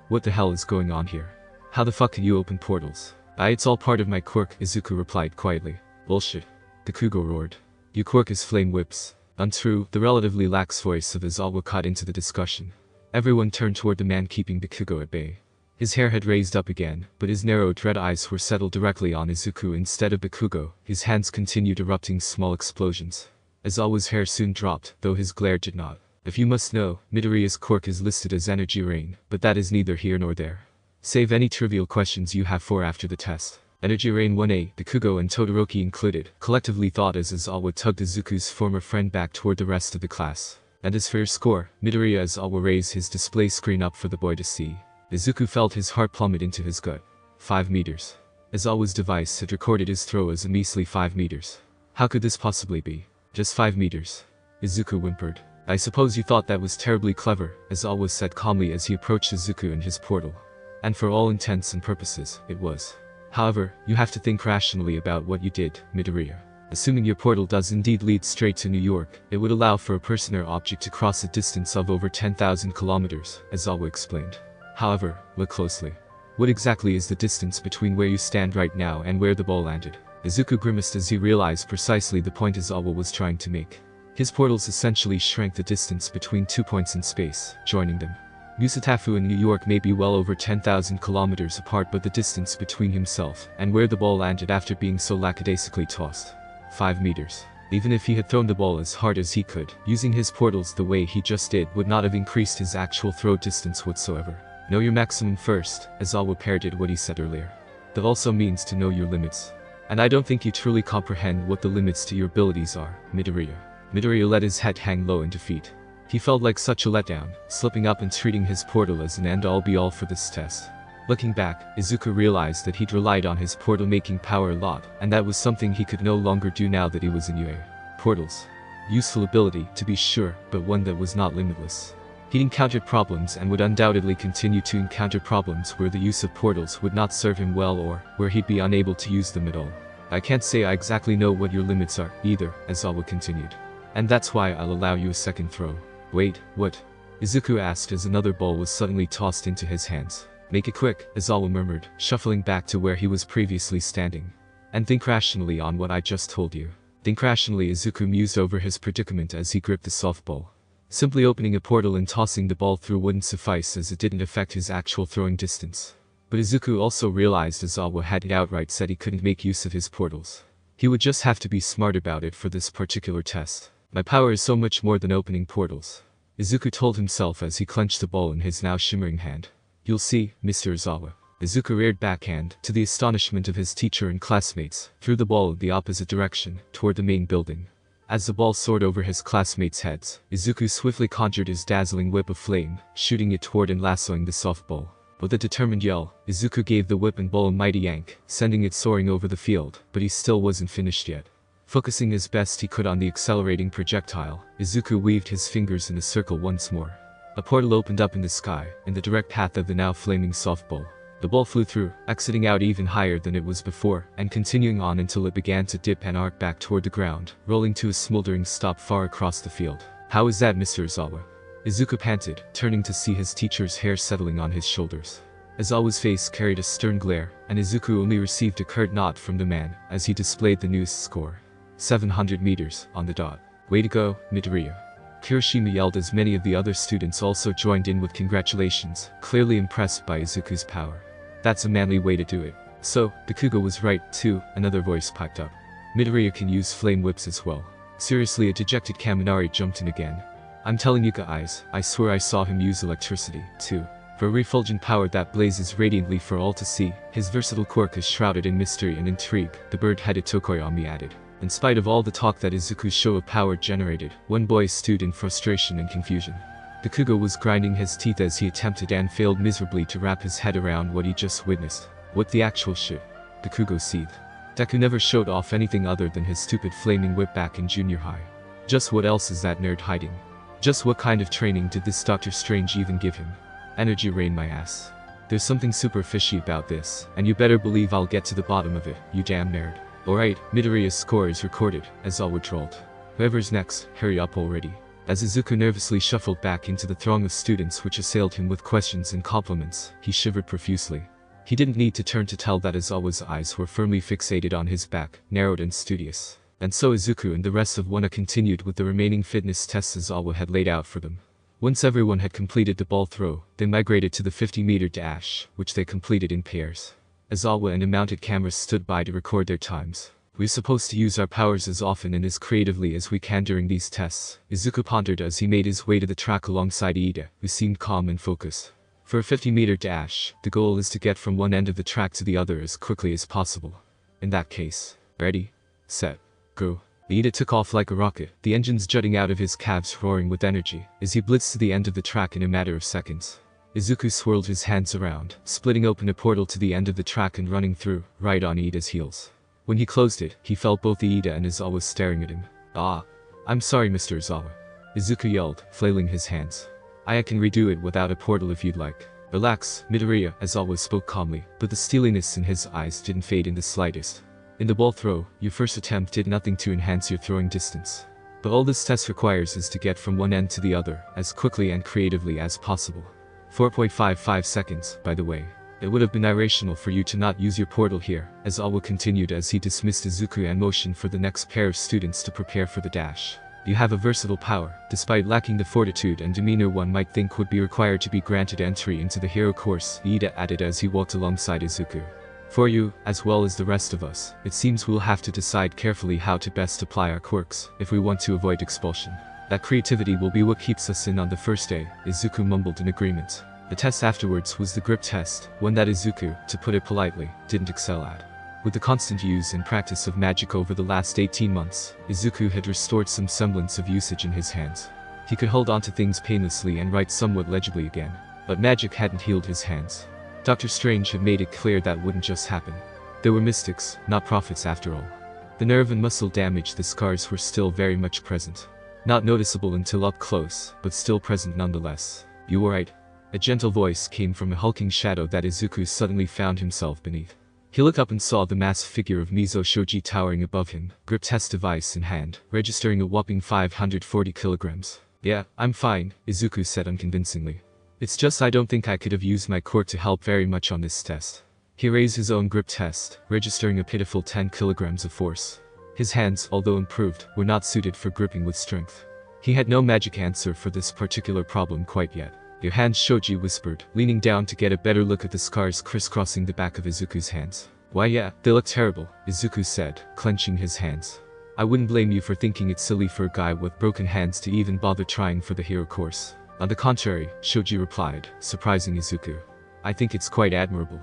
What the hell is going on here? How the fuck can you open portals? It's all part of my quirk, Izuku replied quietly. Bullshit. Bakugo roared. Your quirk is flame whips. Untrue, the relatively lax voice of Aizawa cut into the discussion. Everyone turned toward the man keeping Bakugo at bay. His hair had raised up again, but his narrowed red eyes were settled directly on Izuku instead of Bakugo. His hands continued erupting small explosions. Aizawa's hair soon dropped, though his glare did not. If you must know, Midoriya's quirk is listed as Energy Rain, but that is neither here nor there. Save any trivial questions you have for after the test. Energy Rain 1A, Bakugo and Todoroki included, collectively thought as Aizawa tugged Izuku's former friend back toward the rest of the class. And as for your score, Midoriya Aizawa raised his display screen up for the boy to see. Izuku felt his heart plummet into his gut. 5 meters. Aizawa's device had recorded his throw as a measly 5 meters. How could this possibly be? Just 5 meters. Izuku whimpered. I suppose you thought that was terribly clever, Aizawa said calmly as he approached Izuku in his portal. And for all intents and purposes, it was. However, you have to think rationally about what you did, Midoriya. Assuming your portal does indeed lead straight to New York, it would allow for a person or object to cross a distance of over 10,000 kilometers, Aizawa explained. However, look closely. What exactly is the distance between where you stand right now and where the ball landed? Izuku grimaced as he realized precisely the point Aizawa was trying to make. His portals essentially shrank the distance between 2 points in space, joining them. Musatafu and New York may be well over 10,000 kilometers apart, but the distance between himself and where the ball landed after being so lackadaisically tossed. 5 meters. Even if he had thrown the ball as hard as he could, using his portals the way he just did would not have increased his actual throw distance whatsoever. Know your maximum first, Aizawa parroted what he said earlier. That also means to know your limits. And I don't think you truly comprehend what the limits to your abilities are, Midoriya. Midoriya let his head hang low in defeat. He felt like such a letdown, slipping up and treating his portal as an end-all be-all for this test. Looking back, Izuku realized that he'd relied on his portal-making power a lot, and that was something he could no longer do now that he was in UA. Portals. Useful ability, to be sure, but one that was not limitless. He'd encountered problems and would undoubtedly continue to encounter problems where the use of portals would not serve him well or where he'd be unable to use them at all. I can't say I exactly know what your limits are, either, Aizawa continued. And that's why I'll allow you a second throw. Wait, what? Izuku asked as another ball was suddenly tossed into his hands. Make it quick, Aizawa murmured, shuffling back to where he was previously standing. And think rationally on what I just told you. Think rationally, Izuku mused over his predicament as he gripped the softball. Simply opening a portal and tossing the ball through wouldn't suffice as it didn't affect his actual throwing distance. But Izuku also realized Aizawa had outright said he couldn't make use of his portals. He would just have to be smart about it for this particular test. My power is so much more than opening portals, Izuku told himself as he clenched the ball in his now shimmering hand. You'll see, Mr. Aizawa. Izuku reared backhand, to the astonishment of his teacher and classmates, threw the ball in the opposite direction, toward the main building. As the ball soared over his classmates' heads, Izuku swiftly conjured his dazzling whip of flame, shooting it toward and lassoing the softball. With a determined yell, Izuku gave the whip and ball a mighty yank, sending it soaring over the field, but he still wasn't finished yet. Focusing as best he could on the accelerating projectile, Izuku weaved his fingers in a circle once more. A portal opened up in the sky, in the direct path of the now flaming softball. The ball flew through, exiting out even higher than it was before, and continuing on until it began to dip and arc back toward the ground, rolling to a smoldering stop far across the field. How is that, Mr. Aizawa? Izuku panted, turning to see his teacher's hair settling on his shoulders. Aizawa's face carried a stern glare, and Izuku only received a curt nod from the man, as he displayed the newest score. 700 meters, on the dot. Way to go, Midoriya. Kirishima yelled as many of the other students also joined in with congratulations, clearly impressed by Izuku's power. That's a manly way to do it. So, Bakugo was right, too, another voice piped up. Midoriya can use flame whips as well. Seriously, a dejected Kaminari jumped in again. I'm telling you guys, I swear I saw him use electricity, too. For a refulgent power that blazes radiantly for all to see, his versatile quirk is shrouded in mystery and intrigue, the bird-headed Tokoyami added. In spite of all the talk that Izuku's show of power generated, one boy stewed in frustration and confusion. Bakugo was grinding his teeth as he attempted and failed miserably to wrap his head around what he just witnessed. What the actual shit? Bakugo seethed. Deku never showed off anything other than his stupid flaming whip back in junior high. Just what else is that nerd hiding? Just what kind of training did this Dr. Strange even give him? Energy rain my ass. There's something super fishy about this, and you better believe I'll get to the bottom of it, you damn nerd. Alright, Midoriya's score is recorded, Aizawa trolled. Whoever's next, hurry up already. As Izuku nervously shuffled back into the throng of students which assailed him with questions and compliments, he shivered profusely. He didn't need to turn to tell that Aizawa's eyes were firmly fixated on his back, narrowed and studious. And so Izuku and the rest of Wana continued with the remaining fitness tests Aizawa had laid out for them. Once everyone had completed the ball throw, they migrated to the 50-meter dash, which they completed in pairs. Aizawa and a mounted camera stood by to record their times. We're supposed to use our powers as often and as creatively as we can during these tests, Izuku pondered as he made his way to the track alongside Iida, who seemed calm and focused. For a 50-meter dash, the goal is to get from one end of the track to the other as quickly as possible. In that case, ready, set, go. Iida took off like a rocket, the engines jutting out of his calves roaring with energy, as he blitzed to the end of the track in a matter of seconds. Izuku swirled his hands around, splitting open a portal to the end of the track and running through, right on Iida's heels. When he closed it, he felt both Iida and Aizawa staring at him. Ah, I'm sorry Mr. Aizawa. Izuku yelled, flailing his hands. I can redo it without a portal if you'd like. Relax, Midoriya, Aizawa spoke calmly, but the steeliness in his eyes didn't fade in the slightest. In the ball throw, your first attempt did nothing to enhance your throwing distance. But all this test requires is to get from one end to the other, as quickly and creatively as possible. 4.55 seconds, by the way. It would have been irrational for you to not use your portal here, Aizawa continued as he dismissed Izuku and motioned for the next pair of students to prepare for the dash. You have a versatile power, despite lacking the fortitude and demeanor one might think would be required to be granted entry into the hero course, Iida added as he walked alongside Izuku. For you, as well as the rest of us, it seems we'll have to decide carefully how to best apply our quirks, if we want to avoid expulsion. That creativity will be what keeps us in on the first day, Izuku mumbled in agreement. The test afterwards was the grip test, one that Izuku, to put it politely, didn't excel at. With the constant use and practice of magic over the last 18 months, Izuku had restored some semblance of usage in his hands. He could hold onto things painlessly and write somewhat legibly again. But magic hadn't healed his hands. Dr. Strange had made it clear that wouldn't just happen. They were mystics, not prophets after all. The nerve and muscle damage, the scars were still very much present. Not noticeable until up close, but still present nonetheless. You alright? A gentle voice came from a hulking shadow that Izuku suddenly found himself beneath. He looked up and saw the massive figure of Mizo Shoji towering above him, grip test device in hand, registering a whopping 540 kilograms. Yeah, I'm fine, Izuku said unconvincingly. It's just I don't think I could have used my quirk to help very much on this test. He raised his own grip test, registering a pitiful 10 kilograms of force. His hands, although improved, were not suited for gripping with strength. He had no magic answer for this particular problem quite yet. Your hands, Shoji whispered, leaning down to get a better look at the scars crisscrossing the back of Izuku's hands. Why yeah, they look terrible, Izuku said, clenching his hands. I wouldn't blame you for thinking it's silly for a guy with broken hands to even bother trying for the hero course. On the contrary, Shoji replied, surprising Izuku. I think it's quite admirable.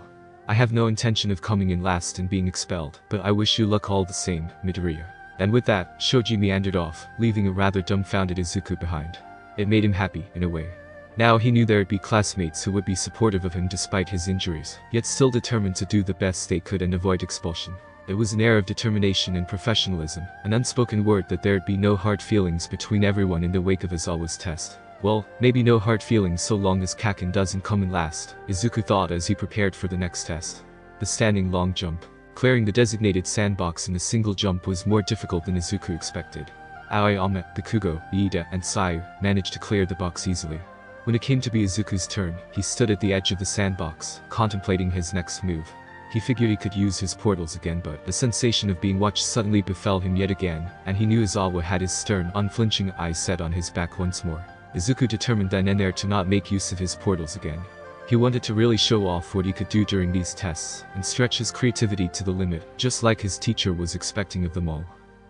I have no intention of coming in last and being expelled, but I wish you luck all the same, Midoriya. And with that, Shoji meandered off, leaving a rather dumbfounded Izuku behind. It made him happy, in a way. Now he knew there'd be classmates who would be supportive of him despite his injuries, yet still determined to do the best they could and avoid expulsion. It was an air of determination and professionalism, an unspoken word that there'd be no hard feelings between everyone in the wake of Aizawa's test. Well, maybe no hard feelings so long as Kaken doesn't come in last, Izuku thought as he prepared for the next test. The standing long jump. Clearing the designated sandbox in a single jump was more difficult than Izuku expected. Aoyama, Bakugo, Iida, and Sayu managed to clear the box easily. When it came to be Izuku's turn, he stood at the edge of the sandbox, contemplating his next move. He figured he could use his portals again, but the sensation of being watched suddenly befell him yet again, and he knew Aizawa had his stern, unflinching eyes set on his back once more. Izuku determined then and there to not make use of his portals again. He wanted to really show off what he could do during these tests, and stretch his creativity to the limit, just like his teacher was expecting of them all.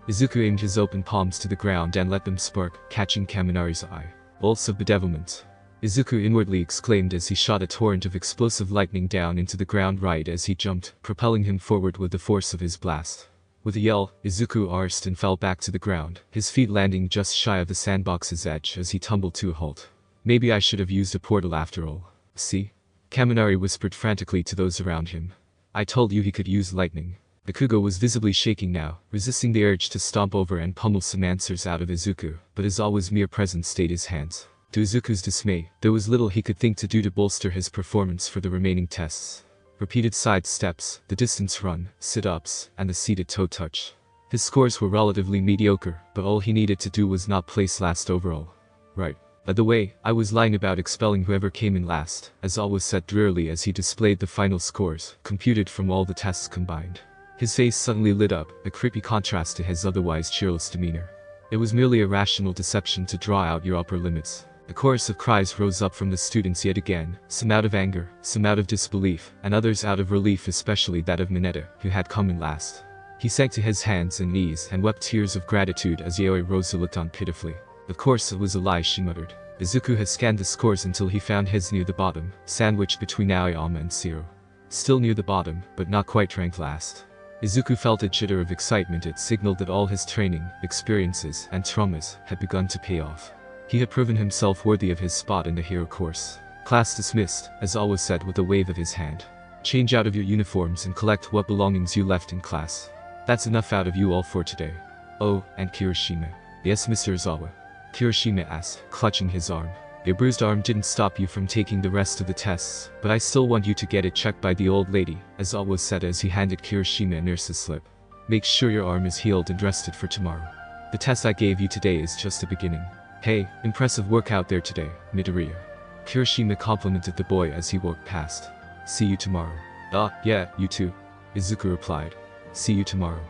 Izuku aimed his open palms to the ground and let them spark, catching Kaminari's eye. Bolts of bedevilment. Izuku inwardly exclaimed as he shot a torrent of explosive lightning down into the ground right as he jumped, propelling him forward with the force of his blast. With a yell, Izuku arsed and fell back to the ground, his feet landing just shy of the sandbox's edge as he tumbled to a halt. Maybe I should have used a portal after all. See? Kaminari whispered frantically to those around him. I told you he could use lightning. Bakugo was visibly shaking now, resisting the urge to stomp over and pummel some answers out of Izuku, but Aizawa's mere presence stayed his hands. To Izuku's dismay, there was little he could think to do to bolster his performance for the remaining tests. Repeated side steps, the distance run, sit-ups, and the seated toe touch. His scores were relatively mediocre, but all he needed to do was not place last overall. Right. By the way, I was lying about expelling whoever came in last, Aizawa said drearily as he displayed the final scores, computed from all the tests combined. His face suddenly lit up, a creepy contrast to his otherwise cheerless demeanor. It was merely a rational deception to draw out your upper limits. A chorus of cries rose up from the students yet again, some out of anger, some out of disbelief, and others out of relief, especially that of Mineta, who had come in last. He sank to his hands and knees and wept tears of gratitude as Yaoi Rosa looked on pitifully. Of course it was a lie, she muttered. Izuku had scanned the scores until he found his near the bottom, sandwiched between Aoyama and Shiro. Still near the bottom, but not quite ranked last. Izuku felt a jitter of excitement. It signaled that all his training, experiences, and traumas had begun to pay off. He had proven himself worthy of his spot in the hero course. Class dismissed, Aizawa said with a wave of his hand. Change out of your uniforms and collect what belongings you left in class. That's enough out of you all for today. Oh, and Kirishima. Yes, Mr. Aizawa. Kirishima asked, clutching his arm. Your bruised arm didn't stop you from taking the rest of the tests, but I still want you to get it checked by the old lady, Aizawa said as he handed Kirishima a nurse's slip. Make sure your arm is healed and rested for tomorrow. The test I gave you today is just the beginning. Hey, impressive work out there today, Midoriya. Kirishima complimented the boy as he walked past. See you tomorrow. Yeah, you too. Izuku replied. See you tomorrow.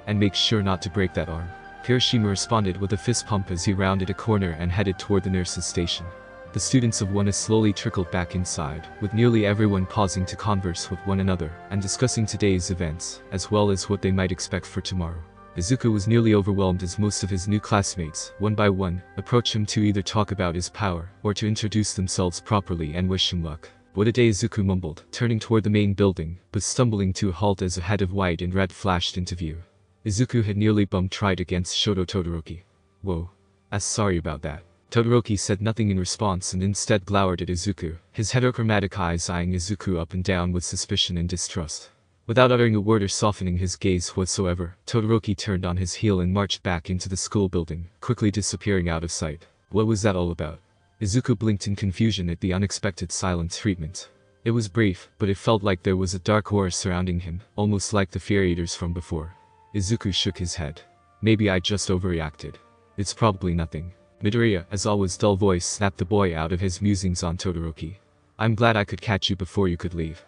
And make sure not to break that arm. Kirishima responded with a fist pump as he rounded a corner and headed toward the nurse's station. The students of One slowly trickled back inside, with nearly everyone pausing to converse with one another and discussing today's events, as well as what they might expect for tomorrow. Izuku was nearly overwhelmed as most of his new classmates, one by one, approached him to either talk about his power, or to introduce themselves properly and wish him luck. What a day, Izuku mumbled, turning toward the main building, but stumbling to a halt as a head of white and red flashed into view. Izuku had nearly bumped tried against Shoto Todoroki. Whoa. Sorry about that. Todoroki said nothing in response and instead glowered at Izuku, his heterochromatic eyes eyeing Izuku up and down with suspicion and distrust. Without uttering a word or softening his gaze whatsoever, Todoroki turned on his heel and marched back into the school building, quickly disappearing out of sight. What was that all about? Izuku blinked in confusion at the unexpected silent treatment. It was brief, but it felt like there was a dark aura surrounding him, almost like the Fear Eaters from before. Izuku shook his head. Maybe I just overreacted. It's probably nothing. Midoriya, Aizawa's dull voice snapped the boy out of his musings on Todoroki. I'm glad I could catch you before you could leave.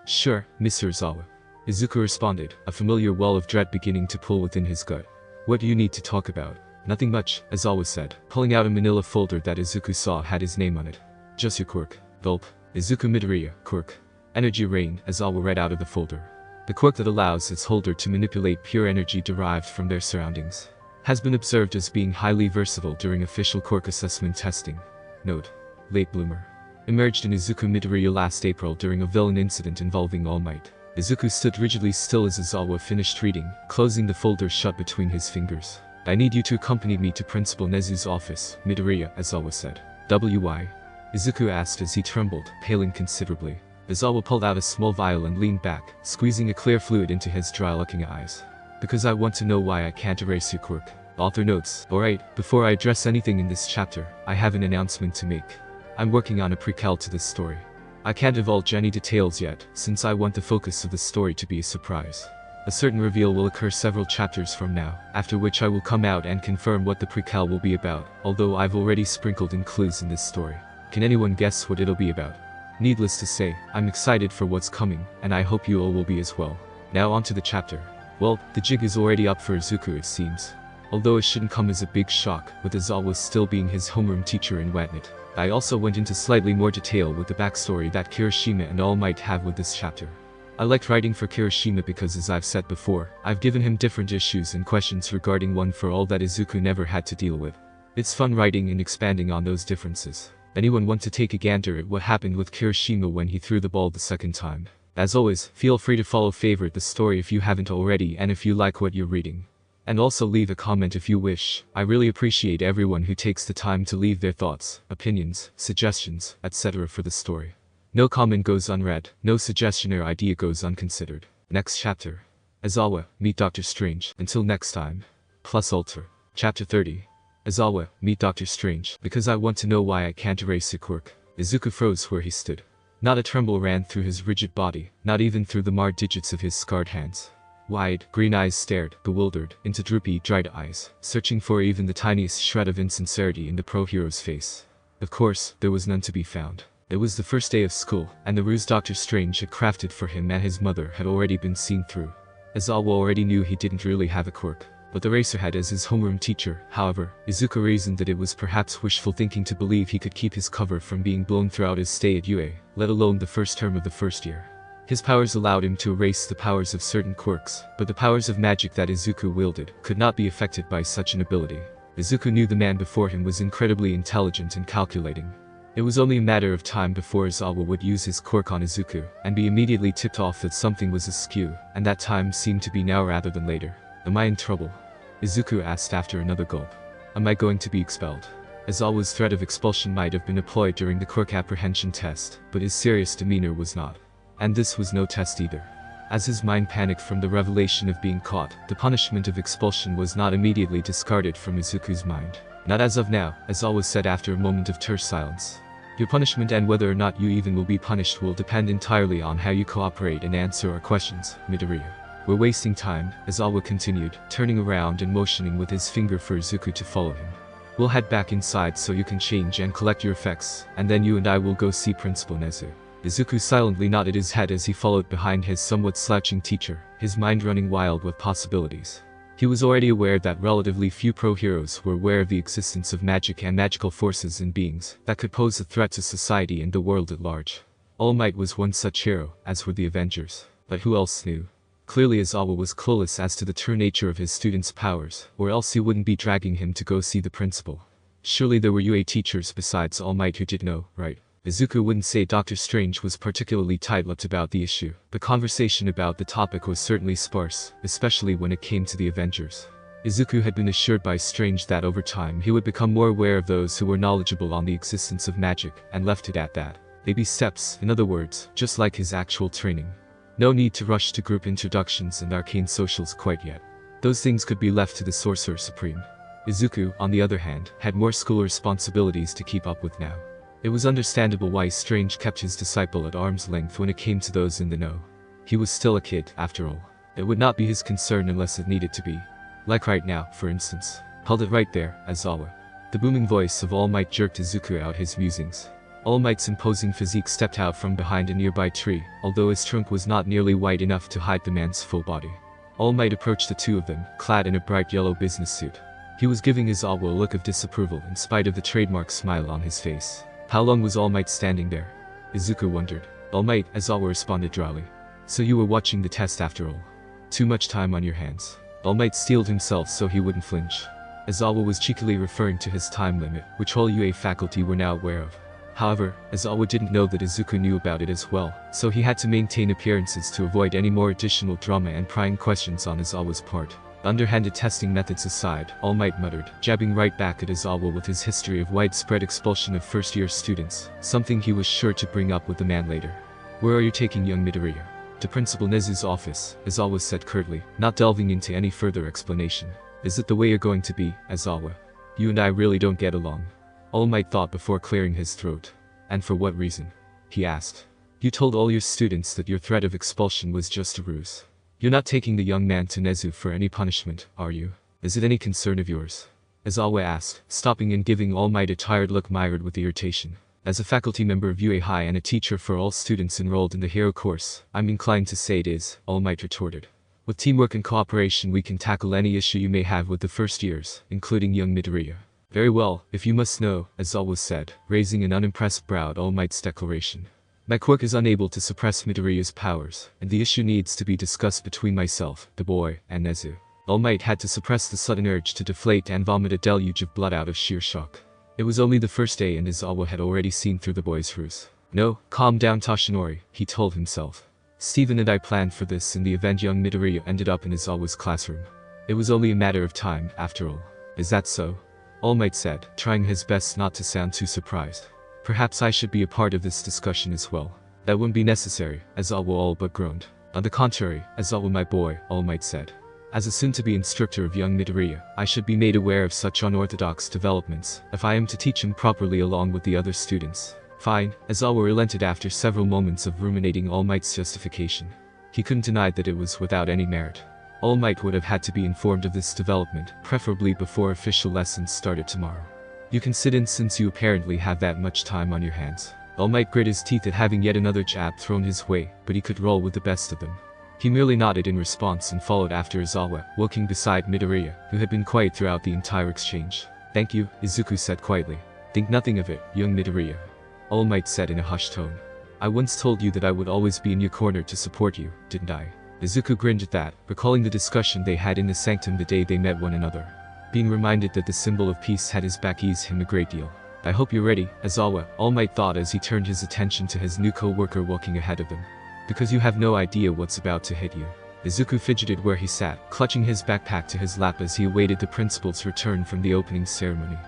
Sure, Mr. Aizawa. Izuku responded, a familiar well of dread beginning to pull within his gut. What do you need to talk about? Nothing much, Aizawa said, pulling out a manila folder that Izuku saw had his name on it. Just your quirk. Gulp. Izuku Midoriya, quirk. Energy Rain, Aizawa read out of the folder. The quirk that allows its holder to manipulate pure energy derived from their surroundings. Has been observed as being highly versatile during official quirk assessment testing. Note. Late bloomer. Emerged in Izuku Midoriya last April during a villain incident involving All Might. Izuku stood rigidly still as Aizawa finished reading, closing the folder shut between his fingers. I need you to accompany me to Principal Nezu's office, Midoriya, Aizawa said. Why? Izuku asked as he trembled, paling considerably. Aizawa pulled out a small vial and leaned back, squeezing a clear fluid into his dry-looking eyes. Because I want to know why I can't erase your quirk. Author notes. Alright, before I address anything in this chapter, I have an announcement to make. I'm working on a prequel to this story. I can't divulge any details yet, since I want the focus of the story to be a surprise. A certain reveal will occur several chapters from now, after which I will come out and confirm what the prequel will be about, although I've already sprinkled in clues in this story. Can anyone guess what it'll be about? Needless to say, I'm excited for what's coming, and I hope you all will be as well. Now onto the chapter. Well, the jig is already up for Izuku it seems. Although it shouldn't come as a big shock, with Aizawa still being his homeroom teacher in Wetnet. I also went into slightly more detail with the backstory that Kirishima and All Might have with this chapter. I liked writing for Kirishima because, as I've said before, I've given him different issues and questions regarding one for all that Izuku never had to deal with. It's fun writing and expanding on those differences. Anyone want to take a gander at what happened with Kirishima when he threw the ball the second time? As always, feel free to follow favorite the story if you haven't already and if you like what you're reading. And also leave a comment if you wish. I really appreciate everyone who takes the time to leave their thoughts, opinions, suggestions, etc. for the story. No comment goes unread, no suggestion or idea goes unconsidered. Next chapter. Aizawa, meet Dr. Strange. Until next time. +Ultra. Chapter 30. Aizawa, meet Dr. Strange. Because I want to know why I can't erase a quirk. Izuku froze where he stood. Not a tremble ran through his rigid body, not even through the marred digits of his scarred hands. Wide, green eyes stared, bewildered, into droopy, dried eyes, searching for even the tiniest shred of insincerity in the pro-hero's face. Of course, there was none to be found. It was the first day of school, and the ruse Dr. Strange had crafted for him and his mother had already been seen through. Aizawa already knew he didn't really have a quirk, but the racer had as his homeroom teacher. However, Izuku reasoned that it was perhaps wishful thinking to believe he could keep his cover from being blown throughout his stay at UA, let alone the first term of the first year. His powers allowed him to erase the powers of certain quirks, but the powers of magic that Izuku wielded could not be affected by such an ability. Izuku knew the man before him was incredibly intelligent and calculating. It was only a matter of time before Aizawa would use his quirk on Izuku, and be immediately tipped off that something was askew, and that time seemed to be now rather than later. Am I in trouble? Izuku asked after another gulp. Am I going to be expelled? Aizawa's threat of expulsion might have been employed during the quirk apprehension test, but his serious demeanor was not. And this was no test either. As his mind panicked from the revelation of being caught, the punishment of expulsion was not immediately discarded from Izuku's mind. Not as of now, Aizawa said after a moment of terse silence. Your punishment and whether or not you even will be punished will depend entirely on how you cooperate and answer our questions, Midoriya. We're wasting time, Aizawa continued, turning around and motioning with his finger for Izuku to follow him. We'll head back inside so you can change and collect your effects, and then you and I will go see Principal Nezu. Izuku silently nodded his head as he followed behind his somewhat slouching teacher, his mind running wild with possibilities. He was already aware that relatively few pro-heroes were aware of the existence of magic and magical forces and beings that could pose a threat to society and the world at large. All Might was one such hero, as were the Avengers. But who else knew? Clearly Aizawa was clueless as to the true nature of his student's powers, or else he wouldn't be dragging him to go see the principal. Surely there were UA teachers besides All Might who did know, right? Izuku wouldn't say Dr. Strange was particularly tight-lipped about the issue. The conversation about the topic was certainly sparse, especially when it came to the Avengers. Izuku had been assured by Strange that over time he would become more aware of those who were knowledgeable on the existence of magic, and left it at that. Baby steps, in other words, just like his actual training. No need to rush to group introductions and arcane socials quite yet. Those things could be left to the Sorcerer Supreme. Izuku, on the other hand, had more school responsibilities to keep up with now. It was understandable why Strange kept his disciple at arm's length when it came to those in the know. He was still a kid, after all. It would not be his concern unless it needed to be. Like right now, for instance. Hold it right there, Aizawa. The booming voice of All Might jerked Izuku out his musings. All Might's imposing physique stepped out from behind a nearby tree, although his trunk was not nearly wide enough to hide the man's full body. All Might approached the two of them, clad in a bright yellow business suit. He was giving Aizawa a look of disapproval in spite of the trademark smile on his face. How long was All Might standing there? Izuku wondered. All Might, Aizawa responded dryly. So you were watching the test after all. Too much time on your hands. All Might steeled himself so he wouldn't flinch. Aizawa was cheekily referring to his time limit, which all UA faculty were now aware of. However, Aizawa didn't know that Izuku knew about it as well, so he had to maintain appearances to avoid any more additional drama and prying questions on Aizawa's part. Underhanded testing methods aside, All Might muttered, jabbing right back at Aizawa with his history of widespread expulsion of first-year students, something he was sure to bring up with the man later. Where are you taking young Midoriya? To Principal Nezu's office, Aizawa said curtly, not delving into any further explanation. Is it the way you're going to be, Aizawa? You and I really don't get along. All Might thought before clearing his throat. And for what reason? He asked. You told all your students that your threat of expulsion was just a ruse. You're not taking the young man to Nezu for any punishment, are you? Is it any concern of yours? Aizawa asked, stopping and giving All Might a tired look mired with irritation. As a faculty member of UA High and a teacher for all students enrolled in the hero course, I'm inclined to say it is, All Might retorted. With teamwork and cooperation we can tackle any issue you may have with the first years, including young Midoriya. Very well, if you must know, Aizawa said, raising an unimpressed brow at All Might's declaration. My quirk is unable to suppress Midoriya's powers, and the issue needs to be discussed between myself, the boy, and Nezu. All Might had to suppress the sudden urge to deflate and vomit a deluge of blood out of sheer shock. It was only the first day and Aizawa had already seen through the boy's ruse. No, calm down Toshinori, he told himself. Steven and I planned for this in the event young Midoriya ended up in Aizawa's classroom. It was only a matter of time, after all. Is that so? All Might said, trying his best not to sound too surprised. Perhaps I should be a part of this discussion as well. That wouldn't be necessary, Aizawa all but groaned. On the contrary, Aizawa my boy, All Might said. As a soon-to-be instructor of young Midoriya, I should be made aware of such unorthodox developments, if I am to teach him properly along with the other students. Fine, Aizawa relented after several moments of ruminating All Might's justification. He couldn't deny that it was without any merit. All Might would have had to be informed of this development, preferably before official lessons started tomorrow. You can sit in since you apparently have that much time on your hands. All Might grit his teeth at having yet another jab thrown his way, but he could roll with the best of them. He merely nodded in response and followed after Aizawa, walking beside Midoriya, who had been quiet throughout the entire exchange. Thank you, Izuku said quietly. Think nothing of it, young Midoriya. All Might said in a hushed tone. I once told you that I would always be in your corner to support you, didn't I? Izuku grinned at that, recalling the discussion they had in the sanctum the day they met one another. Being reminded that the symbol of peace had his back eased him a great deal. I hope you're ready, Aizawa, All Might thought as he turned his attention to his new co-worker walking ahead of him. Because you have no idea what's about to hit you. Izuku fidgeted where he sat, clutching his backpack to his lap as he awaited the principal's return from the opening ceremony.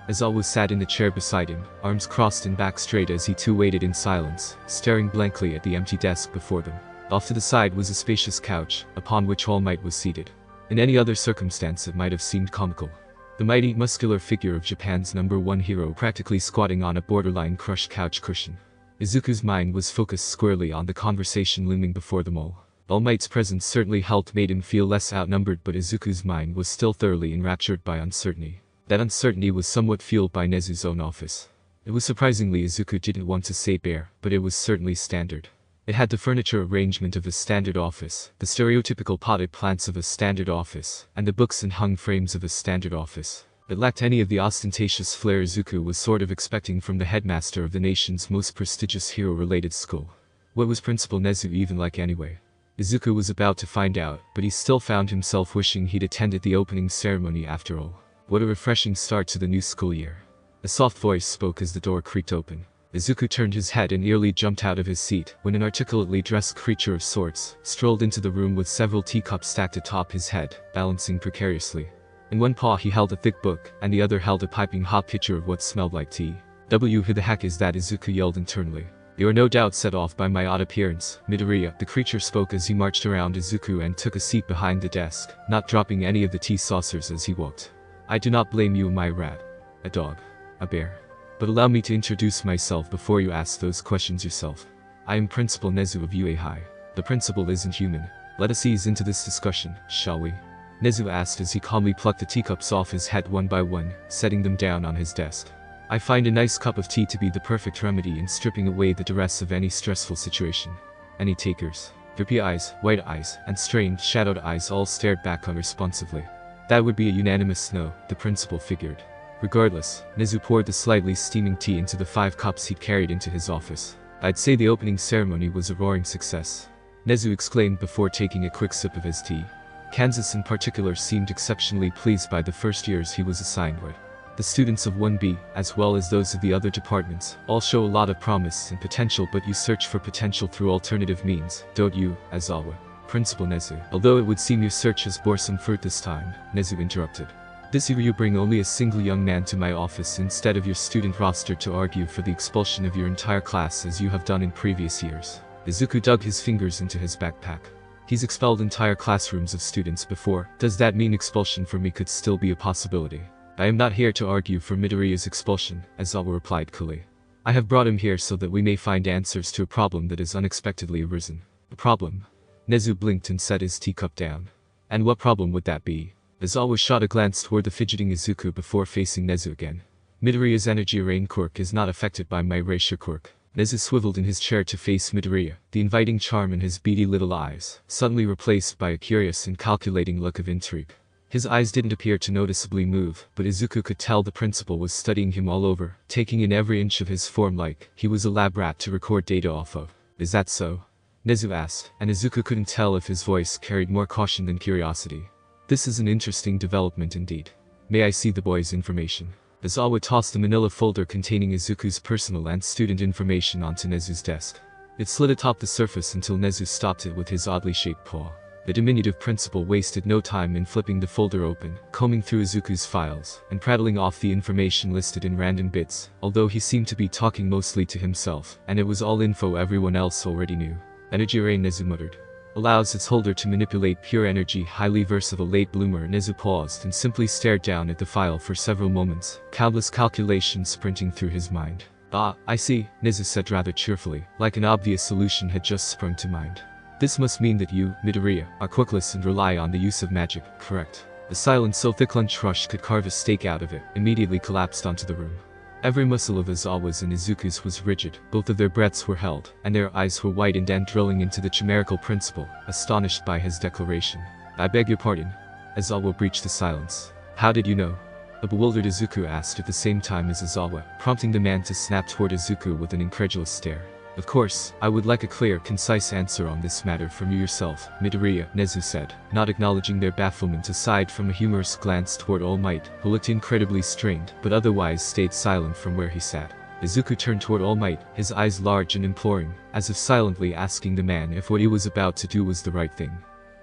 Aizawa sat in the chair beside him, arms crossed and back straight as he too waited in silence, staring blankly at the empty desk before them. Off to the side was a spacious couch, upon which All Might was seated. In any other circumstance it might have seemed comical. The mighty, muscular figure of Japan's #1 hero practically squatting on a borderline crushed couch cushion. Izuku's mind was focused squarely on the conversation looming before them all. All Might's presence certainly helped made him feel less outnumbered, but Izuku's mind was still thoroughly enraptured by uncertainty. That uncertainty was somewhat fueled by Nezu's own office. It was surprisingly Izuku didn't want to say bare, but it was certainly standard. It had the furniture arrangement of a standard office, the stereotypical potted plants of a standard office, and the books and hung frames of a standard office. It lacked any of the ostentatious flair Izuku was sort of expecting from the headmaster of the nation's most prestigious hero-related school. What was Principal Nezu even like anyway? Izuku was about to find out, but he still found himself wishing he'd attended the opening ceremony after all. What a refreshing start to the new school year. A soft voice spoke as the door creaked open. Izuku turned his head and nearly jumped out of his seat when an articulately dressed creature of sorts strolled into the room with several teacups stacked atop his head, balancing precariously. In one paw he held a thick book, and the other held a piping hot pitcher of what smelled like tea. Who the heck is that? Izuku yelled internally. You are no doubt set off by my odd appearance, Midoriya, the creature spoke as he marched around Izuku and took a seat behind the desk, not dropping any of the tea saucers as he walked. I do not blame you, my rat. A dog. A bear. But allow me to introduce myself before you ask those questions yourself. I am Principal Nezu of UA High. The principal isn't human. Let us ease into this discussion, shall we? Nezu asked as he calmly plucked the teacups off his head one by one, setting them down on his desk. I find a nice cup of tea to be the perfect remedy in stripping away the duress of any stressful situation. Any takers? Drippy eyes, white eyes, and strained, shadowed eyes all stared back unresponsively. That would be a unanimous no, the principal figured. Regardless, Nezu poured the slightly steaming tea into the 5 cups he'd carried into his office. I'd say the opening ceremony was a roaring success. Nezu exclaimed before taking a quick sip of his tea. Kansas in particular seemed exceptionally pleased by the first years he was assigned with. The students of 1B, as well as those of the other departments, all show a lot of promise and potential, but you search for potential through alternative means, don't you, Aizawa? Principal Nezu. Although it would seem your search has bore some fruit this time, Nezu interrupted. This year you bring only a single young man to my office instead of your student roster to argue for the expulsion of your entire class as you have done in previous years. Izuku dug his fingers into his backpack. He's expelled entire classrooms of students before. Does that mean expulsion for me could still be a possibility? I am not here to argue for Midoriya's expulsion, Aizawa replied coolly. I have brought him here so that we may find answers to a problem that has unexpectedly arisen. A problem? Nezu blinked and set his teacup down. And what problem would that be? Aizawa shot a glance toward the fidgeting Izuku before facing Nezu again. Midoriya's energy rain quirk is not affected by my erasure quirk. Nezu swiveled in his chair to face Midoriya, the inviting charm in his beady little eyes, suddenly replaced by a curious and calculating look of intrigue. His eyes didn't appear to noticeably move, but Izuku could tell the principal was studying him all over, taking in every inch of his form like he was a lab rat to record data off of. Is that so? Nezu asked, and Izuku couldn't tell if his voice carried more caution than curiosity. This is an interesting development indeed. May I see the boy's information? Aizawa tossed the manila folder containing Izuku's personal and student information onto Nezu's desk. It slid atop the surface until Nezu stopped it with his oddly shaped paw. The diminutive principal wasted no time in flipping the folder open, combing through Izuku's files, and prattling off the information listed in random bits, although he seemed to be talking mostly to himself, and it was all info everyone else already knew. Energy Ray, Nezu muttered. Allows its holder to manipulate pure energy, highly versatile late bloomer. Nezu paused and simply stared down at the file for several moments, countless calculations sprinting through his mind. Ah, I see, Nezu said rather cheerfully, like an obvious solution had just sprung to mind. This must mean that you, Midoriya, are quirkless and rely on the use of magic, correct? The silence so thick Lunch Rush could carve a stake out of it, immediately collapsed onto the room. Every muscle of Aizawa's and Izuku's was rigid, both of their breaths were held, and their eyes were widened and drilling into the chimerical principal, astonished by his declaration. I beg your pardon. Aizawa breached the silence. How did you know? A bewildered Izuku asked at the same time as Aizawa, prompting the man to snap toward Izuku with an incredulous stare. Of course, I would like a clear, concise answer on this matter from you yourself, Midoriya, Nezu said, not acknowledging their bafflement aside from a humorous glance toward All Might, who looked incredibly strained, but otherwise stayed silent from where he sat. Izuku turned toward All Might, his eyes large and imploring, as if silently asking the man if what he was about to do was the right thing.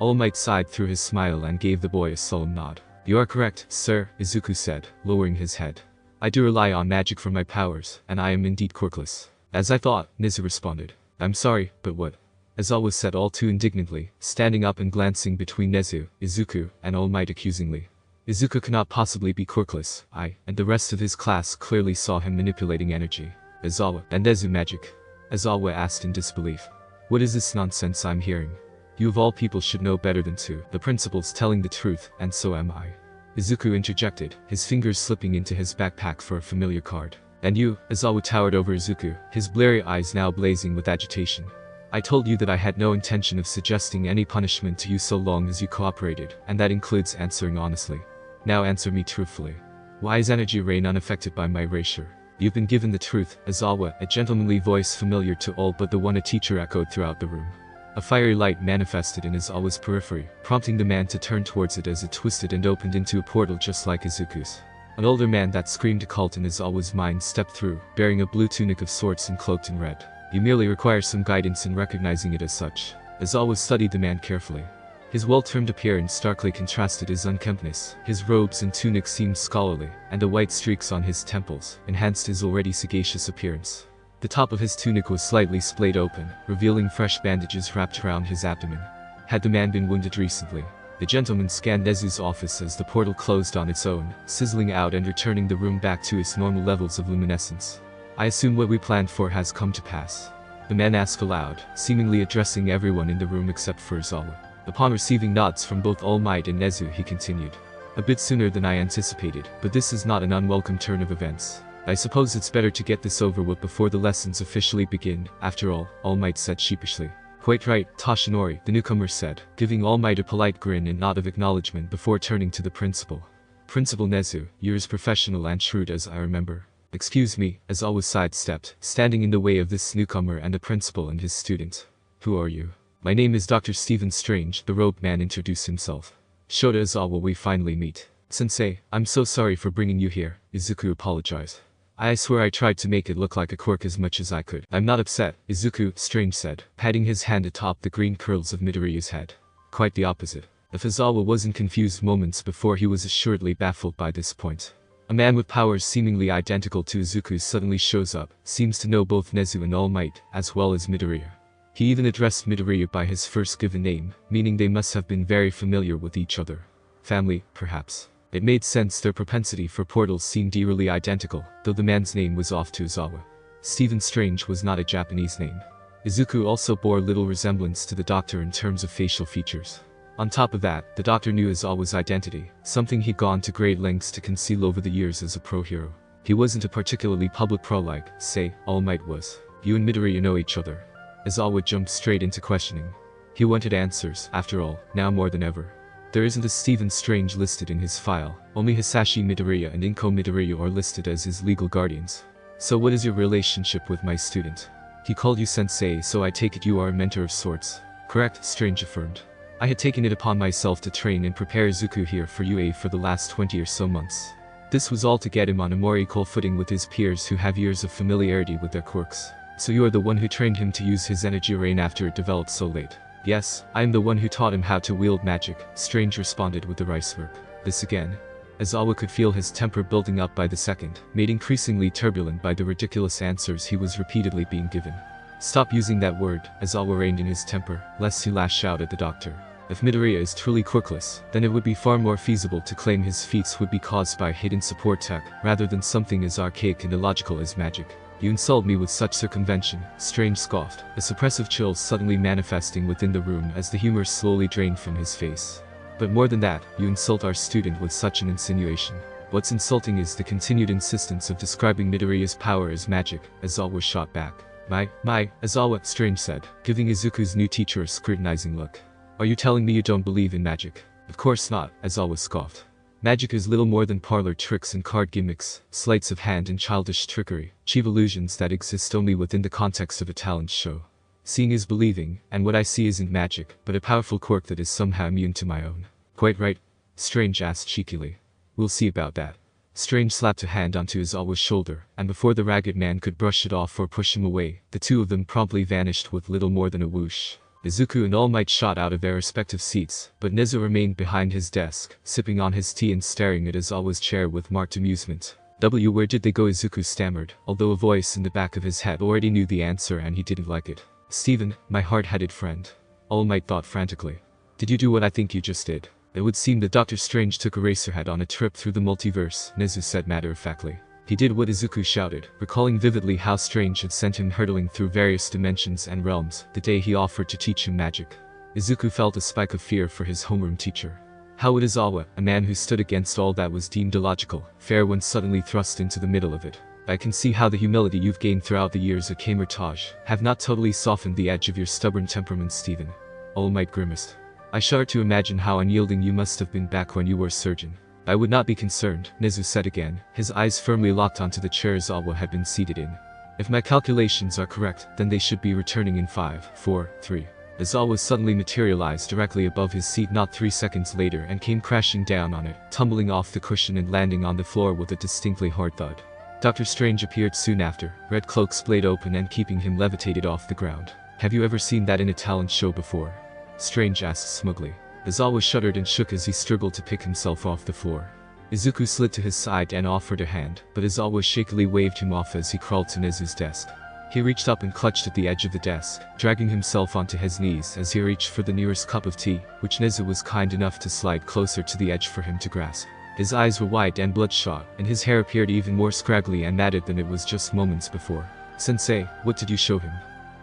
All Might sighed through his smile and gave the boy a solemn nod. You are correct, sir, Izuku said, lowering his head. I do rely on magic for my powers, and I am indeed quirkless. As I thought, Nezu responded. I'm sorry, but what? Aizawa said all too indignantly, standing up and glancing between Nezu, Izuku, and All Might accusingly. Izuku cannot possibly be quirkless, and the rest of his class clearly saw him manipulating energy. Aizawa, and Nezu magic? Aizawa asked in disbelief. What is this nonsense I'm hearing? You of all people should know better than to. The principal's telling the truth, and so am I. Izuku interjected, his fingers slipping into his backpack for a familiar card. And you, Aizawa towered over Izuku, his bleary eyes now blazing with agitation. I told you that I had no intention of suggesting any punishment to you so long as you cooperated, and that includes answering honestly. Now answer me truthfully. Why is energy rain unaffected by my erasure? You've been given the truth, Aizawa, a gentlemanly voice familiar to all but the one a teacher echoed throughout the room. A fiery light manifested in Aizawa's periphery, prompting the man to turn towards it as it twisted and opened into a portal just like Izuku's. An older man that screamed a cult in Aizawa's mind stepped through, bearing a blue tunic of sorts and cloaked in red. You merely require some guidance in recognizing it as such. Aizawa studied the man carefully. His well-trimmed appearance starkly contrasted his unkemptness. His robes and tunic seemed scholarly, and the white streaks on his temples enhanced his already sagacious appearance. The top of his tunic was slightly splayed open, revealing fresh bandages wrapped around his abdomen. Had the man been wounded recently? The gentleman scanned Nezu's office as the portal closed on its own, sizzling out and returning the room back to its normal levels of luminescence. I assume what we planned for has come to pass. The man asked aloud, seemingly addressing everyone in the room except for Aizawa. Upon receiving nods from both All Might and Nezu, he continued. A bit sooner than I anticipated, but this is not an unwelcome turn of events. I suppose it's better to get this over with before the lessons officially begin. After all Might said sheepishly. Quite right, Toshinori, the newcomer said, giving All Might a polite grin and nod of acknowledgement before turning to the principal. Principal Nezu, you're as professional and shrewd as I remember. Excuse me, as always sidestepped, standing in the way of this newcomer and the principal and his student. Who are you? My name is Dr. Stephen Strange, the robed man introduced himself. Shota Aizawa, we finally meet. Sensei, I'm so sorry for bringing you here, Izuku apologized. I swear I tried to make it look like a quirk as much as I could. I'm not upset, Izuku, Strange said, patting his hand atop the green curls of Midoriya's head. Quite the opposite. If Aizawa wasn't confused moments before, he was assuredly baffled by this point. A man with powers seemingly identical to Izuku's suddenly shows up, seems to know both Nezu and All Might, as well as Midoriya. He even addressed Midoriya by his first given name, meaning they must have been very familiar with each other. Family, perhaps. It made sense their propensity for portals seemed eerily identical, though the man's name was off to Aizawa. Stephen Strange was not a Japanese name. Izuku also bore little resemblance to the doctor in terms of facial features. On top of that, the doctor knew Aizawa's identity, something he'd gone to great lengths to conceal over the years as a pro hero. He wasn't a particularly public pro like, say, All Might was. You and Midoriya know each other. Aizawa jumped straight into questioning. He wanted answers, after all, now more than ever. There isn't a Stephen Strange listed in his file, only Hisashi Midoriya and Inko Midoriya are listed as his legal guardians. So what is your relationship with my student? He called you sensei, so I take it you are a mentor of sorts. Correct, Strange affirmed. I had taken it upon myself to train and prepare Izuku here for UA for the last 20 or so months. This was all to get him on a more equal footing with his peers who have years of familiarity with their quirks. So you are the one who trained him to use his energy rain after it developed so late. Yes, I am the one who taught him how to wield magic, Strange responded with the rice work. This again. Aizawa could feel his temper building up by the second, made increasingly turbulent by the ridiculous answers he was repeatedly being given. Stop using that word, Aizawa reined in his temper, lest he lash out at the doctor. If Midoriya is truly quirkless, then it would be far more feasible to claim his feats would be caused by hidden support tech, rather than something as archaic and illogical as magic. You insult me with such circumvention, Strange scoffed, a suppressive chill suddenly manifesting within the room as the humor slowly drained from his face. But more than that, you insult our student with such an insinuation. What's insulting is the continued insistence of describing Midoriya's power as magic, Aizawa shot back. My, Aizawa, Strange said, giving Izuku's new teacher a scrutinizing look. Are you telling me you don't believe in magic? Of course not, Aizawa scoffed. Magic is little more than parlor tricks and card gimmicks, sleights of hand and childish trickery, cheap illusions that exist only within the context of a talent show. Seeing is believing, and what I see isn't magic, but a powerful quirk that is somehow immune to my own. Quite right? Strange asked cheekily. We'll see about that. Strange slapped a hand onto Aizawa's shoulder, and before the ragged man could brush it off or push him away, the two of them promptly vanished with little more than a whoosh. Izuku and All Might shot out of their respective seats, but Nezu remained behind his desk, sipping on his tea and staring at Aizawa's chair with marked amusement. Where did they go? Izuku stammered, although a voice in the back of his head already knew the answer and he didn't like it. Steven, my hard-headed friend. All Might thought frantically. Did you do what I think you just did? It would seem that Dr. Strange took Eraserhead on a trip through the multiverse, Nezu said matter-of-factly. He did what Izuku shouted, recalling vividly how Strange had sent him hurtling through various dimensions and realms the day he offered to teach him magic. Izuku felt a spike of fear for his homeroom teacher. How would Aizawa, a man who stood against all that was deemed illogical, fare when suddenly thrust into the middle of it? I can see how the humility you've gained throughout the years at Camartage have not totally softened the edge of your stubborn temperament, Steven. All Might grimaced. I shudder to imagine how unyielding you must have been back when you were a surgeon. I would not be concerned, Nezu said again, his eyes firmly locked onto the chair Aizawa had been seated in. If my calculations are correct, then they should be returning in 5, 4, 3. Aizawa suddenly materialized directly above his seat not 3 seconds later and came crashing down on it, tumbling off the cushion and landing on the floor with a distinctly hard thud. Dr. Strange appeared soon after, red cloak splayed open and keeping him levitated off the ground. Have you ever seen that in a talent show before? Strange asked smugly. Aizawa shuddered and shook as he struggled to pick himself off the floor. Izuku slid to his side and offered a hand, but Aizawa shakily waved him off as he crawled to Nezu's desk. He reached up and clutched at the edge of the desk, dragging himself onto his knees as he reached for the nearest cup of tea, which Nezu was kind enough to slide closer to the edge for him to grasp. His eyes were wide and bloodshot, and his hair appeared even more scraggly and matted than it was just moments before. Sensei, what did you show him?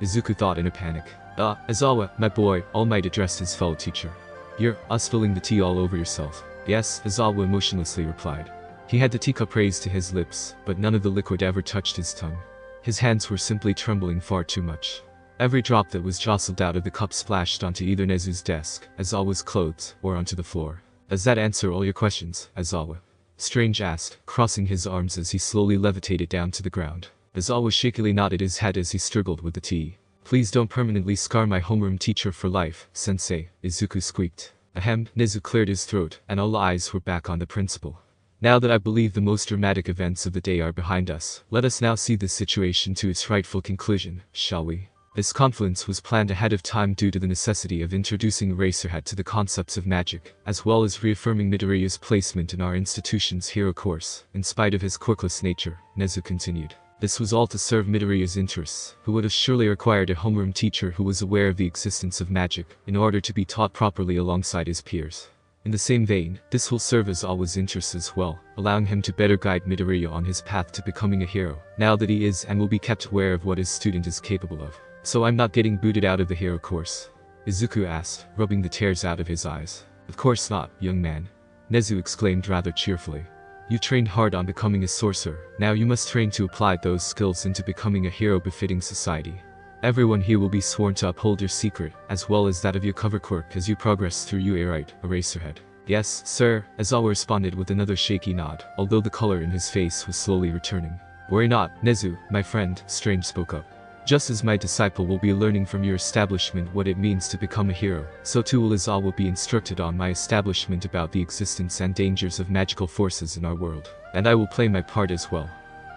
Izuku thought in a panic. Aizawa, my boy, All Might addressed his fellow teacher. You're spilling the tea all over yourself. Yes, Aizawa emotionlessly replied. He had the teacup raised to his lips, but none of the liquid ever touched his tongue. His hands were simply trembling far too much. Every drop that was jostled out of the cup splashed onto either Nezu's desk, Aizawa's clothes, or onto the floor. Does that answer all your questions, Aizawa? Strange asked, crossing his arms as he slowly levitated down to the ground. Aizawa shakily nodded his head as he struggled with the tea. Please don't permanently scar my homeroom teacher for life, sensei, Izuku squeaked. Ahem, Nezu cleared his throat, and all eyes were back on the principal. Now that I believe the most dramatic events of the day are behind us, let us now see this situation to its rightful conclusion, shall we? This conference was planned ahead of time due to the necessity of introducing Eraserhead to the concepts of magic, as well as reaffirming Midoriya's placement in our institution's hero course, in spite of his quirkless nature, Nezu continued. This was all to serve Midoriya's interests, who would have surely required a homeroom teacher who was aware of the existence of magic, in order to be taught properly alongside his peers. In the same vein, this will serve Aizawa's interests as well, allowing him to better guide Midoriya on his path to becoming a hero, now that he is and will be kept aware of what his student is capable of. So I'm not getting booted out of the hero course? Izuku asked, rubbing the tears out of his eyes. Of course not, young man. Nezu exclaimed rather cheerfully. You trained hard on becoming a sorcerer, now you must train to apply those skills into becoming a hero befitting society. Everyone here will be sworn to uphold your secret, as well as that of your cover quirk as you progress through UA right, Eraserhead. Yes, sir, Aizawa responded with another shaky nod, although the color in his face was slowly returning. Worry not, Nezu, my friend, Strange spoke up. Just as my disciple will be learning from your establishment what it means to become a hero, so too will Aizawa be instructed on my establishment about the existence and dangers of magical forces in our world. And I will play my part as well.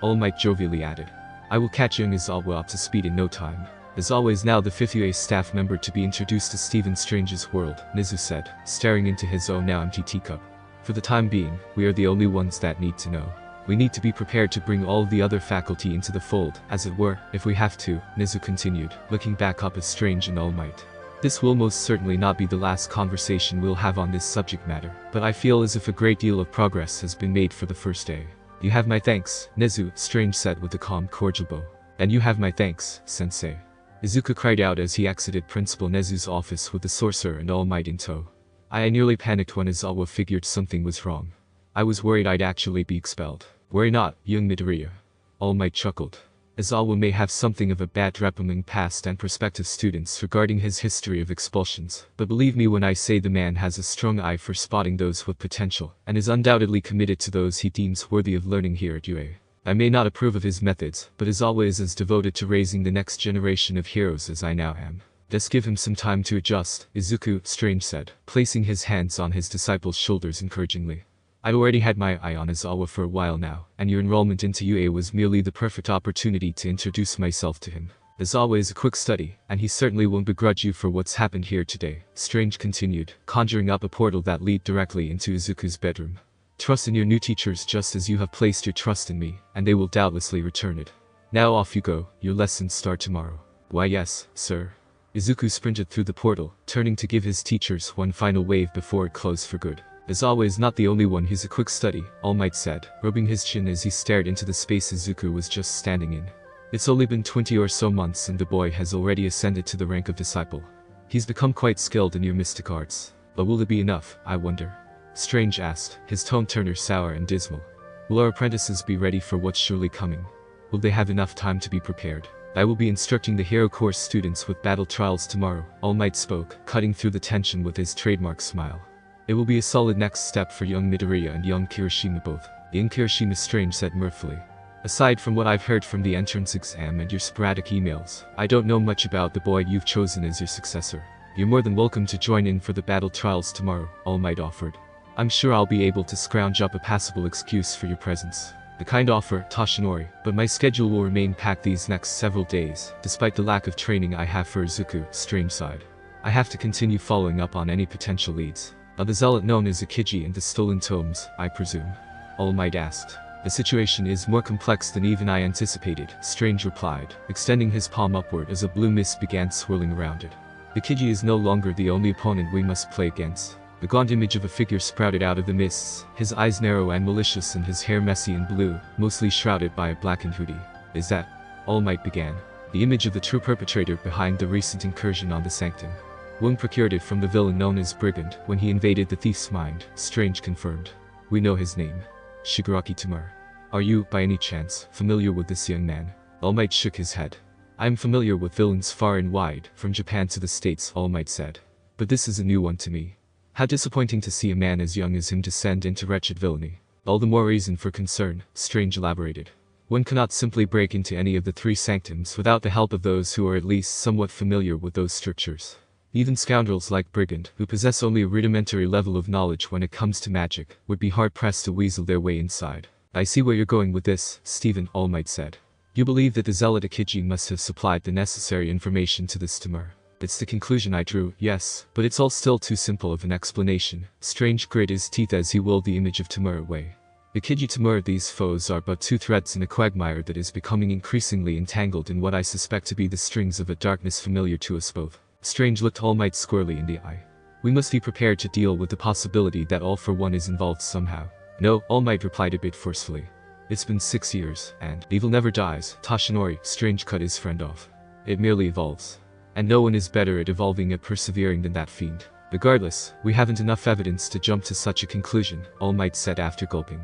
All Might jovially added. I will catch young Aizawa up to speed in no time. Aizawa is now the 5th UA staff member to be introduced to Stephen Strange's world, Nezu said, staring into his own now empty teacup. For the time being, we are the only ones that need to know. We need to be prepared to bring all of the other faculty into the fold, as it were, if we have to, Nezu continued, looking back up at Strange and All Might. This will most certainly not be the last conversation we'll have on this subject matter, but I feel as if a great deal of progress has been made for the first day. You have my thanks, Nezu, Strange said with a calm, cordial bow. And you have my thanks, Sensei. Izuku cried out as he exited Principal Nezu's office with the sorcerer and All Might in tow. I nearly panicked when Aizawa figured something was wrong. I was worried I'd actually be expelled. Worry not, young Midoriya. All Might chuckled. Aizawa may have something of a bad rep among past and prospective students regarding his history of expulsions, but believe me when I say the man has a strong eye for spotting those with potential, and is undoubtedly committed to those he deems worthy of learning here at UA. I may not approve of his methods, but Aizawa is as devoted to raising the next generation of heroes as I now am. Just give him some time to adjust, Izuku, Strange said, placing his hands on his disciple's shoulders encouragingly. I'd already had my eye on Aizawa for a while now, and your enrollment into UA was merely the perfect opportunity to introduce myself to him. Aizawa is a quick study, and he certainly won't begrudge you for what's happened here today, Strange continued, conjuring up a portal that led directly into Izuku's bedroom. Trust in your new teachers just as you have placed your trust in me, and they will doubtlessly return it. Now off you go, your lessons start tomorrow. Why yes, sir. Izuku sprinted through the portal, turning to give his teachers one final wave before it closed for good. Aizawa is not the only one who's a quick study, All Might said, rubbing his chin as he stared into the space Izuku was just standing in. It's only been 20 or so months and the boy has already ascended to the rank of disciple. He's become quite skilled in your mystic arts. But will it be enough, I wonder? Strange asked, his tone turned sour and dismal. Will our apprentices be ready for what's surely coming? Will they have enough time to be prepared? I will be instructing the Hero Course students with battle trials tomorrow, All Might spoke, cutting through the tension with his trademark smile. It will be a solid next step for young Midoriya and young Kirishima both. Young Kirishima, Strange said mirthfully. Aside from what I've heard from the entrance exam and your sporadic emails, I don't know much about the boy you've chosen as your successor. You're more than welcome to join in for the battle trials tomorrow, All Might offered. I'm sure I'll be able to scrounge up a passable excuse for your presence. The kind offer, Toshinori, but my schedule will remain packed these next several days, despite the lack of training I have for Izuku, Strange sighed. I have to continue following up on any potential leads. Are the zealot known as Akiji and the stolen tomes, I presume? All Might asked. The situation is more complex than even I anticipated, Strange replied, extending his palm upward as a blue mist began swirling around it. Akiji is no longer the only opponent we must play against. The gaunt image of a figure sprouted out of the mists, his eyes narrow and malicious and his hair messy and blue, mostly shrouded by a blackened hoodie. Is that? All Might began. The image of the true perpetrator behind the recent incursion on the sanctum. One procured it from the villain known as Brigand when he invaded the thief's mind, Strange confirmed. We know his name. Shigaraki Tamura. Are you, by any chance, familiar with this young man? All Might shook his head. I am familiar with villains far and wide, from Japan to the States, All Might said. But this is a new one to me. How disappointing to see a man as young as him descend into wretched villainy. All the more reason for concern, Strange elaborated. One cannot simply break into any of the 3 sanctums without the help of those who are at least somewhat familiar with those strictures. Even scoundrels like Brigand, who possess only a rudimentary level of knowledge when it comes to magic, would be hard-pressed to weasel their way inside. I see where you're going with this, Stephen, All Might said. You believe that the zealot Akiji must have supplied the necessary information to this Tamura. It's the conclusion I drew, yes, but it's all still too simple of an explanation. Strange grit his teeth as he willed the image of Tamura away. Akiji Tamura, these foes are but 2 threads in a quagmire that is becoming increasingly entangled in what I suspect to be the strings of a darkness familiar to us both. Strange looked All Might squarely in the eye. We must be prepared to deal with the possibility that All for One is involved somehow. No, All Might replied a bit forcefully. It's been 6 years, and evil never dies, Toshinori, Strange cut his friend off. It merely evolves. And no one is better at evolving and persevering than that fiend. Regardless, we haven't enough evidence to jump to such a conclusion, All Might said after gulping.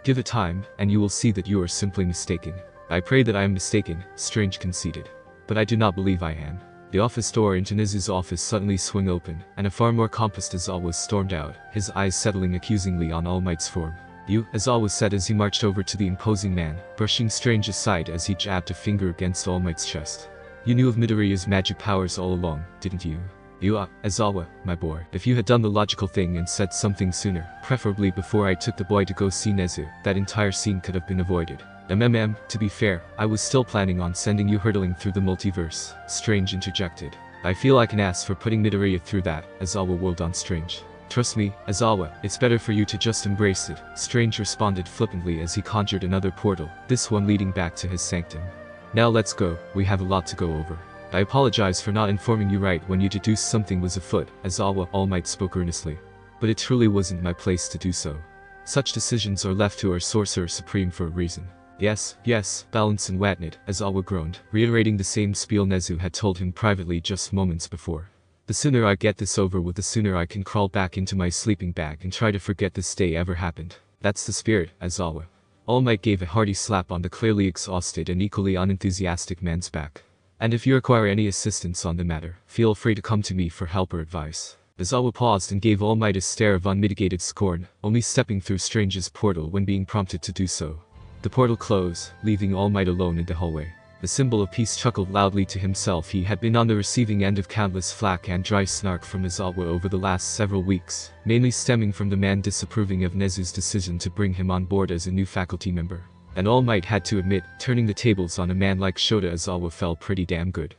Give it time, and you will see that you are simply mistaken. I pray that I am mistaken, Strange conceded. But I do not believe I am. The office door into Nezu's office suddenly swung open, and a far more composed Aizawa stormed out, his eyes settling accusingly on All Might's form. You, Aizawa said as he marched over to the imposing man, brushing Strange aside as he jabbed a finger against All Might's chest. You knew of Midoriya's magic powers all along, didn't you? You, Aizawa, my boy. If you had done the logical thing and said something sooner, preferably before I took the boy to go see Nezu, that entire scene could have been avoided. To be fair, I was still planning on sending you hurtling through the multiverse, Strange interjected. I feel I can ask for putting Midoriya through that, Aizawa whirled on Strange. Trust me, Aizawa, it's better for you to just embrace it, Strange responded flippantly as he conjured another portal, this one leading back to his sanctum. Now let's go, we have a lot to go over. I apologize for not informing you right when you deduced something was afoot, Aizawa, All Might spoke earnestly. But it truly wasn't my place to do so. Such decisions are left to our Sorcerer Supreme for a reason. Yes, balance and Watnit, Aizawa groaned, reiterating the same spiel Nezu had told him privately just moments before. The sooner I get this over with, the sooner I can crawl back into my sleeping bag and try to forget this day ever happened. That's the spirit, Aizawa. All Might gave a hearty slap on the clearly exhausted and equally unenthusiastic man's back. And if you require any assistance on the matter, feel free to come to me for help or advice. Aizawa paused and gave All Might a stare of unmitigated scorn, only stepping through Strange's portal when being prompted to do so. The portal closed, leaving All Might alone in the hallway. The symbol of peace chuckled loudly to himself. He had been on the receiving end of countless flack and dry snark from Aizawa over the last several weeks, mainly stemming from the man disapproving of Nezu's decision to bring him on board as a new faculty member. And All Might had to admit, turning the tables on a man like Shota Aizawa felt pretty damn good.